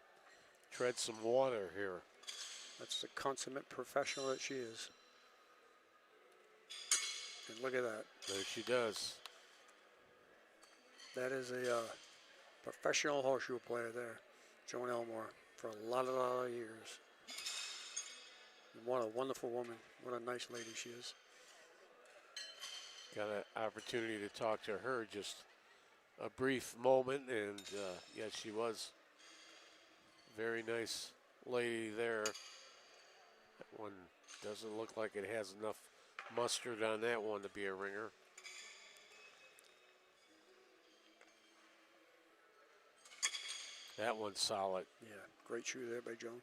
tread some water here. That's the consummate professional that she is. And look at that. There she does. That is a professional horseshoe player there, Joan Elmore, for a lot of years. And what a wonderful woman. What a nice lady she is. Got an opportunity to talk to her just a brief moment, and yeah, she was a very nice lady there. That one doesn't look like it has enough mustard on that one to be a ringer. That one's solid. Yeah, great shoe there by Joan.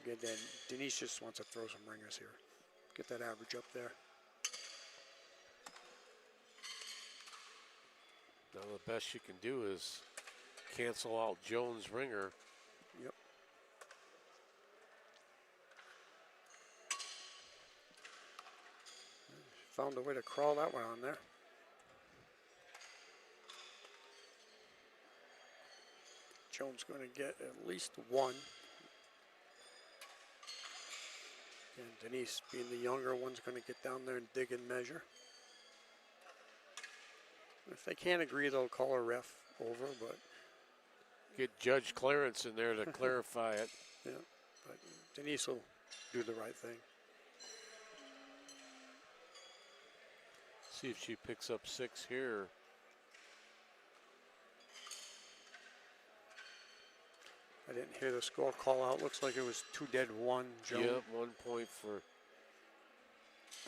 Again, then Denise just wants to throw some ringers here. Get that average up there. Now the best you can do is cancel out Jones' ringer. Yep. Found a way to crawl that one on there. Jones going to get at least 1. And Denise, being the younger one's going to get down there and dig and measure. If they can't agree, they'll call a ref over, but Get Judge Clarence in there to clarify it. yeah, but Denise will do the right thing. See if she picks up 6 here. I didn't hear the score call out. Looks like it was 2-1, Joan. Yep, 1 point for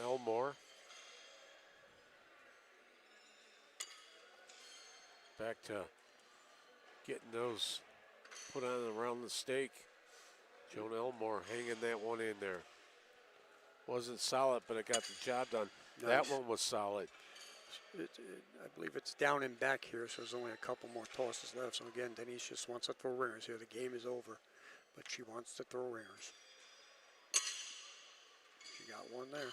Elmore. Back to getting those put on around the stake. Joan Elmore hanging that one in there. Wasn't solid, but it got the job done. Nice. That one was solid. I believe it's down and back here, so there's only a couple more tosses left. So again, Denise just wants to throw ringers here. The game is over, but she wants to throw ringers. She got one there.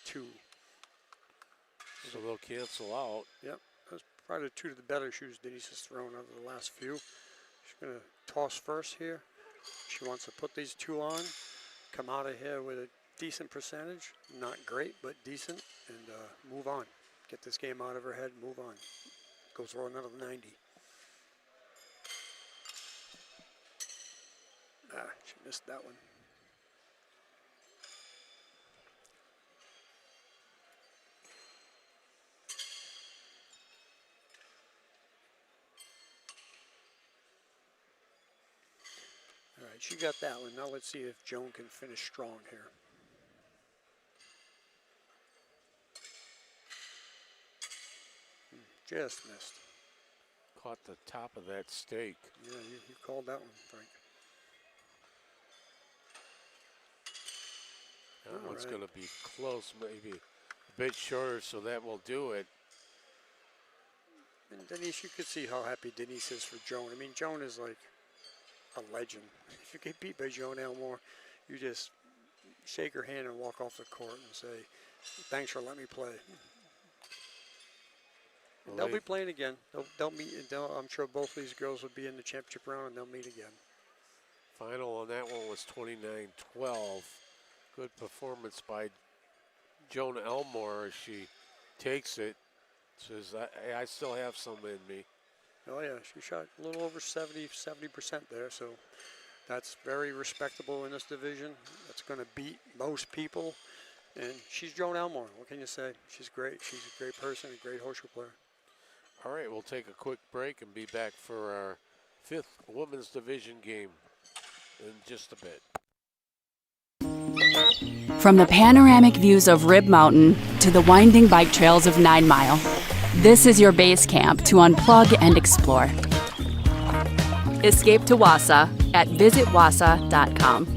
Two. So they'll cancel out. Yep, that's probably 2 of the better shoes Denise has thrown out of the last few. She's going to toss first here. She wants to put these 2 on, come out of here with a decent percentage. Not great, but decent, and move on. Get this game out of her head, move on. Go throw another 90. She missed that one. All right, right, she got that one. Now let's see if Joan can finish strong here. Just missed. Caught the top of that stake. Yeah, you called that one, Frank. That All one's right. going to be close, maybe a bit shorter, so that will do it. And Denise, you could see how happy Denise is for Joan. I mean, Joan is like a legend. If you get beat by Joan Elmore, you just shake her hand and walk off the court and say, thanks for letting me play. And they'll be playing again. They'll meet. I'm sure both of these girls will be in the championship round, and they'll meet again. Final on that one was 29-12. Good performance by Joan Elmore as she takes it. Says, I still have some in me. Oh, yeah, she shot a little over 70% there, so that's very respectable in this division. That's going to beat most people, and she's Joan Elmore. What can you say? She's great. She's a great person, a great horseshoe player. All right, we'll take a quick break and be back for our 5th women's division game in just a bit. From the panoramic views of Rib Mountain to the winding bike trails of 9 Mile, this is your base camp to unplug and explore. Escape to Wausau at visitwausau.com.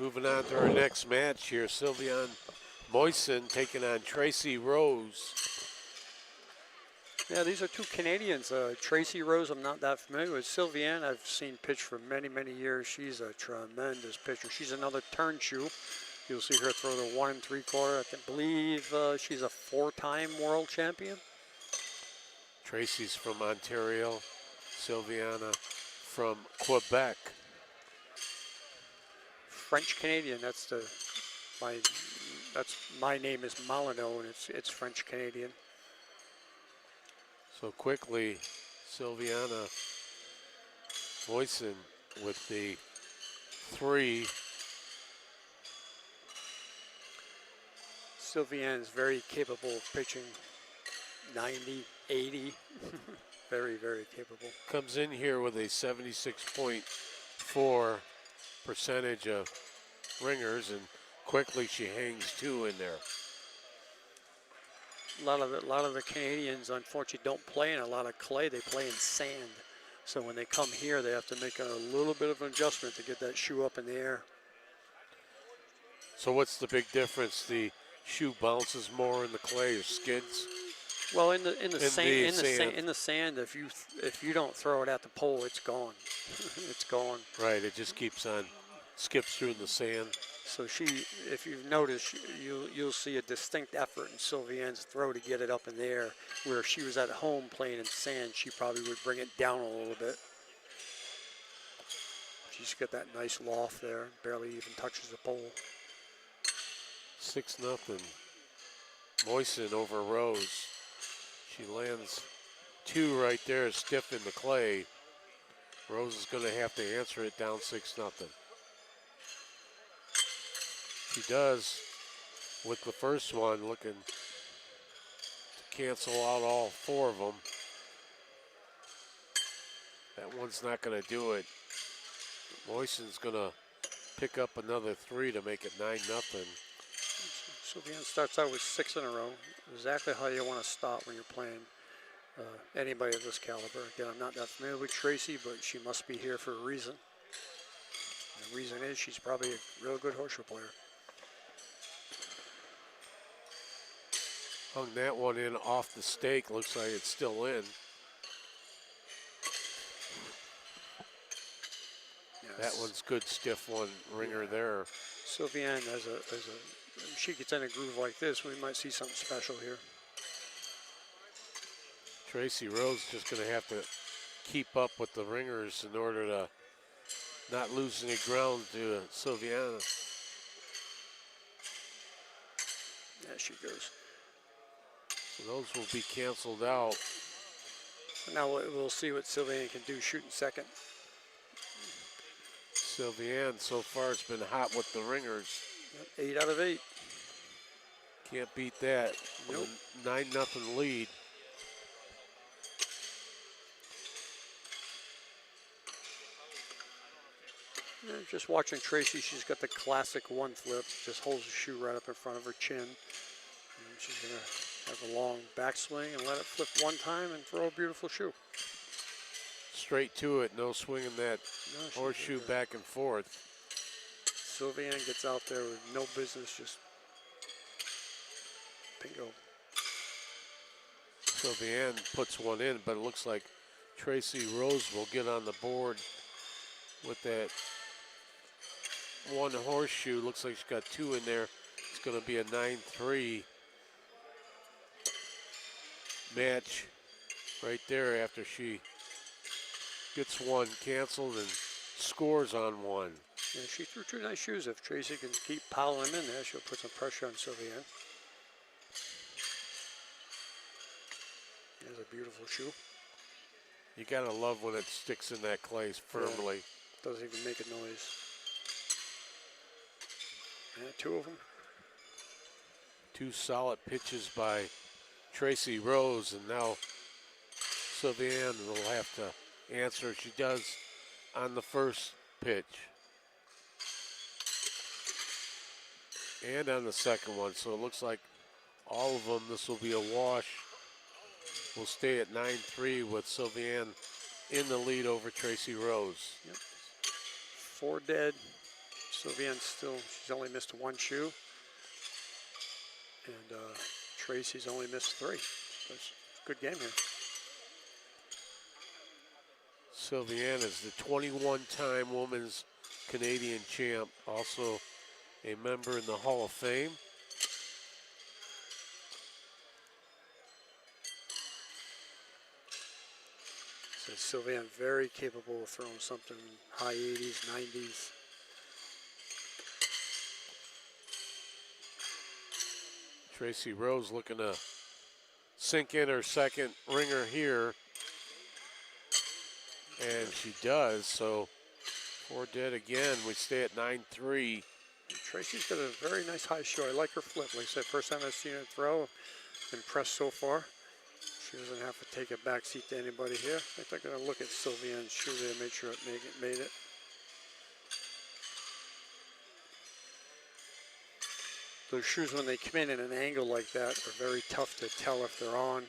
Moving on to our next match here, Sylviane Moisen taking on Tracy Rose. Yeah, these are two Canadians. Tracy Rose, I'm not that familiar with. Sylviane, I've seen pitch for many, many years. She's a tremendous pitcher. She's another turn shoe. You'll see her throw the 1 3/4. I can believe she's a 4-time world champion. Tracy's from Ontario, Sylviana from Quebec. French Canadian. That's my name is Molyneux, and it's French Canadian. So quickly, Sylviana Moisen with the 3. Sylviane is very capable of pitching 90, 80. Very, very capable. Comes in here with a 76.4 percentage of ringers, and quickly she hangs 2 in there. A lot of the Canadians, unfortunately, don't play in a lot of clay. They play in sand. So when they come here, they have to make a little bit of an adjustment to get that shoe up in the air. So what's the big difference? The shoe bounces more in the clay or skids? Well, in the sand, if you don't throw it at the pole, it's gone. It's gone. Right, it just keeps on, skips through the sand. So if you've noticed, you'll see a distinct effort in Sylviane's throw to get it up in the air. Where if she was at home playing in sand, she probably would bring it down a little bit. She's got that nice loft there, barely even touches the pole. 6-0. Moisen over Rose. She lands 2 right there, stiff in the clay. Rose is going to have to answer it down 6-0. She does with the first one, looking to cancel out all 4 of them. That one's not going to do it. Moisen's going to pick up another 3 to make it 9-0. Sylviane starts out with 6 in a row. Exactly how you want to start when you're playing anybody of this caliber. Again, I'm not that familiar with Tracy, but she must be here for a reason. And the reason is she's probably a real good horseshoe player. Hung that one in off the stake. Looks like it's still in. Yes. That one's good, stiff one ringer there. Sylviane, as she gets in a groove like this, we might see something special here. Tracy Rose just going to have to keep up with the ringers in order to not lose any ground to Sylviana. There she goes. So those will be canceled out. Now we'll see what Sylviane can do shooting second. Sylviane, so far it's been hot with the ringers. Yep, 8 out of 8. Can't beat that. Nope. With a 9-0 lead. Yeah, just watching Tracy, she's got the classic 1 flip. Just holds the shoe right up in front of her chin. And she's going to have a long backswing and let it flip 1 time and throw a beautiful shoe. Straight to it, no swinging that horseshoe back and forth. Sylviane gets out there with no business, just bingo. Sylviane puts one in, but it looks like Tracy Rose will get on the board with that 1 horseshoe. Looks like she's got 2 in there. It's going to be a 9-3 match right there after she gets 1 canceled and scores on 1. Yeah, she threw 2 nice shoes. If Tracy can keep piling them in there, she'll put some pressure on Sylviane. There's a beautiful shoe. You got to love when it sticks in that clay firmly. Yeah, doesn't even make a noise. Yeah, 2 of them. 2 solid pitches by Tracy Rose, and now Sylviane will have to answer. She does on the first pitch and on the second one, so it looks like all of them, this will be a wash. We'll stay at 9-3 with Sylviane in the lead over Tracy Rose. Yep. 4 dead. Sylvian's she's only missed one shoe. And Tracy's only missed 3. That's a good game here. Sylviane is the 21-time Women's Canadian champ, also a member in the Hall of Fame. So Sylviane very capable of throwing something high 80s, 90s. Tracy Rose looking to sink in her second ringer here. And she does, so 4 dead again. We stay at 9-3. Tracy's got a very nice high show. I like her flip. Like I said, first time I've seen her throw. Impressed so far. She doesn't have to take a backseat to anybody here. I think they're going to look at Sylviane's shoe there, make sure it made it. Those shoes, when they come in an angle like that, are very tough to tell if they're on.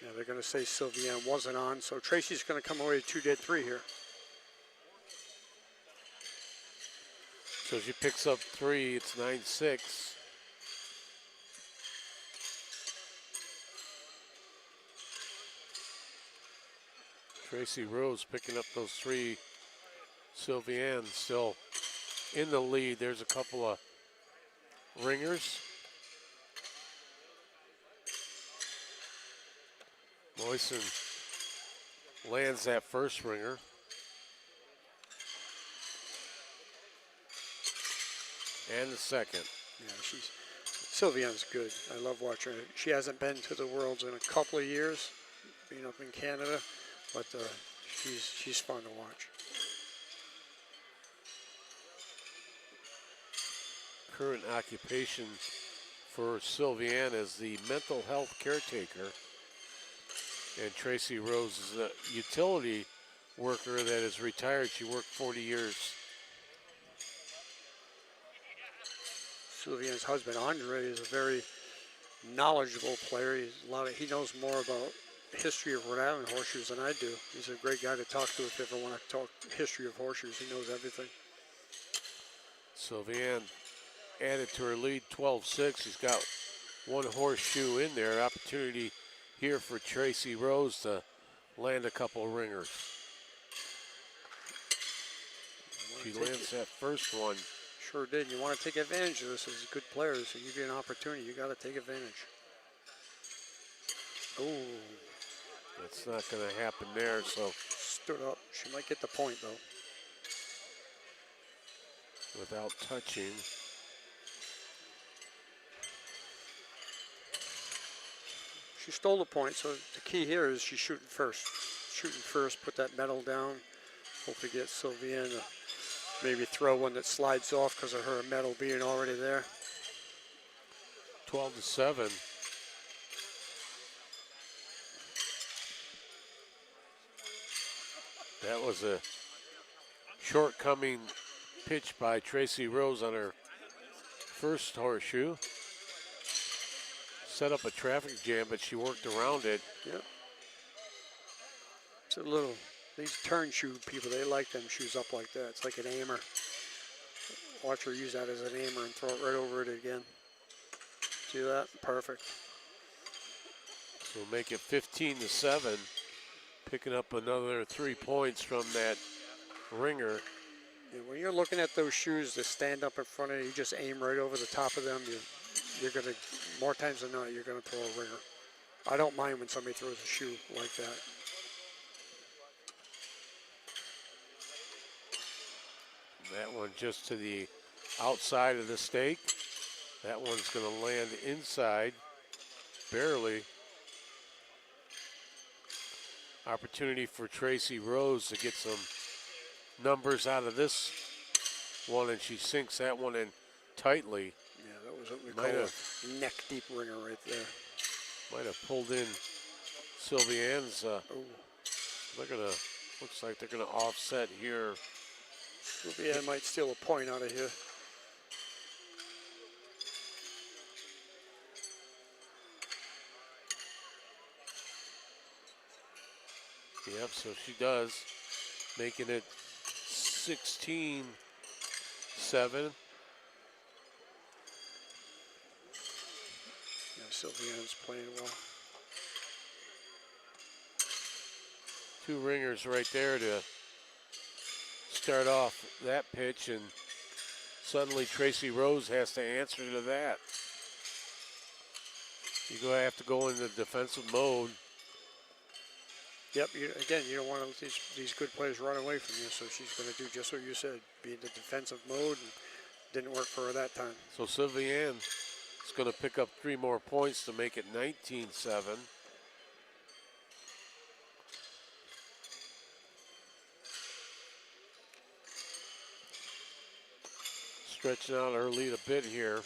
Yeah, they're going to say Sylviane wasn't on, so Tracy's going to come away 2 dead 3 here. So she picks up 3, it's 9-6. Tracy Rose picking up those 3. Sylviane still in the lead. There's a couple of ringers. Moisen lands that first ringer. And the second. Yeah, Sylviane's good. I love watching her. She hasn't been to the Worlds in a couple of years, being up in Canada, but she's fun to watch. Current occupation for Sylviane is the mental health caretaker. And Tracy Rose is a utility worker that is retired. She worked 40 years. Sylviane's husband, Andre, is a very knowledgeable player. He knows more about history of Rhode Island horseshoes than I do. He's a great guy to talk to if you ever want to talk history of horseshoes. He knows everything. Sylviane added to her lead 12-6. She's got 1 horseshoe in there. Opportunity here for Tracy Rose to land a couple of ringers. She lands that first one. Sure did. You want to take advantage of this as good players. So give you an opportunity. You got to take advantage. Oh, That's not going to happen there. So stood up. She might get the point though. without touching. She stole the point, so the key here is she's shooting first. Shooting first, put that medal down. Hopefully get Sylviane to maybe throw one that slides off because of her medal being already there. 12-7. That was a shortcoming pitch by Tracy Rose on her first horseshoe. Set up a traffic jam, but she worked around it. Yep. It's these turn shoe people, they like them shoes up like that. It's like an aimer. Watch her use that as an aimer and throw it right over it again. See that? Perfect. So make it 15-7. Picking up another 3 points from that ringer. Yeah, when you're looking at those shoes that stand up in front of you, you just aim right over the top of them. You're gonna, more times than not, you're gonna throw a ringer. I don't mind when somebody throws a shoe like that. That one just to the outside of the stake. That one's going to land inside, barely. Opportunity for Tracy Rose to get some numbers out of this one, and she sinks that one in tightly. Yeah, that was what we Might call have. a neck deep ringer right there. Might have pulled in Sylviane's. Oh, They're gonna. Looks like they're gonna offset here. Sylviane might steal a point out of here. Yep. So she does. making it 16-7. Yeah, Sylvia's playing well. Two ringers right there to start off that pitch, and suddenly Tracy Rose has to answer to that. You're going to have to go into defensive mode. Yep, again, you don't want to let these good players run away from you, so she's going to do just what you said, be in the defensive mode, and didn't work for her that time. So Sylviane is going to pick up 3 more points to make it 19-7. Stretching out her lead a bit here.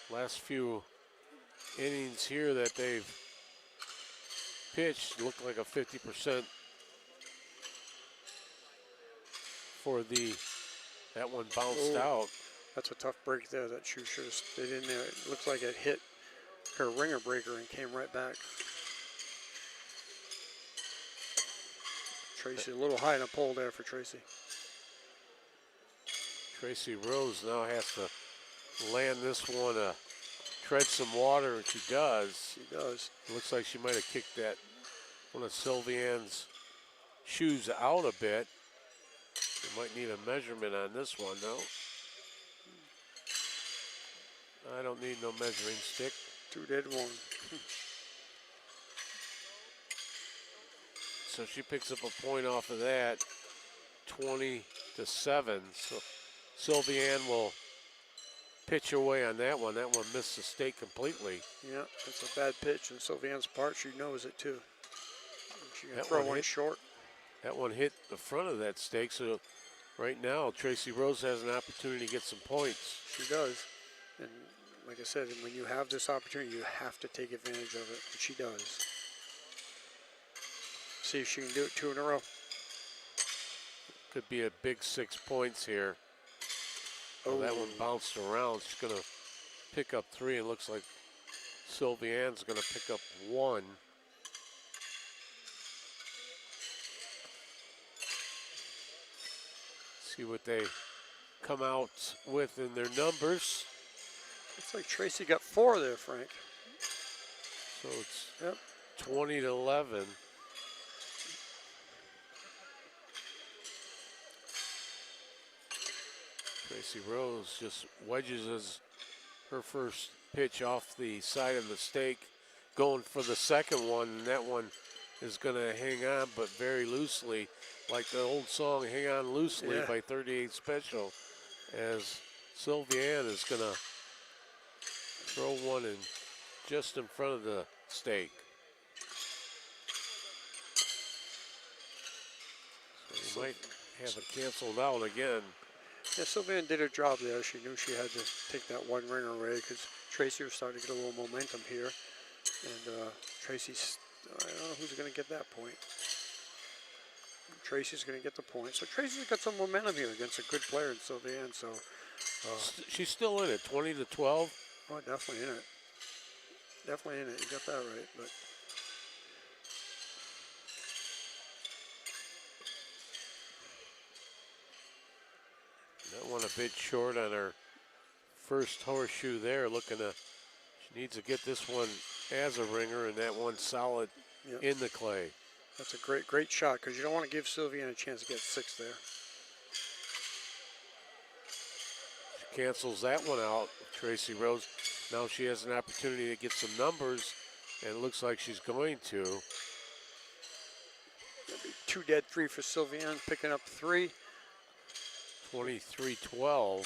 Last few innings here that they've pitched look like a 50% for that one bounced out. That's a tough break there that she should have stayed in there. It looks like it hit her ringer breaker and came right back. Tracy, a little high in a pole there for Tracy. Tracy Rose now has to land this one, tread some water, and she does. She does. It looks like she might have kicked that one of Sylviane's shoes out a bit. You might need a measurement on this one, though. I don't need no measuring stick. 2 dead, 1. So she picks up a point off of that, 20-7. So Sylviane will pitch away on that one. That one missed the stake completely. Yeah, that's a bad pitch, and Sylviane's part, she knows it too. She can That throw one one hit. short. That one hit the front of that stake, so right now Tracy Rose has an opportunity to get some points. She does. And like I said, when you have this opportunity, you have to take advantage of it, and she does. See if she can do it 2 in a row. Could be a big 6 points here. Oh, that one bounced around. She's going to pick up 3, and looks like Sylviane's going to pick up 1. See what they come out with in their numbers. Looks like Tracy got 4 there, Frank. So it's Yep. 20-11. Tracy Rose just wedges her first pitch off the side of the stake, going for the second one, and that one is going to hang on, but very loosely, like the old song "Hang On Loosely" by 38 Special, as Sylviane is going to throw one in just in front of the stake. So you might have it canceled out again. Yeah, Sylviane did her job there. She knew she had to take that 1 ringer away because Tracy was starting to get a little momentum here. And Tracy's, I don't know who's going to get that point. Tracy's going to get the point. So Tracy's got some momentum here against a good player in Sylviane. So She's still in it, 20-12. oh, definitely in it. Definitely in it. You got that right. But that one a bit short on her first horseshoe there. She needs to get this one as a ringer, and that one solid in the clay. that's a great shot because you don't want to give Sylviane a chance to get 6 there. She cancels that one out, Tracy Rose. Now she has an opportunity to get some numbers, and it looks like she's going to. 2 dead, 3 for Sylviane, picking up 3. 23-12.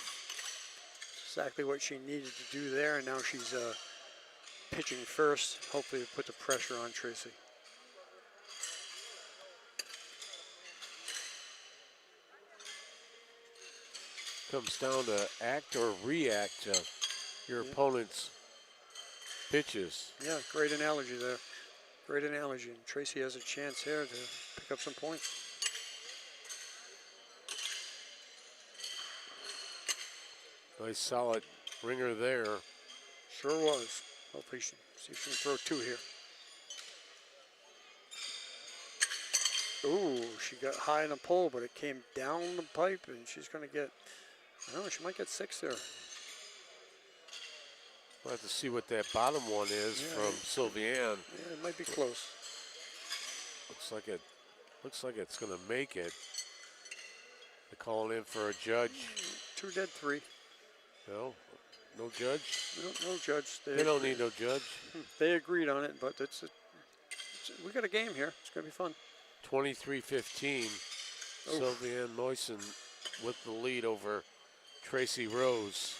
Exactly what she needed to do there, and now she's pitching first, hopefully to put the pressure on Tracy. Comes down to act or react to your opponent's pitches. Yeah, great analogy there. Great analogy. And Tracy has a chance here to pick up some points. Nice solid ringer there. Sure was. Hopefully see if she can throw 2 here. Ooh, she got high in the pole, but it came down the pipe, and she's going to get, I don't know, she might get 6 there. We'll have to see what that bottom one is from Sylviane. Yeah, it might be close. Looks like it's going to make it. They're calling in for a judge. 2 dead, 3. No judge. No judge. They don't need no judge. They agreed on it, but we got a game here. It's going to be fun. 23-15. Sylviane Moisen with the lead over Tracy Rose.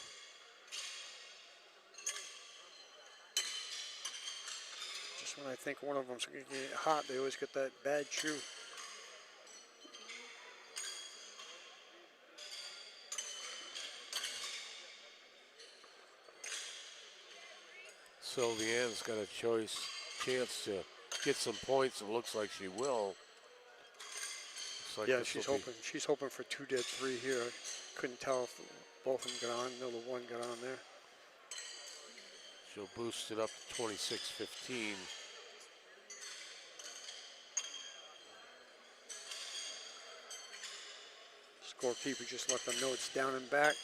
Just when I think one of them's going to get hot, they always get that bad shoe. Sylviane's got a chance to get some points. It looks like she will. Looks like Yeah, she's hoping for 2 dead, 3 here. I couldn't tell if both of them got on. No, the one got on there. She'll boost it up to 26-15. Scorekeeper just let them know it's down and back.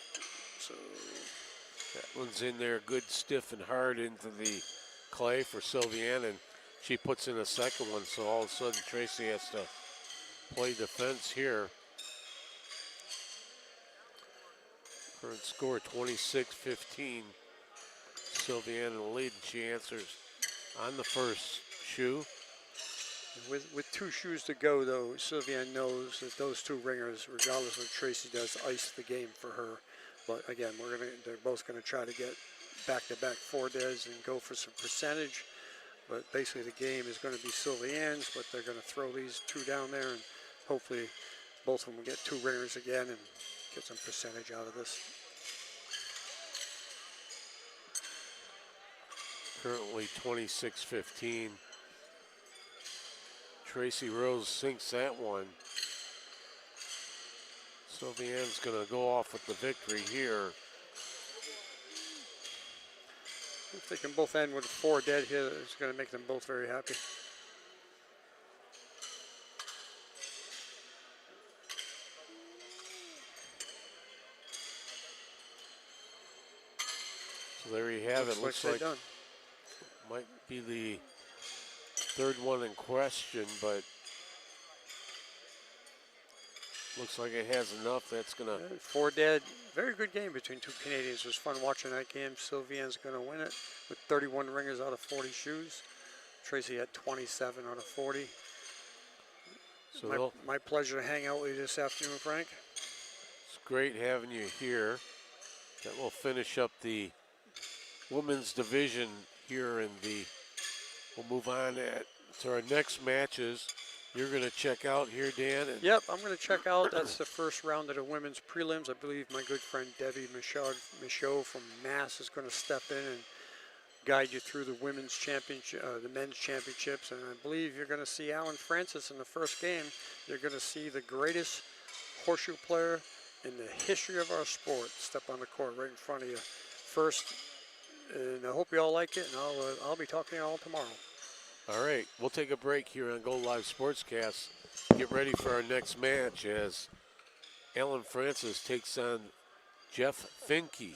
So that one's in there good, stiff, and hard into the clay for Sylviane, and she puts in a second one, so all of a sudden Tracy has to play defense here. Current score 26-15. Sylviane in the lead, and she answers on the first shoe. with 2 shoes to go, though, Sylviane knows that those 2 ringers, regardless of what Tracy does, ice the game for her. But again, they're both gonna try to get back-to-back 4 deads and go for some percentage. But basically, the game is going to be Sylviane's, but they're going to throw these 2 down there, and hopefully, both of them will get 2 ringers again and get some percentage out of this. Currently 26-15. Tracy Rose sinks that one. Sylviane's going to go off with the victory here. If they can both end with 4 dead here, it's going to make them both very happy. So there you have it. Looks like done. might be the 3rd one in question, but looks like it has enough. That's going to... 4 dead. Very good game between 2 Canadians. It was fun watching that game. Sylviane's going to win it with 31 ringers out of 40 shoes. Tracy had 27 out of 40. So my pleasure to hang out with you this afternoon, Frank. it's great having you here. That will finish up the women's division here in the... We'll move on to our next matches. You're going to check out here, Dan? Yep, I'm going to check out. That's the first round of the women's prelims. I believe my good friend Debbie Michaud from Mass is going to step in and guide you through the women's championship, the men's championships. And I believe you're going to see Alan Francis in the first game. You're going to see the greatest horseshoe player in the history of our sport step on the court right in front of you first. And I hope you all like it, and I'll be talking to you all tomorrow. All right, we'll take a break here on Go Live Sportscast. Get ready for our next match as Alan Francis takes on Jeff Finke.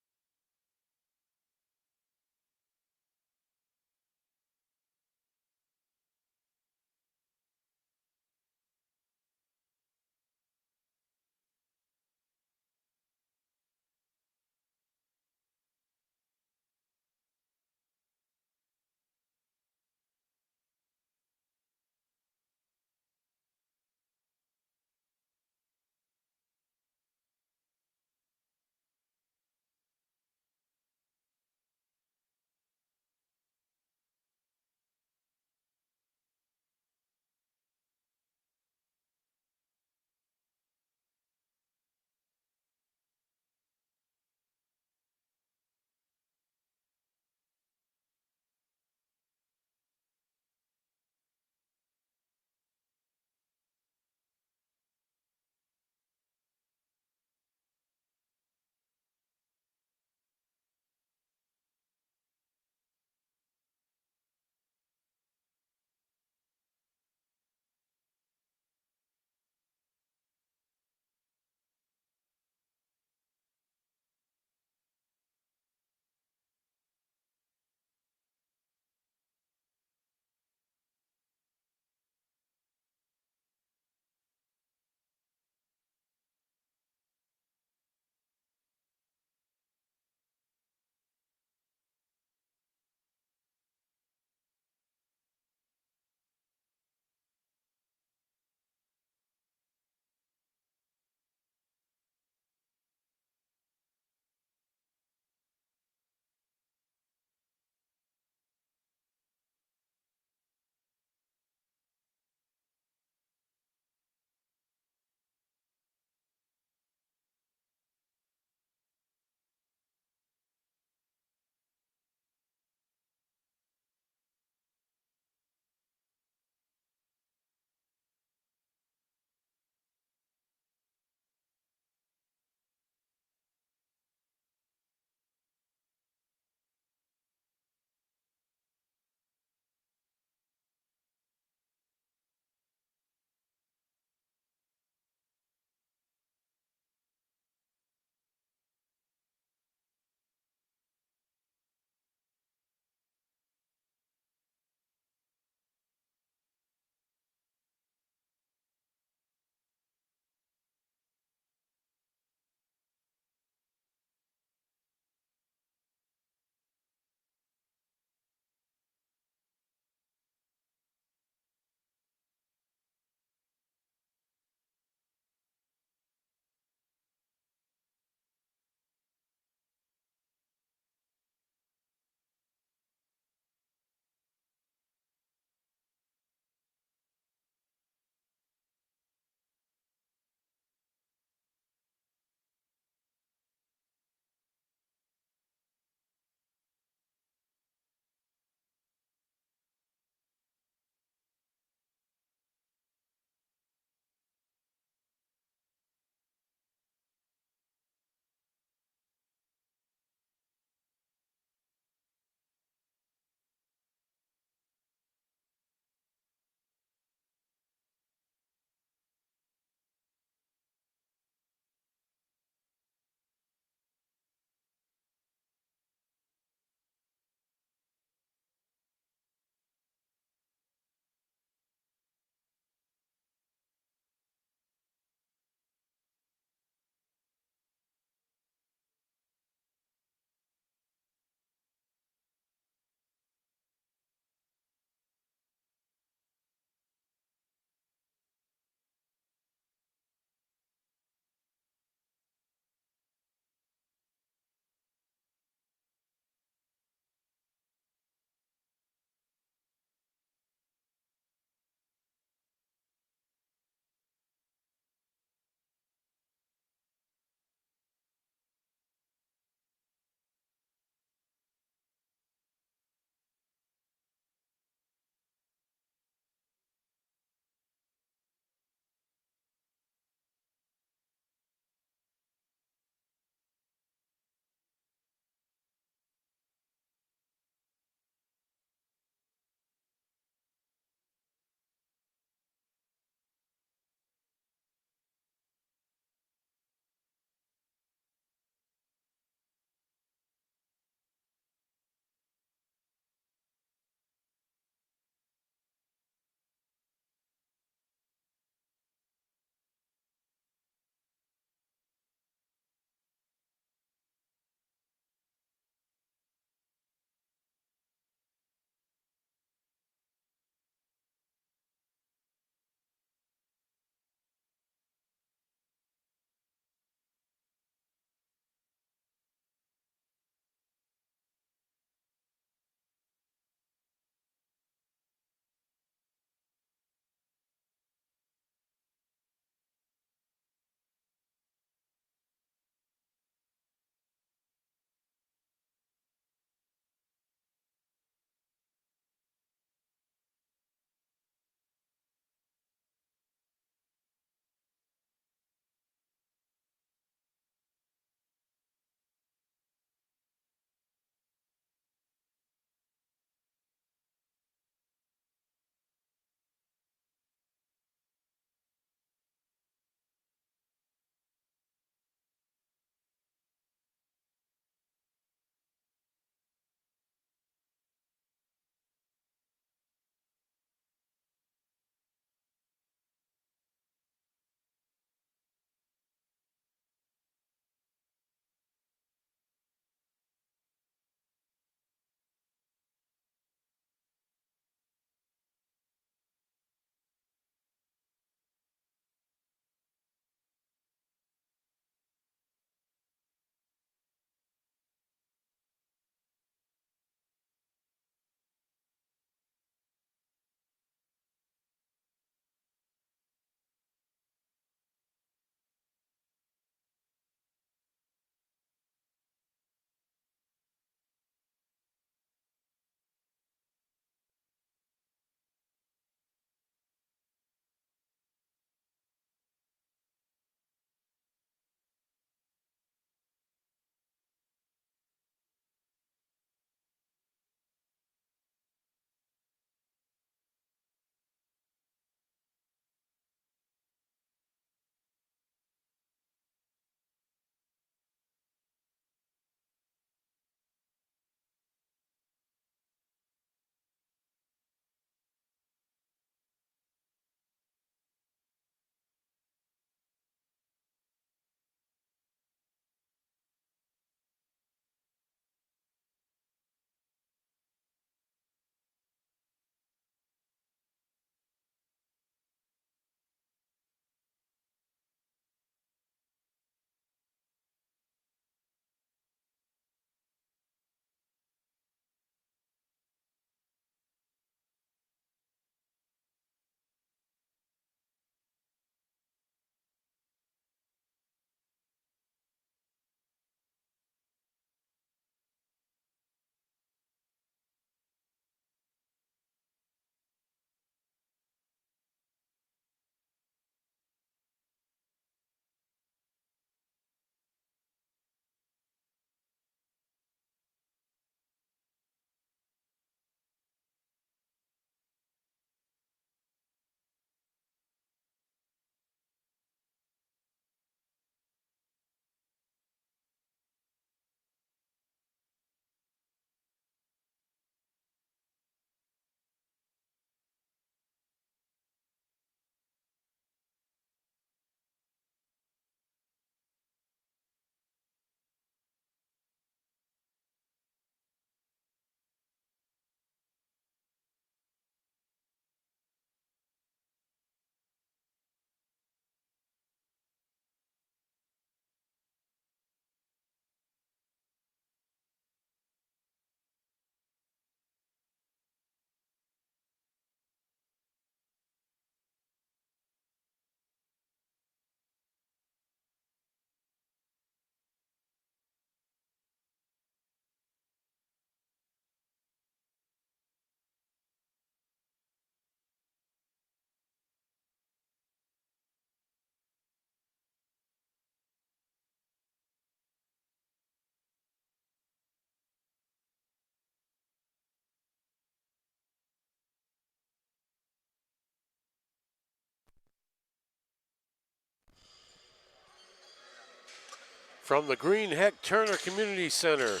From the Greenheck Turner Community Center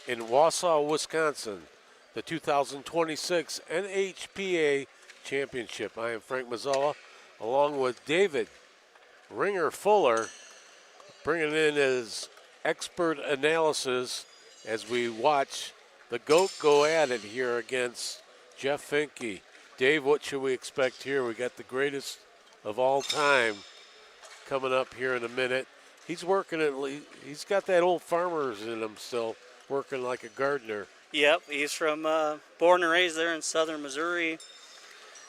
in Wausau, Wisconsin, the 2026 NHPA Championship. I am Frank Mazzola, along with David Ringer Fuller, bringing in his expert analysis as we watch the GOAT go at it here against Jeff Finke. Dave, what should we expect here? We got the greatest of all time coming up here in a minute. He's working at least, he's got that old farmer's in him still, working like a gardener. Yep, he's from born and raised there in southern Missouri.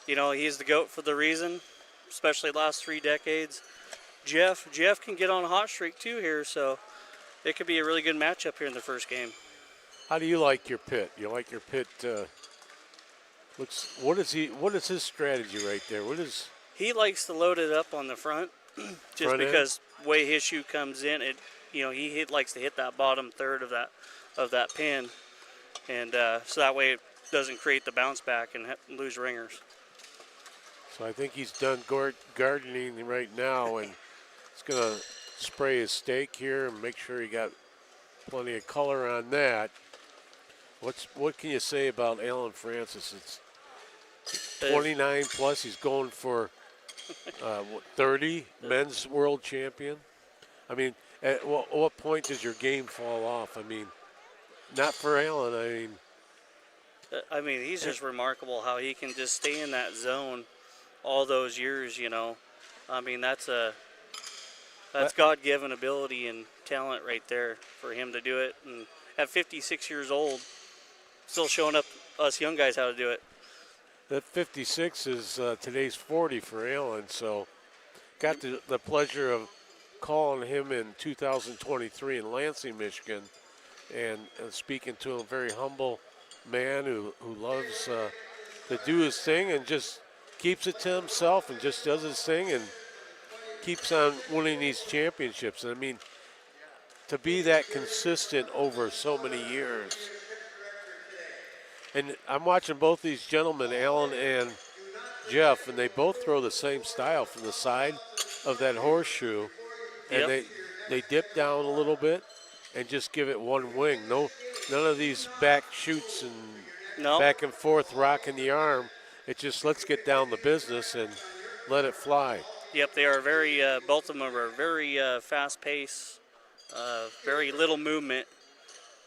You know, he's the GOAT for the reason, especially the last 3 decades. Jeff can get on a hot streak too here, so it could be a really good matchup here in the first game. How do you like your pit? You like your pit? What is his strategy right there? He likes to load it up on the front, just Front because the way his shoe comes in, he likes to hit that bottom third of that pin, and so that way it doesn't create the bounce back and lose ringers. So I think he's done gardening right now, and he's gonna spray his stake here and make sure he got plenty of color on that. What can you say about Alan Francis? It's 29 plus. He's going for 30, men's world champion. I mean, at what point does your game fall off? I mean, not for Alan. I mean, he's just remarkable how he can just stay in that zone all those years. You know, I mean, that's God-given ability and talent right there for him to do it. And at 56 years old, still showing up us young guys how to do it. That 56 is today's 40 for Alan, so got the pleasure of calling him in 2023 in Lansing, Michigan, and speaking to him. Very humble man who loves to do his thing and just keeps it to himself and just does his thing and keeps on winning these championships. And I mean, to be that consistent over so many years. And I'm watching both these gentlemen, Alan and Jeff, and they both throw the same style from the side of that horseshoe. And Yep. they dip down a little bit and just give it one wing. None of these back shoots and back and forth rocking the arm. It's just let's get down the business and let it fly. Yep, they are very, both of them are very fast pace, very little movement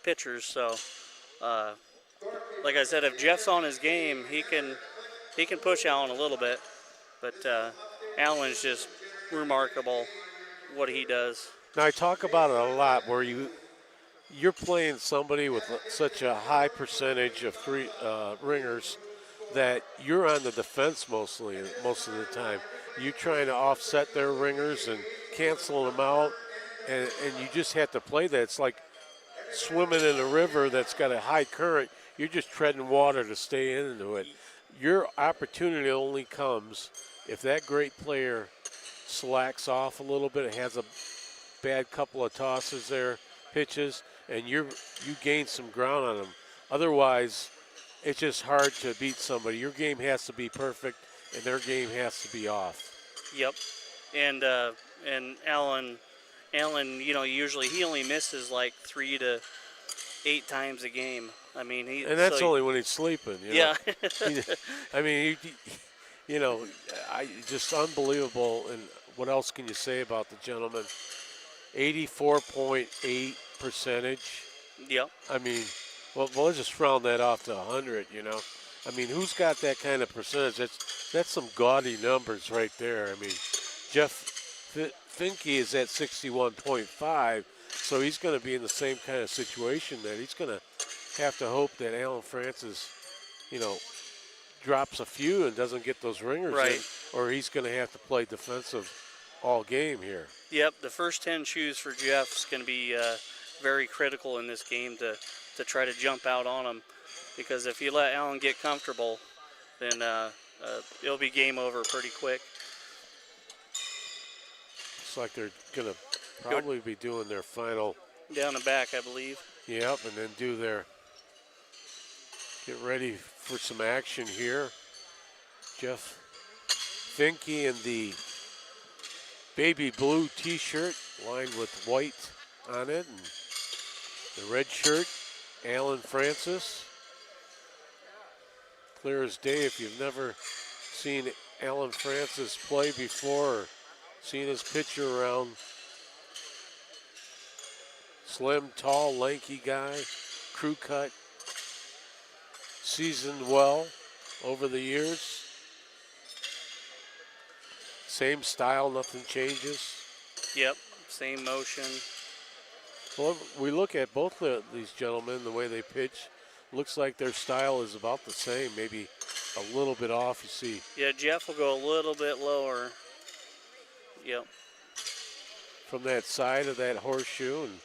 pitchers. So, like I said, if Jeff's on his game, he can push Alan a little bit. But Alan's just remarkable what he does. Now I talk about it a lot where you're playing somebody with such a high percentage of ringers that you're on the defense most of the time. You're trying to offset their ringers and cancel them out, and you just have to play that. It's like swimming in a river that's got a high current. You're just treading water to stay into it. Your opportunity only comes if that great player slacks off a little bit, has a bad couple of tosses there, pitches, and you gain some ground on them. Otherwise, it's just hard to beat somebody. Your game has to be perfect, and their game has to be off. Yep, and Alan, usually he only misses like 3 to 8 times a game. I mean, and that's only when he's sleeping. Yeah. I mean, just unbelievable. And what else can you say about the gentleman? 84.8 percentage. Yep. I mean, well, let's just round that off to 100. I mean, who's got that kind of percentage? That's some gaudy numbers right there. I mean, Jeff Finke is at 61.5, so he's going to be in the same kind of situation that he's going to have to hope that Alan Francis, drops a few and doesn't get those ringers in, or he's going to have to play defensive all game here. Yep, the first 10 shoes for Jeff's going to be very critical in this game to try to jump out on him, because if you let Alan get comfortable, then it'll be game over pretty quick. Looks like they're going to probably be doing their final. Down the back, I believe. Yep, and then get ready for some action here. Jeff Finke in the baby blue t-shirt lined with white on it. And the red shirt, Alan Francis. Clear as day if you've never seen Alan Francis play before or seen his picture around. Slim, tall, lanky guy, crew cut, seasoned well over the years. Same style, nothing changes. Yep, same motion. Well, we look at both of these gentlemen, the way they pitch, looks like their style is about the same, maybe a little bit off, you see. Yeah, Jeff will go a little bit lower. Yep. From that side of that horseshoe and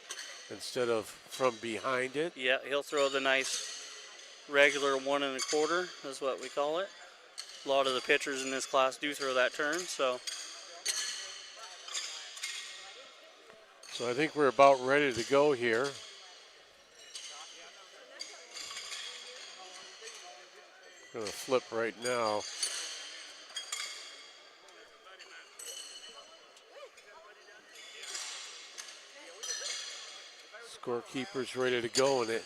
instead of from behind it. Yeah, he'll throw the nice regular 1 1/4 is what we call it. A lot of the pitchers in this class do throw that turn, so. So I think we're about ready to go here. Going to flip right now. Scorekeeper's ready to go, and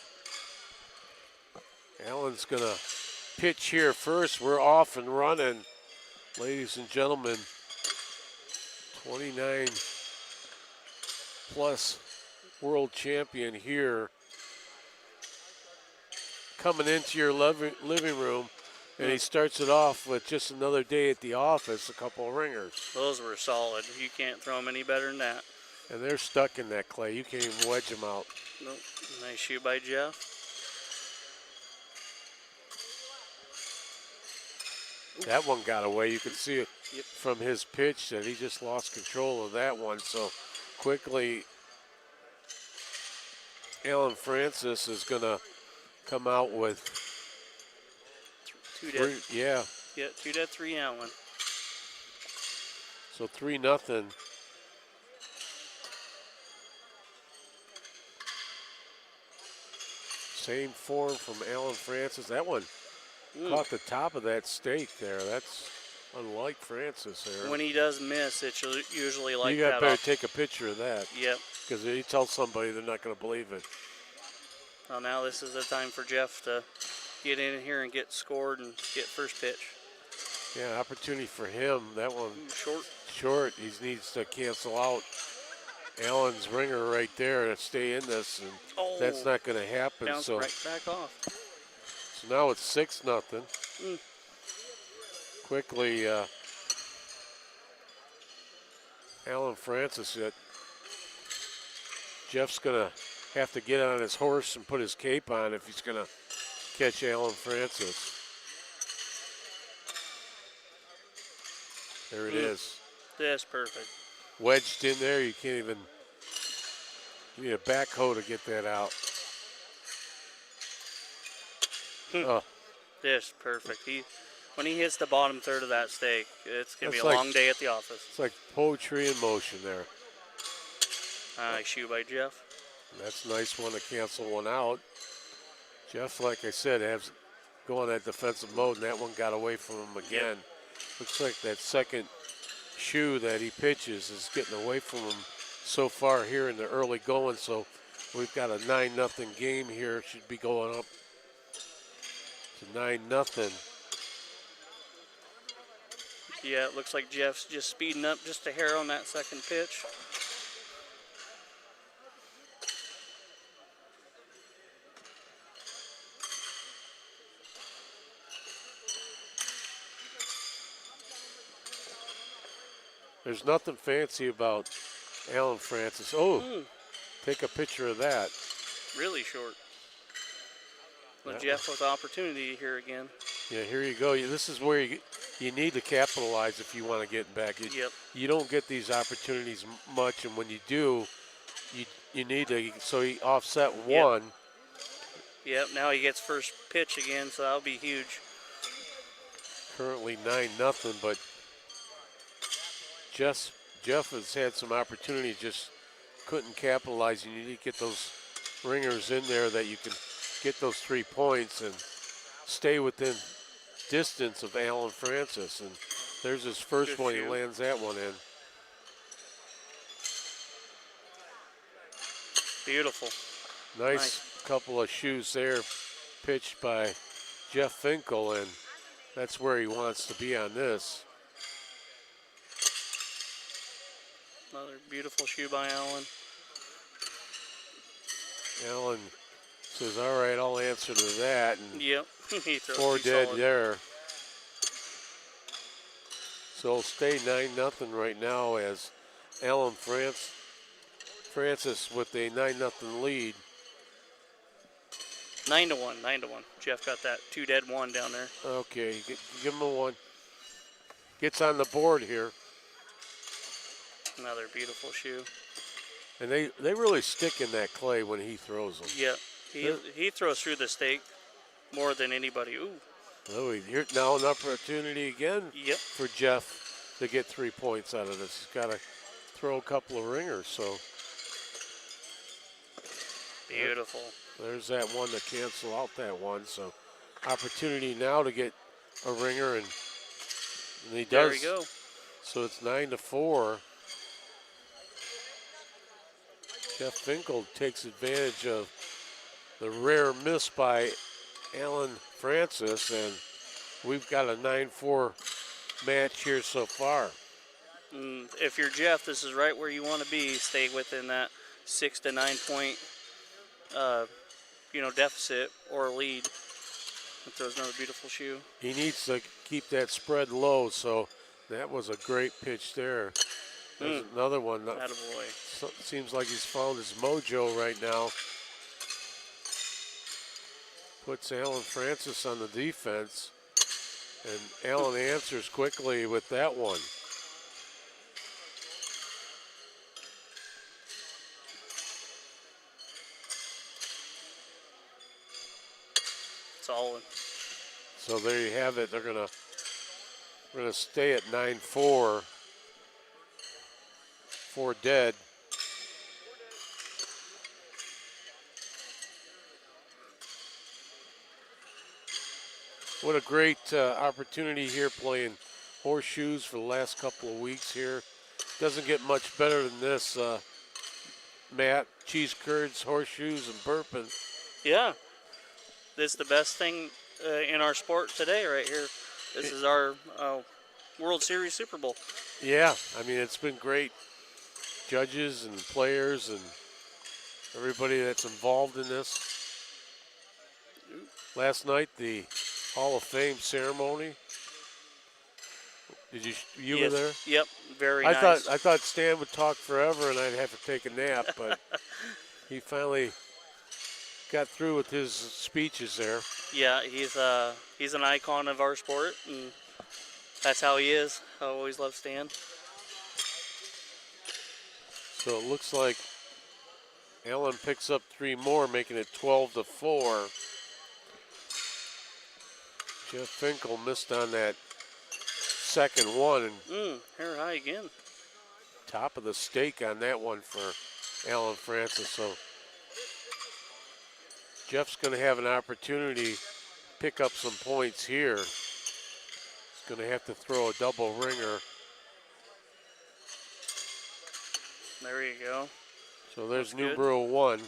Alan's going to pitch here first. We're off and running, ladies and gentlemen. 29 plus world champion here, coming into your living room, and he starts it off with just another day at the office, a couple of ringers. Those were solid. You can't throw them any better than that. And they're stuck in that clay. You can't even wedge them out. Nope. Nice shoe by Jeff. That one got away. You could see it from his pitch that he just lost control of that one. So quickly, Alan Francis is going to come out with 2 dead. Yeah. Yeah, 2 dead, 3 Allen. So 3-0. Same form from Alan Francis. That one caught the top of that stake there. That's unlike Francis there. When he does miss, it's usually like you that. better take a picture of that. Yep. Because if you tell somebody, they're not going to believe it. Well, now this is the time for Jeff to get in here and get scored and get first pitch. Yeah, opportunity for him. That one short. He needs to cancel out Allen's ringer right there to stay in this, and that's not going to happen. Bounce So right back off. So now it's 6-0. Quickly, Alan Francis. Jeff's going to have to get on his horse and put his cape on if he's going to catch Alan Francis. There it is. That's perfect. Wedged in there. You can't even. You need a backhoe to get that out. That's perfect. When he hits the bottom third of that stake, it's going to be a long day at the office. It's like poetry in motion there. Nice shoe by Jeff. That's a nice one to cancel one out. Jeff, like I said, has go on that defensive mode, and that one got away from him again. Looks like that second shoe that he pitches is getting away from him so far here in the early going. So we've got a 9-0 game here. It should be going up to 9-0. Yeah, it looks like Jeff's just speeding up just a hair on that second pitch. There's nothing fancy about Alan Francis. Take a picture of that. Really short. But Jeff with opportunity here again. Yeah, here you go. This is where you need to capitalize if you want to get back. You don't get these opportunities much, and when you do, you need to. So he offset one. Yep, now he gets first pitch again, so that'll be huge. Currently 9-0, but Jeff has had some opportunity, just couldn't capitalize. You need to get those ringers in there that you can get those 3 points and stay within distance of Alan Francis. And there's his first one. He lands that one in. Beautiful. Nice couple of shoes there, pitched by Jeff Finkel, and that's where he wants to be on this. Another beautiful shoe by Allen. Allen says, all right, I'll answer to that. And Yep. He throws 4 dead solid. there. So it'll stay 9-0 right now as Allen Francis with a 9-0 lead. 9-1. 9-1. Jeff got that 2 dead 1 down there. Okay, give him a 1. Gets on the board here. Another beautiful shoe. And they really stick in that clay when he throws them. Yep. He throws through the stake more than anybody. Ooh. Oh, here now an opportunity again Yep. for Jeff to get 3 points out of this. He's got to throw a couple of ringers, so Beautiful. there's that one to cancel out that one. So opportunity now to get a ringer, and he There does. we go. So it's 9-4. Jeff Finkel takes advantage of the rare miss by Allen Francis, and we've got a 9-4 match here so far. If you're Jeff, this is right where you want to be. Stay within that 6 to 9 point, deficit or lead. He throws another beautiful shoe. He needs to keep that spread low, so that was a great pitch there. There's another one. Attaboy. Seems like he's found his mojo right now. Puts Allen Francis on the defense, and Allen answers quickly with that one. Solid. So there you have it. We're gonna stay at 9-4. 4 dead. What a great opportunity here playing horseshoes for the last couple of weeks here. Doesn't get much better than this, Matt. Cheese curds, horseshoes, and burping. Yeah. This is the best thing in our sport today right here. This is our World Series Super Bowl. Yeah, I mean, it's been great. Judges and players and everybody that's involved in this. Last night, the Hall of Fame ceremony. Did you were there? Yep, very nice. I thought Stan would talk forever and I'd have to take a nap, but he finally got through with his speeches there. Yeah, he's an icon of our sport, and that's how he is. I always love Stan. So it looks like Allen picks up 3 more, making it 12-4. Jeff Finkel missed on that second one, and hair high again. top of the stake on that one for Allen Francis. So Jeff's going to have an opportunity to pick up some points here. He's going to have to throw a double ringer. There you go. So there's That's good. numero 1.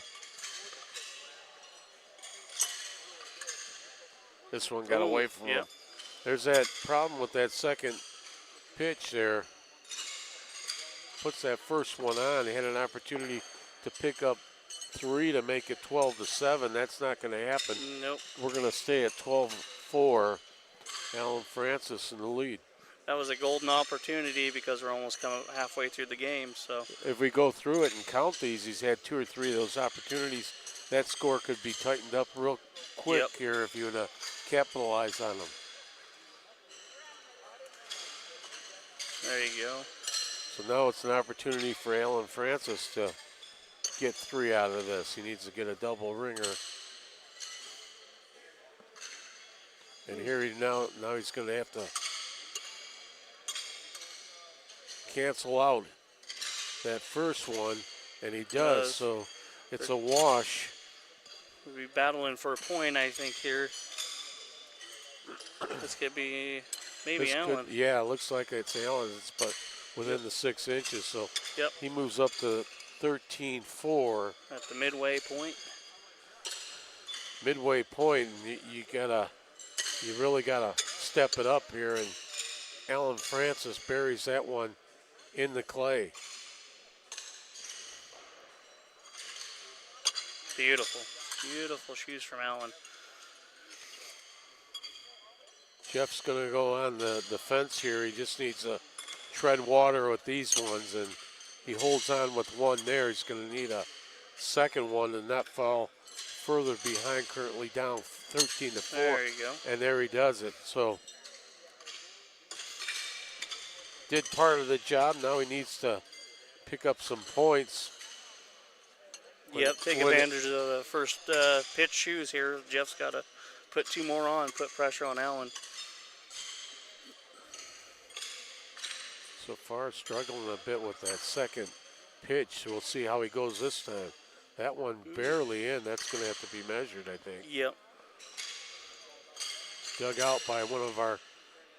This one got away from him. There's that problem with that second pitch there. Puts that first one on. He had an opportunity to pick up 3 to make it 12-7. That's not going to happen. Nope. We're going to stay at 12-4. Allen Francis in the lead. That was a golden opportunity because we're almost coming halfway through the game. So If we go through it and count these, he's had 2 or 3 of those opportunities. That score could be tightened up real quick here if you were to capitalize on them. there you go. So now it's an opportunity for Allen Francis to get 3 out of this. He needs to get a double ringer. And here now he's going to have to cancel out that first one, and he does. So it's a wash. We'll be battling for a point, I think, here. This could be maybe Allen. Yeah, it looks like it's Allen, but within the 6 inches. So he moves up to 13-4. At the midway point. Midway point, and you really gotta step it up here, and Alan Francis buries that one in the clay. Beautiful. Beautiful shoes from Allen. Jeff's gonna go on the fence here. He just needs to tread water with these ones, and he holds on with one there. He's gonna need a second one and not fall further behind, currently down 13-4. There you go. And there he does it. So did part of the job. Now he needs to pick up some points. Yep, take advantage of the first pitch shoes here. Jeff's got to put 2 more on, put pressure on Allen. So far struggling a bit with that second pitch. We'll see how he goes this time. That one barely in. That's going to have to be measured, I think. Yep. Dug out by one of our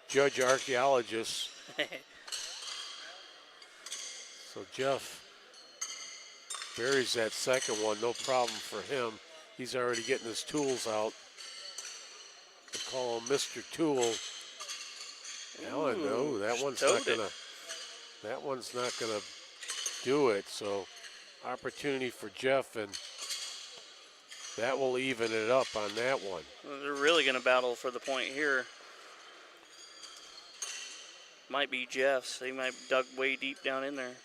judge archaeologists. So Jeff buries that second one. No problem for him. He's already getting his tools out. They call him Mr. Tool. Alan, no, that one's not gonna do it. So opportunity for Jeff, and that will even it up on that one. Well, they're really going to battle for the point here. Might be Jeff's. They might dug way deep down in there.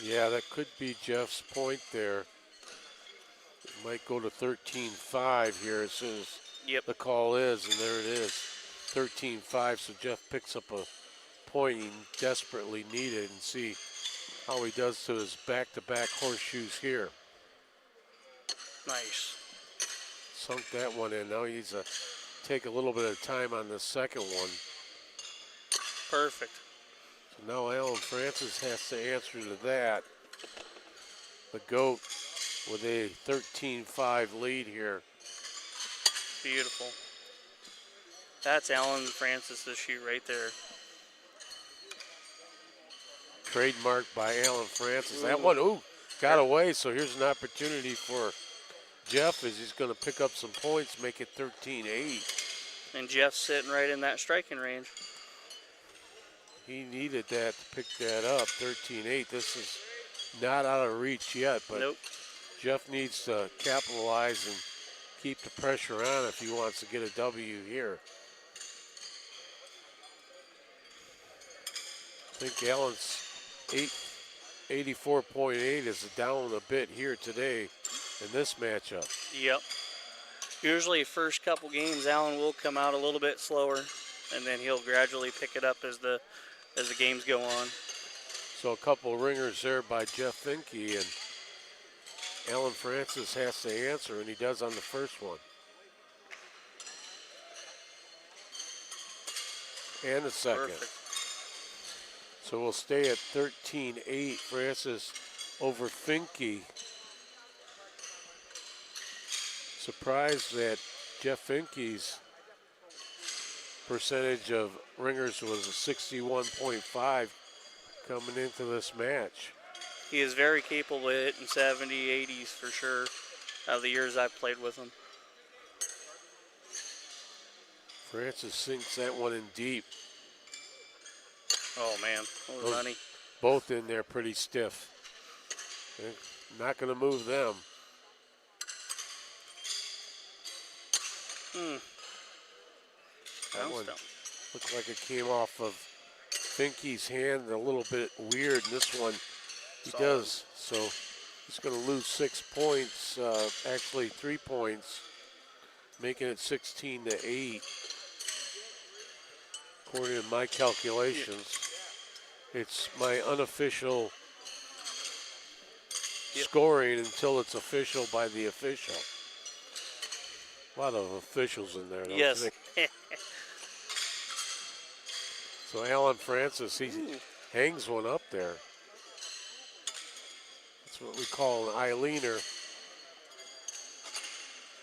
Yeah, that could be Jeff's point there. It might go to 13-5 here as soon as the call is, and there it is, 13-5. So Jeff picks up a point he desperately needed, and see how he does to his back-to-back horseshoes here. Nice. Sunk that one in. Now he needs to take a little bit of time on the second one. Perfect. So now Alan Francis has to answer to that. The GOAT with a 13-5 lead here. Beautiful. That's Alan Francis' shoe right there. Trademarked by Alan Francis. That one, got away. So here's an opportunity for Jeff as he's going to pick up some points, make it 13-8. And Jeff's sitting right in that striking range. He needed that to pick that up, 13-8. This is not out of reach yet, but Jeff needs to capitalize and keep the pressure on if he wants to get a W here. I think Allen's 84.8 is down a bit here today in this matchup. Yep. Usually first couple games, Allen will come out a little bit slower, and then he'll gradually pick it up as the games go on. So a couple ringers there by Jeff Finke, and Alan Francis has to answer, and he does on the first one. And the second. Perfect. So we'll stay at 13-8. Francis over Finke. Surprised that Jeff Finke's percentage of ringers was a 61.5 coming into this match. He is very capable of hitting 70, 80s for sure, out of the years I've played with him. Francis sinks that one in deep. Oh man, those money. Both in there pretty stiff. They're not going to move them. That one looked like it came off of Finke's hand a little bit weird. And this one he does. So he's going to lose 6 points, actually 3 points, making it 16-8. According to my calculations, it's my unofficial scoring until it's official by the official. A lot of officials in there, don't you think? So Alan Francis, he hangs one up there. That's what we call an Eileener.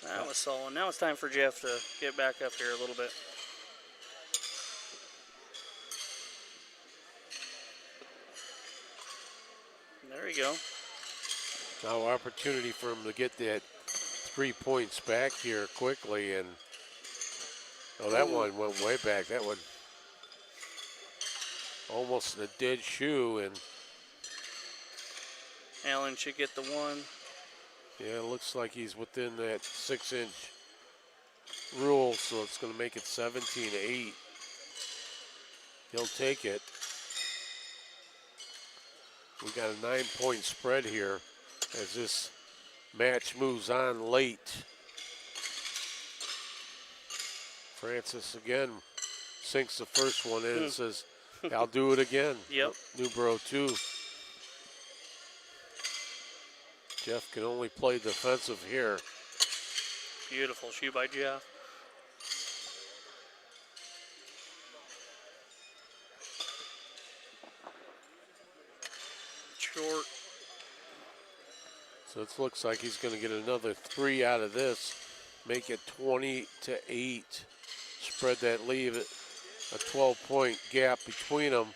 That was solid. Now it's time for Jeff to get back up here a little bit. you go. Now opportunity for him to get that 3 points back here quickly, and that one went way back. That one almost in a dead shoe, and Allen should get the one. yeah, it looks like he's within that 6-inch rule, so it's going to make it 17-8. He'll take it. We got a 9-point spread here as this match moves on late. Francis again sinks the first one in and says, I'll do it again. Yep. Numero 2. Jeff can only play defensive here. Beautiful shoe by Jeff. Short. So it looks like he's going to get another 3 out of this, make it 20-8. Spread that lead, a 12-point gap between them.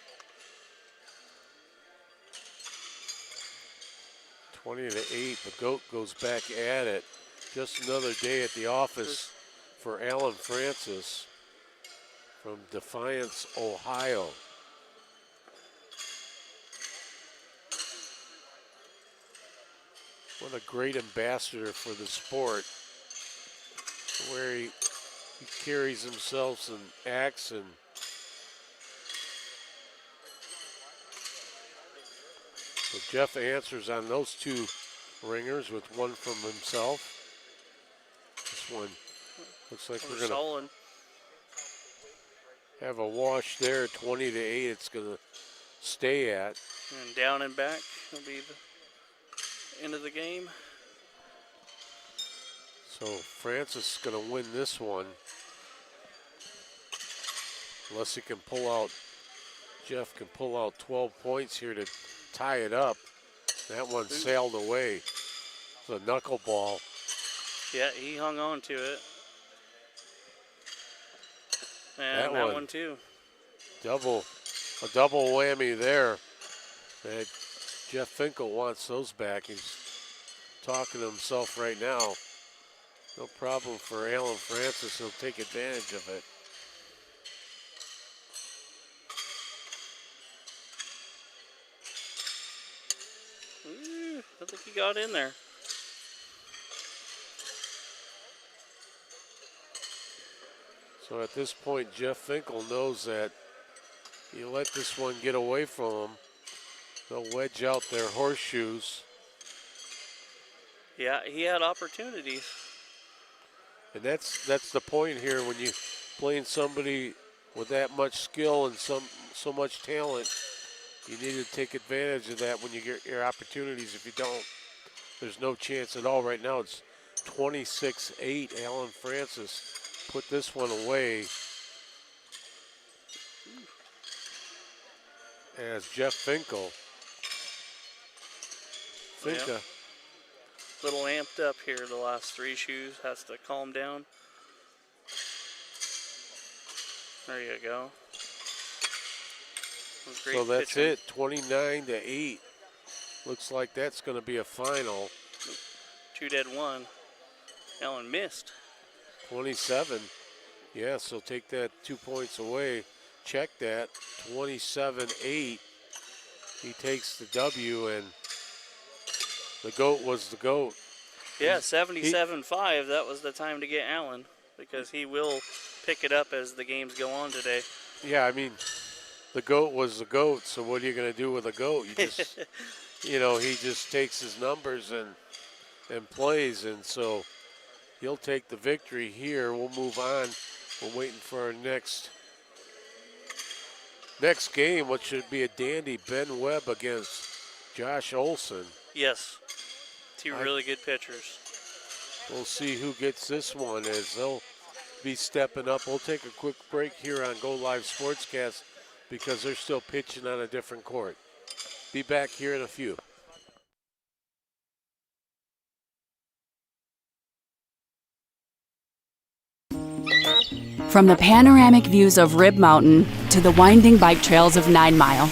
20-8. The GOAT goes back at it. Just another day at the office for Alan Francis from Defiance, Ohio. What a great ambassador for the sport, where he carries himself and acts, and so Jeff answers on those 2 ringers with one from himself. This one looks like we're going to have a wash there, 20-8. It's going to stay at. And down and back will be the end of the game. So Francis is going to win this one, unless he can pull out, Jeff can pull out 12 points here to tie it up. That one sailed away. It's a knuckleball. Yeah, he hung on to it. And that one too. A double whammy there. And Jeff Finkel wants those back. He's talking to himself right now. No problem for Alan Francis. He'll take advantage of it. Ooh, I think he got in there. So at this point, Jeff Finkel knows that you let this one get away from him, they'll wedge out their horseshoes. Yeah, he had opportunities. And that's the point here when you playing somebody with that much skill and so much talent. You need to take advantage of that when you get your opportunities. If you don't, there's no chance at all. Right now it's 26-8. Alan Francis put this one away as Jeff Finkel. Yep. Little amped up here the last 3 shoes. Has to calm down. There you go. So that's pitching. It, 29-8. Looks like that's going to be a final. 2 dead 1. Allen missed. 27. Yeah, so take that 2 points away. Check that. 27-8. He takes the W, and the GOAT was the GOAT. Yeah, 77-5. That was the time to get Allen, because he will pick it up as the games go on today. Yeah, I mean, the GOAT was the GOAT, so what are you going to do with a GOAT? You just, he just takes his numbers and plays, and so he'll take the victory here. We'll move on. We're waiting for our next game, which should be a dandy. Ben Webb against Josh Olson. Yes, 2 really good pitchers. We'll see who gets this one as they'll be stepping up. We'll take a quick break here on Go Live Sportscast because they're still pitching on a different court. Be back here in a few. From the panoramic views of Rib Mountain to the winding bike trails of 9 Mile,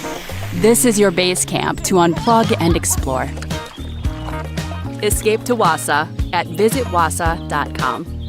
This is your base camp to unplug and explore. Escape to Wausau at visitwausau.com.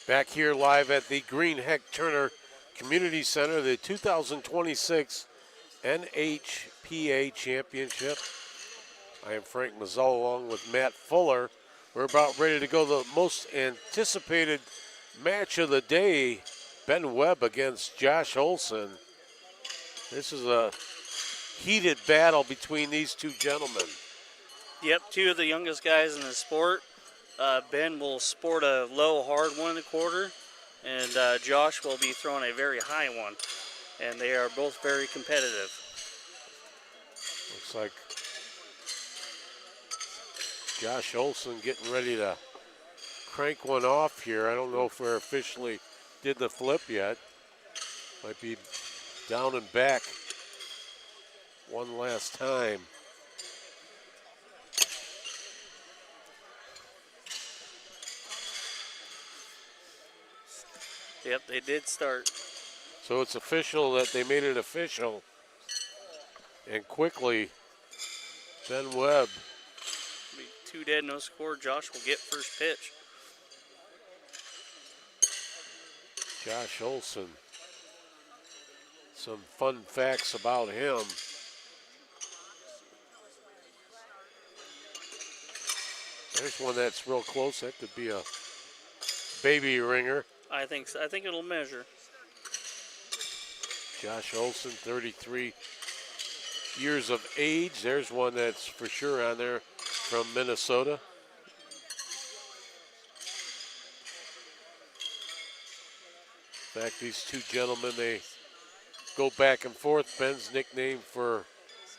Back here live at the Greenheck Turner Community Center, the 2026 NHPA Championship. I am Frank Mazzell along with Matt Fuller. We're about ready to go the most anticipated match of the day, Ben Webb against Josh Olson. This is a heated battle between these two gentlemen. Yep, two of the youngest guys in the sport. Ben will sport a low, hard 1 1/4, and Josh will be throwing a very high one. And they are both very competitive. Looks like Josh Olson getting ready to crank one off here. I don't know if we're officially did the flip yet. Might be down and back one last time. Yep, they did start. So it's official that they made it official. And quickly, Ben Webb. Be 2 dead, no score. Josh will get first pitch. Josh Olson. Some fun facts about him. There's one that's real close. That could be a baby ringer. I think so. I think it'll measure. Josh Olson, 33 years of age. There's one that's for sure on there from Minnesota. In fact, these two gentlemen, they go back and forth. Ben's nickname for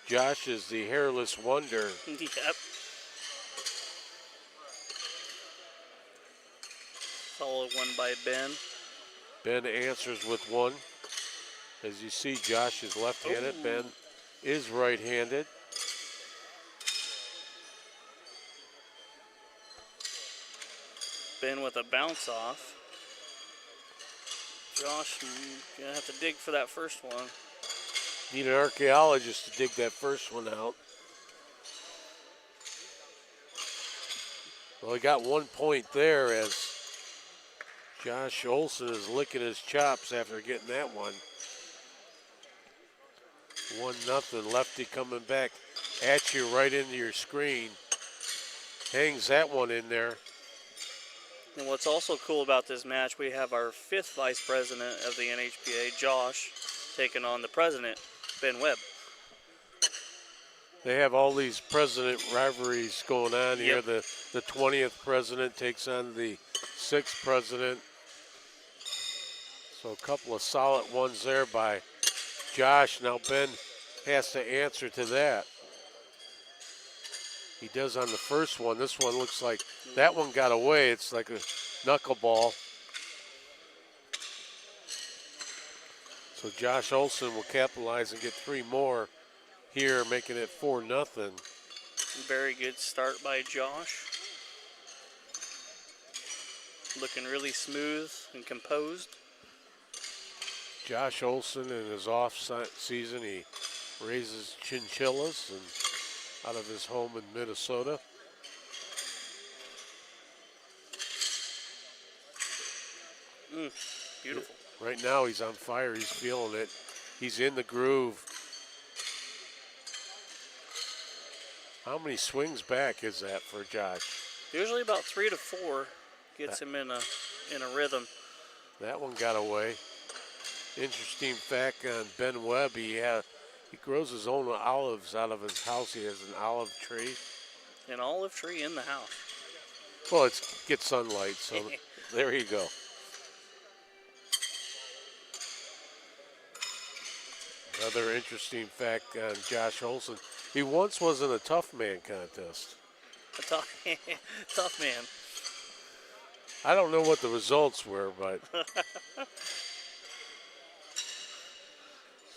Josh is the Hairless Wonder. Yep. Solid one by Ben. Ben answers with one. As you see, Josh is left-handed. Ben is right-handed. Ben with a bounce off. Josh, you're gonna have to dig for that first one. Need an archaeologist to dig that first one out. Well, he got 1 point there as Josh Olson is licking his chops after getting that one. 1-0, lefty coming back at you right into your screen. Hangs that one in there. And what's also cool about this match, we have our 5th vice president of the NHPA, Josh, taking on the president, Ben Webb. They have all these president rivalries going on here. Yep. The 20th president takes on the 6th president. So a couple of solid ones there by Josh. Now Ben has to answer to that. He does on the first one. This one looks like that one got away. It's like a knuckleball. So Josh Olson will capitalize and get 3 more here, making it 4-0. Very good start by Josh. Looking really smooth and composed. Josh Olson in his off season, he raises chinchillas and out of his home in Minnesota. Beautiful. Right now he's on fire, he's feeling it. He's in the groove. How many swings back is that for Josh? Usually about 3 to 4 gets him in a rhythm. That one got away. Interesting fact on Ben Webb, he grows his own olives out of his house. He has an olive tree. An olive tree in the house. Well, it gets sunlight, so there you go. Another interesting fact on Josh Olson. He once was in a tough man contest. A tough man. I don't know what the results were, but.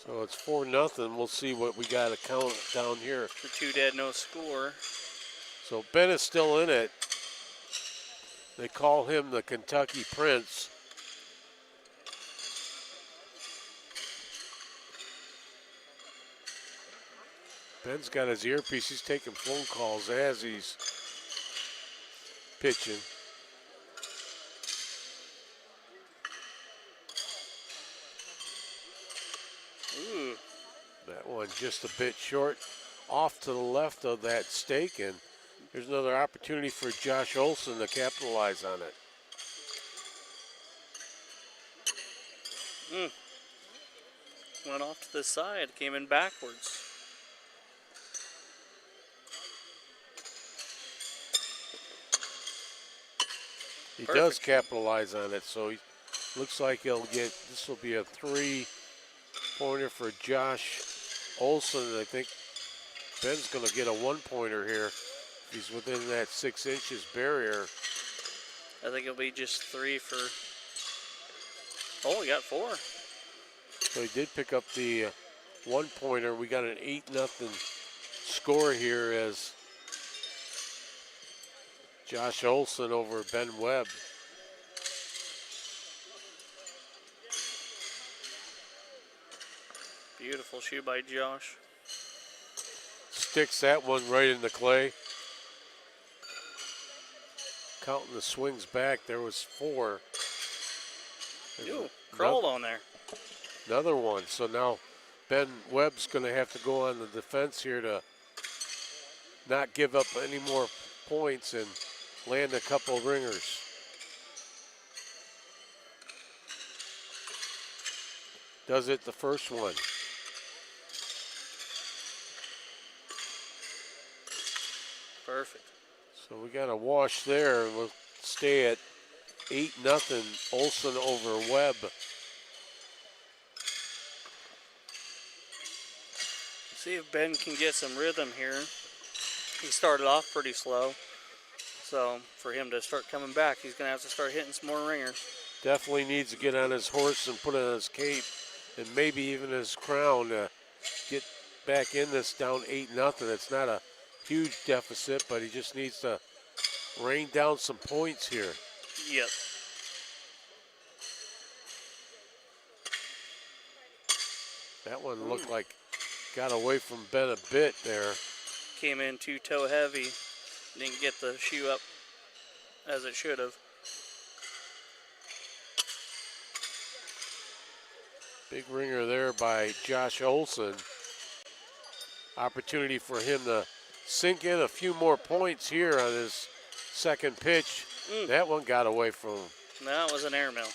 So it's 4-0. We'll see what we got to count down here. For 2 dead, no score. So Ben is still in it. They call him the Kentucky Prince. Ben's got his earpiece. He's taking phone calls as he's pitching. That one just a bit short off to the left of that stake, and there's another opportunity for Josh Olson to capitalize on it. Went off to the side, came in backwards. He Perfect. does capitalize on it, so he looks like he'll get, this will be a 3-pointer for Josh Olson. I think Ben's going to get a 1-pointer here if he's within that 6 inches barrier. I think it'll be just 3 for. Oh, he got 4. So he did pick up the 1-pointer. We got an 8-0 score here as Josh Olson over Ben Webb. Beautiful shoe by Josh. Sticks that one right in the clay. Counting the swings back, there was 4. There's Ooh, crawled on there. another one. So now Ben Webb's going to have to go on the defense here to not give up any more points and land a couple ringers. Does it the first one. Perfect. So we got a wash there, and we'll stay at 8-0 Olson over Webb. See if Ben can get some rhythm here. He started off pretty slow. So for him to start coming back, he's going to have to start hitting some more ringers. Definitely needs to get on his horse and put on his cape and maybe even his crown to get back in this down 8-0. It's not a huge deficit, but he just needs to rain down some points here. Yep. That one looked like got away from Ben a bit there. Came in too toe heavy. Didn't get the shoe up as it should have. Big ringer there by Josh Olson. Opportunity for him to sink in a few more points here on his second pitch. That one got away from him. That was an airmail.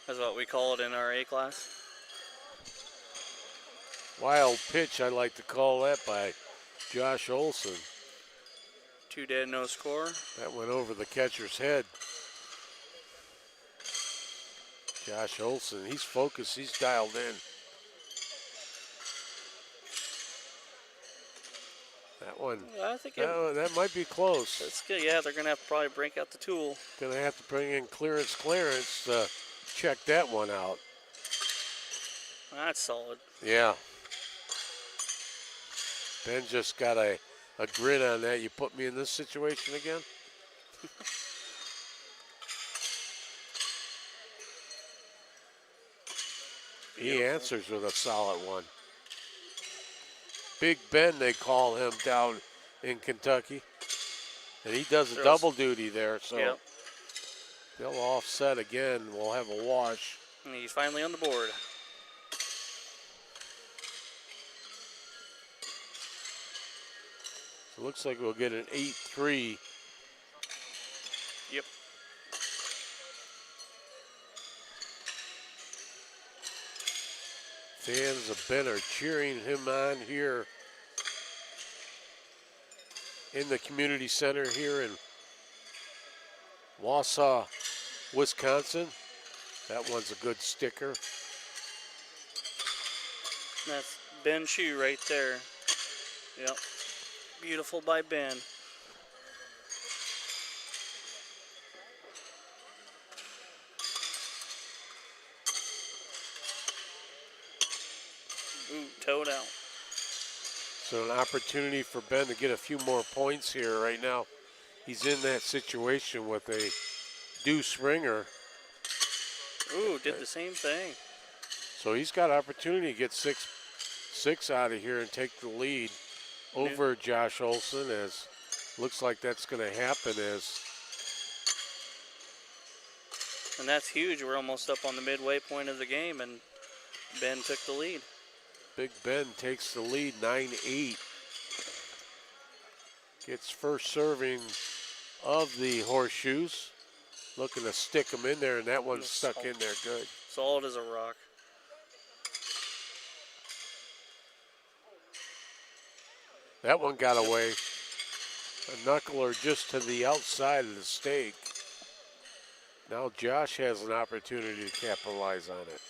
That's what we call it in our A class. Wild pitch, I like to call that, by Josh Olson. 2 dead, no score. That went over the catcher's head. Josh Olson, he's focused, he's dialed in. That one, I think that might be close. that's good. Yeah, they're going to have to probably break out the tool. Gonna have to bring in clearance to check that one out. That's solid. Yeah. Ben just got a grin on that. You put me in this situation again? He answers with a solid one. Big Ben, they call him down in Kentucky. And he does a double duty there, so Yep. they'll offset again. We'll have a wash. And he's finally on the board. So it looks like we'll get an 8-3. Yep. Fans of Ben are cheering him on here in the community center here in Wausau, Wisconsin. That one's a good sticker. That's Ben shoe right there. Yep. Beautiful by Ben. Ooh, toed out. So an opportunity for Ben to get a few more points here right now. He's in that situation with a deuce ringer. Ooh, did the same thing. So he's got opportunity to get six out of here and take the lead over Josh Olson, as looks like that's going to happen. And that's huge. We're almost up on the midway point of the game, and Ben took the lead. Big Ben takes the lead, 9-8. Gets first serving of the horseshoes. Looking to stick them in there, and that one's stuck in there good. Solid as a rock. That one got away. A knuckler just to the outside of the stake. Now Josh has an opportunity to capitalize on it.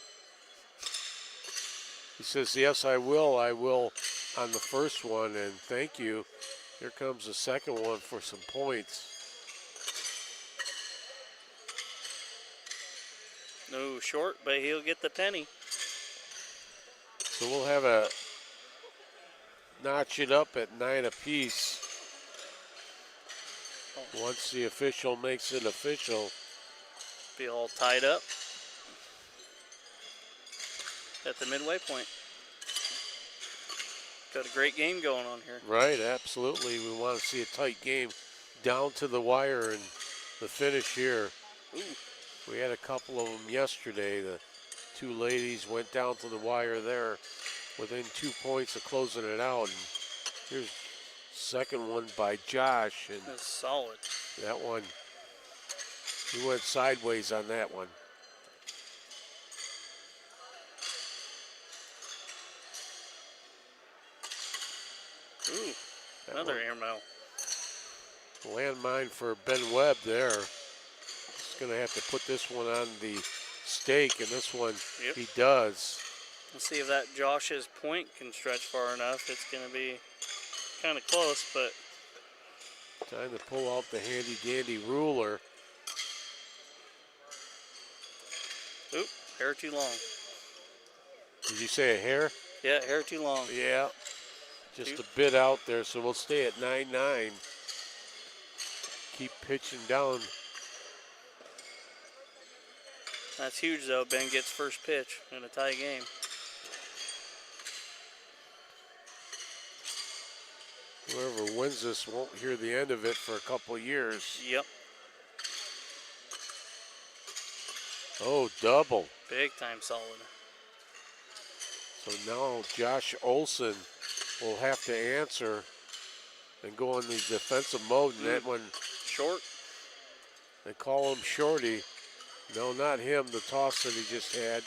He says, yes, I will on the first one, and thank you. Here comes the second one for some points. No short, but he'll get the penny. So we'll have a notch it up at 9 apiece. Once the official makes it official. Be all tied up at the midway point. Got a great game going on here. Right, absolutely. We want to see a tight game down to the wire and the finish here. Ooh. We had a couple of them yesterday. The two ladies went down to the wire there within 2 points of closing it out. And here's second one by Josh. And that's solid. That one, he went sideways on that one. Ooh, another air mile. Landmine for Ben Webb there. He's going to have to put this one on the stake, and this one he does. Let's see if that Josh's point can stretch far enough. It's going to be kind of close, but time to pull out the handy-dandy ruler. Oop, hair too long. Did you say a hair? Yeah, hair too long. Yeah, just a bit out there, so we'll stay at 9-9. Keep pitching down. That's huge, though. Ben gets first pitch in a tie game. Whoever wins this won't hear the end of it for a couple years. Yep. Oh, double. Big time solid. So now Josh Olson will have to answer and go in the defensive mode, and that one short. They call him Shorty. No, not him, the toss that he just had.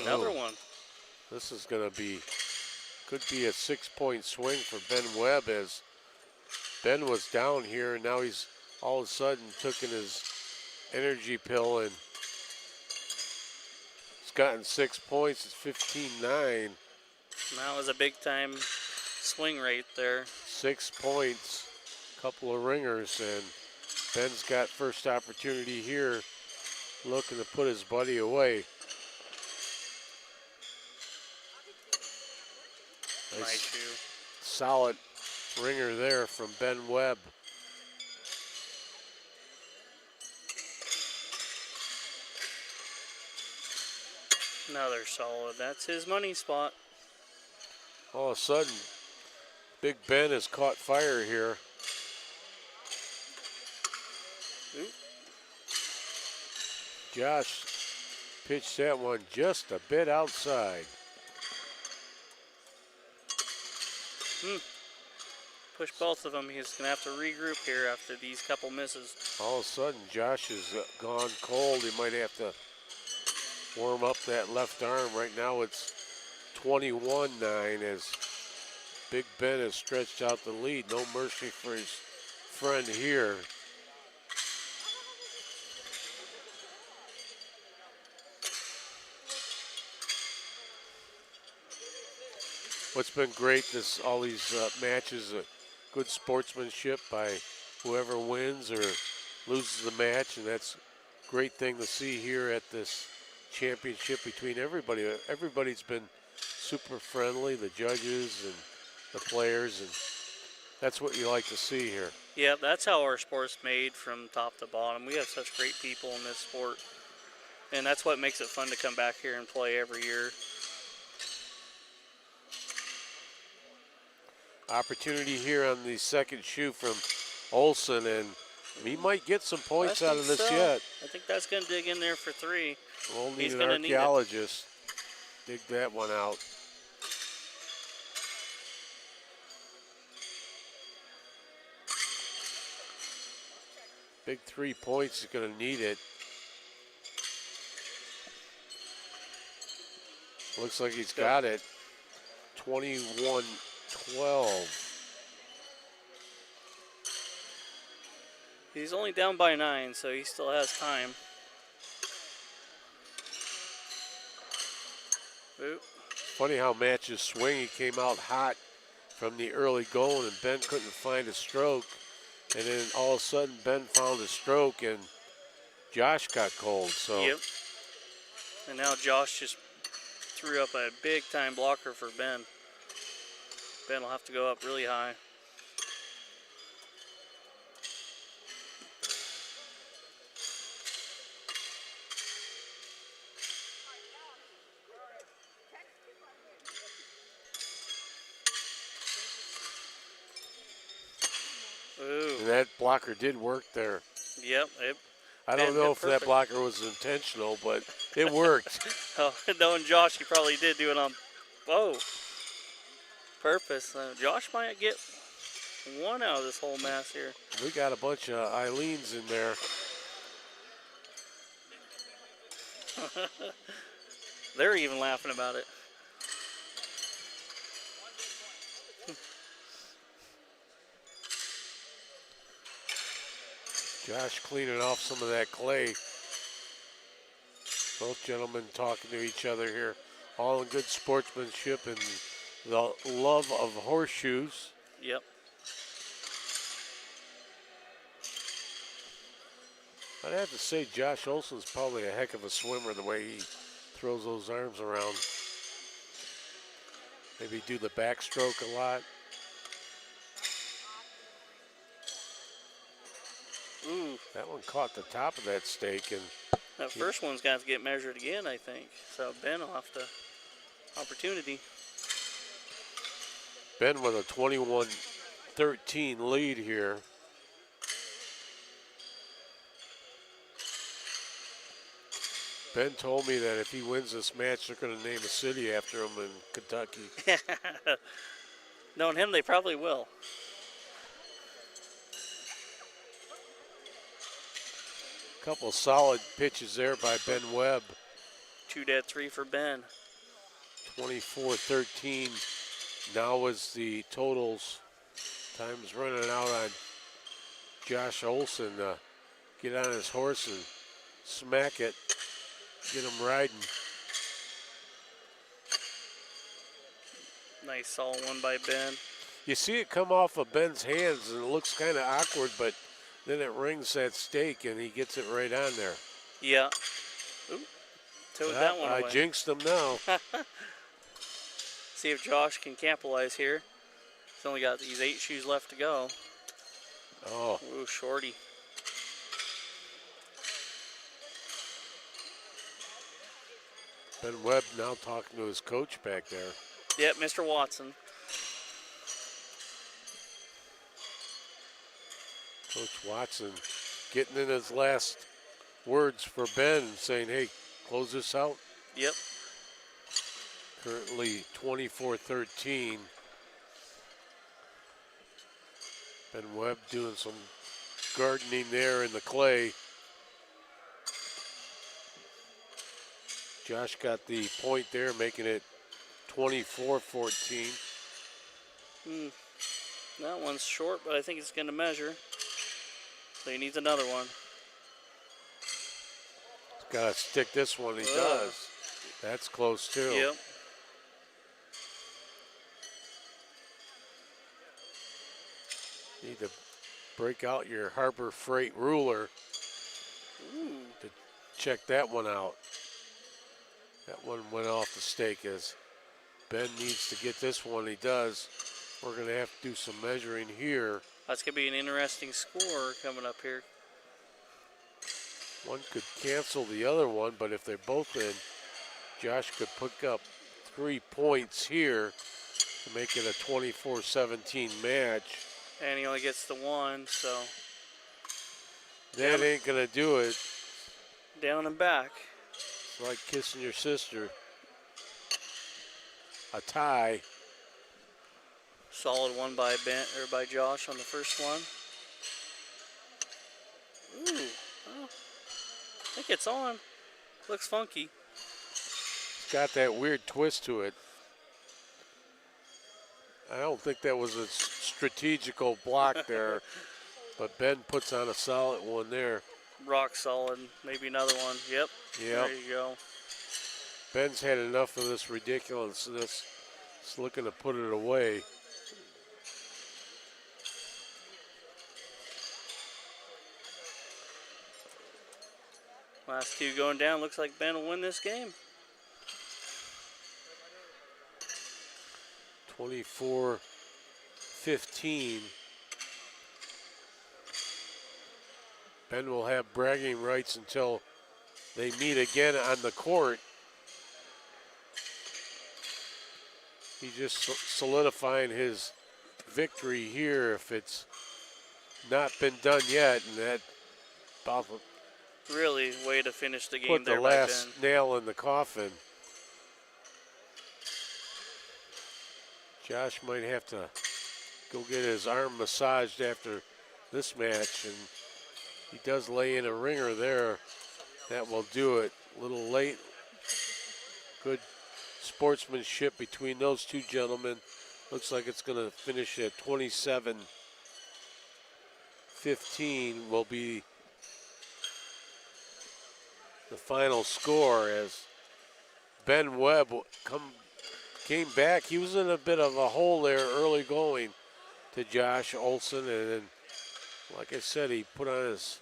Another one. This is going to be, could be a 6-point swing for Ben Webb, as Ben was down here and now he's all of a sudden taken his energy pill and he's gotten 6 points. It's 15-9. That was a big time swing right there. 6 points, couple of ringers, and Ben's got first opportunity here, looking to put his buddy away. Nice shoe. Solid ringer there from Ben Webb. Another solid. That's his money spot. All of a sudden, Big Ben has caught fire here. Oop. Josh pitched that one just a bit outside. Push both of them. He's going to have to regroup here after these couple misses. All of a sudden, Josh has gone cold. He might have to warm up that left arm. Right now it's 21-9 as Big Ben has stretched out the lead. No mercy for his friend here. What's been great this all these matches, good sportsmanship by whoever wins or loses the match, and that's a great thing to see here at this championship between everybody. Everybody's been super friendly, the judges and the players, and that's what you like to see here. Yeah, that's how our sport's made from top to bottom. We have such great people in this sport, and that's what makes it fun to come back here and play every year. Opportunity here on the second shoe from Olson, and He might get some points out of this so. yet. I think that's going to dig in there for 3. We'll need He's an gonna need it. archaeologist. Dig that one out. Big 3 points. He's going to need it. Looks like he's got it. 21-12. He's only down by 9, so he still has time. Oop. Funny how matches swing. He came out hot from the early going, and Ben couldn't find a stroke. And then all of a sudden, Ben found a stroke, and Josh got cold. So. Yep. And now Josh just threw up a big-time blocker for Ben. Ben will have to go up really high. Ooh. And that blocker did work there. Yep. I don't know if that perfect. blocker was intentional, but it worked. Oh, knowing Josh, he probably did do it on, purpose. Josh might get 1 out of this whole mass here. We got a bunch of Eileens in there. They're even laughing about it. Josh cleaning off some of that clay. Both gentlemen talking to each other here. All in good sportsmanship and the love of horseshoes. Yep. I'd have to say Josh Olson's probably a heck of a swimmer the way he throws those arms around. Maybe do the backstroke a lot. Ooh. That one caught the top of that stake, and That first one's got to get measured again, I think. So Ben will have to opportunity. Ben with a 21-13 lead here. Ben told me that if he wins this match, they're going to name a city after him in Kentucky. Knowing him, they probably will. Couple solid pitches there by Ben Webb. 2 dead, 3 for Ben. 24-13. Now is the totals. Time's running out on Josh Olson to get on his horse and smack it. Get him riding. Nice solid one by Ben. You see it come off of Ben's hands, and it looks kind of awkward, but then it rings that stake, and he gets it right on there. Yeah. Ooh. Towed that one away. I jinxed him now. See if Josh can capitalize here. He's only got these 8 shoes left to go. Oh. Ooh, shorty. Ben Webb now talking to his coach back there. Yep, Mr. Watson. Coach Watson getting in his last words for Ben and saying, hey, close this out. Yep. Currently 24-13. Ben Webb doing some gardening there in the clay. Josh got the point there, making it 24-14. That one's short, but I think it's going to measure. So he needs another one. He's got to stick this one. He does. That's close too. Yep. Need to break out your Harbor Freight ruler to check that one out. That one went off the stake as Ben needs to get this one. He does. We're going to have to do some measuring here. That's going to be an interesting score coming up here. One could cancel the other one, but if they're both in, Josh could pick up 3 points here to make it a 24-17 match. And he only gets the one, so That ain't going to do it. Down and back. It's like kissing your sister. A tie. Solid one by by Josh on the first one. Ooh, oh, I think it's on. Looks funky. It's got that weird twist to it. I don't think that was a strategical block there, but Ben puts on a solid one there. Rock solid. Maybe another one. Yep. Yep. There you go. Ben's had enough of this ridiculousness. He's looking to put it away. Last two going down. Looks like Ben will win this game. 24-15. Ben will have bragging rights until they meet again on the court. He's just solidifying his victory here if it's not been done yet, and that about Really, way to finish the game put there the by last Ben. nail in the coffin. Josh might have to go get his arm massaged after this match, and he does lay in a ringer there. That will do it. A little late. Good sportsmanship between those two gentlemen. Looks like it's going to finish at 27-15 will be the final score as Ben Webb came back. He was in a bit of a hole there early going to Josh Olson, and then, like I said, he put on his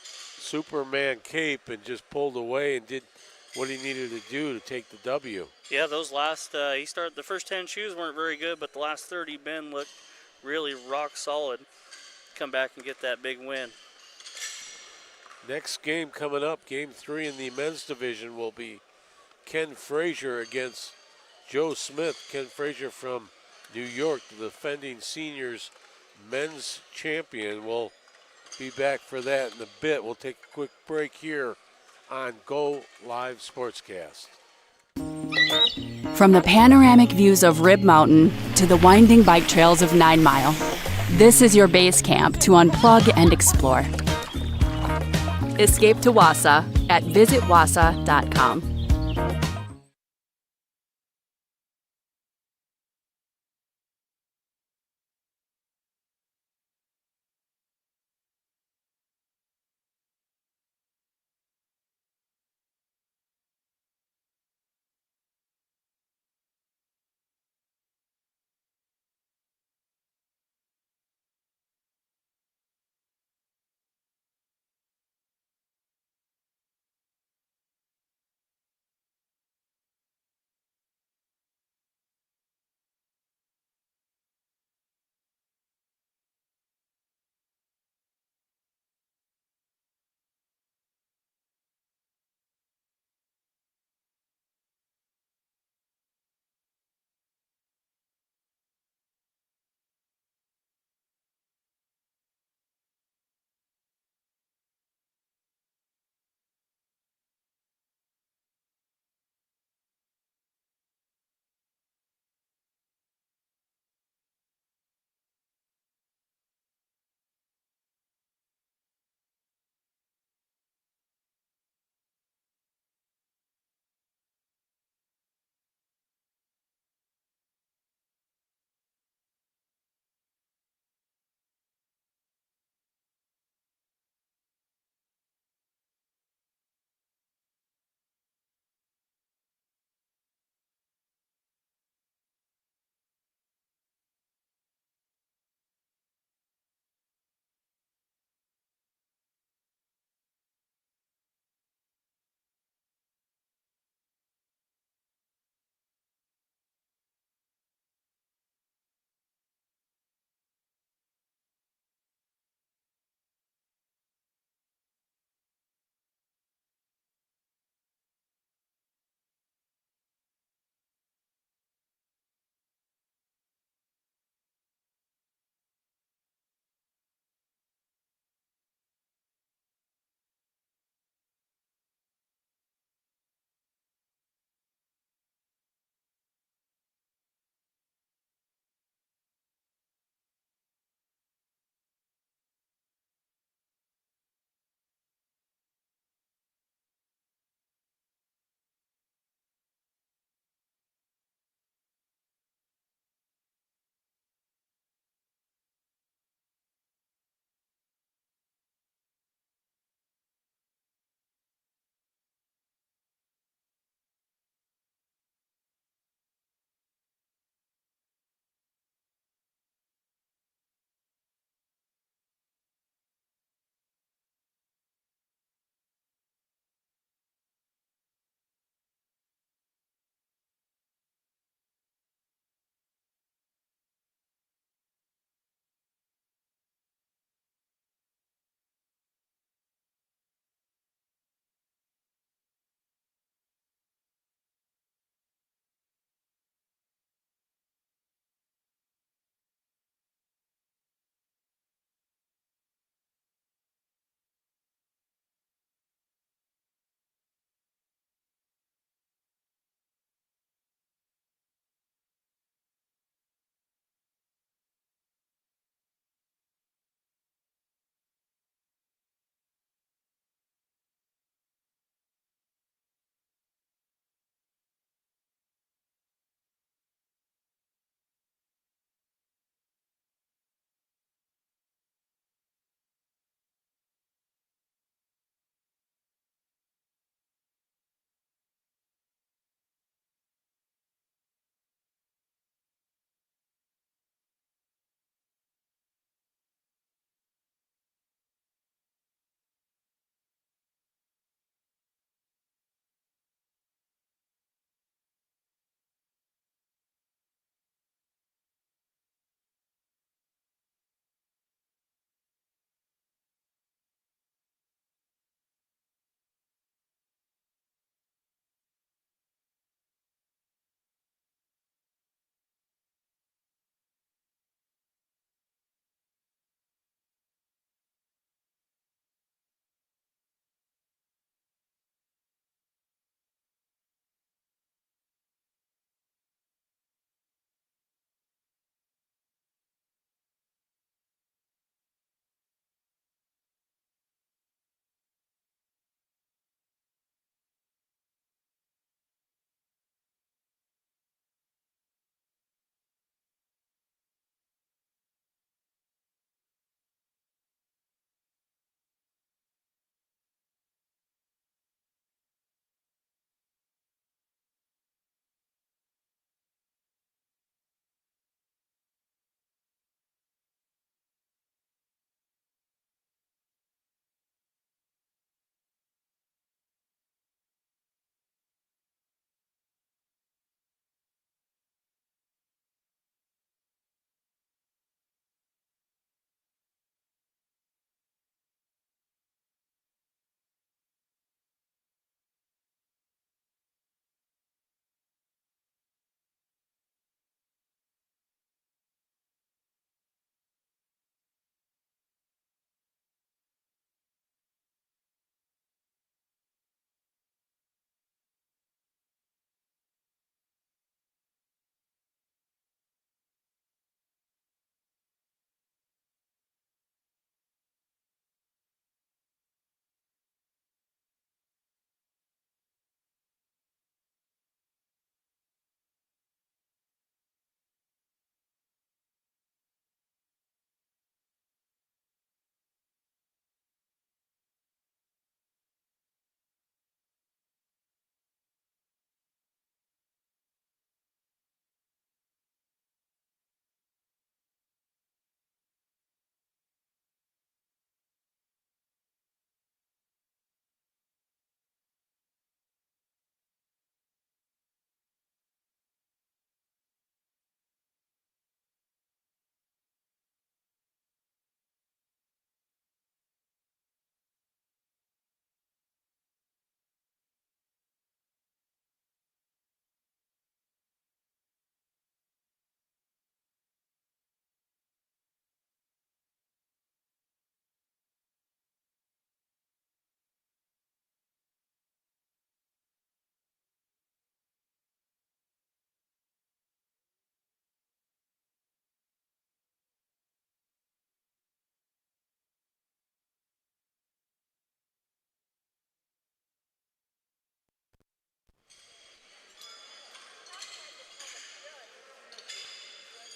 Superman cape and just pulled away and did what he needed to do to take the W. Yeah, those last, he started, the first 10 shoes weren't very good, but the last 30, Ben looked really rock solid. Come back and get that big win. Next game coming up, game 3 in the men's division, will be Ken Frazier against Joe Smith. Ken Frazier from New York, the defending seniors men's champion. We'll be back for that in a bit. We'll take a quick break here on Go Live Sportscast. From the panoramic views of Rib Mountain to the winding bike trails of 9 Mile, this is your base camp to unplug and explore. Escape to Wausau at visitwausau.com.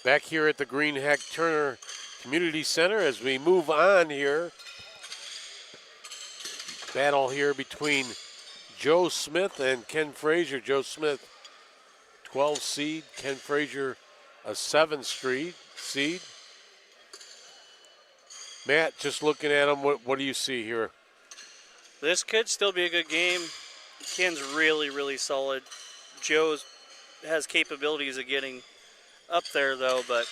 Back here at the Greenheck Turner Community Center as we move on here. Battle here between Joe Smith and Ken Frazier. Joe Smith, 12 seed. Ken Frazier, a 7 seed. Matt, just looking at him, what do you see here? This could still be a good game. Ken's really, really solid. Joe has capabilities of getting up there, though, but...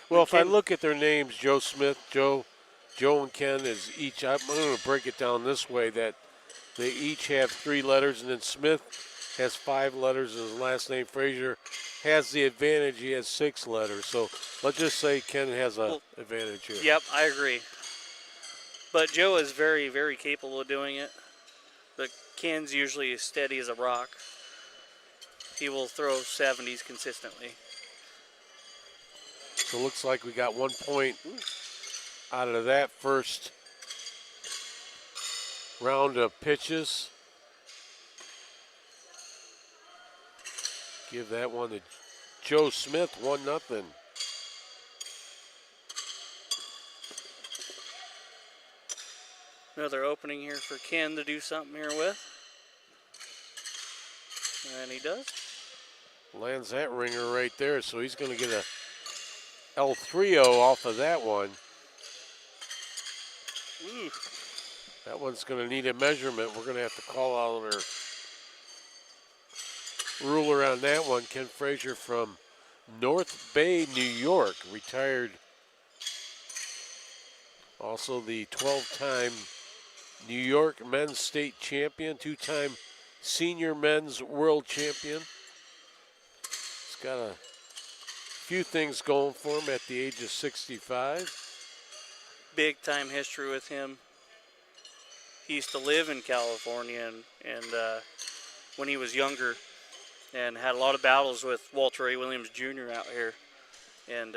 well, if I look at their names, Joe Smith, Joe and Ken is each, I'm going to break it down this way, that they each have 3 letters, and then Smith has 5 letters, and his last name, Frazier, has the advantage. He has 6 letters. So let's just say Ken has an advantage here. Yep, I agree. But Joe is very, very capable of doing it. But Ken's usually as steady as a rock. He will throw 70s consistently. So it looks like we got 1 point out of that first round of pitches. Give that one to Joe Smith, 1-0. Another opening here for Ken to do something here with. And he does. Lands that ringer right there, so he's going to get a L3-0 off of that one. Ooh. That one's going to need a measurement. We're going to have to call out our ruler on that one. Ken Frazier from North Bay, New York, retired. Also the 12-time New York men's state champion, 2-time senior men's world champion. He's got a few things going for him at the age of 65. Big time history with him. He used to live in California and when he was younger, and had a lot of battles with Walter A. Williams Jr. out here. And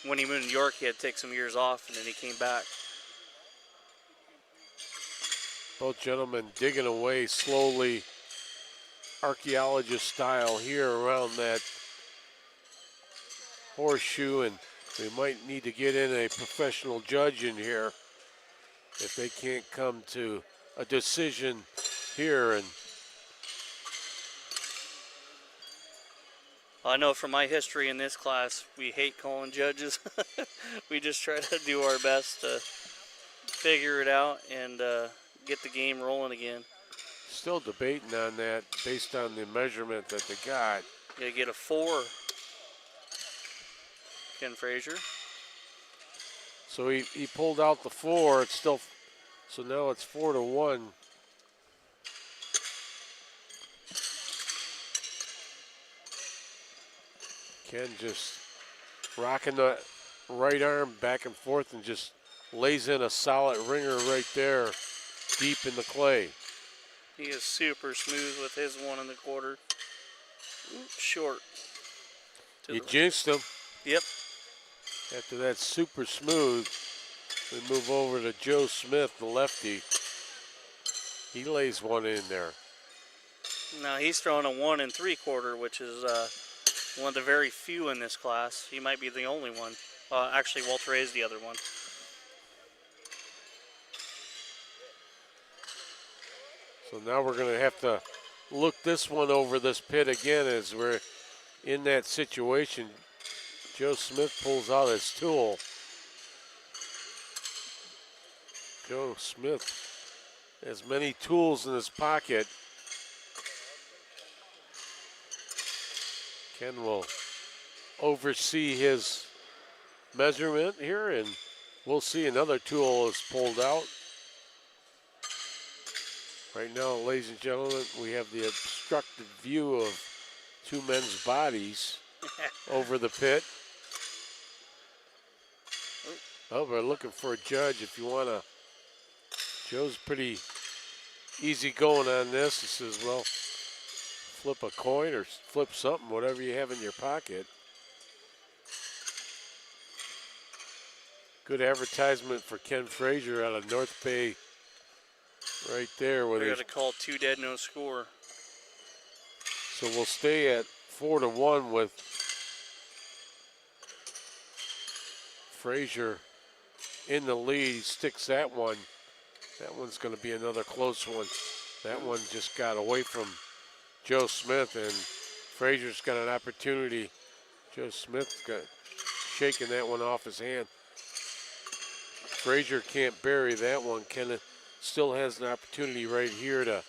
when he moved to New York, he had to take some years off, and then he came back. Both gentlemen digging away slowly, archaeologist style here around that horseshoe, and we might need to get in a professional judge in here if they can't come to a decision here. And I know from my history in this class, we hate calling judges. We just try to do our best to figure it out and get the game rolling again. Still debating on that based on the measurement that they got. You get a 4, Ken Frazier. So he pulled out the 4. It's still, so now it's 4-1. Ken just rocking the right arm back and forth and just lays in a solid ringer right there deep in the clay. He is super smooth with his 1 1/4. Short. You jinxed him. Yep. After that super smooth, we move over to Joe Smith, the lefty. He lays one in there. Now he's throwing a 1 3/4, which is one of the very few in this class. He might be the only one. Actually, Walter A. is the other one. So now we're going to have to look this one over this pit again as we're in that situation. Joe Smith pulls out his tool. Joe Smith has many tools in his pocket. Ken will oversee his measurement here, and we'll see another tool is pulled out. Right now, ladies and gentlemen, we have the obstructed view of 2 men's bodies over the pit. Oh, we're looking for a judge if you want to. Joe's pretty easy going on this. He says, well, flip a coin or flip something, whatever you have in your pocket. Good advertisement for Ken Frazier out of North Bay right there. We're going to call 2 dead, no score. So we'll stay at 4-1 with Frazier in the lead. He sticks that one. That one's going to be another close one. That one just got away from Joe Smith, and Frazier's got an opportunity. Joe Smith got shaking that one off his hand. Frazier can't bury that one. Kenneth still has an opportunity right here to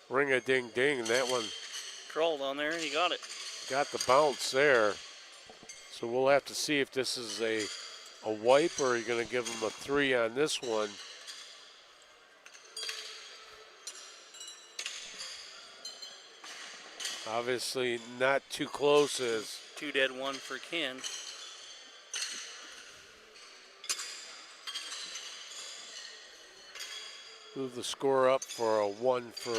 ring a ding ding. And that one Crawled on there and he got it. got the bounce there. So we'll have to see if this is a wipe or are you going to give him a 3 on this one. Obviously not too close as 2 dead, 1 for Ken. move the score up for a 1 for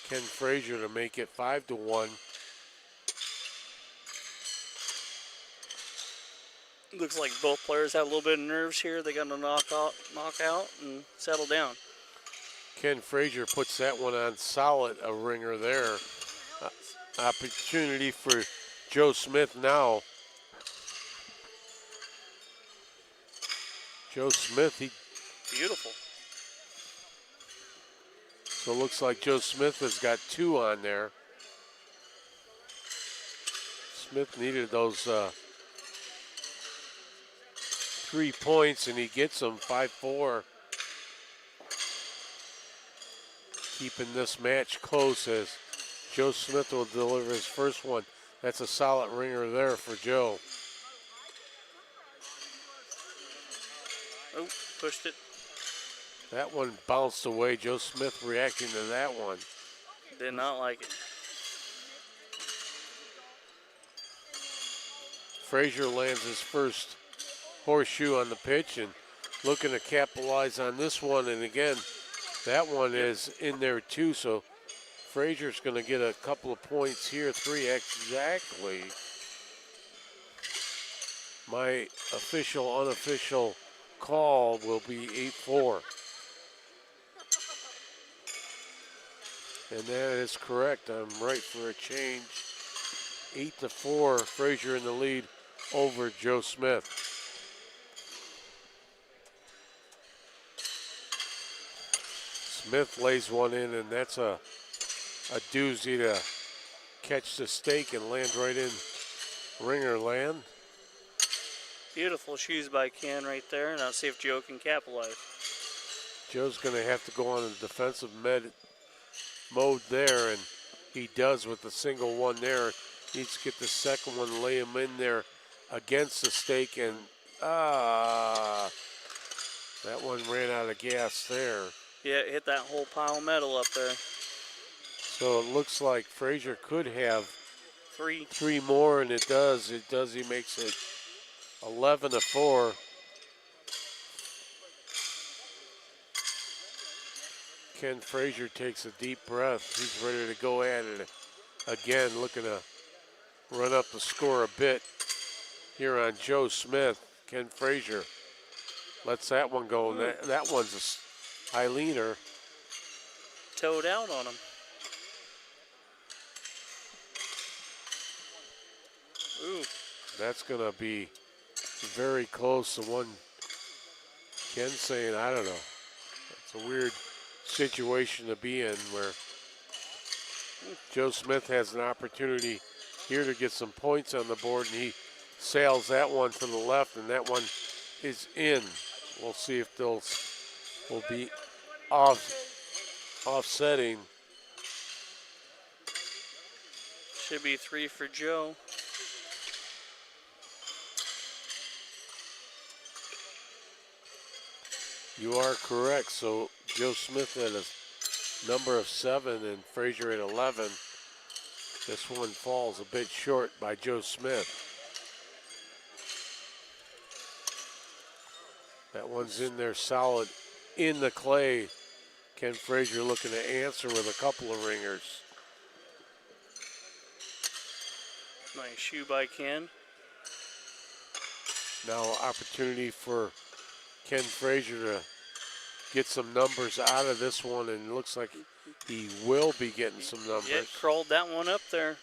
Ken Frazier to make it 5-1. Looks like both players have a little bit of nerves here. They got to knock out and settle down. Ken Frazier puts that one on solid, a ringer there. Opportunity for Joe Smith now. Joe Smith, Beautiful. So it looks like Joe Smith has got 2 on there. Smith needed those 3 points, and he gets them 5-4. Keeping this match close as Joe Smith will deliver his first one. That's a solid ringer there for Joe. Oh, pushed it. That one bounced away. Joe Smith reacting to that one. Did not like it. Frazier lands his first horseshoe on the pitch and looking to capitalize on this one. And again, that one is in there too. So Frazier's going to get a couple of points here, 3 exactly. My official, unofficial call will be 8-4. And that is correct. I'm right for a change. 8-4, Frazier in the lead over Joe Smith. Smith lays one in, and that's a doozy to catch the stake and land right in ringer land. Beautiful shoes by Ken right there, and I'll see if Joe can capitalize. Joe's going to have to go on a defensive mode there, and he does with the single one there. Needs to get the second one, lay him in there against the stake, and that one ran out of gas there. Yeah, it hit that whole pile of metal up there. So it looks like Frazier could have 3. 3 more, and it does. It does. He makes it 11-4. Ken Frazier takes a deep breath. He's ready to go at it again, looking to run up the score a bit here on Joe Smith. Ken Frazier lets that one go. And that one's a high leaner. Towed out on him. Ooh. That's going to be very close to one. Ken saying, I don't know. It's a weird situation to be in where Joe Smith has an opportunity here to get some points on the board, and he sails that one to the left, and that one is in. We'll see if those will be offsetting. Should be 3 for Joe. You are correct. So Joe Smith had a number of 7 and Frazier at 11. This one falls a bit short by Joe Smith. That one's in there solid in the clay. Ken Frazier looking to answer with a couple of ringers. Nice shoe by Ken. Now opportunity for Ken Frazier to get some numbers out of this one, and it looks like he will be getting some numbers. Yeah, crawled that one up there.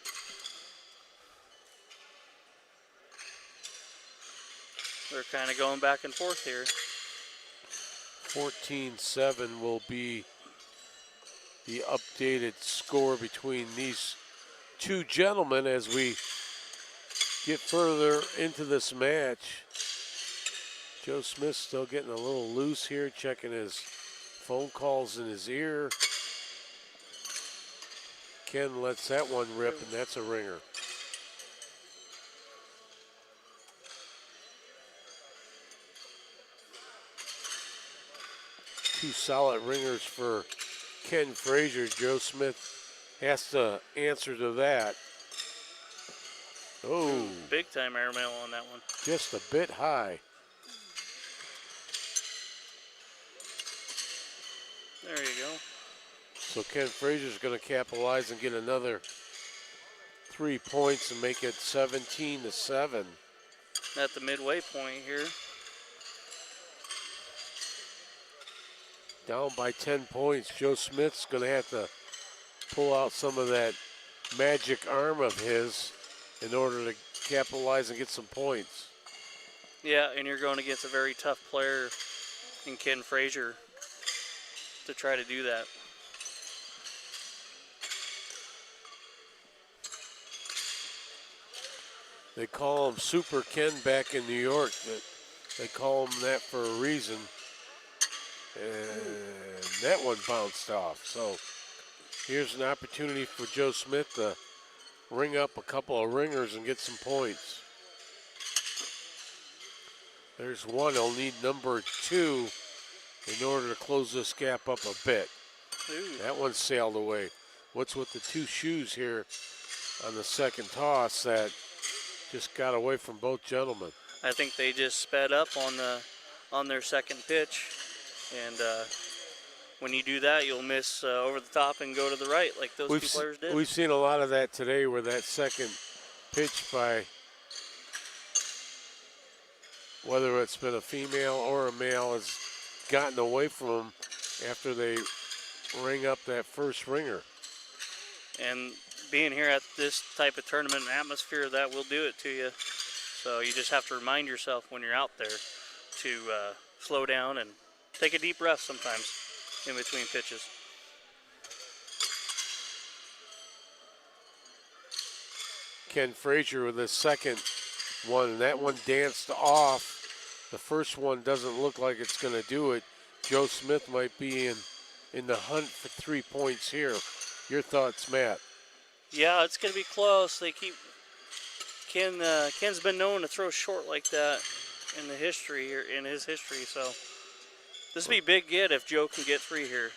they're kind of going back and forth here. 14-7 will be the updated score between these two gentlemen as we get further into this match. Joe Smith still getting a little loose here, checking his phone calls in his ear. Ken lets that one rip, and that's a ringer. Two solid ringers for Ken Frazier. Joe Smith has to answer to that. Oh, Big time airmail on that one. just a bit high. There you go. So Ken Frazier's going to capitalize and get another 3 points and make it 17-7. At the midway point here. Down by 10 points. Joe Smith's going to have to pull out some of that magic arm of his in order to capitalize and get some points. Yeah, and you're going against a very tough player in Ken Frazier to try to do that. They call him Super Ken back in New York. They call him that for a reason. And that one bounced off. So here's an opportunity for Joe Smith to ring up a couple of ringers and get some points. There's one. He'll need number 2 in order to close this gap up a bit. Ooh. That one sailed away. What's with the 2 shoes here on the second toss that just got away from both gentlemen? I think they just sped up on their second pitch, and when you do that, you'll miss over the top and go to the right like those two players did. We've seen a lot of that today where that second pitch by, whether it's been a female or a male, has gotten away from them after they ring up that first ringer. And being here at this type of tournament and atmosphere, that will do it to you. So you just have to remind yourself when you're out there to slow down and take a deep breath sometimes in between pitches. Ken Frazier with his second one, and that one danced off. The first one doesn't look like it's going to do it. Joe Smith might be in the hunt for 3 points here. Your thoughts, Matt? Yeah, it's going to be close. They keep Ken's been known to throw short like that in his history. So this will be a big get if Joe can get 3 here.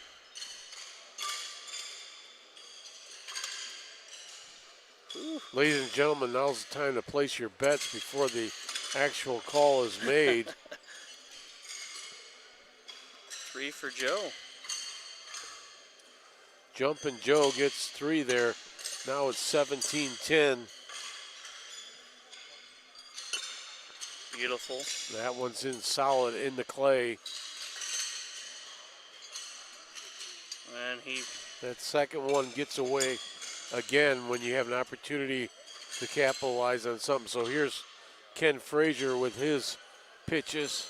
Ooh. Ladies and gentlemen, now's the time to place your bets before the actual call is made. 3 for Joe. Jumpin' Joe gets 3 there. Now it's 17-10. Beautiful. That one's in solid in the clay. And that second one gets away again when you have an opportunity to capitalize on something. So here's Ken Frazier with his pitches.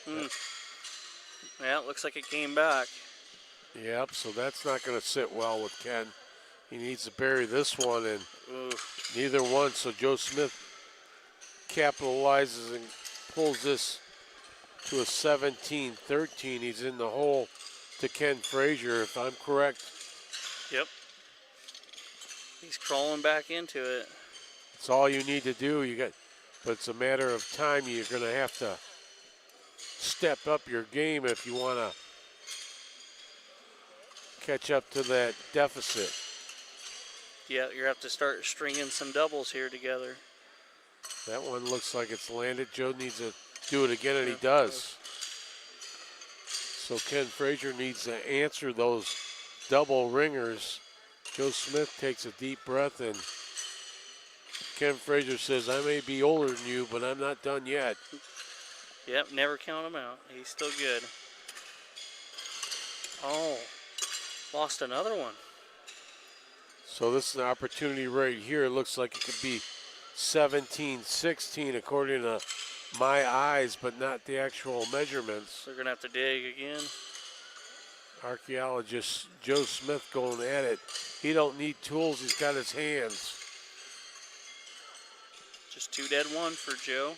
Yeah, it looks like it came back. Yep, so that's not going to sit well with Ken. He needs to bury this one, and neither one. So Joe Smith capitalizes and pulls this to a 17-13. He's in the hole to Ken Frazier, if I'm correct. Yep. He's crawling back into it. It's all you need to do. But it's a matter of time. You're going to have to step up your game if you want to catch up to that deficit. Yeah, you have to start stringing some doubles here together. That one looks like it's landed. Joe needs to do it again, and he does. So Ken Frazier needs to answer those double ringers. Joe Smith takes a deep breath, and Ken Frazier says, I may be older than you, but I'm not done yet. Yep, never count him out. He's still good. Oh, lost another one. So this is an opportunity right here. It looks like it could be 17-16 according to my eyes, but not the actual measurements. They're going to have to dig again. Archaeologist Joe Smith going at it. He don't need tools, he's got his hands. Just 2 dead 1 for Joe.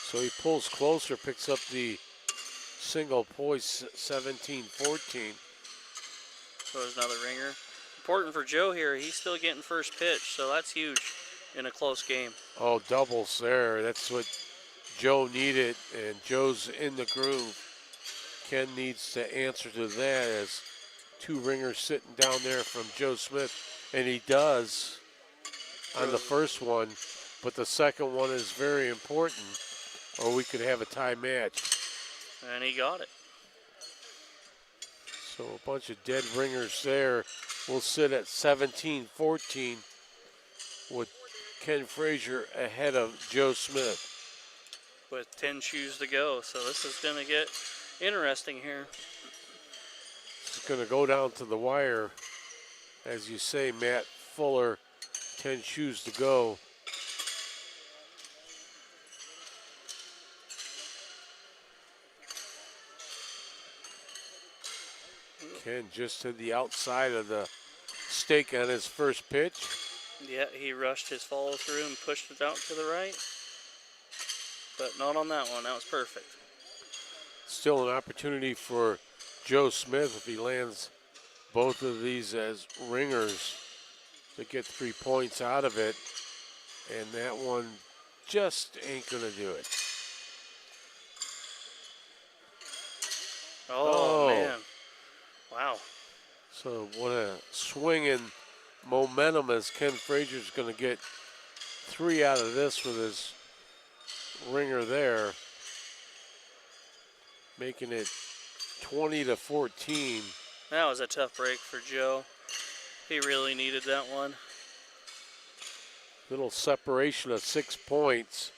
So he pulls closer, picks up the single poise 17-14. So there's another ringer. Important for Joe here, he's still getting first pitch, so that's huge in a close game. Oh, doubles there. That's what Joe needed, and Joe's in the groove. Ken needs to answer to that as 2 ringers sitting down there from Joe Smith, and he does on the first one, but the second one is very important, or we could have a tie match. And he got it. So a bunch of dead ringers there. We'll sit at 17-14 with Ken Frazier ahead of Joe Smith. With 10 shoes to go, so this is going to get interesting here. It's going to go down to the wire. As you say, Matt Fuller, 10 shoes to go. Ken just to the outside of the stake on his first pitch. Yeah, he rushed his follow through and pushed it out to the right. But not on that one, that was perfect. Still an opportunity for Joe Smith if he lands both of these as ringers to get 3 points out of it. And that one just ain't gonna do it. Oh. Man. Wow. So what a swing in momentum as Ken Frazier's going to get 3 out of this with his ringer there, making it 20-14. That was a tough break for Joe. He really needed that one. Little separation of 6 points.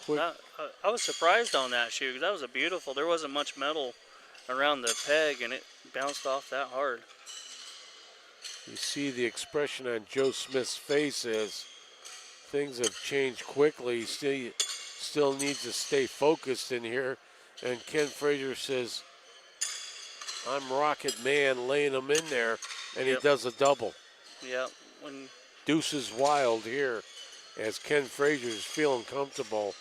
Quick. I was surprised on that shoe because that was a beautiful. There wasn't much metal around the peg and it bounced off that hard. You see the expression on Joe Smith's face as things have changed quickly. He still needs to stay focused in here. And Ken Frazier says, I'm Rocket Man, laying him in there, and he does a double. Yeah. Deuces wild here as Ken Frazier's feeling comfortable.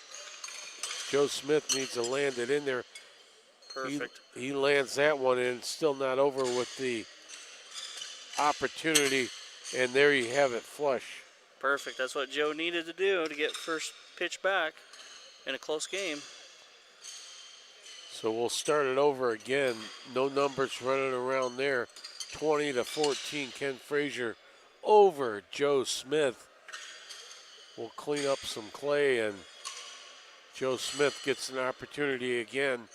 Joe Smith needs to land it in there. Perfect. He lands that one, and it's still not over with the opportunity, and there you have it, flush. Perfect. That's what Joe needed to do to get first pitch back in a close game. So we'll start it over again. No numbers running around there. 20-14, Ken Frazier over Joe Smith. We'll clean up some clay, and Joe Smith gets an opportunity again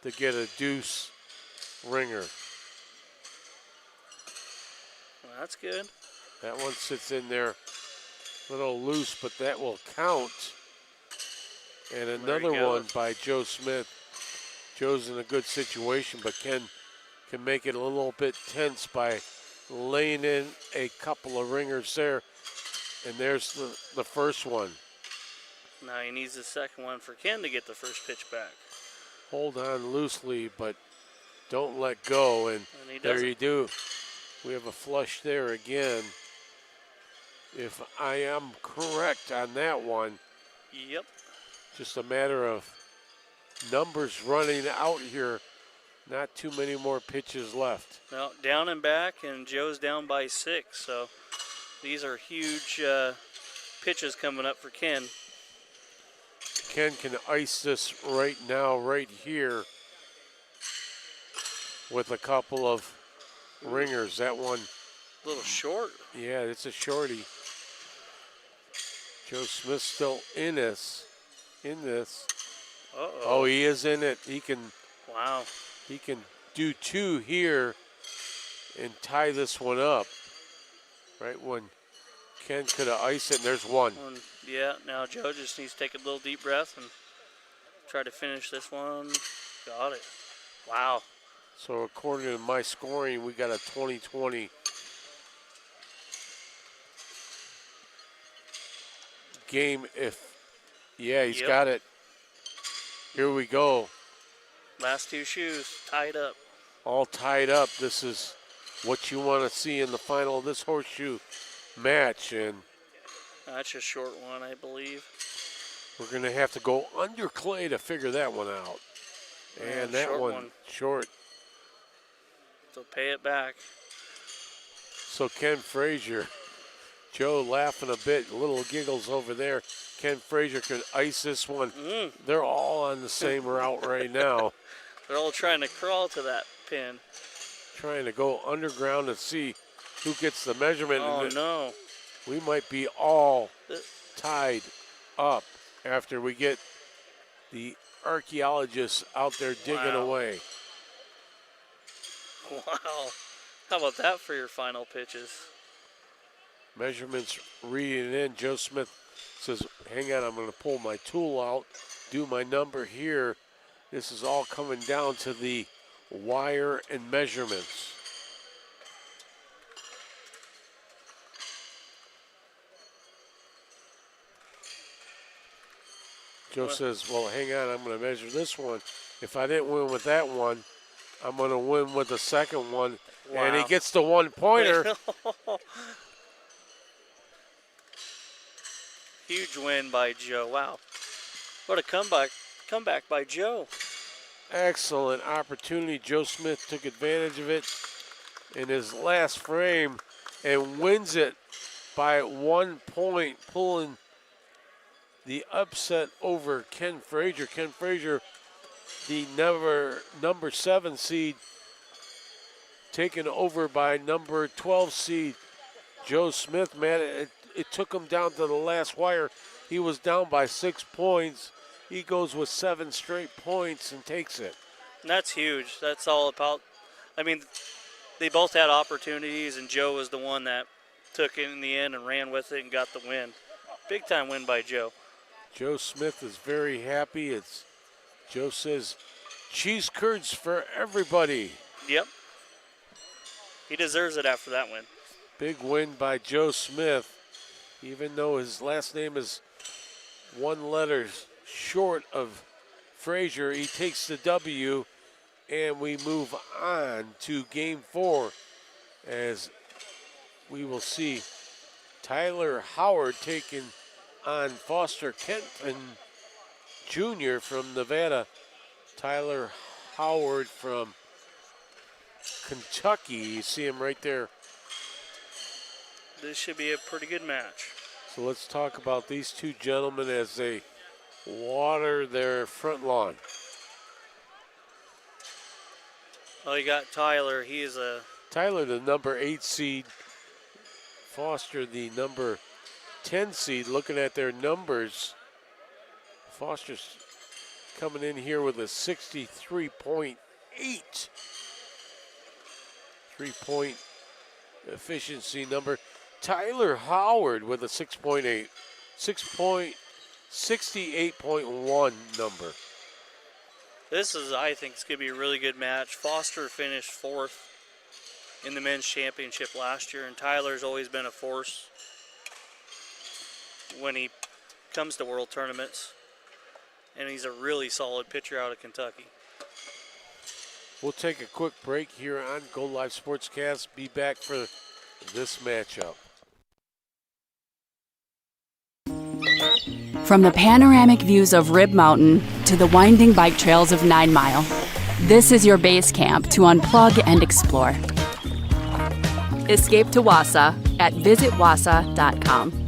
to get a deuce ringer. Well, that's good. That one sits in there a little loose, but that will count. And another one by Joe Smith. Joe's in a good situation, but Ken can make it a little bit tense by laying in a couple of ringers there. And there's the first one. Now he needs the second one for Ken to get the first pitch back. Hold on loosely, but don't let go. And there you do. We have a flush there again. If I am correct on that one. Yep. Just a matter of numbers running out here. Not too many more pitches left. Well, down and back, and Joe's down by 6. So these are huge pitches coming up for Ken. Ken can ice this right now, right here, with a couple of ringers. That one. A little short. Yeah, it's a shorty. Joe Smith's still in this. Uh-oh. Oh, he is in it. He can. Wow. He can do 2 here and tie this one up. Right when Ken could have iced it, and there's one. Yeah, now Joe just needs to take a little deep breath and try to finish this one. Got it. Wow. So according to my scoring, we got a 20-20 game if, yeah, he's Yep. got it. Here we go. Last two shoes tied up. All tied up. This is what you want to see in the final of this horseshoe match. And That's a short one, I believe. we're going to have to go under clay to figure that one out. And that short one short. So pay it back. So Ken Frazier, Joe laughing a bit, little giggles over there. Ken Frazier could ice this one. They're all on the same route right now. They're all trying to crawl to that pin. Trying to go underground and see who gets the measurement. Oh, And no. we might be all tied up after we get the archaeologists out there digging away. Wow. How about that for your final pitches? Measurements reading in. Joe Smith says, hang on, I'm going to pull my tool out, do my number here. This is all coming down to the wire and measurements. Joe says, well, hang on, I'm going to measure this one. If I didn't win with that one, I'm going to win with the second one. Wow. And he gets the one-pointer. Huge win by Joe. Wow. What a comeback by Joe. Excellent opportunity. Joe Smith took advantage of it in his last frame and wins it by 1 point, pulling the upset over Ken Frazier. Ken Frazier, the number 7 seed, taken over by number 12 seed Joe Smith. Man, it took him down to the last wire. He was down by 6 points. He goes with 7 straight points and takes it. And that's huge. That's all about, I mean, they both had opportunities, and Joe was the one that took it in the end and ran with it and got the win. Big time win by Joe. Joe Smith is very happy. Joe says, cheese curds for everybody. Yep. He deserves it after that win. Big win by Joe Smith, even though his last name is 1 letter short of Frazier. He takes the W, and we move on to game 4 as we will see Tyler Howard taking on Foster Kenton Jr. from Nevada. Tyler Howard from Kentucky. You see him right there. This should be a pretty good match. So let's talk about these two gentlemen as they water their front lawn. Oh, you got Tyler. He is Tyler, the number 8 seed. Foster, the number 10 seed. Looking at their numbers, Foster's coming in here with a 63.8 3-point efficiency number. Tyler Howard with a 6.8, 68.1 number. This is, I think, it's going to be a really good match. Foster finished 4th in the men's championship last year, and Tyler's always been a force when he comes to world tournaments. And he's a really solid pitcher out of Kentucky. We'll take a quick break here on Go Live Sportscast. Be back for this matchup. From the panoramic views of Rib Mountain to the winding bike trails of 9 Mile, this is your base camp to unplug and explore. Escape to Wausau at visitwausau.com.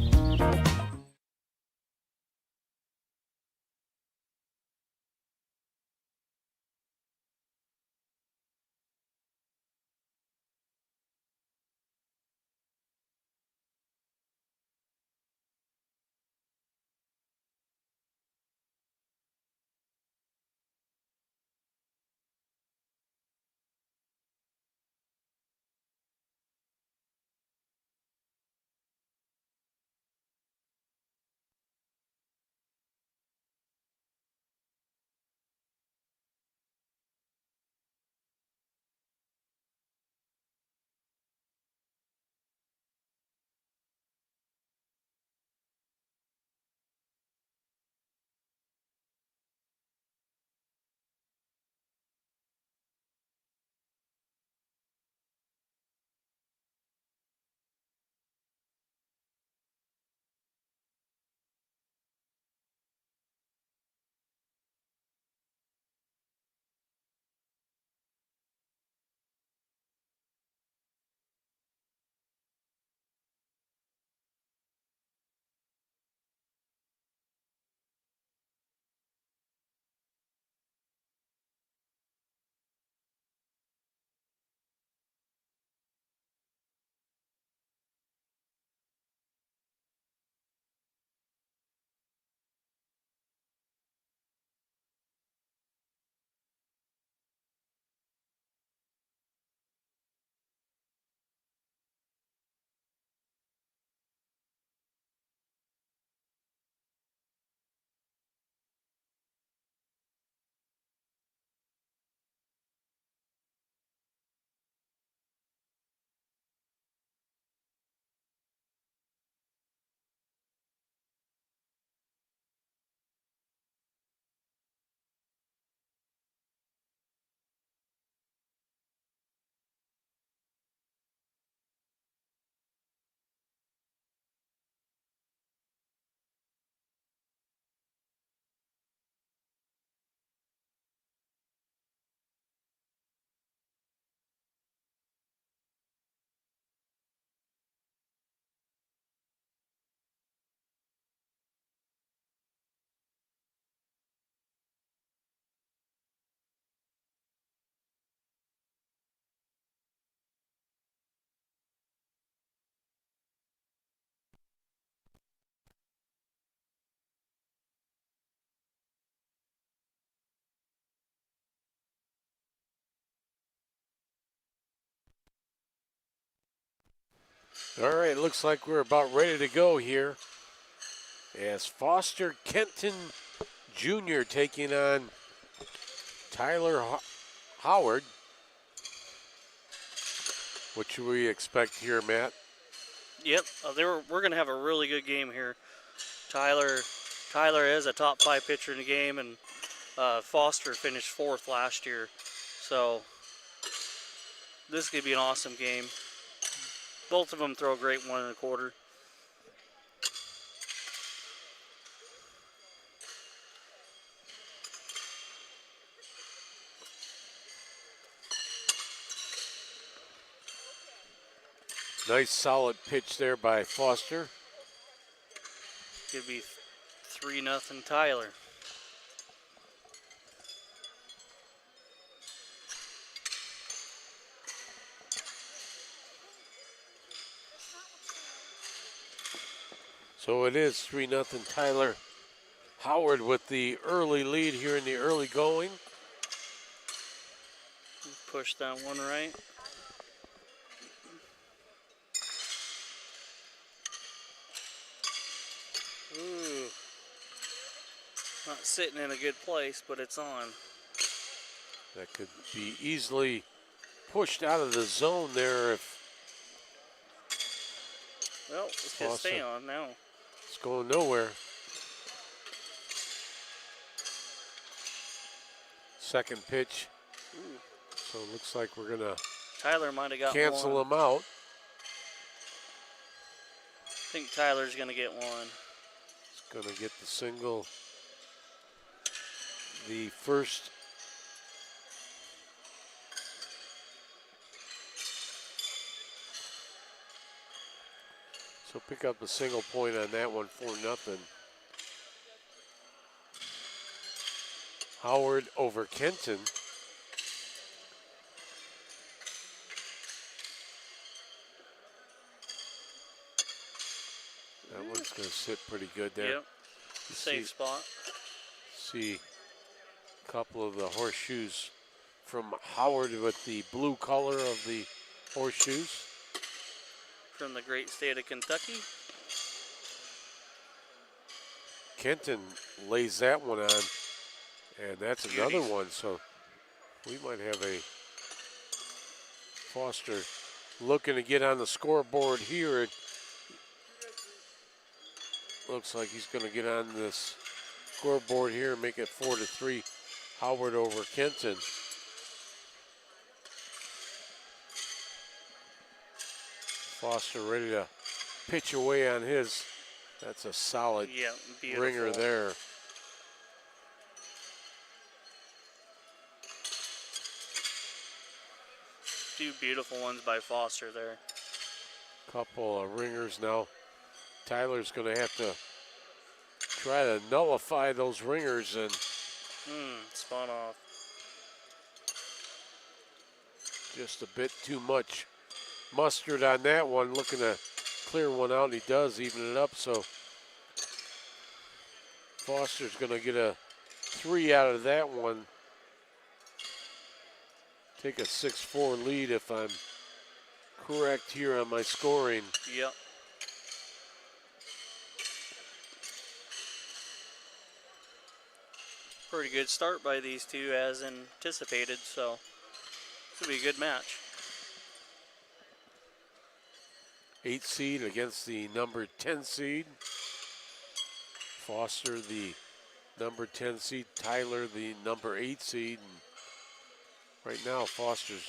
All right, looks like we're about ready to go here. As Foster Kenton Jr. taking on Tyler Howard. What should we expect here, Matt? Yep, we're going to have a really good game here. Tyler is a top 5 pitcher in the game, and Foster finished 4th last year. So this could be an awesome game. Both of them throw a great 1 1/4. Nice solid pitch there by Foster. Could be 3-0 Tyler. So it is 3-0 Tyler Howard with the early lead here in the early going. Push that one right. Ooh. Not sitting in a good place, but it's on. That could be easily pushed out of the zone there if Well, it's going to stay on now. it's going nowhere. Second pitch. Ooh. So it looks like we're going to Tyler might have got cancel one. him out. I think Tyler's going to get one. It's going to get the single. The first. So pick up a single point on that one, 4-0. Howard over Kenton. That one's going to sit pretty good there. Yep. Safe spot. See a couple of the horseshoes from Howard with the blue color of the horseshoes. From the great state of Kentucky. Kenton lays that one on, and that's another one. So we might have a Foster looking to get on the scoreboard here. It looks like he's going to get on this scoreboard here and make it 4-3. Howard over Kenton. Foster ready to pitch away on his. That's a solid ringer there. Two beautiful ones by Foster there. Couple of ringers now. Tyler's going to have to try to nullify those ringers and spun off. just a bit too much mustard on that one. Looking to clear one out, and he does even it up. So Foster's going to get a 3 out of that one. Take a 6-4 lead if I'm correct here on my scoring. Yep. Pretty good start by these two as anticipated, so this will be a good match. 8 seed against the number 10 seed. Foster, the number 10 seed. Tyler, the number 8 seed. And right now, Foster's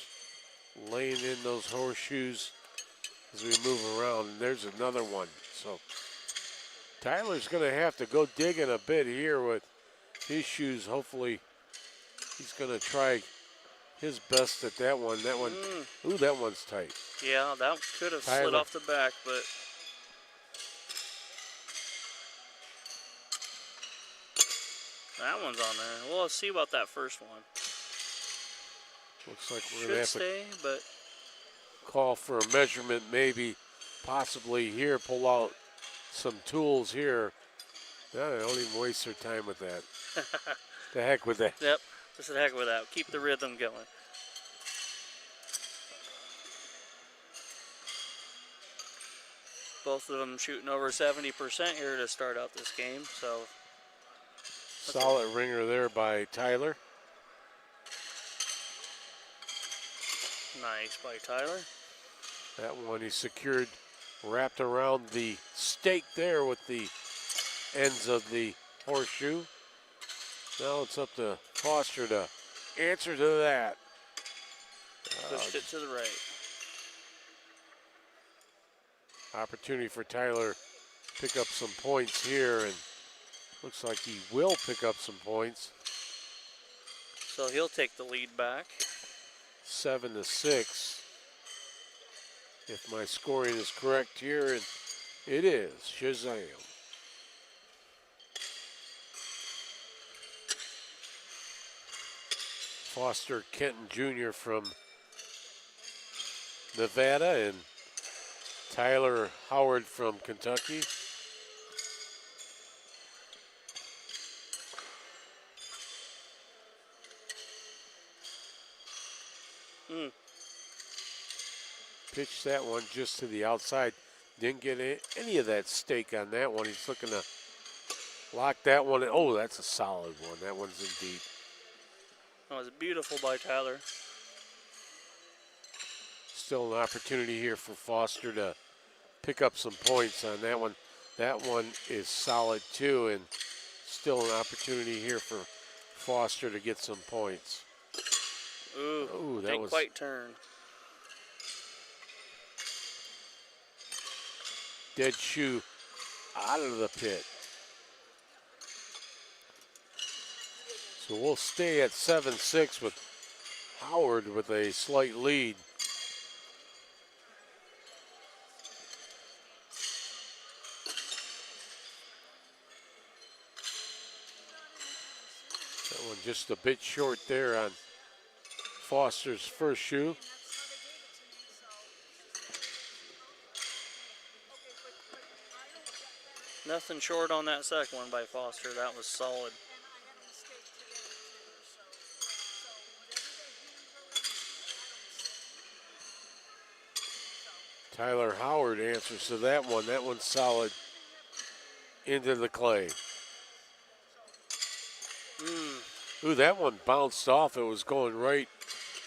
laying in those horseshoes as we move around. And there's another one. So Tyler's going to have to go digging a bit here with his shoes. Hopefully, he's going to try his best at that one. That one, ooh, that one's tight. Yeah, that could have slid off the back, but that one's on there. Well, let's see about that first one. Looks like we're going to have to but call for a measurement, maybe, possibly here. Pull out some tools here. No, don't even waste their time with that. The heck with that. Yep, just the heck with that. Keep the rhythm going. Both of them shooting over 70% here to start out this game. So Solid ringer there by Tyler. nice by Tyler. That one he secured, wrapped around the stake there with the ends of the horseshoe. Now it's up to Foster to answer to that. Pushed it to the right. Opportunity for Tyler to pick up some points here, and looks like he will pick up some points. So he'll take the lead back. 7-6. If my scoring is correct here, and it is. Shazam. Foster Kenton Jr. from Nevada and Tyler Howard from Kentucky. Pitched that one just to the outside. Didn't get any of that stake on that one. He's looking to lock that one in. Oh, that's a solid one. That one's in deep. That was beautiful by Tyler. Still an opportunity here for Foster to pick up some points on that one. That one is solid too, and still an opportunity here for Foster to get some points. Ooh, that didn't was quite turn. dead shoe out of the pit. So we'll stay at 7-6 with Howard with a slight lead. That one just a bit short there on Foster's first shoe. Nothing short on that second one by Foster. That was solid. Tyler Howard answers to that one. That one's solid into the clay. Ooh, that one bounced off. It was going right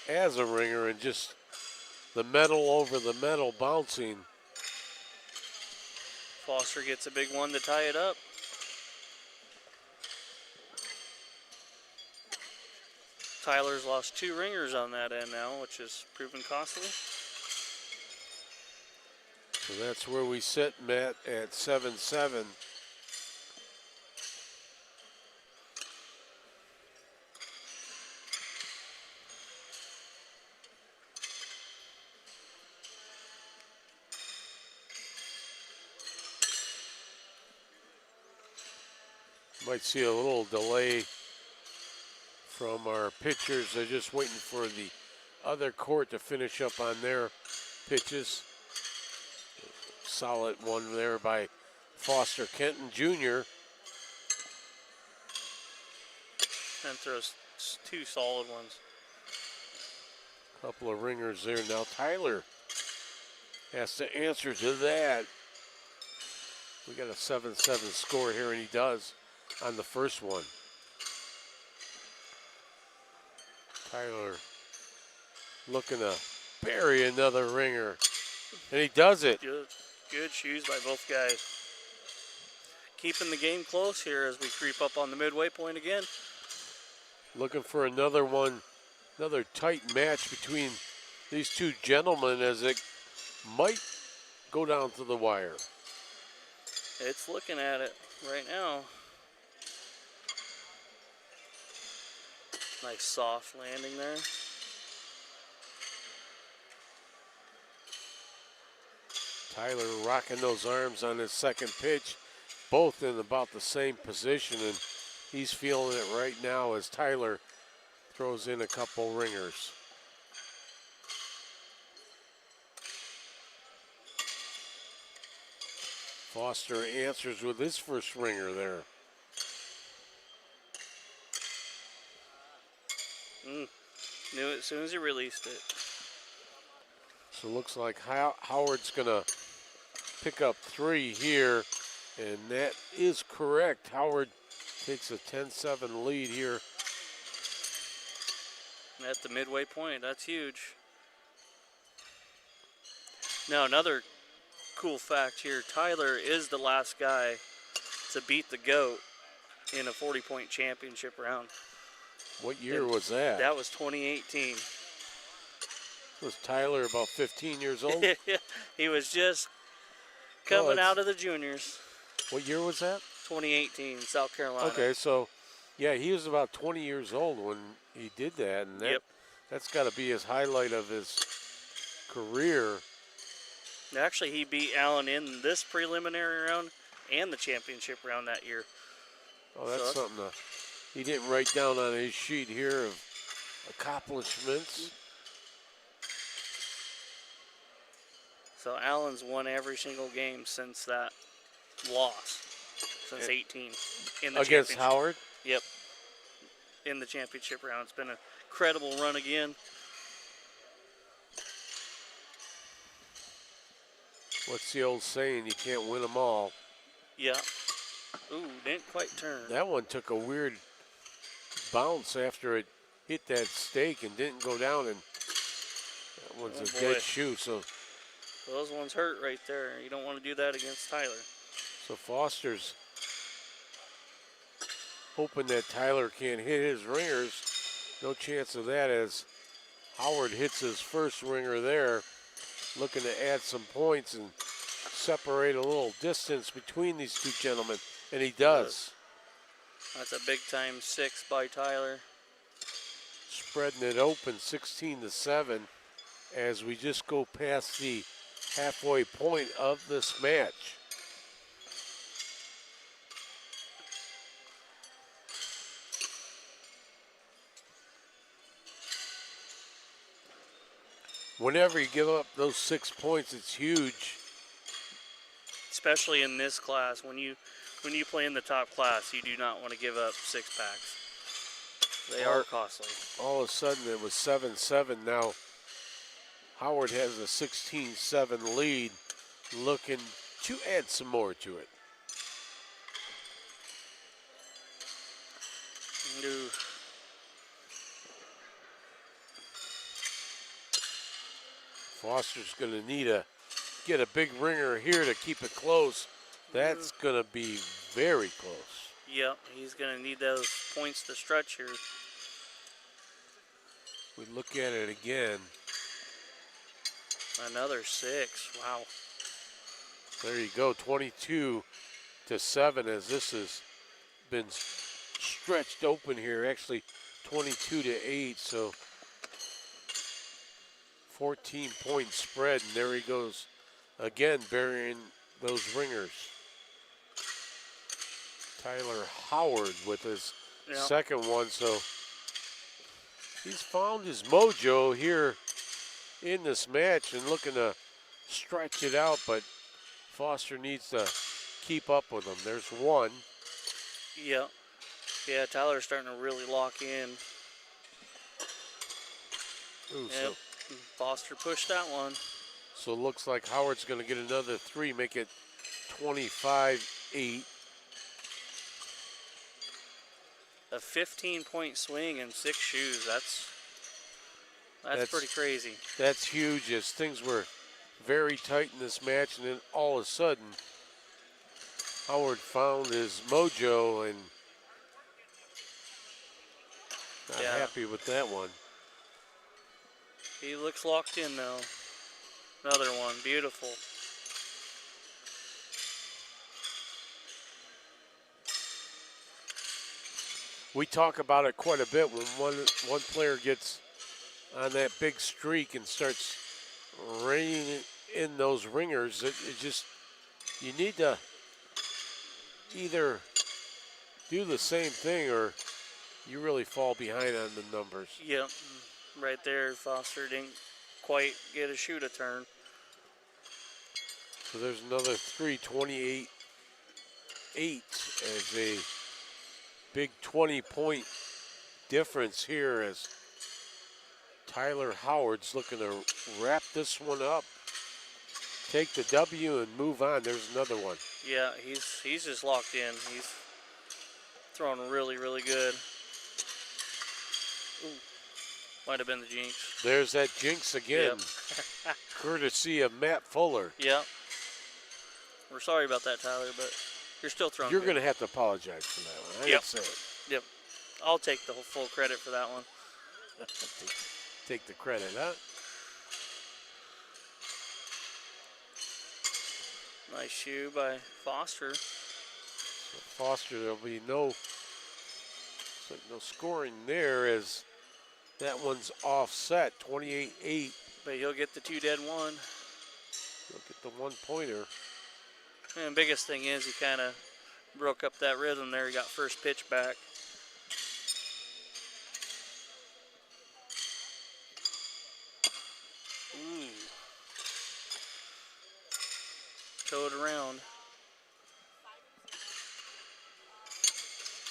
as a ringer, and just the metal over the metal bouncing. Foster gets a big one to tie it up. Tyler's lost 2 ringers on that end now, which is proven costly. So that's where we sit, Matt, at 7-7. Might see a little delay from our pitchers. They're just waiting for the other court to finish up on their pitches. Solid one there by Foster Kenton Jr. And throws 2 solid ones. Couple of ringers there. Now Tyler has to answer to that. We got a 7-7 score here, and he does on the first one. Tyler looking to bury another ringer, and he does it. Good shoes by both guys. Keeping the game close here as we creep up on the midway point again. Looking for another one, another tight match between these two gentlemen, as it might go down to the wire. It's looking at it right now. Nice soft landing there. Tyler rocking those arms on his second pitch, both in about the same position, and he's feeling it right now as Tyler throws in a couple ringers. Foster answers with his first ringer there. Knew it as soon as he released it. So it looks like Howard's gonna pick up 3 here, and that is correct. Howard takes a 10-7 lead here. At the midway point, that's huge. Now, another cool fact here, Tyler is the last guy to beat the GOAT in a 40-point championship round. What year was that? That was 2018. Was Tyler about 15 years old? He was just coming out of the juniors. What year was that? 2018, South Carolina. Okay, so, yeah, he was about 20 years old when he did that, and that's got to be his highlight of his career. Actually, he beat Allen in this preliminary round and the championship round that year. Oh, that's something he didn't write down on his sheet here of accomplishments. So Allen's won every single game since that loss, since 18 in the Against championship. Howard? Yep. In the championship round. It's been a credible run again. What's the old saying? You can't win them all. Yeah. Ooh, didn't quite turn. That one took a weird bounce after it hit that stake and didn't go down, and that one's a dead shoe. So those ones hurt right there. You don't want to do that against Tyler. So Foster's hoping that Tyler can't hit his ringers. No chance of that as Howard hits his first ringer there, looking to add some points and separate a little distance between these two gentlemen, and he does. That's a big time 6 by Tyler. Spreading it open 16-7 as we just go past the halfway point of this match. Whenever you give up those 6 points, it's huge. Especially in this class, when you play in the top class, you do not want to give up 6 packs. They are costly. All of a sudden, it was 7-7. Now, Howard has a 16-7 lead, looking to add some more to it. Ooh. Foster's going to need to get a big ringer here to keep it close. That's going to be very close. Yep, he's going to need those points to stretch here. We look at it again. Another 6. Wow. There you go, 22-7 as this has been stretched open here. Actually, 22-8, so 14-point spread, and there he goes again, burying those ringers. Tyler Howard with his second one, so he's found his mojo here in this match and looking to stretch it out, but Foster needs to keep up with him. There's one. Yep. Yeah, Tyler's starting to really lock in. Ooh, yep. Foster pushed that one. So it looks like Howard's going to get another 3, make it 25-8. A 15-point swing in 6 shoes. That's pretty crazy. That's huge, as things were very tight in this match, and then all of a sudden, Howard found his mojo and not happy with that one. He looks locked in now. Another one, beautiful. We talk about it quite a bit when one player gets on that big streak and starts reining in those ringers. It just, you need to either do the same thing or you really fall behind on the numbers. Yep, right there, Foster didn't quite get a shoe to turn. So there's another 3, 28-8 as a big 20-point difference here as Tyler Howard's looking to wrap this one up. take the W and move on. There's another one. Yeah, he's just locked in. He's throwing really, really good. Ooh, might have been the jinx. There's that jinx again. Yep. Courtesy of Matt Fuller. Yep. We're sorry about that, Tyler, but you're still throwing You're good. going to have to apologize for that one. I Yep. didn't say it. Yep. I'll take the full credit for that one. Take the credit, huh? Nice shoe by Foster. So Foster, there'll be no scoring there as that one's offset, 28-8. But he'll get the 2 dead one. Look at the one-pointer. And the biggest thing is he kind of broke up that rhythm there. He got first pitch back. Ooh. Towed around.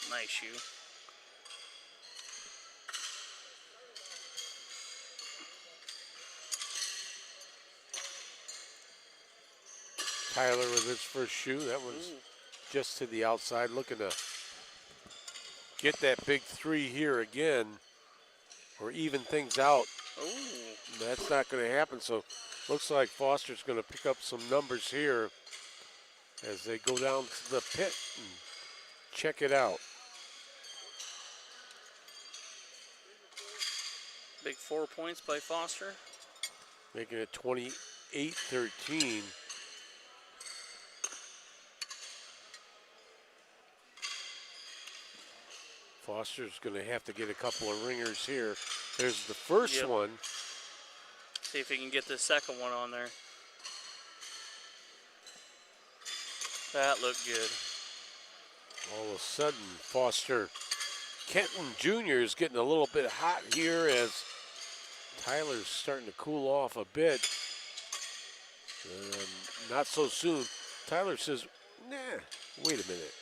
Nice shoe. Tyler with his first shoe. That one's just to the outside, looking to get that big 3 here again or even things out. Ooh. That's not going to happen. So looks like Foster's going to pick up some numbers here as they go down to the pit and check it out. Big 4 points by Foster. Making it 28-13. Foster's going to have to get a couple of ringers here. There's the first one. See if he can get the second one on there. That looked good. All of a sudden, Foster Kenton Jr. is getting a little bit hot here as Tyler's starting to cool off a bit. Not so soon. Tyler says, nah, wait a minute.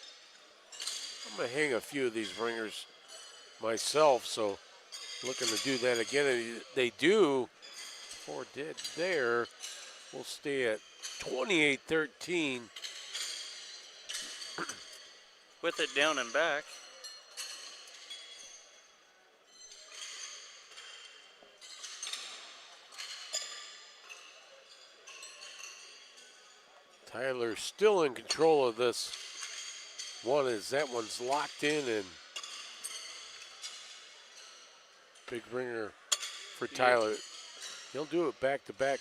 I'm going to hang a few of these ringers myself, so looking to do that again. And they do. 4 dead there. We'll stay at 28-13. With it down and back. Tyler still in control of this one as that one's locked in, and big ringer for Tyler. He'll do it back to back.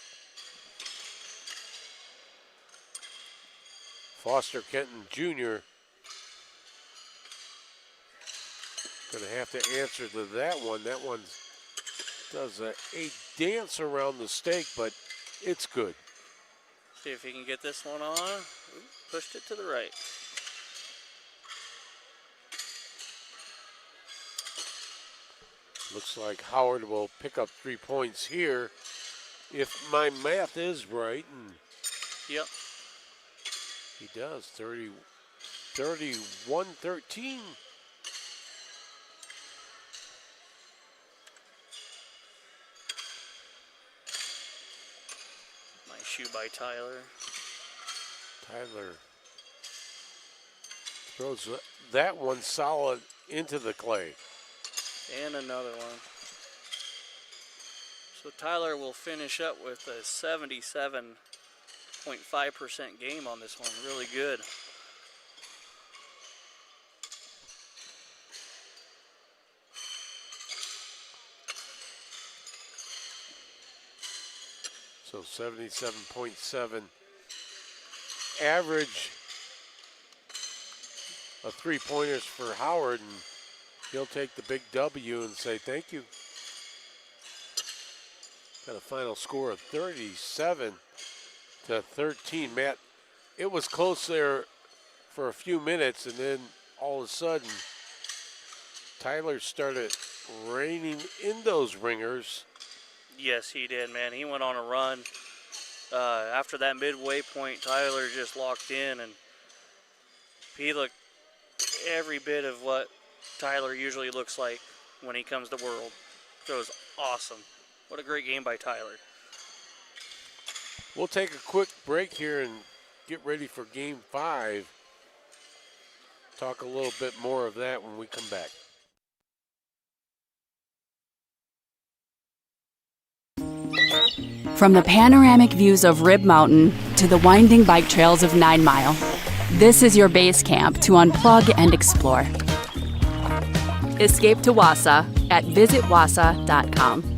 Foster Kenton Jr. Gonna have to answer to that one. That one does a dance around the stake, but it's good. See if he can get this one on. Ooh, pushed it to the right. Looks like Howard will pick up 3 points here, if my math is right. And yep. He does. 31-13. Nice shoe by Tyler. Tyler throws that one solid into the clay. And another one. So Tyler will finish up with a 77.5% game on this one. Really good. So 77.7 average of 3-pointers for Howard, and he'll take the big W and say thank you. Got a final score of 37-13. Matt, it was close there for a few minutes, and then all of a sudden, Tyler started reining in those ringers. Yes, he did, man. He went on a run. After that midway point, Tyler just locked in, and he looked every bit of what Tyler usually looks like when he comes to World. So it was awesome. What a great game by Tyler. We'll take a quick break here and get ready for Game 5. Talk a little bit more of that when we come back. From the panoramic views of Rib Mountain to the winding bike trails of 9 Mile, this is your base camp to unplug and explore. Escape to Wausau at visitwausau.com.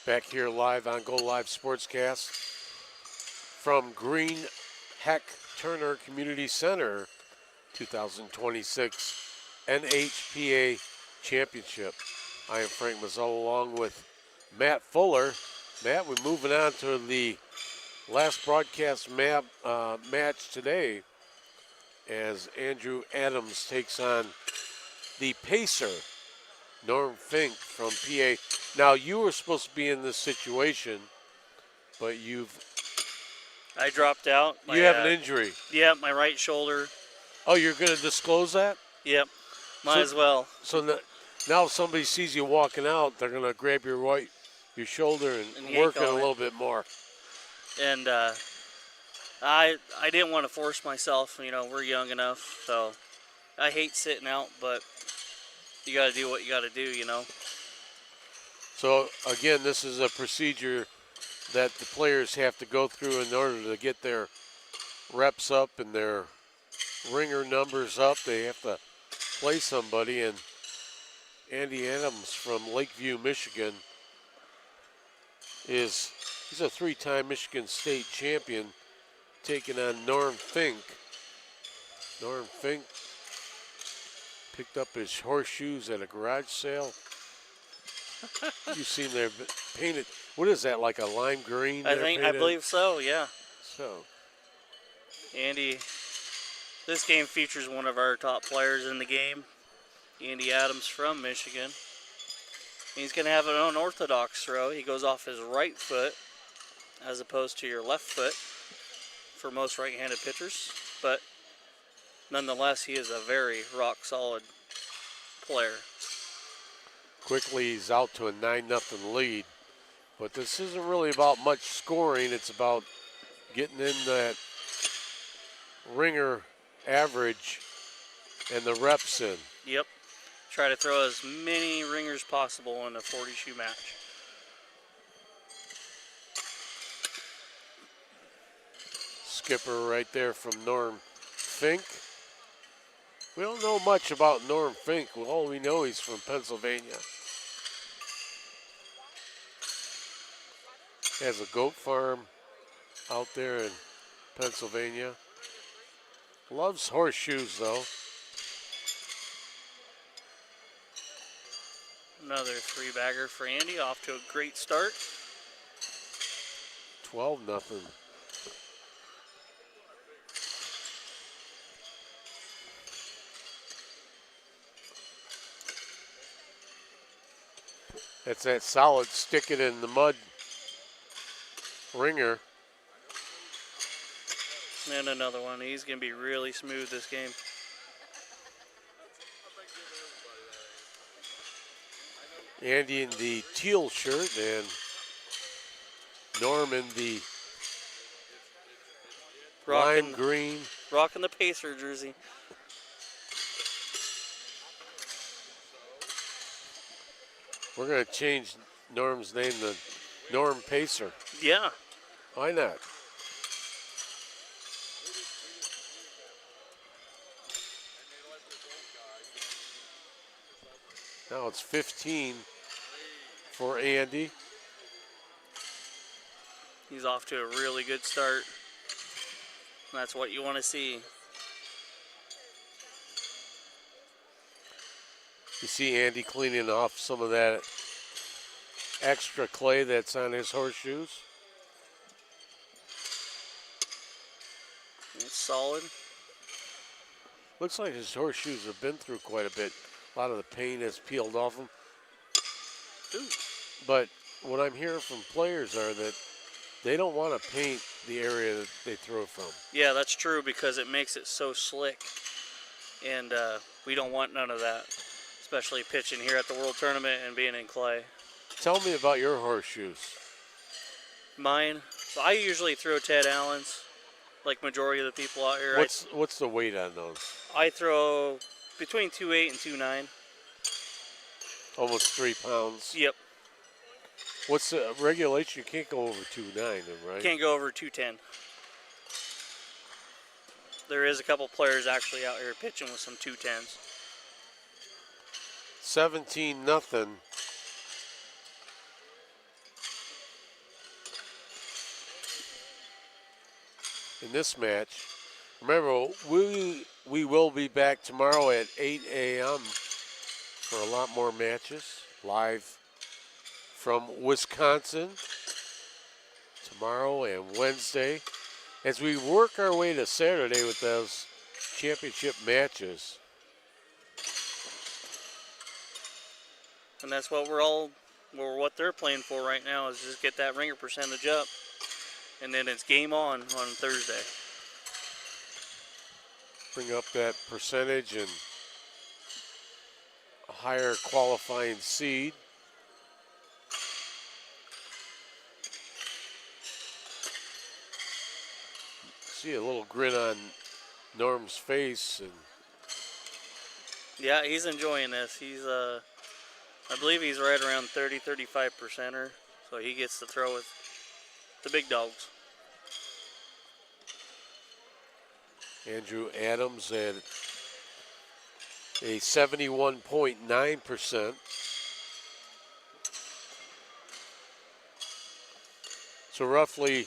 Back here live on Go Live Sportscast from Greenheck Turner Community Center, 2026 NHPA Championship. I am Frank Mazzolo along with Matt Fuller. Matt, we're moving on to the last broadcast match today as Andrew Adams takes on the Pacer, Norm Fink from PA. Now, you were supposed to be in this situation, but I dropped out. You have an injury. Yeah, my right shoulder. Oh, you're going to disclose that? Yep, might as well. So now if somebody sees you walking out, they're going to grab your shoulder and work it a little bit more. And I didn't want to force myself. You know, we're young enough, so I hate sitting out, but you got to do what you got to do, you know. So, again, this is a procedure that the players have to go through in order to get their reps up and their ringer numbers up. They have to play somebody, and Andy Adams from Lakeview, Michigan he's a 3-time Michigan State champion taking on Norm Fink. Norm Fink picked up his horseshoes at a garage sale. You've seen they're painted. What is that, like a lime green? I believe so, yeah. So, Andy, this game features one of our top players in the game, Andy Adams from Michigan. He's going to have an unorthodox throw. He goes off his right foot as opposed to your left foot for most right-handed pitchers. But nonetheless, he is a very rock-solid player. quickly he's out to a 9-0 lead. But this isn't really about much scoring. It's about getting in that ringer average and the reps in. Yep. Try to throw as many ringers possible in a 40-shoe match. Skipper right there from Norm Fink. We don't know much about Norm Fink. All we know he's from Pennsylvania. He has a goat farm out there in Pennsylvania. Loves horseshoes though. Another 3-bagger for Andy, off to a great start. 12-0. That's that solid stick it in the mud ringer. And another one. He's going to be really smooth this game. Andy in the teal shirt and Norm in the lime green. Rocking the Pacer jersey. We're going to change Norm's name to Norm Pacer. Yeah. Why not? Now it's 15 for Andy. He's off to a really good start. That's what you want to see. You see Andy cleaning off some of that extra clay that's on his horseshoes. It's solid. Looks like his horseshoes have been through quite a bit. A lot of the paint has peeled off them. Ooh. But what I'm hearing from players are that they don't want to paint the area that they throw from. Yeah, that's true because it makes it so slick. And we don't want none of that, especially pitching here at the World Tournament and being in clay. Tell me about your horseshoes. Mine, so I usually throw Ted Allen's, like majority of the people out here. What's the weight on those? I throw between 2.8 and 2.9. Almost 3 pounds. Yep. What's the regulation? You can't go over 2.9, right? Can't go over 2.10. There is a couple players actually out here pitching with some 2.10s. 17-0. in this match. Remember, we will be back tomorrow at 8 a.m. for a lot more matches live from Wisconsin tomorrow and Wednesday as we work our way to Saturday with those championship matches. And that's what what they're playing for right now is just get that ringer percentage up, and then it's game on Thursday. Bring up that percentage and a higher qualifying seed. See a little grin on Norm's face, and Yeah, he's enjoying this. He's I believe he's right around 35%er, so he gets to throw with the big dogs. Andrew Adams at a 71.9%. So roughly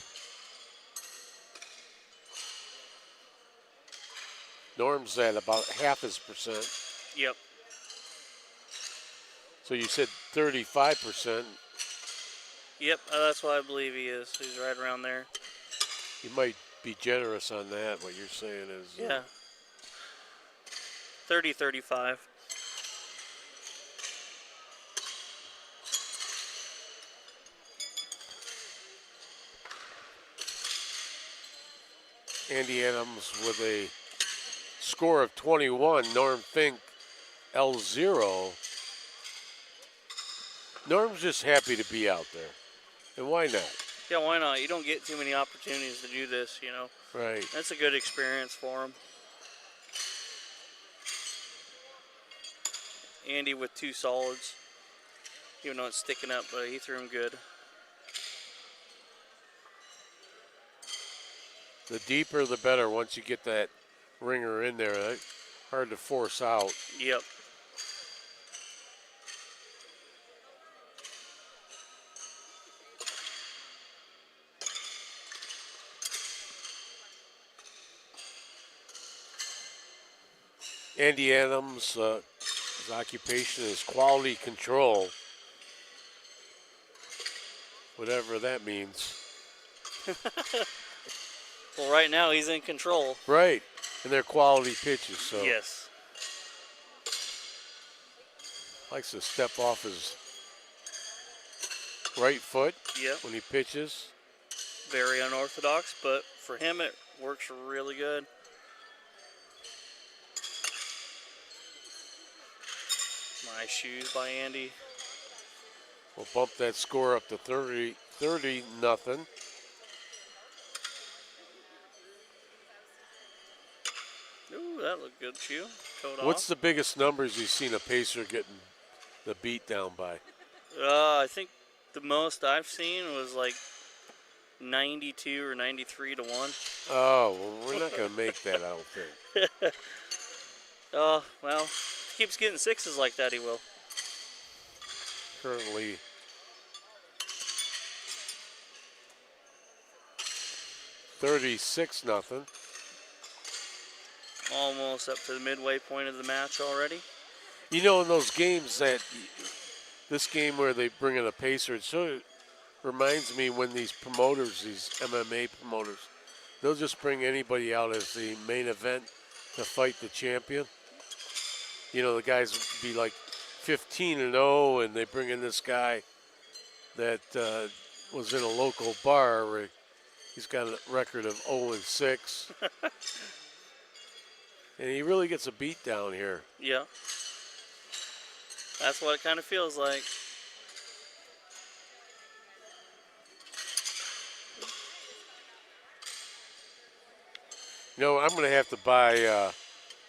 Norm's at about half his percent. Yep. So you said 35%. Yep, that's what I believe he is. He's right around there. You might be generous on that. What you're saying is Yeah. 35. Andy Adams with a score of 21. Norm Fink L0. Norm's just happy to be out there. And why not? Yeah, why not? You don't get too many opportunities to do this, you know. Right. That's a good experience for him. Andy with 2 solids. Even though it's sticking up, but he threw him good. The deeper the better once you get that ringer in there. Right? Hard to force out. Yep. Andy Adams, his occupation is quality control. Whatever that means. Well, right now he's in control. Right. And they're quality pitches, so. Yes. Likes to step off his right foot Yep. when he pitches. Very unorthodox, but for him it works really good. Nice shoes by Andy. We'll bump that score up to 30 nothing. Ooh, that looked good, shoe. Coat What's off. the biggest numbers you've seen a Pacer getting the beat down by? I think the most I've seen was like 92 or 93 to 1. Oh, well, we're not going to make that, I don't think. Oh, well, if he keeps getting 6s like that, he will. Currently 36 nothing. Almost up to the midway point of the match already. You know, in those games this game where they bring in a Pacer, it sort of reminds me when these promoters, these MMA promoters, they'll just bring anybody out as the main event to fight the champion. You know, the guys would be like 15-0, and they bring in this guy that was in a local bar where he's got a record of 0-6. And he really gets a beat down here. Yeah. That's what it kind of feels like. You know, I'm going to have to buy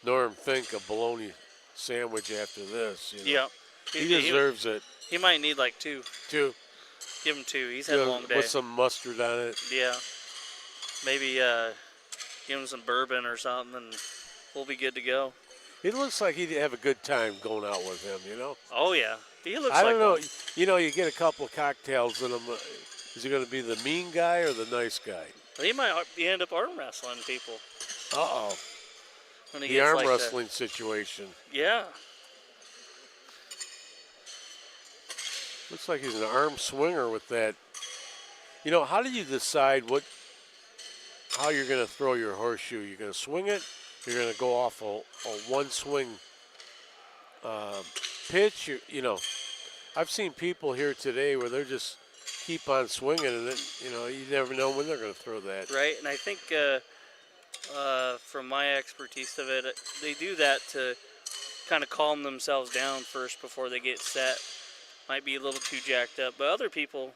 Norm Fink a bologna sandwich after this. You know? Yeah. He deserves it. He might need like 2. 2. Give him 2. He's had a long day. With some mustard on it. Yeah. Maybe give him some bourbon or something, and we'll be good to go. It looks like he'd have a good time going out with him, you know? Oh, yeah. He looks I like don't know. one. You know, you get a couple of cocktails in him. Is he going to be the mean guy or the nice guy? He might end up arm wrestling people. Uh-oh. When he The gets arm like wrestling situation. Yeah. Looks like he's an arm swinger with that. You know, how do you decide how you're going to throw your horseshoe? You're going to swing it? You're going to go off a one swing pitch? You know, I've seen people here today where they're just keep on swinging, and then, you know, you never know when they're going to throw that. Right, and I think from my expertise of it, they do that to kind of calm themselves down first before they get set. Might be a little too jacked up, but other people,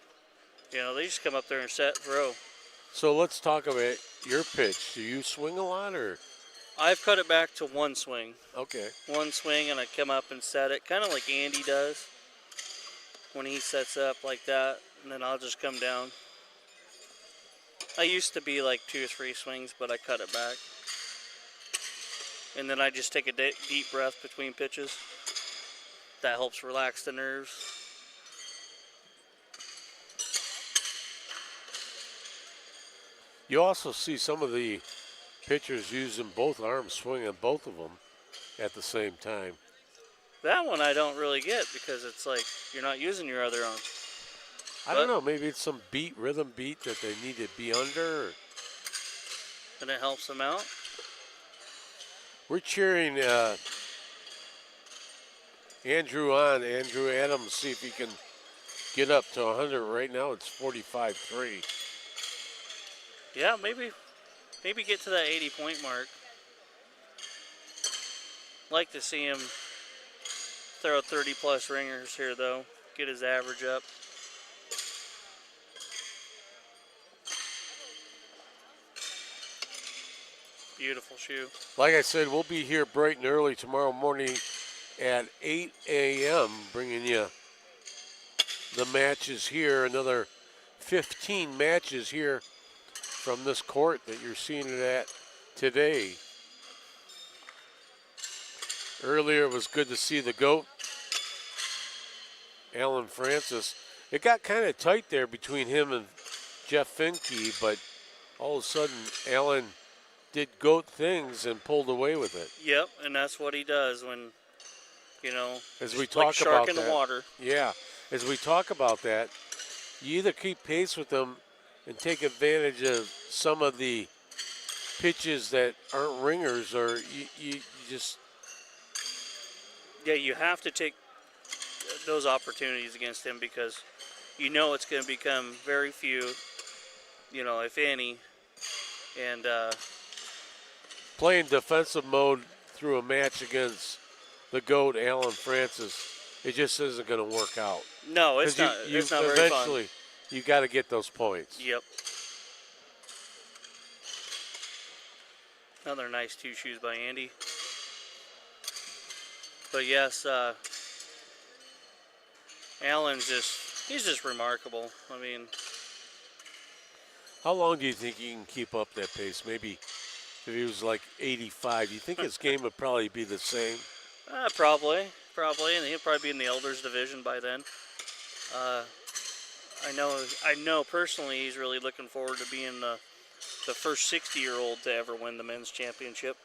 you know, they just come up there and set, throw. So let's talk about your pitch. Do you swing a lot, or? I've cut it back to one swing. Okay. One swing, and I come up and set it, kind of like Andy does when he sets up like that, and then I'll just come down. I used to be like 2 or 3 swings, but I cut it back. And then I just take a deep breath between pitches. That helps relax the nerves. You also see some of the pitchers using both arms, swinging both of them at the same time. That one I don't really get because it's like you're not using your other arm. I don't know. Maybe it's some rhythm beat that they need to be under. And it helps them out. We're cheering Andrew on. Andrew Adams, see if he can get up to 100. Right now it's 45-3. Yeah, maybe get to that 80-point mark. Like to see him throw 30-plus ringers here, though. Get his average up. Beautiful shoe. Like I said, we'll be here bright and early tomorrow morning at 8 a.m. bringing you the matches here. Another 15 matches here from this court that you're seeing it at today. Earlier it was good to see the GOAT, Alan Francis. It got kind of tight there between him and Jeff Finke, but all of a sudden Alan did GOAT things and pulled away with it. Yep, and that's what he does when, you know, as we like talk shark about in that, the water. Yeah, as we talk about that, you either keep pace with them and take advantage of some of the pitches that aren't ringers, or you just... Yeah, you have to take those opportunities against him because you know it's going to become very few, you know, if any, and... playing defensive mode through a match against the GOAT, Alan Francis, it just isn't going to work out. No, it's not. It's not very fun. Eventually, you got to get those points. Yep. Another nice 2 shoes by Andy. But yes, Alan's he's just remarkable. I mean, how long do you think he can keep up that pace? Maybe if he was like 85, you think his game would probably be the same? Probably, and he'll probably be in the elders division by then. I know personally he's really looking forward to being the first 60-year-old to ever win the men's championship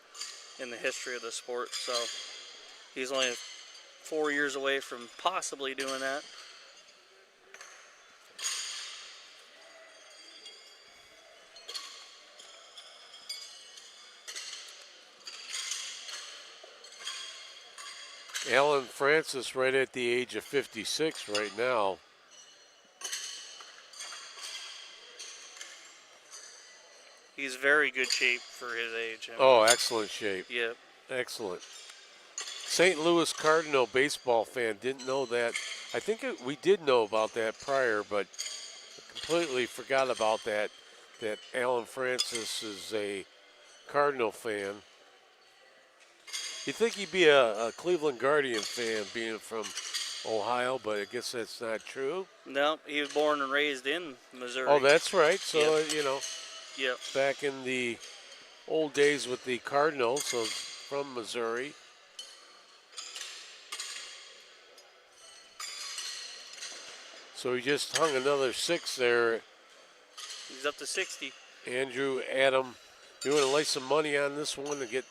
in the history of the sport. So he's only 4 years away from possibly doing that. Alan Francis right at the age of 56 right now. He's very good shape for his age. I mean, Oh, excellent shape. Yep. Excellent. St. Louis Cardinal baseball fan, didn't know that. I think we did know about that prior, but completely forgot about that Alan Francis is a Cardinal fan. You'd think he'd be a Cleveland Guardian fan being from Ohio, but I guess that's not true. No, he was born and raised in Missouri. Oh, that's right. So, Yep. you know, Yep. back in the old days with the Cardinals, so from Missouri. So he just hung another 6 there. He's up to 60. Andrew, Adam, you want to lay some money on this one to get,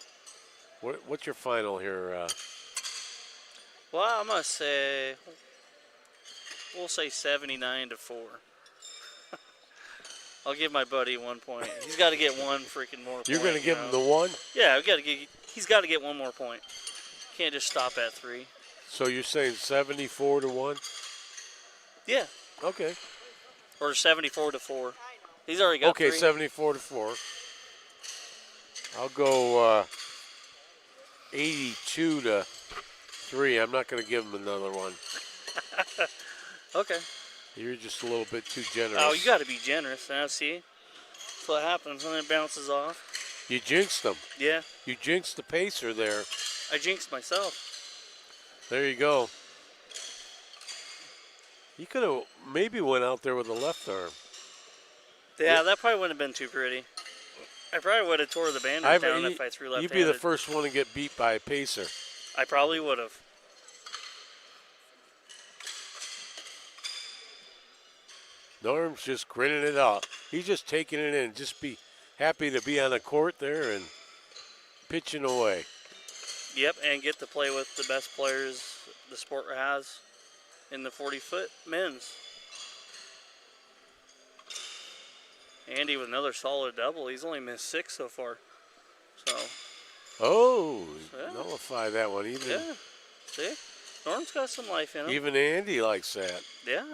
what's your final here? Well, I'm gonna say we'll say 79-4. I'll give my buddy 1 point. He's got to get one freaking more. You're point, going to give you him know? the one? Yeah, he's got to get one more point. Can't just stop at 3. So you're saying 74-1? Yeah, Okay. or 74-4. He's already got Okay, 3. 74-4. I'll go 82-3. I'm not going to give him another one. Okay. You're just a little bit too generous. Oh, you got to be generous. Now, see? That's what happens when it bounces off. You jinxed him. Yeah, You jinxed the pacer there. I jinxed myself. There you go. You could have maybe went out there with the left arm. Yeah, that probably wouldn't have been too pretty. I probably would have tore the bandage down if I threw left-handed. You'd be the first one to get beat by a pacer. I probably would have. Norm's just grinning it out. He's just taking it in. Just be happy to be on the court there and pitching away. Yep, and get to play with the best players the sport has in the 40-foot men's. Andy with another solid double. He's only missed 6 so far. So, Oh, Yeah. nullify that one. Even yeah. See? Norm's got some life in him. even Andy likes that. Yeah.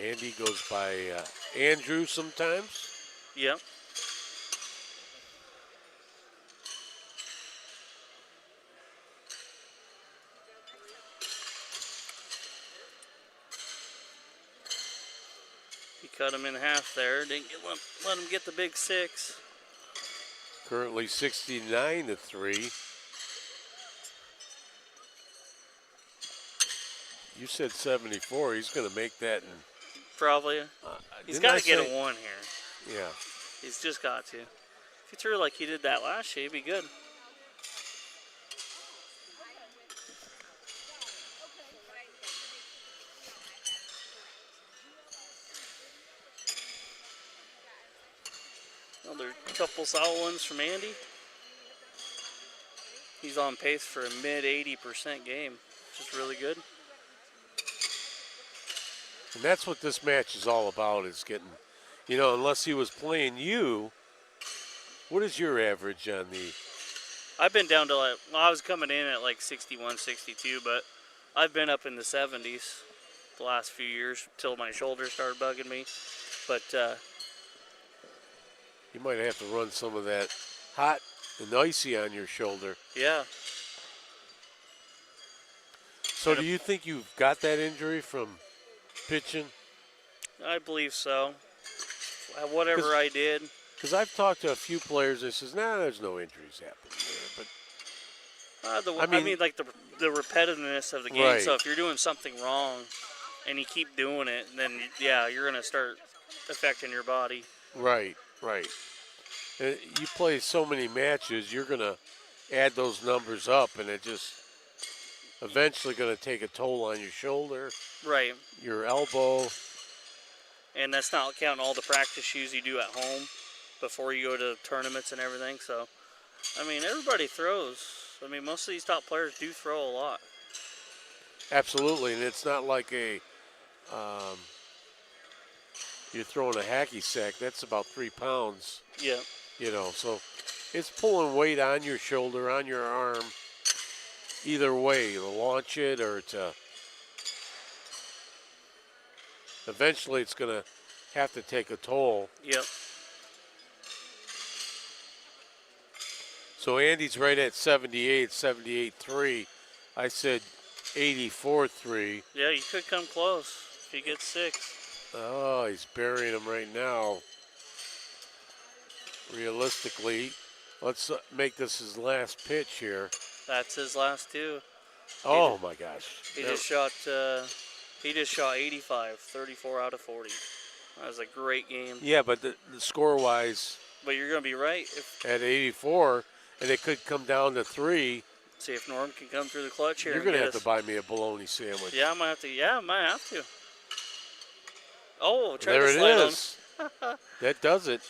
Andy goes by Andrew sometimes. Yep. He cut him in half there. Didn't let him get the big 6. Currently 69-3. You said 74. He's going to make that. Probably. He's Didn't got I to get say- a 1 here. Yeah. He's just got to. If he threw like he did that last year, he'd be good. Another couple solid ones from Andy. He's on pace for a mid 80% game, which is really good. And that's what this match is all about, is getting, unless he was playing you, what is your average on the? I've been down to I was coming in at like 61, 62, but I've been up in the 70s the last few years till my shoulder started bugging me. But You might have to run some of that hot and icy on your shoulder. yeah, So do you think you've got that injury from pitching? I believe so. Whatever I did. Because I've talked to a few players that says, there's no injuries happening there. But I mean, like the repetitiveness of the game. Right. So if you're doing something wrong and you keep doing it, then yeah, you're gonna start affecting your body. right. You play so many matches, you're going to add those numbers up, and it just eventually going to take a toll on your shoulder, Right. your elbow. And that's not counting all the practice shoes you do at home before you go to tournaments and everything. So, I mean, everybody throws. I mean, most of these top players do throw a lot. Absolutely, and it's not like you're throwing a hacky sack. That's about 3 pounds, Yeah. so it's pulling weight on your shoulder, on your arm, either way, to launch it or to. Eventually, it's going to have to take a toll. Yep. So Andy's right at 78-3. I said 84-3. Yeah, you could come close if you get 6. Oh, he's burying him right now. Realistically, let's make this his last pitch here. That's his last 2. Oh my gosh! He just shot 85, 34 out of 40. That was a great game. Yeah, but the score-wise, But you're going to be right. If at 84, and it could come down to 3. see if Norm can come through the clutch here. You're and going to get have us. to buy me a bologna sandwich. Yeah, I might have to. Yeah, I might have to. Oh, try There to it slide is. That does it.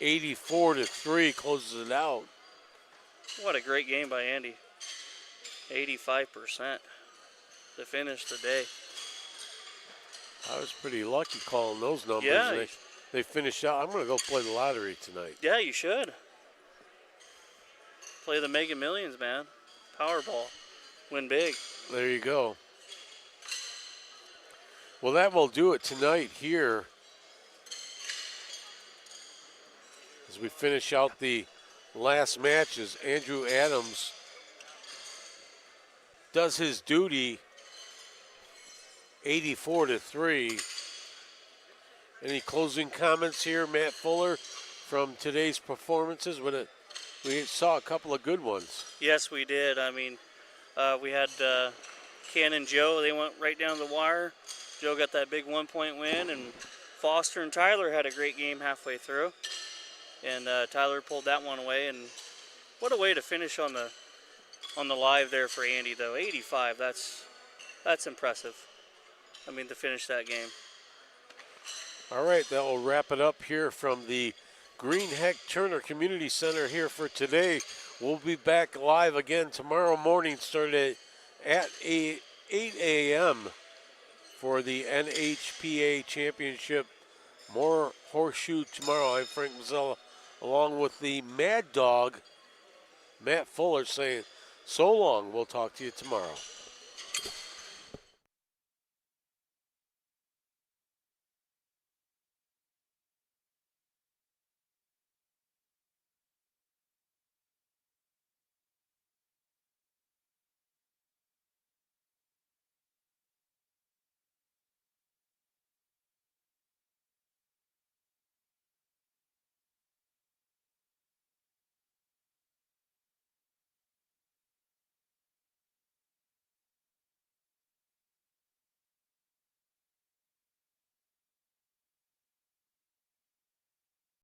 84-3 closes it out. on. What a great game by Andy. 85% to finish the day. I was pretty lucky calling those numbers. Yeah. They finished out. I'm going to go play the lottery tonight. Yeah, you should. Play the Mega Millions, man. Powerball. Win big. There you go. Well, that will do it tonight here as we finish out the last matches. Andrew Adams does his duty, 84-3. Any closing comments here, Matt Fuller, from today's performances? We saw a couple of good ones. Yes, we did. I mean, we had Ken and Joe. They went right down the wire. Joe got that big 1-point win, and Foster and Tyler had a great game halfway through. And Tyler pulled that one away. And what a way to finish on the live there for Andy, though. 85. That's impressive. I mean, to finish that game. All right, that will wrap it up here from the Greenheck Turner Community Center here for today. We'll be back live again tomorrow morning, starting at 8 a.m. for the NHPA Championship. More horseshoe tomorrow. I'm Frank Mazzella, along with the Mad Dog, Matt Fuller, saying so long. We'll talk to you tomorrow.